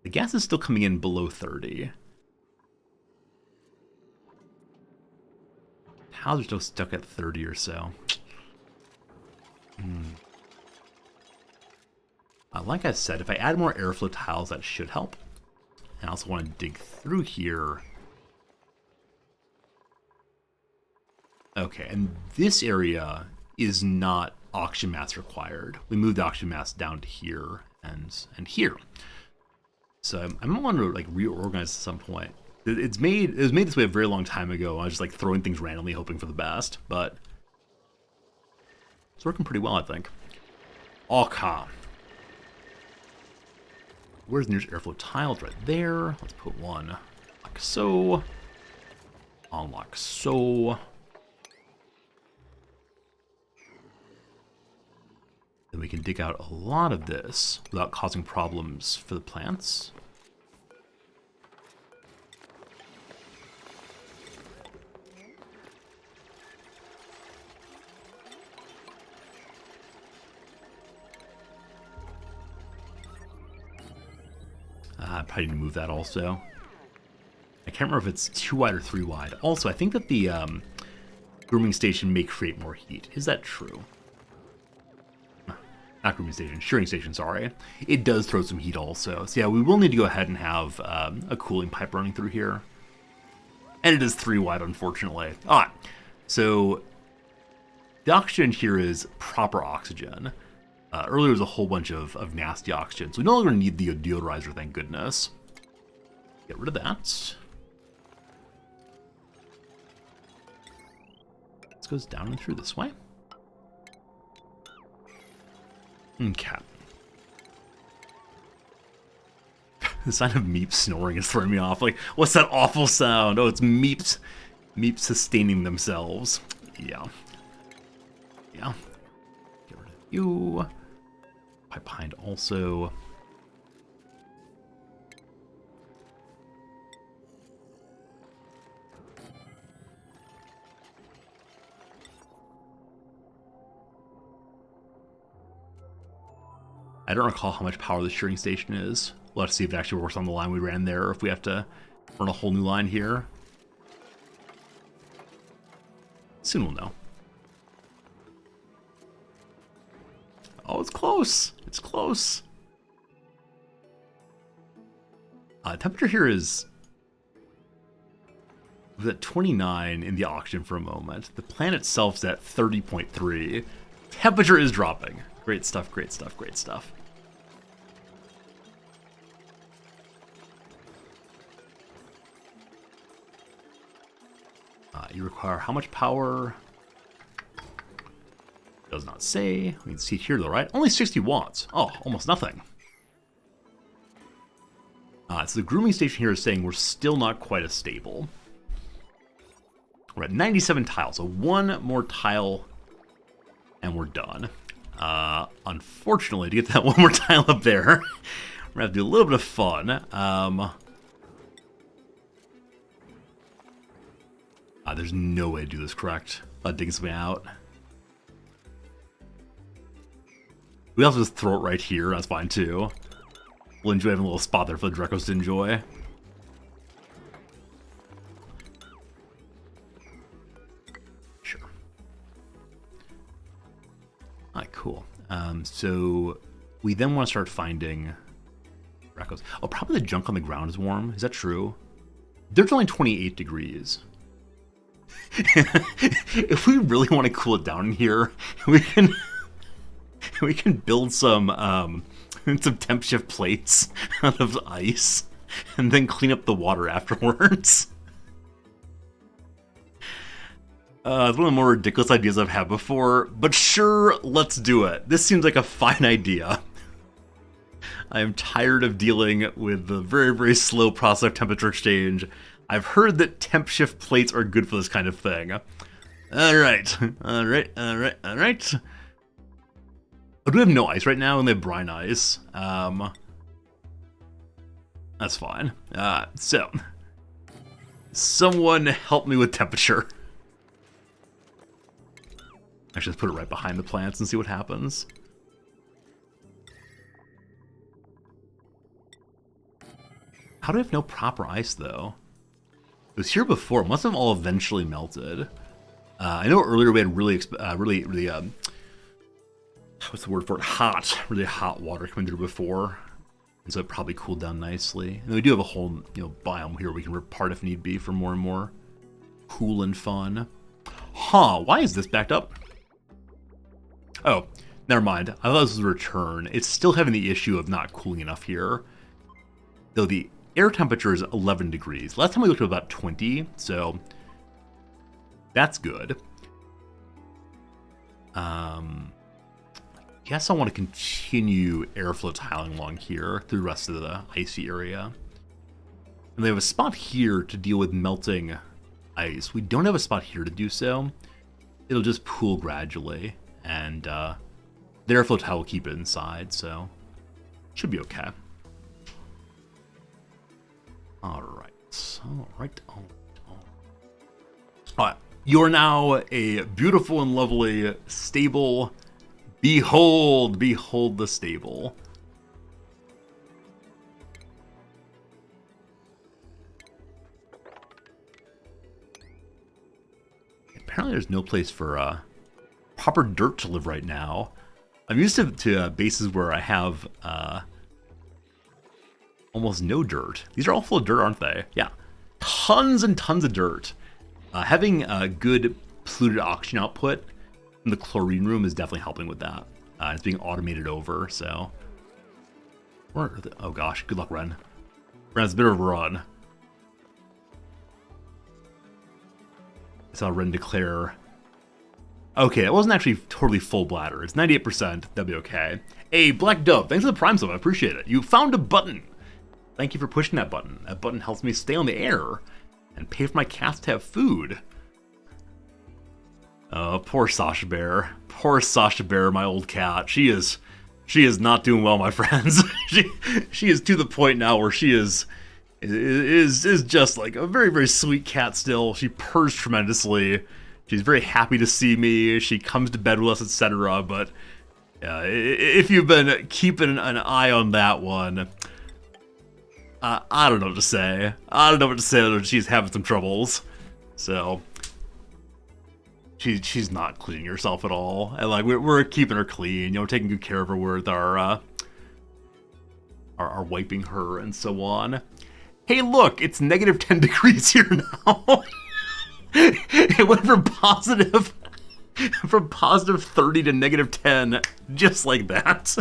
the gas is still coming in below 30. Tiles are still stuck at 30 or so. Like I said, if I add more airflow tiles, that should help. And I also want to dig through here. Okay, and this area is not auction mass required. We moved the auction mass down to here and here. So I might want to like reorganize at some point. It was made this way a very long time ago. I was just like throwing things randomly, hoping for the best, but it's working pretty well, I think. Okay. Where's the nearest airflow tile? It's right there. Let's put one like so. On like so. Then we can dig out a lot of this without causing problems for the plants. I probably need to move that also. I can't remember if it's 2 wide or 3 wide. Also, I think that the grooming station may create more heat. Is that true? Not grooming station, shearing station, sorry. It does throw some heat also. So yeah, we will need to go ahead and have a cooling pipe running through here. And it is 3 wide, unfortunately. Alright, so the oxygen here is proper oxygen. Earlier was a whole bunch of nasty oxygen, so we no longer need the deodorizer, thank goodness. Get rid of that. This goes down and through this way. Okay. The sound of Meeps snoring is throwing me off. Like, what's that awful sound? Oh, it's Meeps. Meeps sustaining themselves. Yeah. Yeah. Get rid of you. Pipe behind also. I don't recall how much power the shearing station is. We'll have to see if it actually works on the line we ran there, or if we have to run a whole new line here. Soon we'll know. Oh, it's close. It's close. Temperature here is at 29 in the auction for a moment. The planet itself's at 30.3. Temperature is dropping. Great stuff, great stuff, great stuff. You require how much power? Does not say. We can see it here though, right? Only 60 watts. Oh, almost nothing. So the grooming station here is saying we're still not quite as stable. We're at 97 tiles, so one more tile and we're done. Unfortunately, to get that one more tile up there, we're gonna have to do a little bit of fun. There's no way to do this correct. Digging something out. We also just throw it right here, that's fine too. We'll enjoy having a little spot there for the Drekos to enjoy. Sure. Alright, cool. So we then want to start finding Drekos. Oh, probably the junk on the ground is warm. Is that true? There's only 28 degrees. If we really want to cool it down in here, we can build some temp shift plates out of ice and then clean up the water afterwards. It's one of the more ridiculous ideas I've had before, but sure, let's do it. This seems like a fine idea. I am tired of dealing with the very, very slow process of temperature exchange. I've heard that temp shift plates are good for this kind of thing. Alright. Oh, do we have no ice right now? And they have brine ice. That's fine. So, someone help me with temperature. I should just put it right behind the plants and see what happens. How do I have no proper ice, though? It was here before. It must have all eventually melted. I know earlier we had really, what's the word for it? Really hot water coming through before. And so it probably cooled down nicely. And then we do have a whole, biome here we can rip apart if need be for more and more cool and fun. Huh, why is this backed up? Oh, never mind. I thought this was a return. It's still having the issue of not cooling enough here. Though the air temperature is 11 degrees. Last time we looked at about 20, so that's good. Guess I want to continue airflow tiling along here through the rest of the icy area. And they have a spot here to deal with melting ice. We don't have a spot here to do so. It'll just pool gradually, and the airflow tile will keep it inside, so should be okay. Alright. Alright. You're now a beautiful and lovely stable. Behold the stable. Apparently there's no place for proper dirt to live right now. I'm used to bases where I have almost no dirt. These are all full of dirt, aren't they? Yeah. Tons and tons of dirt. Having a good polluted oxygen output in the chlorine room is definitely helping with that. It's being automated over, so... Oh gosh, good luck, Ren. Ren's a bit of a run. I saw Ren declare... Okay, it wasn't actually totally full bladder. It's 98%. That'll be okay. Hey, Black Dove, thanks for the Prime sub. I appreciate it. You found a button. Thank you for pushing that button. That button helps me stay on the air and pay for my cats to have food. Oh, poor Sasha Bear. Poor Sasha Bear, my old cat. She is not doing well, my friends. she is to the point now where she is just like a very, very sweet cat still. She purrs tremendously. She's very happy to see me. She comes to bed with us, etc. But if you've been keeping an eye on that one, I don't know what to say. I don't know what to say that she's having some troubles. So... She's not cleaning herself at all, and like we're keeping her clean, taking good care of her with our wiping her and so on. Hey, look, it's negative 10 degrees here now. It went from positive 30 to negative 10, just like that.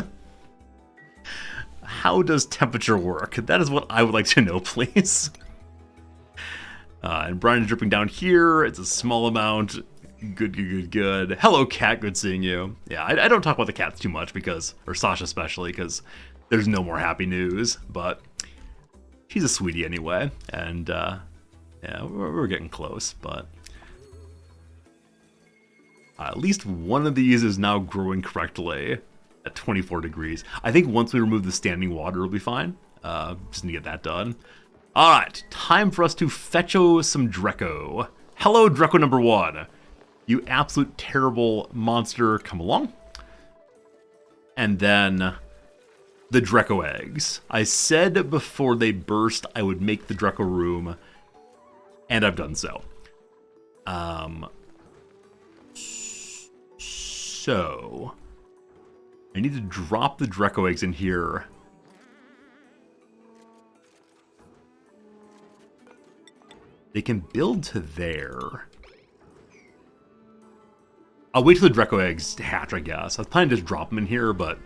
How does temperature work? That is what I would like to know, please. And Brian is dripping down here. It's a small amount. Good. Hello, cat. Good seeing you. Yeah, I don't talk about the cats too much or Sasha especially, because there's no more happy news. But she's a sweetie anyway, and yeah, we're getting close. But at least one of these is now growing correctly at 24 degrees. I think once we remove the standing water, it'll be fine. Just need to get that done. All right, time for us to fetcho some Dreco. Hello, Dreco number 1. You absolute terrible monster, come along. And then the Dreco eggs. I said before they burst I would make the Dreco room, and I've done so. So I need to drop the Dreco eggs in here. They can build to there. I'll wait till the Dreco eggs hatch, I guess. I was planning to just drop them in here, but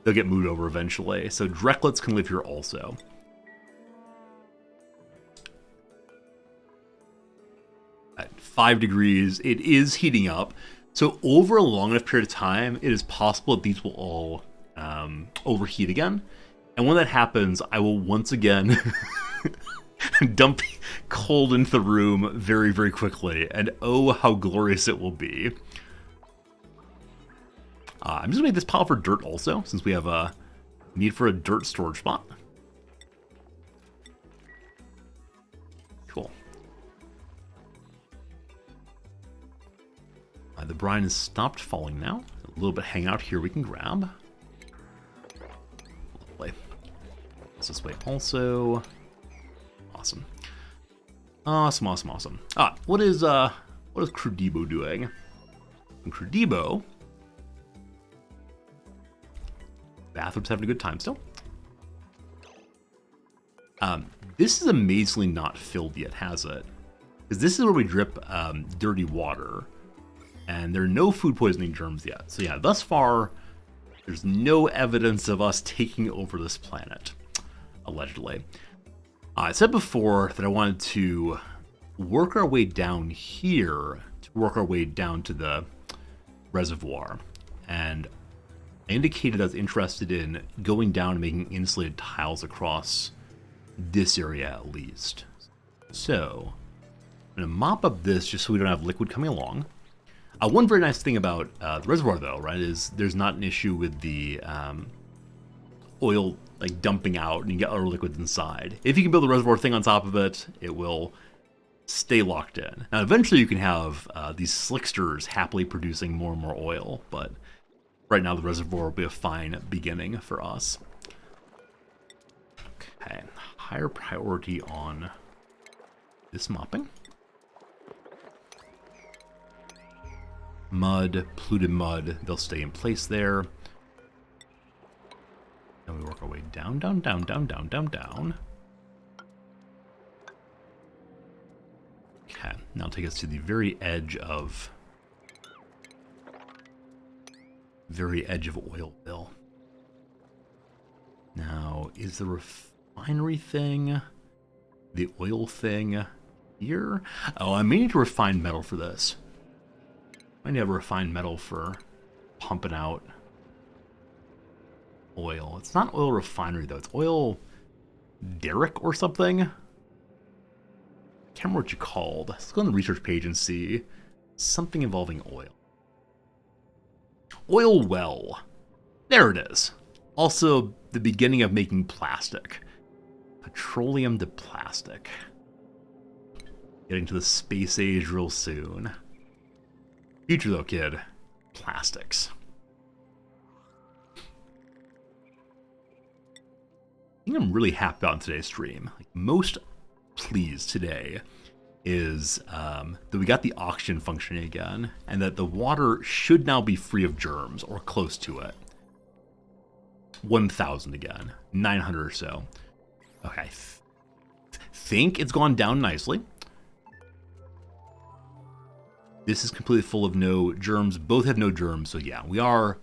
they'll get moved over eventually. So Drecklets can live here also. At 5 degrees, it is heating up. So over a long enough period of time, it is possible that these will all overheat again. And when that happens, I will once again dump cold into the room very, very quickly. And oh, how glorious it will be. I'm just going to make this pile for dirt also, since we have a need for a dirt storage spot. Cool. The brine has stopped falling now. A little bit hang out here we can grab. Lovely. This way also. Awesome. Awesome. What is Crudebo doing? And Crudebo, bathroom's having a good time still. This is amazingly not filled yet, has it? Because this is where we drip dirty water, and there are no food poisoning germs yet. So yeah, thus far, there's no evidence of us taking over this planet, allegedly. I said before that I wanted to work our way down here to work our way down to the reservoir, and I indicated I was interested in going down and making insulated tiles across this area at least. So I'm going to mop up this just so we don't have liquid coming along. One very nice thing about the reservoir, though, right, is there's not an issue with the oil like dumping out and you get other liquids inside. If you can build a reservoir thing on top of it, it will stay locked in. Now, eventually you can have these slicksters happily producing more and more oil, but right now the reservoir will be a fine beginning for us. Okay, higher priority on this mopping. Mud, polluted mud, they'll stay in place there. And we work our way down. Okay, now take us to the very edge of Oilville. Now, is the refinery thing, the oil thing here? Oh, I may need to refine metal for this. I need to have refined metal for pumping out oil. It's not oil refinery though. It's oil derrick or something. Can't remember what you called. Let's go on the research page and see something involving oil. Oil well. There it is. Also, the beginning of making plastic. Petroleum to plastic. Getting to the space age real soon. Future though, kid. Plastics. I think I'm really happy about today's stream. Like, most pleased today is that we got the oxygen functioning again, and that the water should now be free of germs, or close to it. 1,000 again. 900 or so. Okay, I think it's gone down nicely. This is completely full of no germs. Both have no germs, so yeah, we are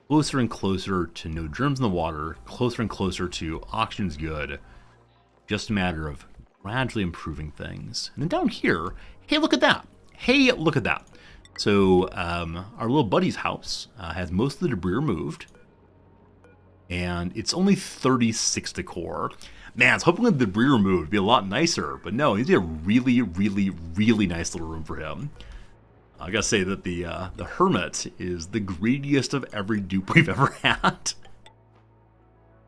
closer and closer to no germs in the water, closer and closer to oxygen's good. Just a matter of gradually improving things. And then down here, hey, look at that. Hey, look at that. So our little buddy's house has most of the debris removed, and it's only 36 decor. Man, I was hoping with the debris removed would be a lot nicer, but no, he's a really, really, really nice little room for him. I gotta say that the Hermit is the greediest of every dupe we've ever had.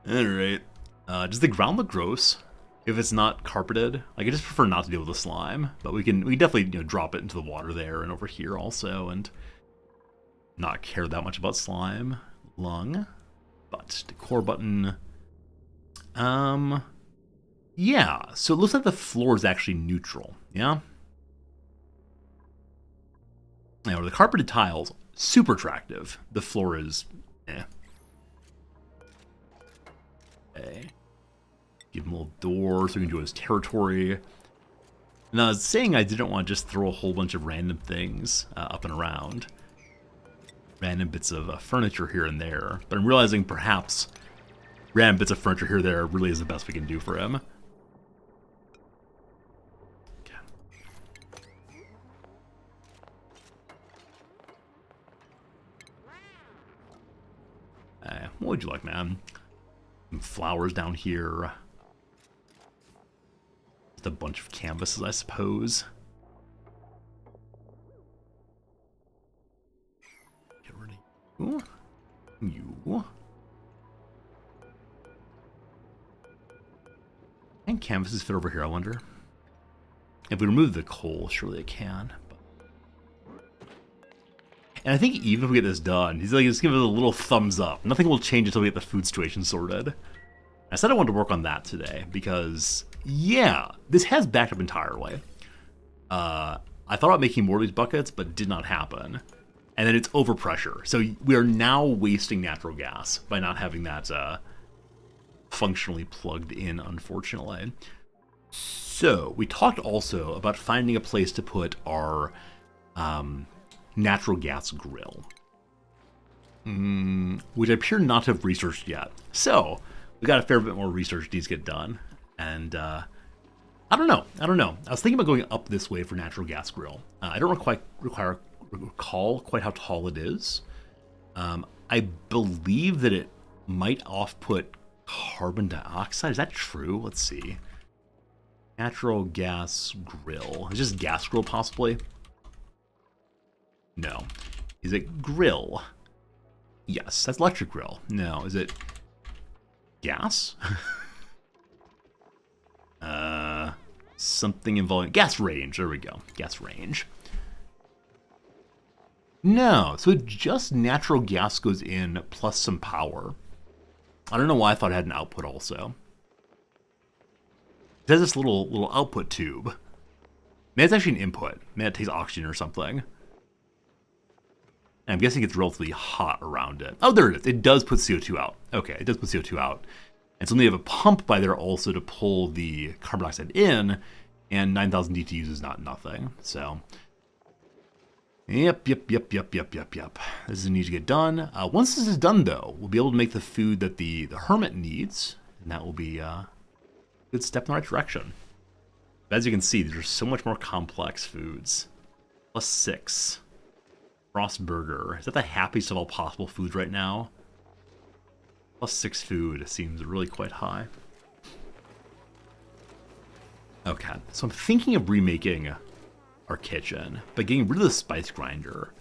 Alright. Does the ground look gross if it's not carpeted? Like, I just prefer not to deal with the slime, but we definitely, you know, drop it into the water there and over here also, and not care that much about slime. Lung. But decor button. Yeah, so it looks like the floor is actually neutral, yeah? Now, the carpeted tiles, super attractive. The floor is, eh. Okay. Give him a little door so he can do his territory. And I was saying I didn't want to just throw a whole bunch of random things up and around. Random bits of furniture here and there. But I'm realizing perhaps random bits of furniture here and there really is the best we can do for him. What would you like, man? Some flowers down here. Just a bunch of canvases, I suppose. Get rid of you. And canvases fit over here, I wonder. If we remove the coal, surely it can. But And I think even if we get this done, he's like, just give it a little thumbs up. Nothing will change until we get the food situation sorted. I said I wanted to work on that today because, yeah, this has backed up entirely. I thought about making more of these buckets, but it did not happen. And then it's overpressure. So we are now wasting natural gas by not having that functionally plugged in, unfortunately. So we talked also about finding a place to put our natural gas grill, which I appear not to have researched yet. So we got a fair bit more research needs to get done. And I don't know. I was thinking about going up this way for natural gas grill. I don't recall quite how tall it is. I believe that it might off-put carbon dioxide. Is that true? Let's see. Natural gas grill. Is this gas grill possibly? No. Is it grill? Yes, that's electric grill. No, is it gas? Something involving gas range. There we go. Gas range. No, so just natural gas goes in plus some power. I don't know why I thought it had an output also. It has this little output tube. Maybe it's actually an input. Maybe it takes oxygen or something. And I'm guessing it's relatively hot around it. Oh, there it is. It does put CO2 out. Okay, it does put CO2 out. And so they have a pump by there also to pull the carbon dioxide in, and 9,000 DTUs is not nothing. So, yep. This need to get done. Once this is done, though, we'll be able to make the food that the hermit needs, and that will be a good step in the right direction. But as you can see, there's so much more complex foods. +6. Frost burger. Is that the happiest of all possible foods right now? +6 food seems really quite high. Okay, so I'm thinking of remaking our kitchen by getting rid of the spice grinder.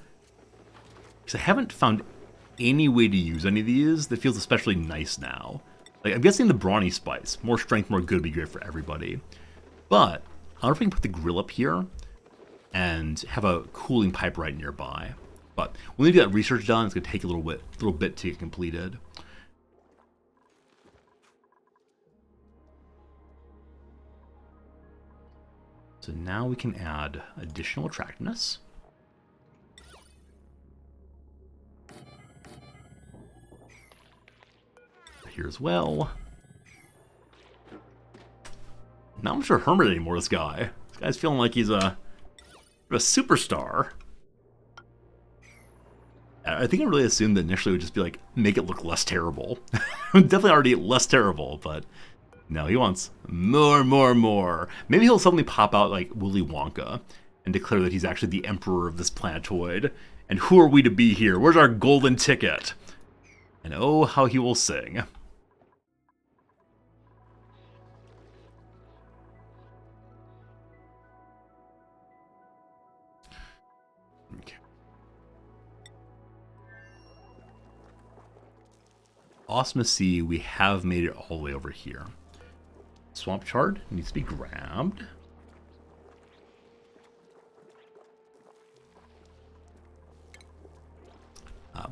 Because I haven't found any way to use any of these that feels especially nice now. Like, I'm guessing the brawny spice, more strength, more good, would be great for everybody. But I wonder if we can put the grill up here and have a cooling pipe right nearby. But we'll need to get that research done. It's going to take a little bit to get completed. So now we can add additional attractiveness. Here as well. Not much of a hermit anymore, this guy. This guy's feeling like he's a superstar. I think I really assumed that initially it would just be like, make it look less terrible. Definitely already less terrible, but no, he wants more. Maybe he'll suddenly pop out like Willy Wonka and declare that he's actually the emperor of this planetoid. And who are we to be here? Where's our golden ticket? And oh, how he will sing. Okay. Osmocy, we have made it all the way over here. Swamp chard needs to be grabbed.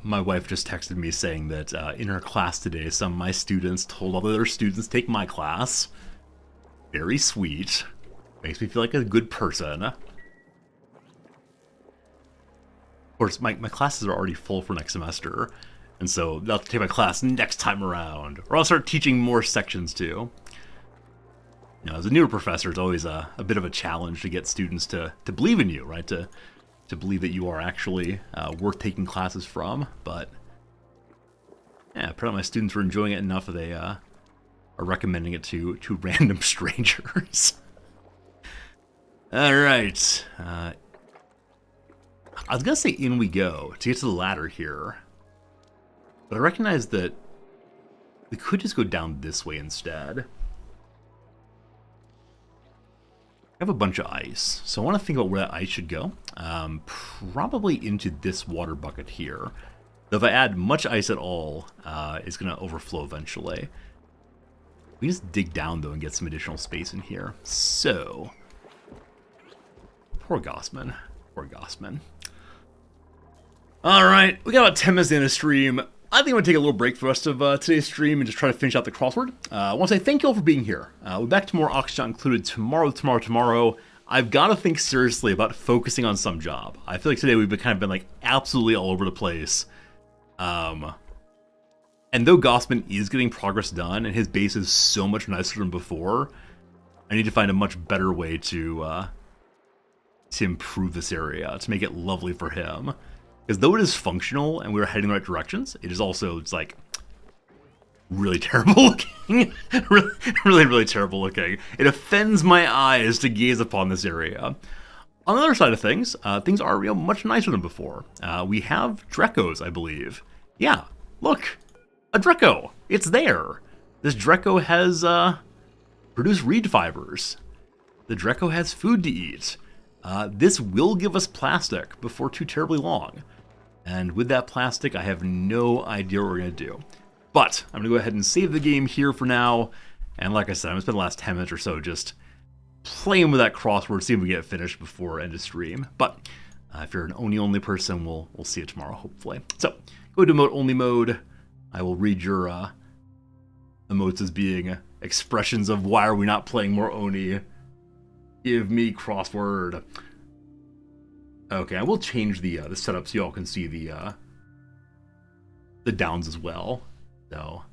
My wife just texted me saying that in her class today, some of my students told all the other students to take my class. Very sweet. Makes me feel like a good person. Of course, my classes are already full for next semester, and so I'll have to take my class next time around. Or I'll start teaching more sections too. You know, as a newer professor, it's always a bit of a challenge to get students to believe in you, right? To believe that you are actually worth taking classes from. But yeah, apparently my students were enjoying it enough that they are recommending it to random strangers. All right. I was gonna say in we go to get to the ladder here, but I recognize that we could just go down this way instead. I have a bunch of ice, so I want to think about where that ice should go. Probably into this water bucket here. Though if I add much ice at all, it's going to overflow eventually. We can just dig down, though, and get some additional space in here. So, poor Gossman. Poor Gossman. All right, we got about 10 minutes in the stream. I think I'm going to take a little break for the rest of today's stream and just try to finish out the crossword. I want to say thank you all for being here. We'll be back to more Oxshot Included tomorrow. I've got to think seriously about focusing on some job. I feel like today we've been like absolutely all over the place. And though Gossman is getting progress done and his base is so much nicer than before, I need to find a much better way to improve this area, to make it lovely for him. Because though it is functional and we're heading in the right directions, it is also, it's like, really terrible looking. really terrible looking. It offends my eyes to gaze upon this area. On the other side of things, things are much nicer than before. We have Drekos, I believe. Yeah, look, a Dreco. It's there. This Dreco has produced reed fibers. The Dreco has food to eat. This will give us plastic before too terribly long. And with that plastic, I have no idea what we're going to do. But I'm going to go ahead and save the game here for now. And like I said, I'm going to spend the last 10 minutes or so just playing with that crossword, see if we get it finished before end of stream. But if you're an Oni-only person, we'll see it tomorrow, hopefully. So, go to emote-only mode. I will read your emotes as being expressions of why are we not playing more Oni. Give me crossword. Okay, I will change the setup so y'all can see the downs as well. So,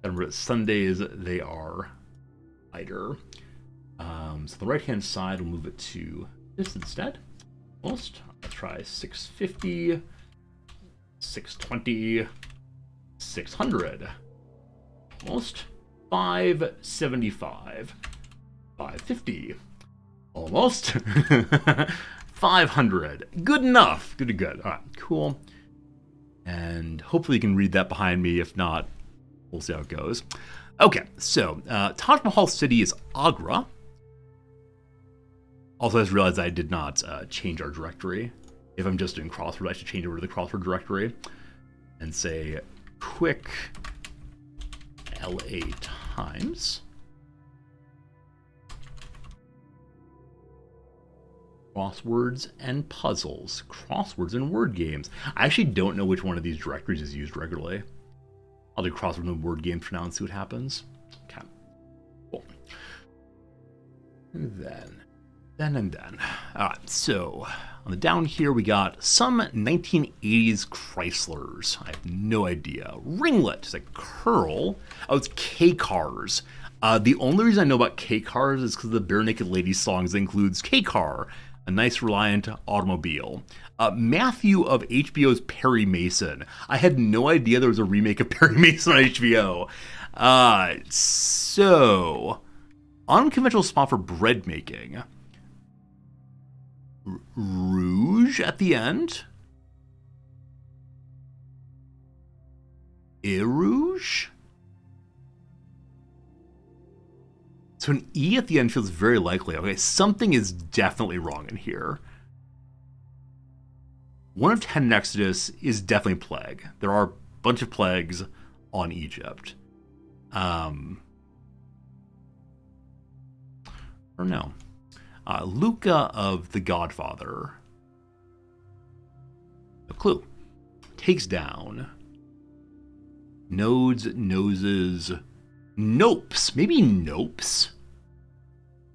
remember, Sundays they are lighter. So the right-hand side, we'll move it to this instead. Almost. Let's try 650, 620, 600. Almost. 575, 550. Almost. 500. Good enough. Good. All right, cool. And hopefully you can read that behind me. If not, we'll see how it goes. Okay, so Taj Mahal City is Agra. Also, I just realized I did not change our directory. If I'm just doing crossword, I should change over to the crossword directory and say quick LA Times. Crosswords and puzzles. Crosswords and word games. I actually don't know which one of these directories is used regularly. I'll do crosswords and word games for now and see what happens. Okay. Cool. And then. Alright, so on the down here we got some 1980s Chryslers. I have no idea. Ringlet. It's like curl. Oh, it's K-Cars. The only reason I know about K-Cars is because the Bare Naked Ladies songs includes K-Car, a nice reliant automobile. Matthew of HBO's Perry Mason. I had no idea there was a remake of Perry Mason on HBO. So, unconventional spot for bread making. Rouge at the end. Erouge? So an E at the end feels very likely. Okay, something is definitely wrong in here. 1 of 10 in Exodus is definitely plague. There are a bunch of plagues on Egypt. Or no. Luca of The Godfather. A clue. Takes down. Nodes, noses. Nopes. Maybe nopes?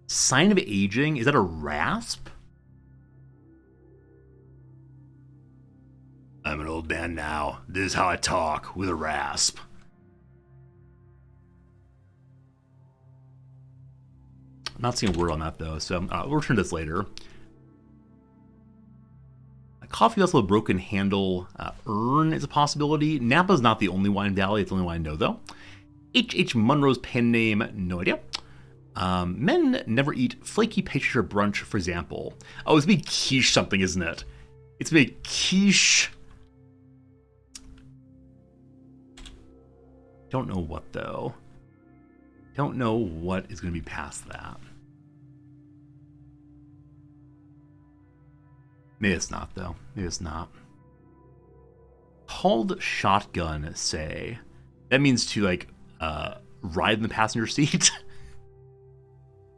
Sign of aging? Is that a rasp? I'm an old man now. This is how I talk, with a rasp. I'm not seeing a word on that, though, so we'll return to this later. A coffee vessel with broken handle. Urn is a possibility. Napa's not the only wine valley. It's the only one I know, though. H.H. Munro's pen name, no idea. Men never eat flaky pastry or brunch, for example. Oh, it's be quiche something, isn't it? It's be quiche. Don't know what, though. Don't know what is going to be past that. Maybe it's not, though. Maybe it's not. Called shotgun, say. That means to, like, ride in the passenger seat.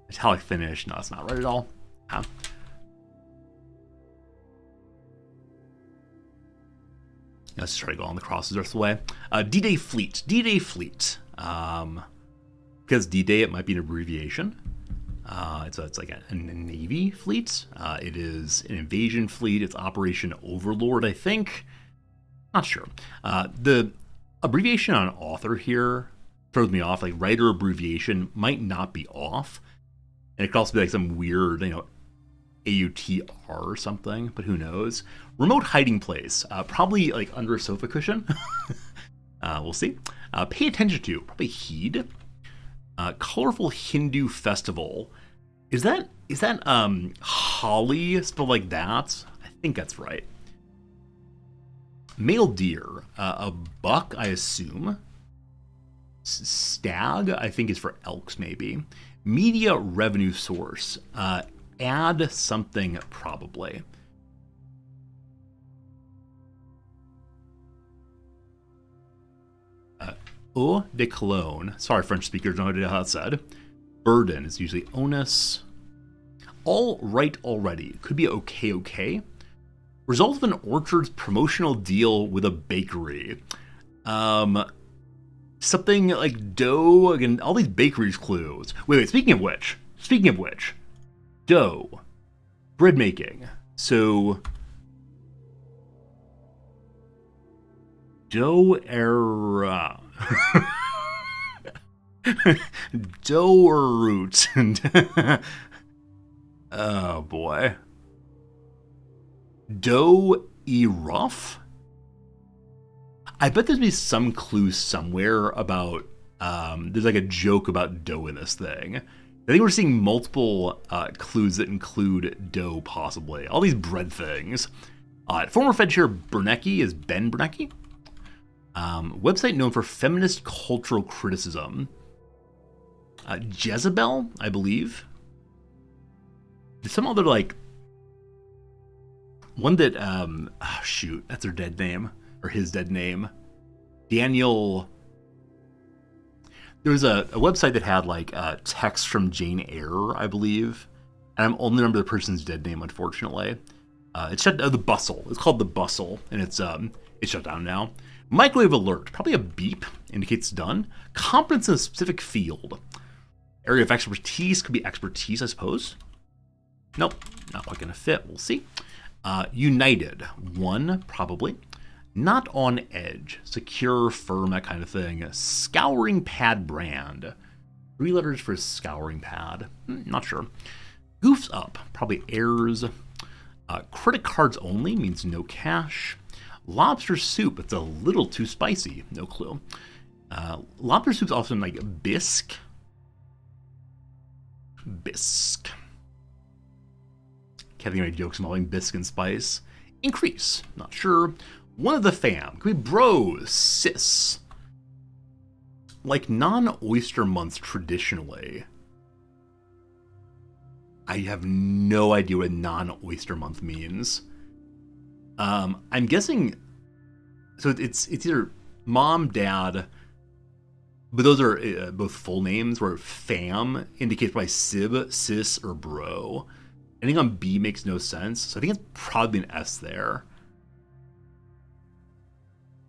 Italic finish. No, it's not right at all. Let's just try to go on the crosses the rest of the way. D-Day Fleet. D-Day Fleet. Because D-Day, it might be an abbreviation. It's like a Navy fleet. It is an invasion fleet. It's Operation Overlord, I think. Not sure. The abbreviation on author here throws me off. Like, writer abbreviation might not be off. And it could also be like some weird, AUTR or something, but who knows. Remote hiding place, probably like under a sofa cushion. We'll see. Pay attention to, probably heed. Colorful Hindu festival. Is that Holly spelled like that? I think that's right. Male deer, a buck, I assume. Stag, I think, is for elks, maybe. Media revenue source. Add something, probably. Eau de Cologne. Sorry, French speakers don't know how it's said. Burden is usually onus. All right already. Could be okay. Result of an orchard's promotional deal with a bakery. Something like dough. Again, all these bakeries clues. Wait, speaking of which. Dough. Bread making. So dough era. Dough root. Oh boy. Dough rough? I bet there's be some clue somewhere about there's like a joke about dough in this thing. I think we're seeing multiple clues that include dough, possibly. All these bread things. Former Fed Chair Bernanke is Ben Bernanke. Website known for feminist cultural criticism. Jezebel, I believe. There's some other, like, one that, that's her dead name, or his dead name. Daniel. There was a website that had, like, text from Jane Eyre, I believe. And I'm only remember the person's dead name, unfortunately. It's shut down. The Bustle. It's called The Bustle, and it's shut down now. Microwave alert. Probably a beep. Indicates done. Competence in a specific field. Area of expertise. Could be expertise, I suppose. Nope. Not quite going to fit. We'll see. United. One, probably. Not on edge. Secure, firm, that kind of thing. Scouring pad brand. 3 letters for scouring pad. Not sure. Goofs up. Probably errors. Credit cards only means no cash. Lobster soup. It's a little too spicy. No clue. Lobster soup's often like bisque. Bisque. Can't think of any jokes involving bisque and spice. Increase. Not sure. One of the fam. Could be bros. Sis. Like non-oyster months traditionally. I have no idea what non-oyster month means. I'm guessing. So it's either mom, dad, but those are both full names. Where fam indicates by sib, sis, or bro. Anything on B makes no sense, so I think it's probably an S there.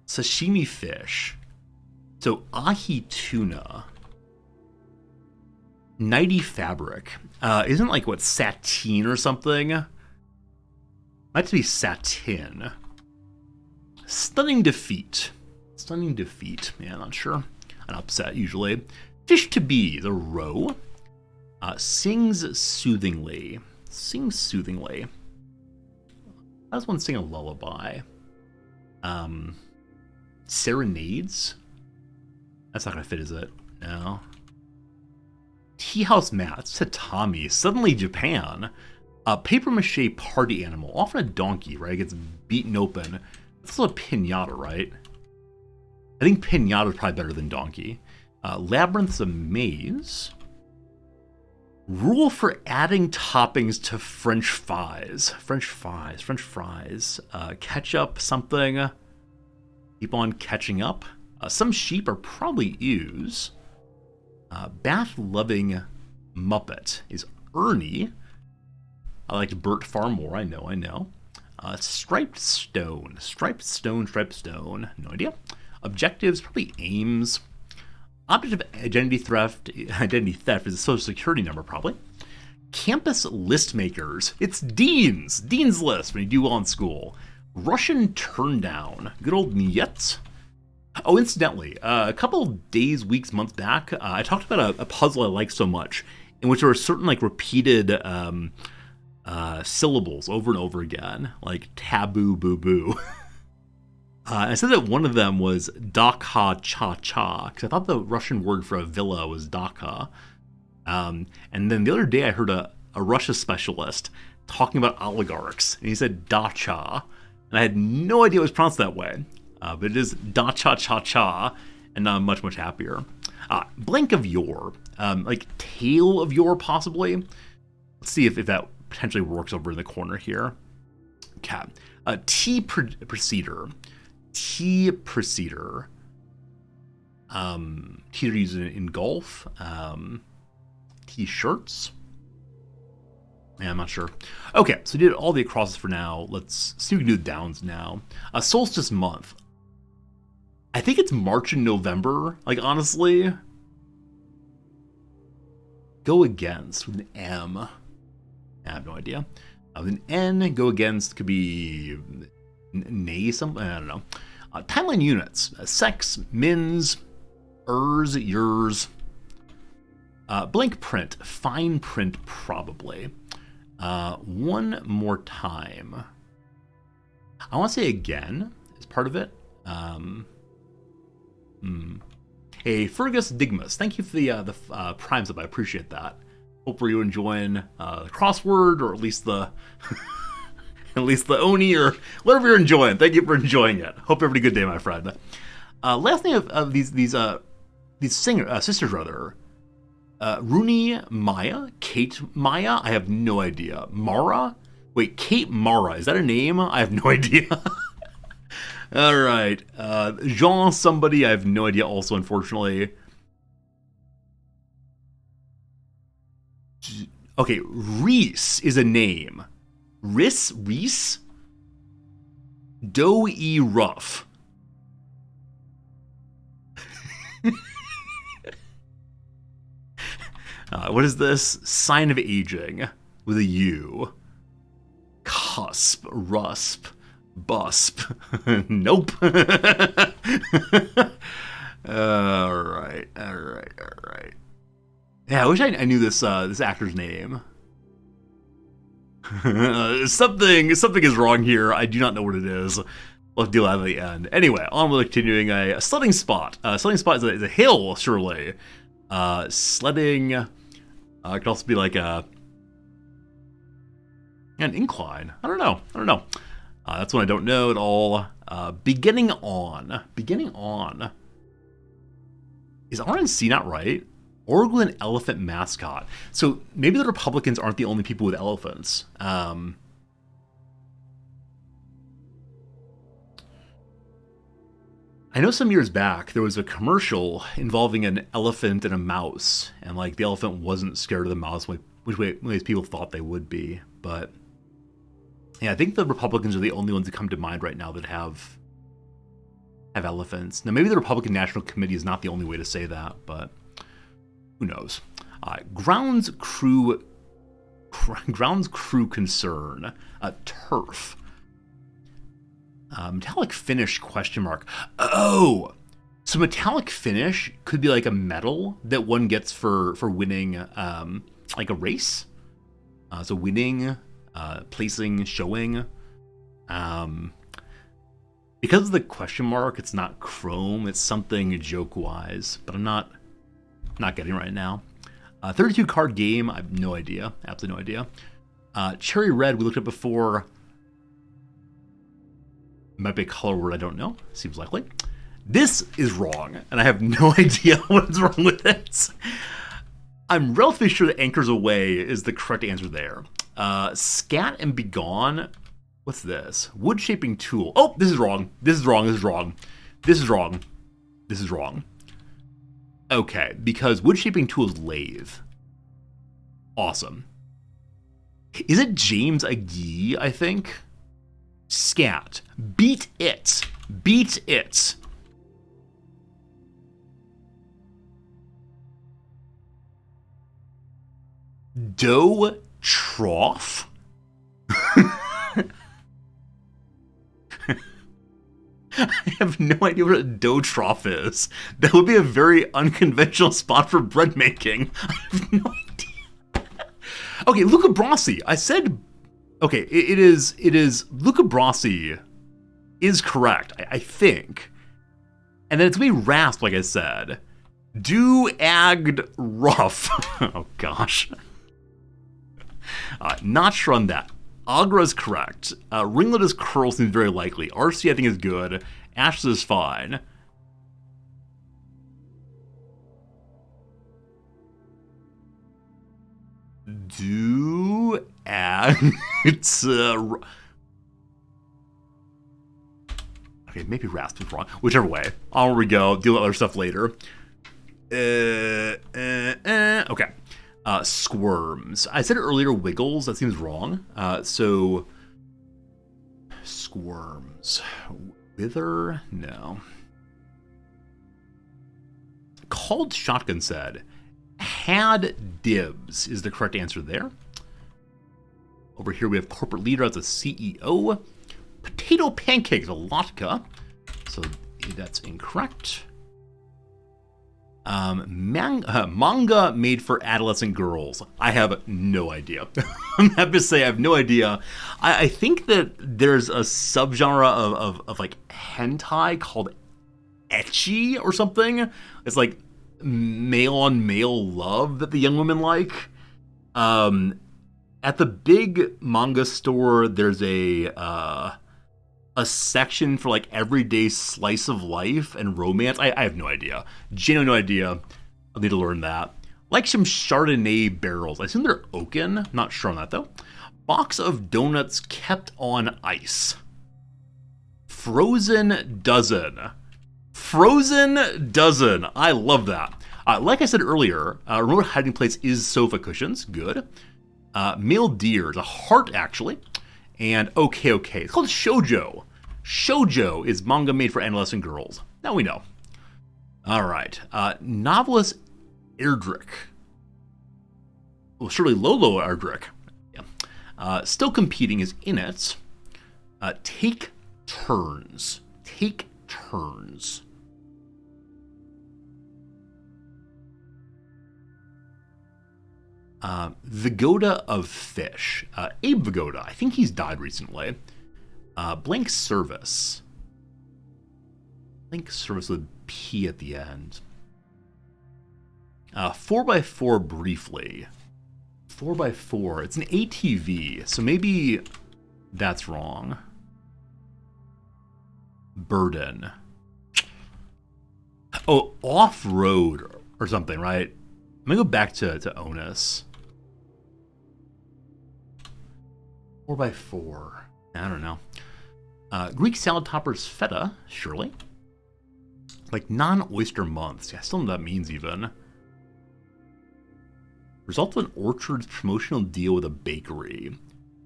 Sashimi fish. So ahi tuna. Nighty fabric. Isn't like what, sateen or something? Might be satin. Stunning defeat. Stunning defeat. Yeah, not sure. An upset usually. Fish to be. The row. Sings soothingly. Sings soothingly. How does one sing a lullaby? Serenades? That's not gonna fit, is it? No. Tea house mats. Tatami. Suddenly Japan. Paper mache party animal. Often a donkey, right? It gets beaten open. It's also a pinata, right? I think pinata is probably better than donkey. Labyrinth's a maze. Rule for adding toppings to French fries. French fries. Ketchup, something. Keep on catching up. Some sheep are probably ewes. Bath-loving Muppet is Ernie. I liked Bert far more, I know. Striped stone. Striped stone, striped stone. No idea. Objectives, probably aims. Object of identity theft is a social security number, probably. Campus list makers. It's Dean's. Dean's list when you do well in school. Russian turndown. Good old Niet. Oh, incidentally, a couple of days, weeks, months back, I talked about a puzzle I like so much, in which there were certain like repeated syllables over and over again, like taboo boo boo. I said that one of them was Dakha Cha Cha, because I thought the Russian word for a villa was Dakha. And then the other day I heard a Russia specialist talking about oligarchs, and he said Dacha, and I had no idea it was pronounced that way. But it is Dacha Cha Cha, and now I'm much, much happier. Blank of Yore, like Tale of Yore, possibly. Let's see if that potentially works over in the corner here. Okay. Procedure. Procedure. T used in golf. T-shirts. Yeah, I'm not sure. Okay, so we did all the acrosses for now. Let's see if we can do the downs now. Solstice month. I think it's March and November. Like, honestly. Go against with an M. I have no idea. With an N, go against could be nay something. I don't know. Timeline units. Sex, mins, yours. Blank print. Fine print, probably. One more time. I want to say again is part of it. Hey, Fergus Digmus, thank you for the primes up. I appreciate that. Hope you're enjoying the crossword, or at least the Oni, or whatever you're enjoying. Thank you for enjoying it. Hope you're having a good day, my friend. Last name of these sisters rather. Rooney Maya, Kate Maya. I have no idea. Mara. Wait, Kate Mara. Is that a name? I have no idea. All right. Jean somebody. I have no idea also, unfortunately. Okay, Reese is a name. Reese? Doe-E Ruff. What is this? Sign of aging with a U. Cusp, rusp, busp. Nope. All right. Yeah, I wish I knew this actor's name. Something is wrong here. I do not know what it is. We'll deal with that at the end. Anyway, on with continuing. A sledding spot. Sledding spot is a hill, surely. Sledding. It could also be like an incline. I don't know. That's one I don't know at all. Beginning on. Is RNC not right? Oregon elephant mascot. So maybe the Republicans aren't the only people with elephants. I know some years back there was a commercial involving an elephant and a mouse, and like the elephant wasn't scared of the mouse, which ways people thought they would be. But yeah, I think the Republicans are the only ones that come to mind right now that have elephants. Now maybe the Republican National Committee is not the only way to say that, but who knows? Grounds crew concern. Turf. Metallic finish ? Oh, so metallic finish could be like a medal that one gets for winning like a race. So winning, placing, showing. Because of the question mark, it's not chrome. It's something joke-wise, but I'm not getting right now. 32 card game. I have no idea. Absolutely no idea. Cherry red. We looked at before. Might be a color word I don't know. Seems likely. This is wrong, and I have no idea what is wrong with this. I'm relatively sure that Anchors Away is the correct answer there. Scat and Begone. What's this? Wood shaping tool. Oh, this is wrong. Okay, because wood shaping tool is lathe. Awesome. Is it James Agee, I think? Scat. Beat it. Beat it. Dough trough? I have no idea what a dough trough is. That would be a very unconventional spot for bread making. I have no idea. Okay, Luca Brasi. I said, okay, it is Luca Brasi is correct, I think. And then it's gonna be rasp, like I said. Do-agged rough. Oh gosh. Not sure on that. Agra is correct. Ringlet is curl seems very likely. RC I think is good. Ashes is fine. It's okay, maybe rasp is wrong. Whichever way. On we go. Deal with other stuff later. Okay. Squirms. I said earlier wiggles. That seems wrong. So squirms. Wither? No. Called Shotgun said, had dibs is the correct answer there. Over here we have corporate leader as a CEO. Potato pancakes, a latke. So that's incorrect. Manga made for adolescent girls. I have no idea. I'm happy to say I have no idea. I think that there's a subgenre of like hentai called ecchi or something. It's like male on male love that the young women like. At the big manga store, there's a section for like everyday slice of life and romance. I have no idea. Genuinely no idea. I'll need to learn that. Like some Chardonnay barrels. I assume they're oaken. Not sure on that though. Box of donuts kept on ice. Frozen dozen. Frozen dozen. I love that. Like I said earlier, remote hiding place is sofa cushions. Good. Male deer. A heart actually. And okay. It's called shoujo. Shoujo is manga made for adolescent girls. Now we know. All right. Novelist Erdrick. Well, surely Lolo Erdrick. Yeah. Still competing is in it. Take turns. Take turns. Vigoda of Fish. Abe Vigoda. I think he's died recently. Blank Service. Blank Service with P at the end. 4x4 briefly. 4x4. It's an ATV, so maybe that's wrong. Burden. Oh, off-road or something, right? I'm gonna go back to Onus. 4x4. I don't know. Greek salad toppers feta, surely. Like non-oyster months. I still don't know what that means even. Result of an Orchard's promotional deal with a bakery.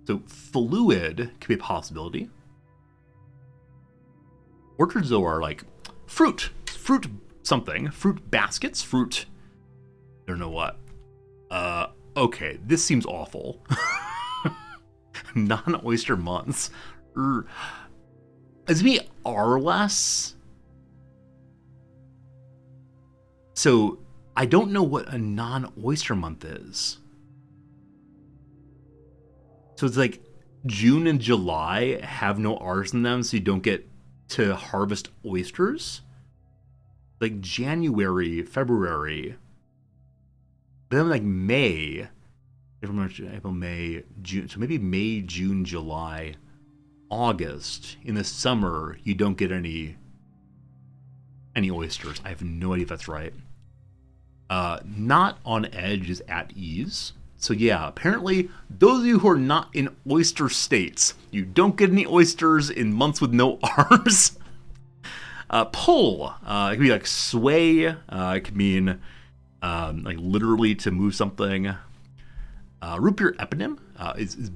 So fluid could be a possibility. Orchards though are like fruit something, fruit baskets, fruit. I don't know what. Okay, this seems awful. Non-oyster months. It's me R less. So I don't know what a non-oyster month is. So it's like June and July have no R's in them, so you don't get to harvest oysters. Like January, February. But then like May, April, May, June. So maybe May, June, July, August. In the summer, you don't get any oysters. I have no idea if that's right. Not on edge is at ease. So yeah, apparently those of you who are not in oyster states, you don't get any oysters in months with no R's. Pull. It could be like sway. It could mean like literally to move something. Root beer eponym is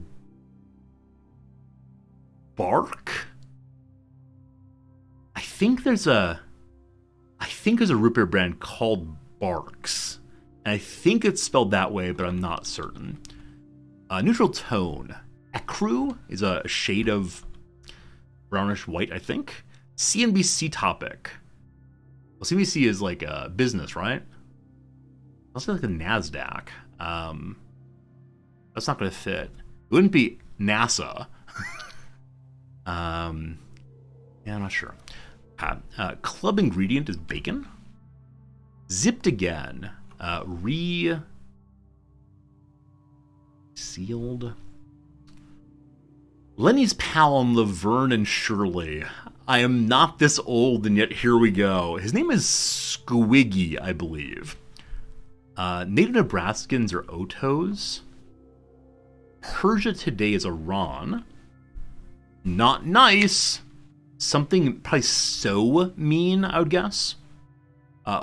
Bark. I think there's a root beer brand called Barks. And I think it's spelled that way, but I'm not certain. Neutral tone. Ecru is a shade of brownish white, I think. CNBC topic. Well, CNBC is like a business, right? Also like a NASDAQ. That's not going to fit. It wouldn't be NASA. Yeah, I'm not sure. Club ingredient is bacon. Zipped again. Sealed. Lenny's pal on Laverne and Shirley. I am not this old, and yet here we go. His name is Squiggy, I believe. Native Nebraskans are Otos. Persia today is Iran. Not nice. Something probably so mean, I would guess.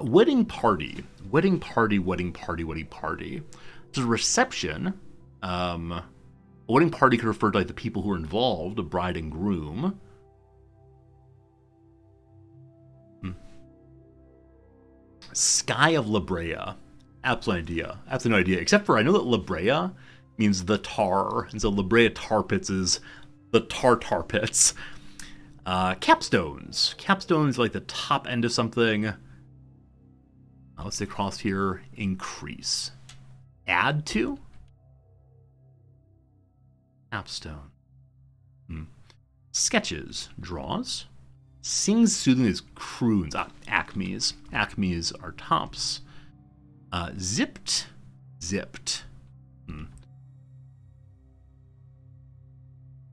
Wedding party. Wedding party, wedding party, wedding party. There's a reception. A wedding party could refer to like the people who are involved, the bride and groom. Sky of La Brea. Absolutely no idea. Except for I know that La Brea means the tar, and so La Brea Tar Pits is the tar pits. Capstones. Capstones like the top end of something. Let's say across here. Increase. Add to. Capstone. Sketches. Draws. Sings soothing as croons. Acmes. Acmes are tops. Zipped. Zipped.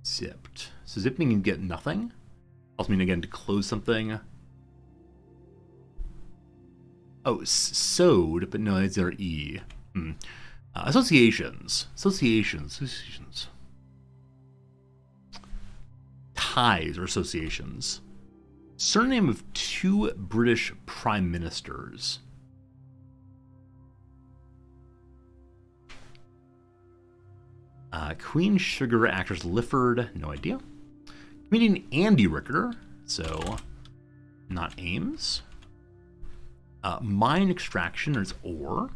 Zipped. So zipping can get nothing. Also mean again to close something. Oh, sewed, but no, it's their E. Associations. Associations. Ties or associations. Surname of 2 British prime ministers. Queen Sugar actress Lifford, no idea. Comedian Andy Ricker, so not Ames. Mine extraction, there's ore.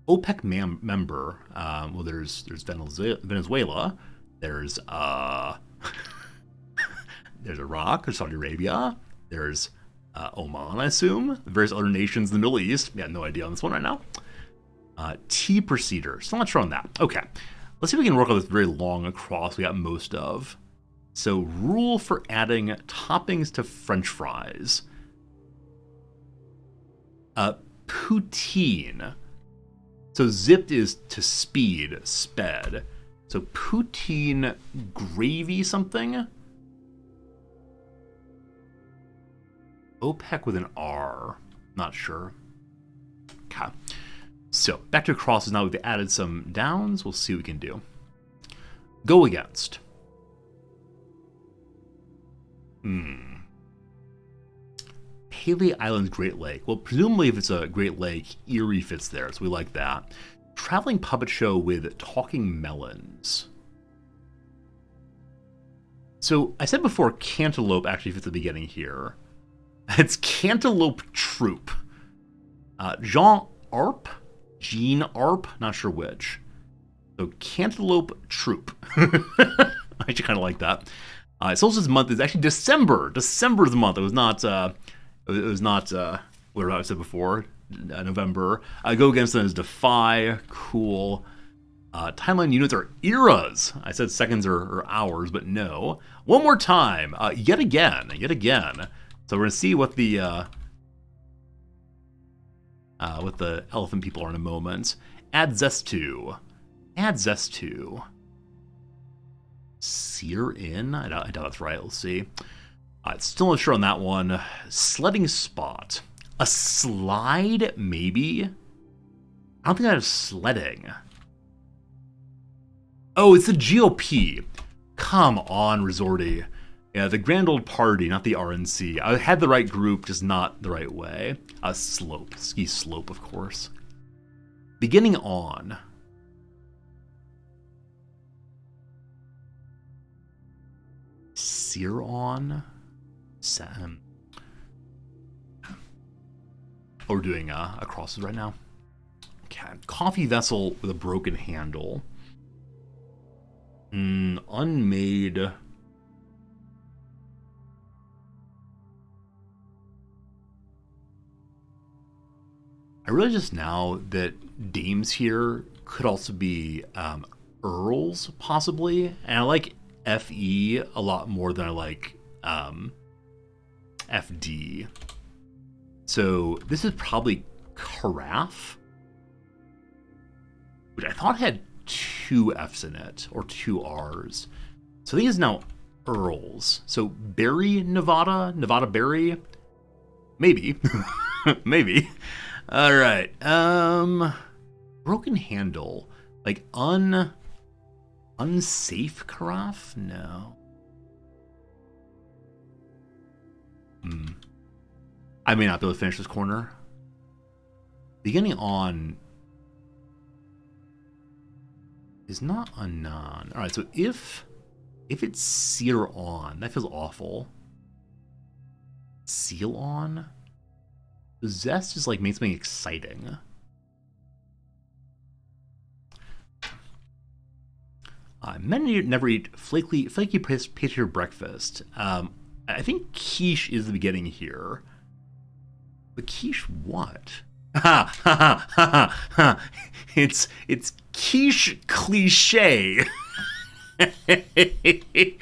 OPEC member, well, there's Venezuela. There's there's Iraq, there's Saudi Arabia, there's Oman, I assume, various other nations in the Middle East. Yeah, no idea on this one right now. Tea procedure, still not sure on that. Okay, let's see if we can work on this very long across we got most of. So, rule for adding toppings to French fries. Poutine. So, zipped is to speed, sped. So, poutine gravy something? OPEC with an R. Not sure. Okay. So, back to crosses now. We've added some downs. We'll see what we can do. Go against. Haley Island's Great Lake. Well, presumably if it's a Great Lake, Erie fits there, so we like that. Traveling puppet show with talking melons. So I said before, cantaloupe actually fits the beginning here. It's Cantaloupe Troop. Jean Arp? Not sure which. So Cantaloupe Troop. I actually kind of like that. Solstice month is actually December. December's the month. It was not. What I said before. November. Go against them is Defy. Cool. Timeline units are eras. I said seconds or hours, but no. One more time. Yet again. So we're gonna see what the elephant people are in a moment. Add zest to. Sear in? I doubt that's right. Let's see. Still not sure on that one. Sledding spot. A slide, maybe? I don't think I have sledding. Oh, it's the GOP. Come on, Resorty. Yeah, the Grand Old Party, not the RNC. I had the right group, just not the right way. Slope. Ski slope, of course. Beginning on. sear on. We're doing crosses right now. Okay. Coffee vessel with a broken handle. Unmade. I realize just now that dames here could also be earls, possibly. And I like FE a lot more than I like FD. So this is probably carafe, which I thought had 2 F's in it, or 2 R's. So I think it's now earls. So Berry, Nevada? Nevada Berry? Maybe. Maybe. All right. Broken handle. Like unsafe carafe? No. I may not be able to finish this corner. Beginning on is not a non. All right, so if it's sear on, that feels awful. Seal on? The zest just like makes something exciting. Men never eat flaky pastry breakfast. I think quiche is the beginning here. But quiche what? It's quiche cliche. I think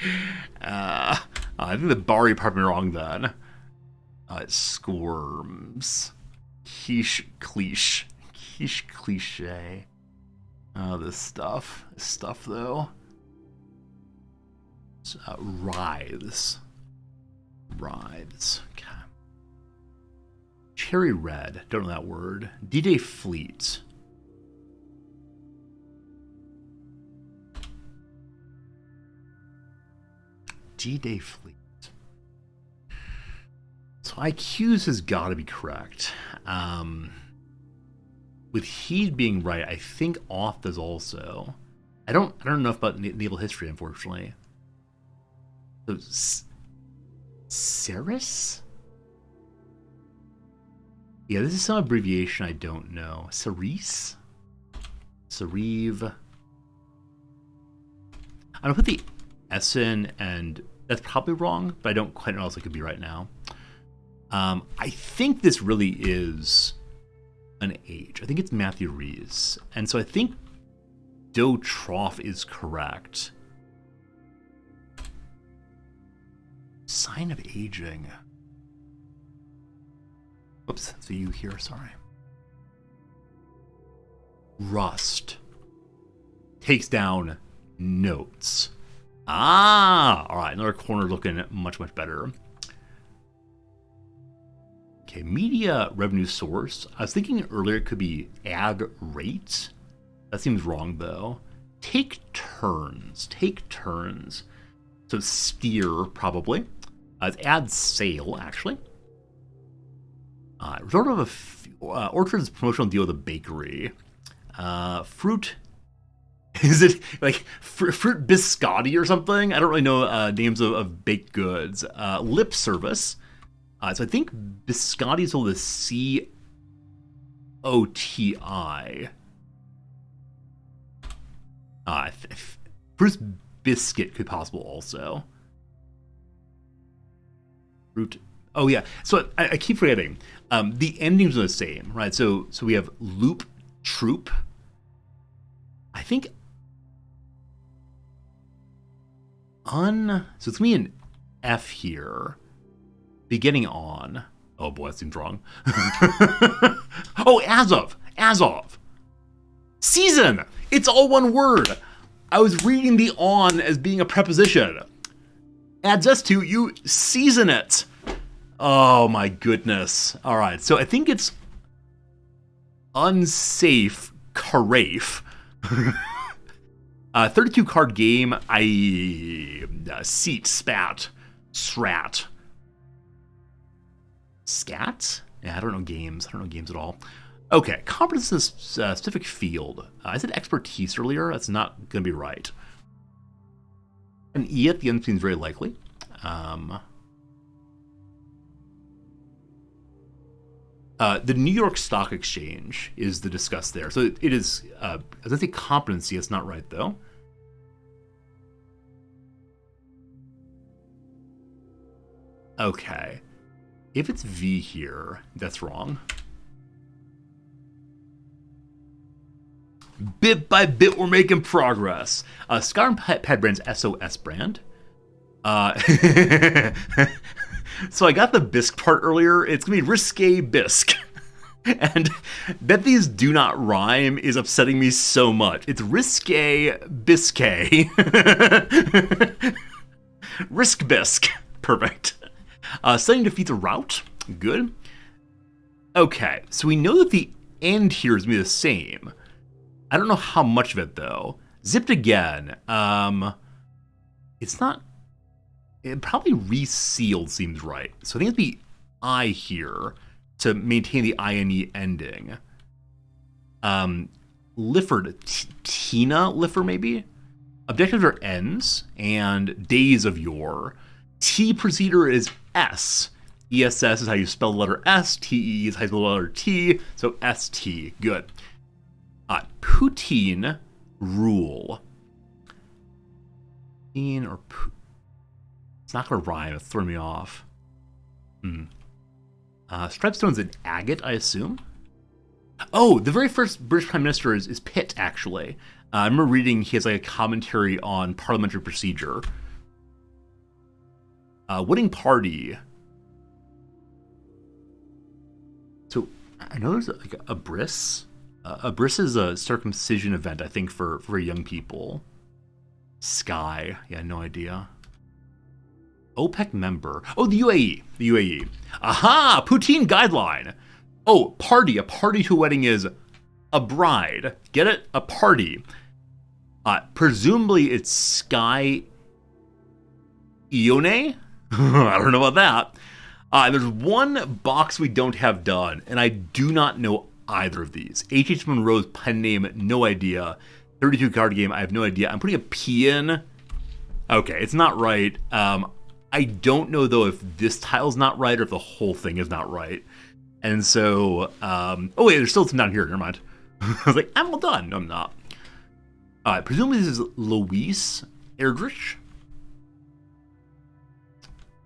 the Bari part me wrong then. It squirms. Quiche cliche. Quiche cliche. Oh, this stuff. This stuff though. Writhes. Writhes. Okay. Cherry red. Don't know that word. D-Day fleet. D-Day fleet. So IQs has got to be correct. With heed being right, I think off is also. I don't know enough about naval history, unfortunately. So Ceres? Yeah, this is some abbreviation I don't know. Cerise? Cereve. I'm gonna put the S in, and that's probably wrong, but I don't quite know what else it could be right now. I think this really is an age. I think it's Matthew Rees. And so I think Doe Trough is correct. Sign of aging. Oops, that's a U here, sorry. Rust. Takes down notes. Ah! Alright, another corner looking much, much better. Okay, media revenue source. I was thinking earlier it could be ag rate. That seems wrong, though. Take turns. Take turns. So steer, probably. It's ad sale, actually. Result of Orchard's promotional deal with a bakery. Fruit. Is it like fruit biscotti or something? I don't really know names of baked goods. Lip service. So I think biscotti is all the C-O-T-I. Fruit's biscuit could be possible also. Fruit. Oh yeah. So I keep forgetting. The endings are the same, right? So we have loop, troop. I think so it's gonna be an F here. Beginning on. Oh boy, that seems wrong. Oh, Azov. Season. It's all one word. I was reading the on as being a preposition. Adds us to you season it. Oh my goodness. All right, so I think it's unsafe carafe. 32 card game. Seat, spat, strat. Scat? Yeah, I don't know games. at all. Okay, competence in a specific field. I said expertise earlier. That's not going to be right. An E at the end seems very likely. The New York Stock Exchange is the discuss there. So it is, as I say, competency. It's not right, though. Okay. If it's V here, that's wrong. Bit by bit, we're making progress. Skyrim Pad Brand's SOS brand. So I got the bisque part earlier. It's going to be risque bisque. And that these do not rhyme is upsetting me so much. It's risque bisque. Risk bisque. Perfect. Setting defeats a route. Good. Okay, so we know that the end here is going to be the same. I don't know how much of it, though. Zipped again. It's not... It probably resealed seems right. So I think it'd be I here to maintain the INE ending. Lifford. Tina Lifford, maybe? Objectives are ends and days of yore. T procedure is S. ESS is how you spell the letter S. TE is how you spell the letter T. So ST. Good. Poutine rule. Poutine or it's not going to rhyme. It's throwing me off. Striped Stone's an agate, I assume. Oh, the very first British Prime Minister is Pitt, actually. I remember reading he has like a commentary on parliamentary procedure. Winning party. So I know there's like a bris. A bris is a circumcision event, I think, for young people. Sky. Yeah, no idea. OPEC member. Oh, the UAE. The UAE. Aha! Poutine guideline. Oh, party. A party to a wedding is a bride. Get it? A party. Presumably it's Sky Ione? I don't know about that. There's one box we don't have done, and I do not know either of these. H.H. Monroe's pen name, no idea. 32 card game, I have no idea. I'm putting a P in. Okay, it's not right. I don't know, though, if this tile's not right or if the whole thing is not right. And so, oh wait, there's still some down here, never mind. I was like, I'm all done. No, I'm not. Presumably this is Luis Erdrich.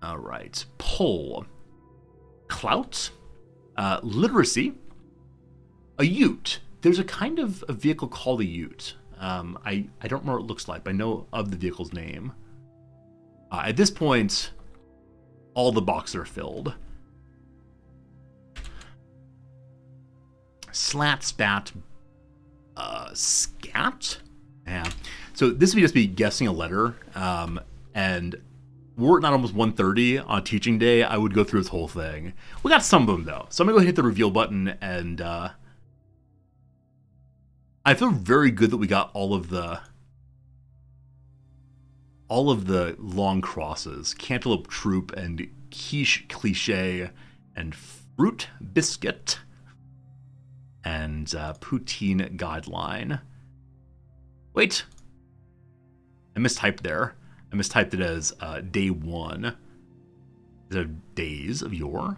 All right, pull. Clout. Literacy. A ute. There's a kind of a vehicle called a ute. I don't remember what it looks like, but I know of the vehicle's name. At this point, all the boxes are filled. Slat, spat, scat? Yeah. So this would just be guessing a letter, and were it not almost 1:30 on teaching day, I would go through this whole thing. We got some of them, though. So I'm going to go hit the reveal button, and I feel very good that we got all of the long crosses. Cantaloupe Troop and Quiche Cliche and Fruit Biscuit and Poutine Guideline. Wait. I mistyped there. I mistyped it as day one. Instead of days of yore.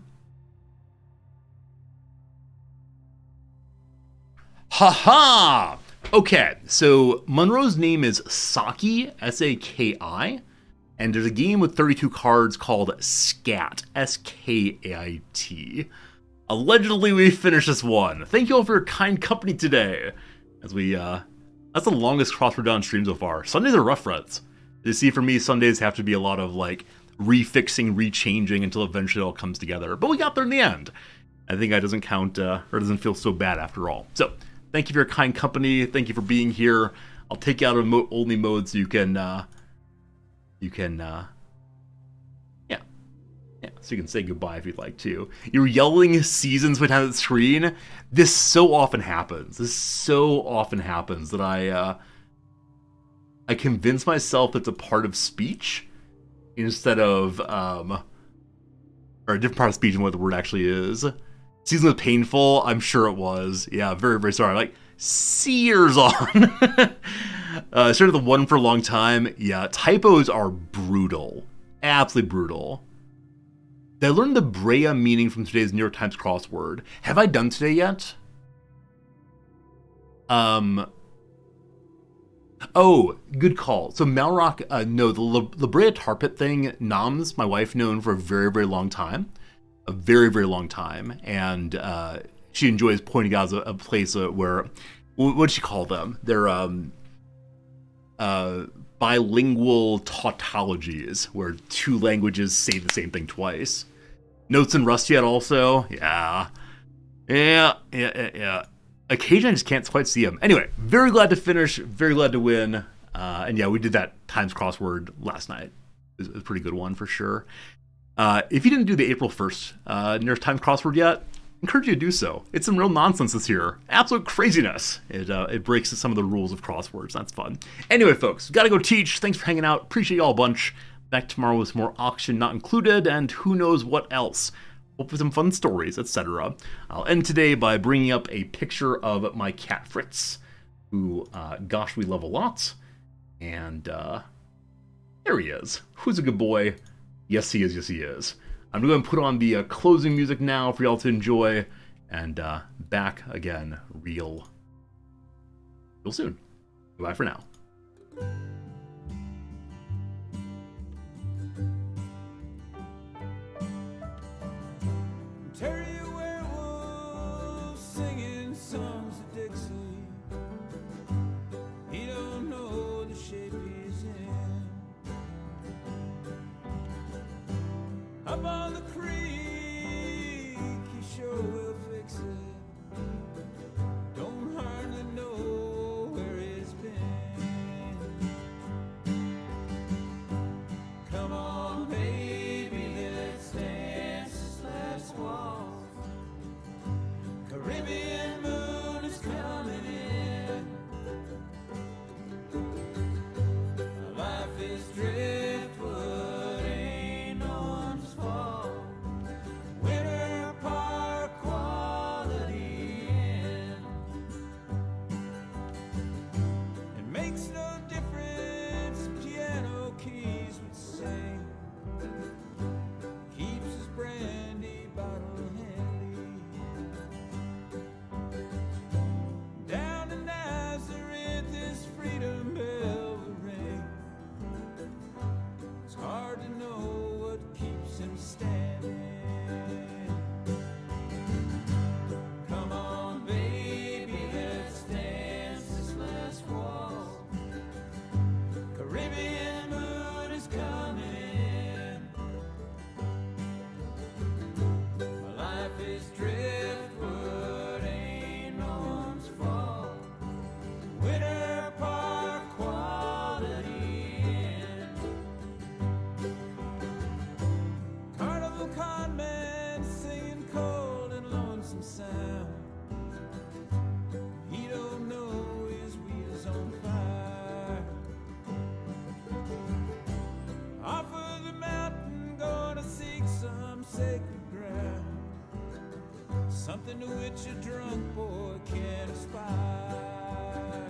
Ha-ha! Okay, so Monroe's name is Saki, S-A-K-I, and there's a game with 32 cards called SKAT, S-K-A-I-T. Allegedly, we finished this one. Thank you all for your kind company today. As we, that's the longest cross we've done on stream so far. Sundays are rough runs. You see, for me, Sundays have to be a lot of, like, refixing, rechanging until eventually it all comes together. But we got there in the end. I think that doesn't count, or doesn't feel so bad after all. So, thank you for your kind company. Thank you for being here. I'll take you out of only mode so you can, so you can say goodbye if you'd like to. You're yelling seasons behind the screen. This so often happens. That I convince myself it's a part of speech instead of, or a different part of speech than what the word actually is. Season was painful. I'm sure it was. Yeah, very, very sorry. Like, Sears on. Started the one for a long time. Yeah, typos are brutal. Absolutely brutal. Did I learn the Brea meaning from today's New York Times crossword? Have I done today yet? Oh, good call. So Malrock, no, the La Brea Tar Pit thing, Noms, my wife, known for a very, very long time. A very, very long time. And she enjoys pointing out as a place where, what'd she call them? They're bilingual tautologies, where two languages say the same thing twice. Notes in Rust yet also? Yeah. Occasionally I just can't quite see them. Anyway, very glad to finish, very glad to win. And yeah, we did that Times crossword last night. It was a pretty good one for sure. If you didn't do the April 1st New York Times crossword yet, I encourage you to do so. It's some real nonsense this year. Absolute craziness. It breaks some of the rules of crosswords. That's fun. Anyway, folks, gotta go teach. Thanks for hanging out. Appreciate y'all a bunch. Back tomorrow with more auction not included and who knows what else. Hope with some fun stories, etc. I'll end today by bringing up a picture of my cat Fritz, who, gosh, we love a lot. And there he is. Who's a good boy? Yes, he is. Yes, he is. I'm going to put on the closing music now for y'all to enjoy. And back again real soon. Goodbye for now. Terry werewolf singing songs of Dixie. He don't know the shape he's in. Up on the creek, he sure will fix it. Don't hardly know where he's been. Come on, baby, let's dance this last waltz. Caribbean moon is coming in. Life is driftwood, ain't no one's fault. Winter Park Quality Inn. It makes no difference, piano keys would sing. Keeps his brandy bottle handy. Down in Nazareth, his freedom bell will ring. It's hard to know what keeps him standing. Come on, baby, let's dance this last waltz. Caribbean moon is coming in. My life is driftwood, ain't no one's fault. Winter Park Quality Inn. Carnival con man singing cold and lonesome sound. He don't know his weed is on fire. Off of the mountain, gonna seek some sacred ground. Something to which a drunk boy can aspire.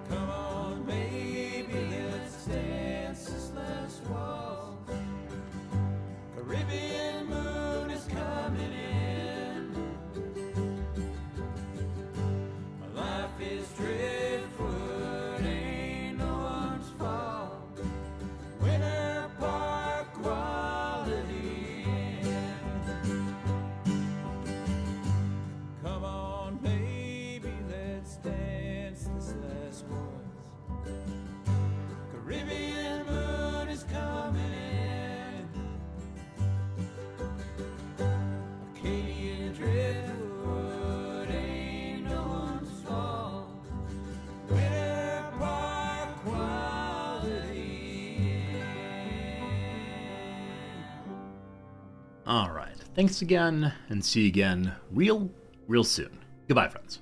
Come on, baby, let's dance this last waltz. Caribbean moon is coming in. My life is driftwood, ain't no one's fault. Winter Park Quality Inn. Come on, baby, let's dance this last waltz. Caribbean moon is coming in. Acadian driftwood, ain't no one's fault. Winter Park Quality Inn. All right. Thanks again, and see you again real soon. Goodbye, friends.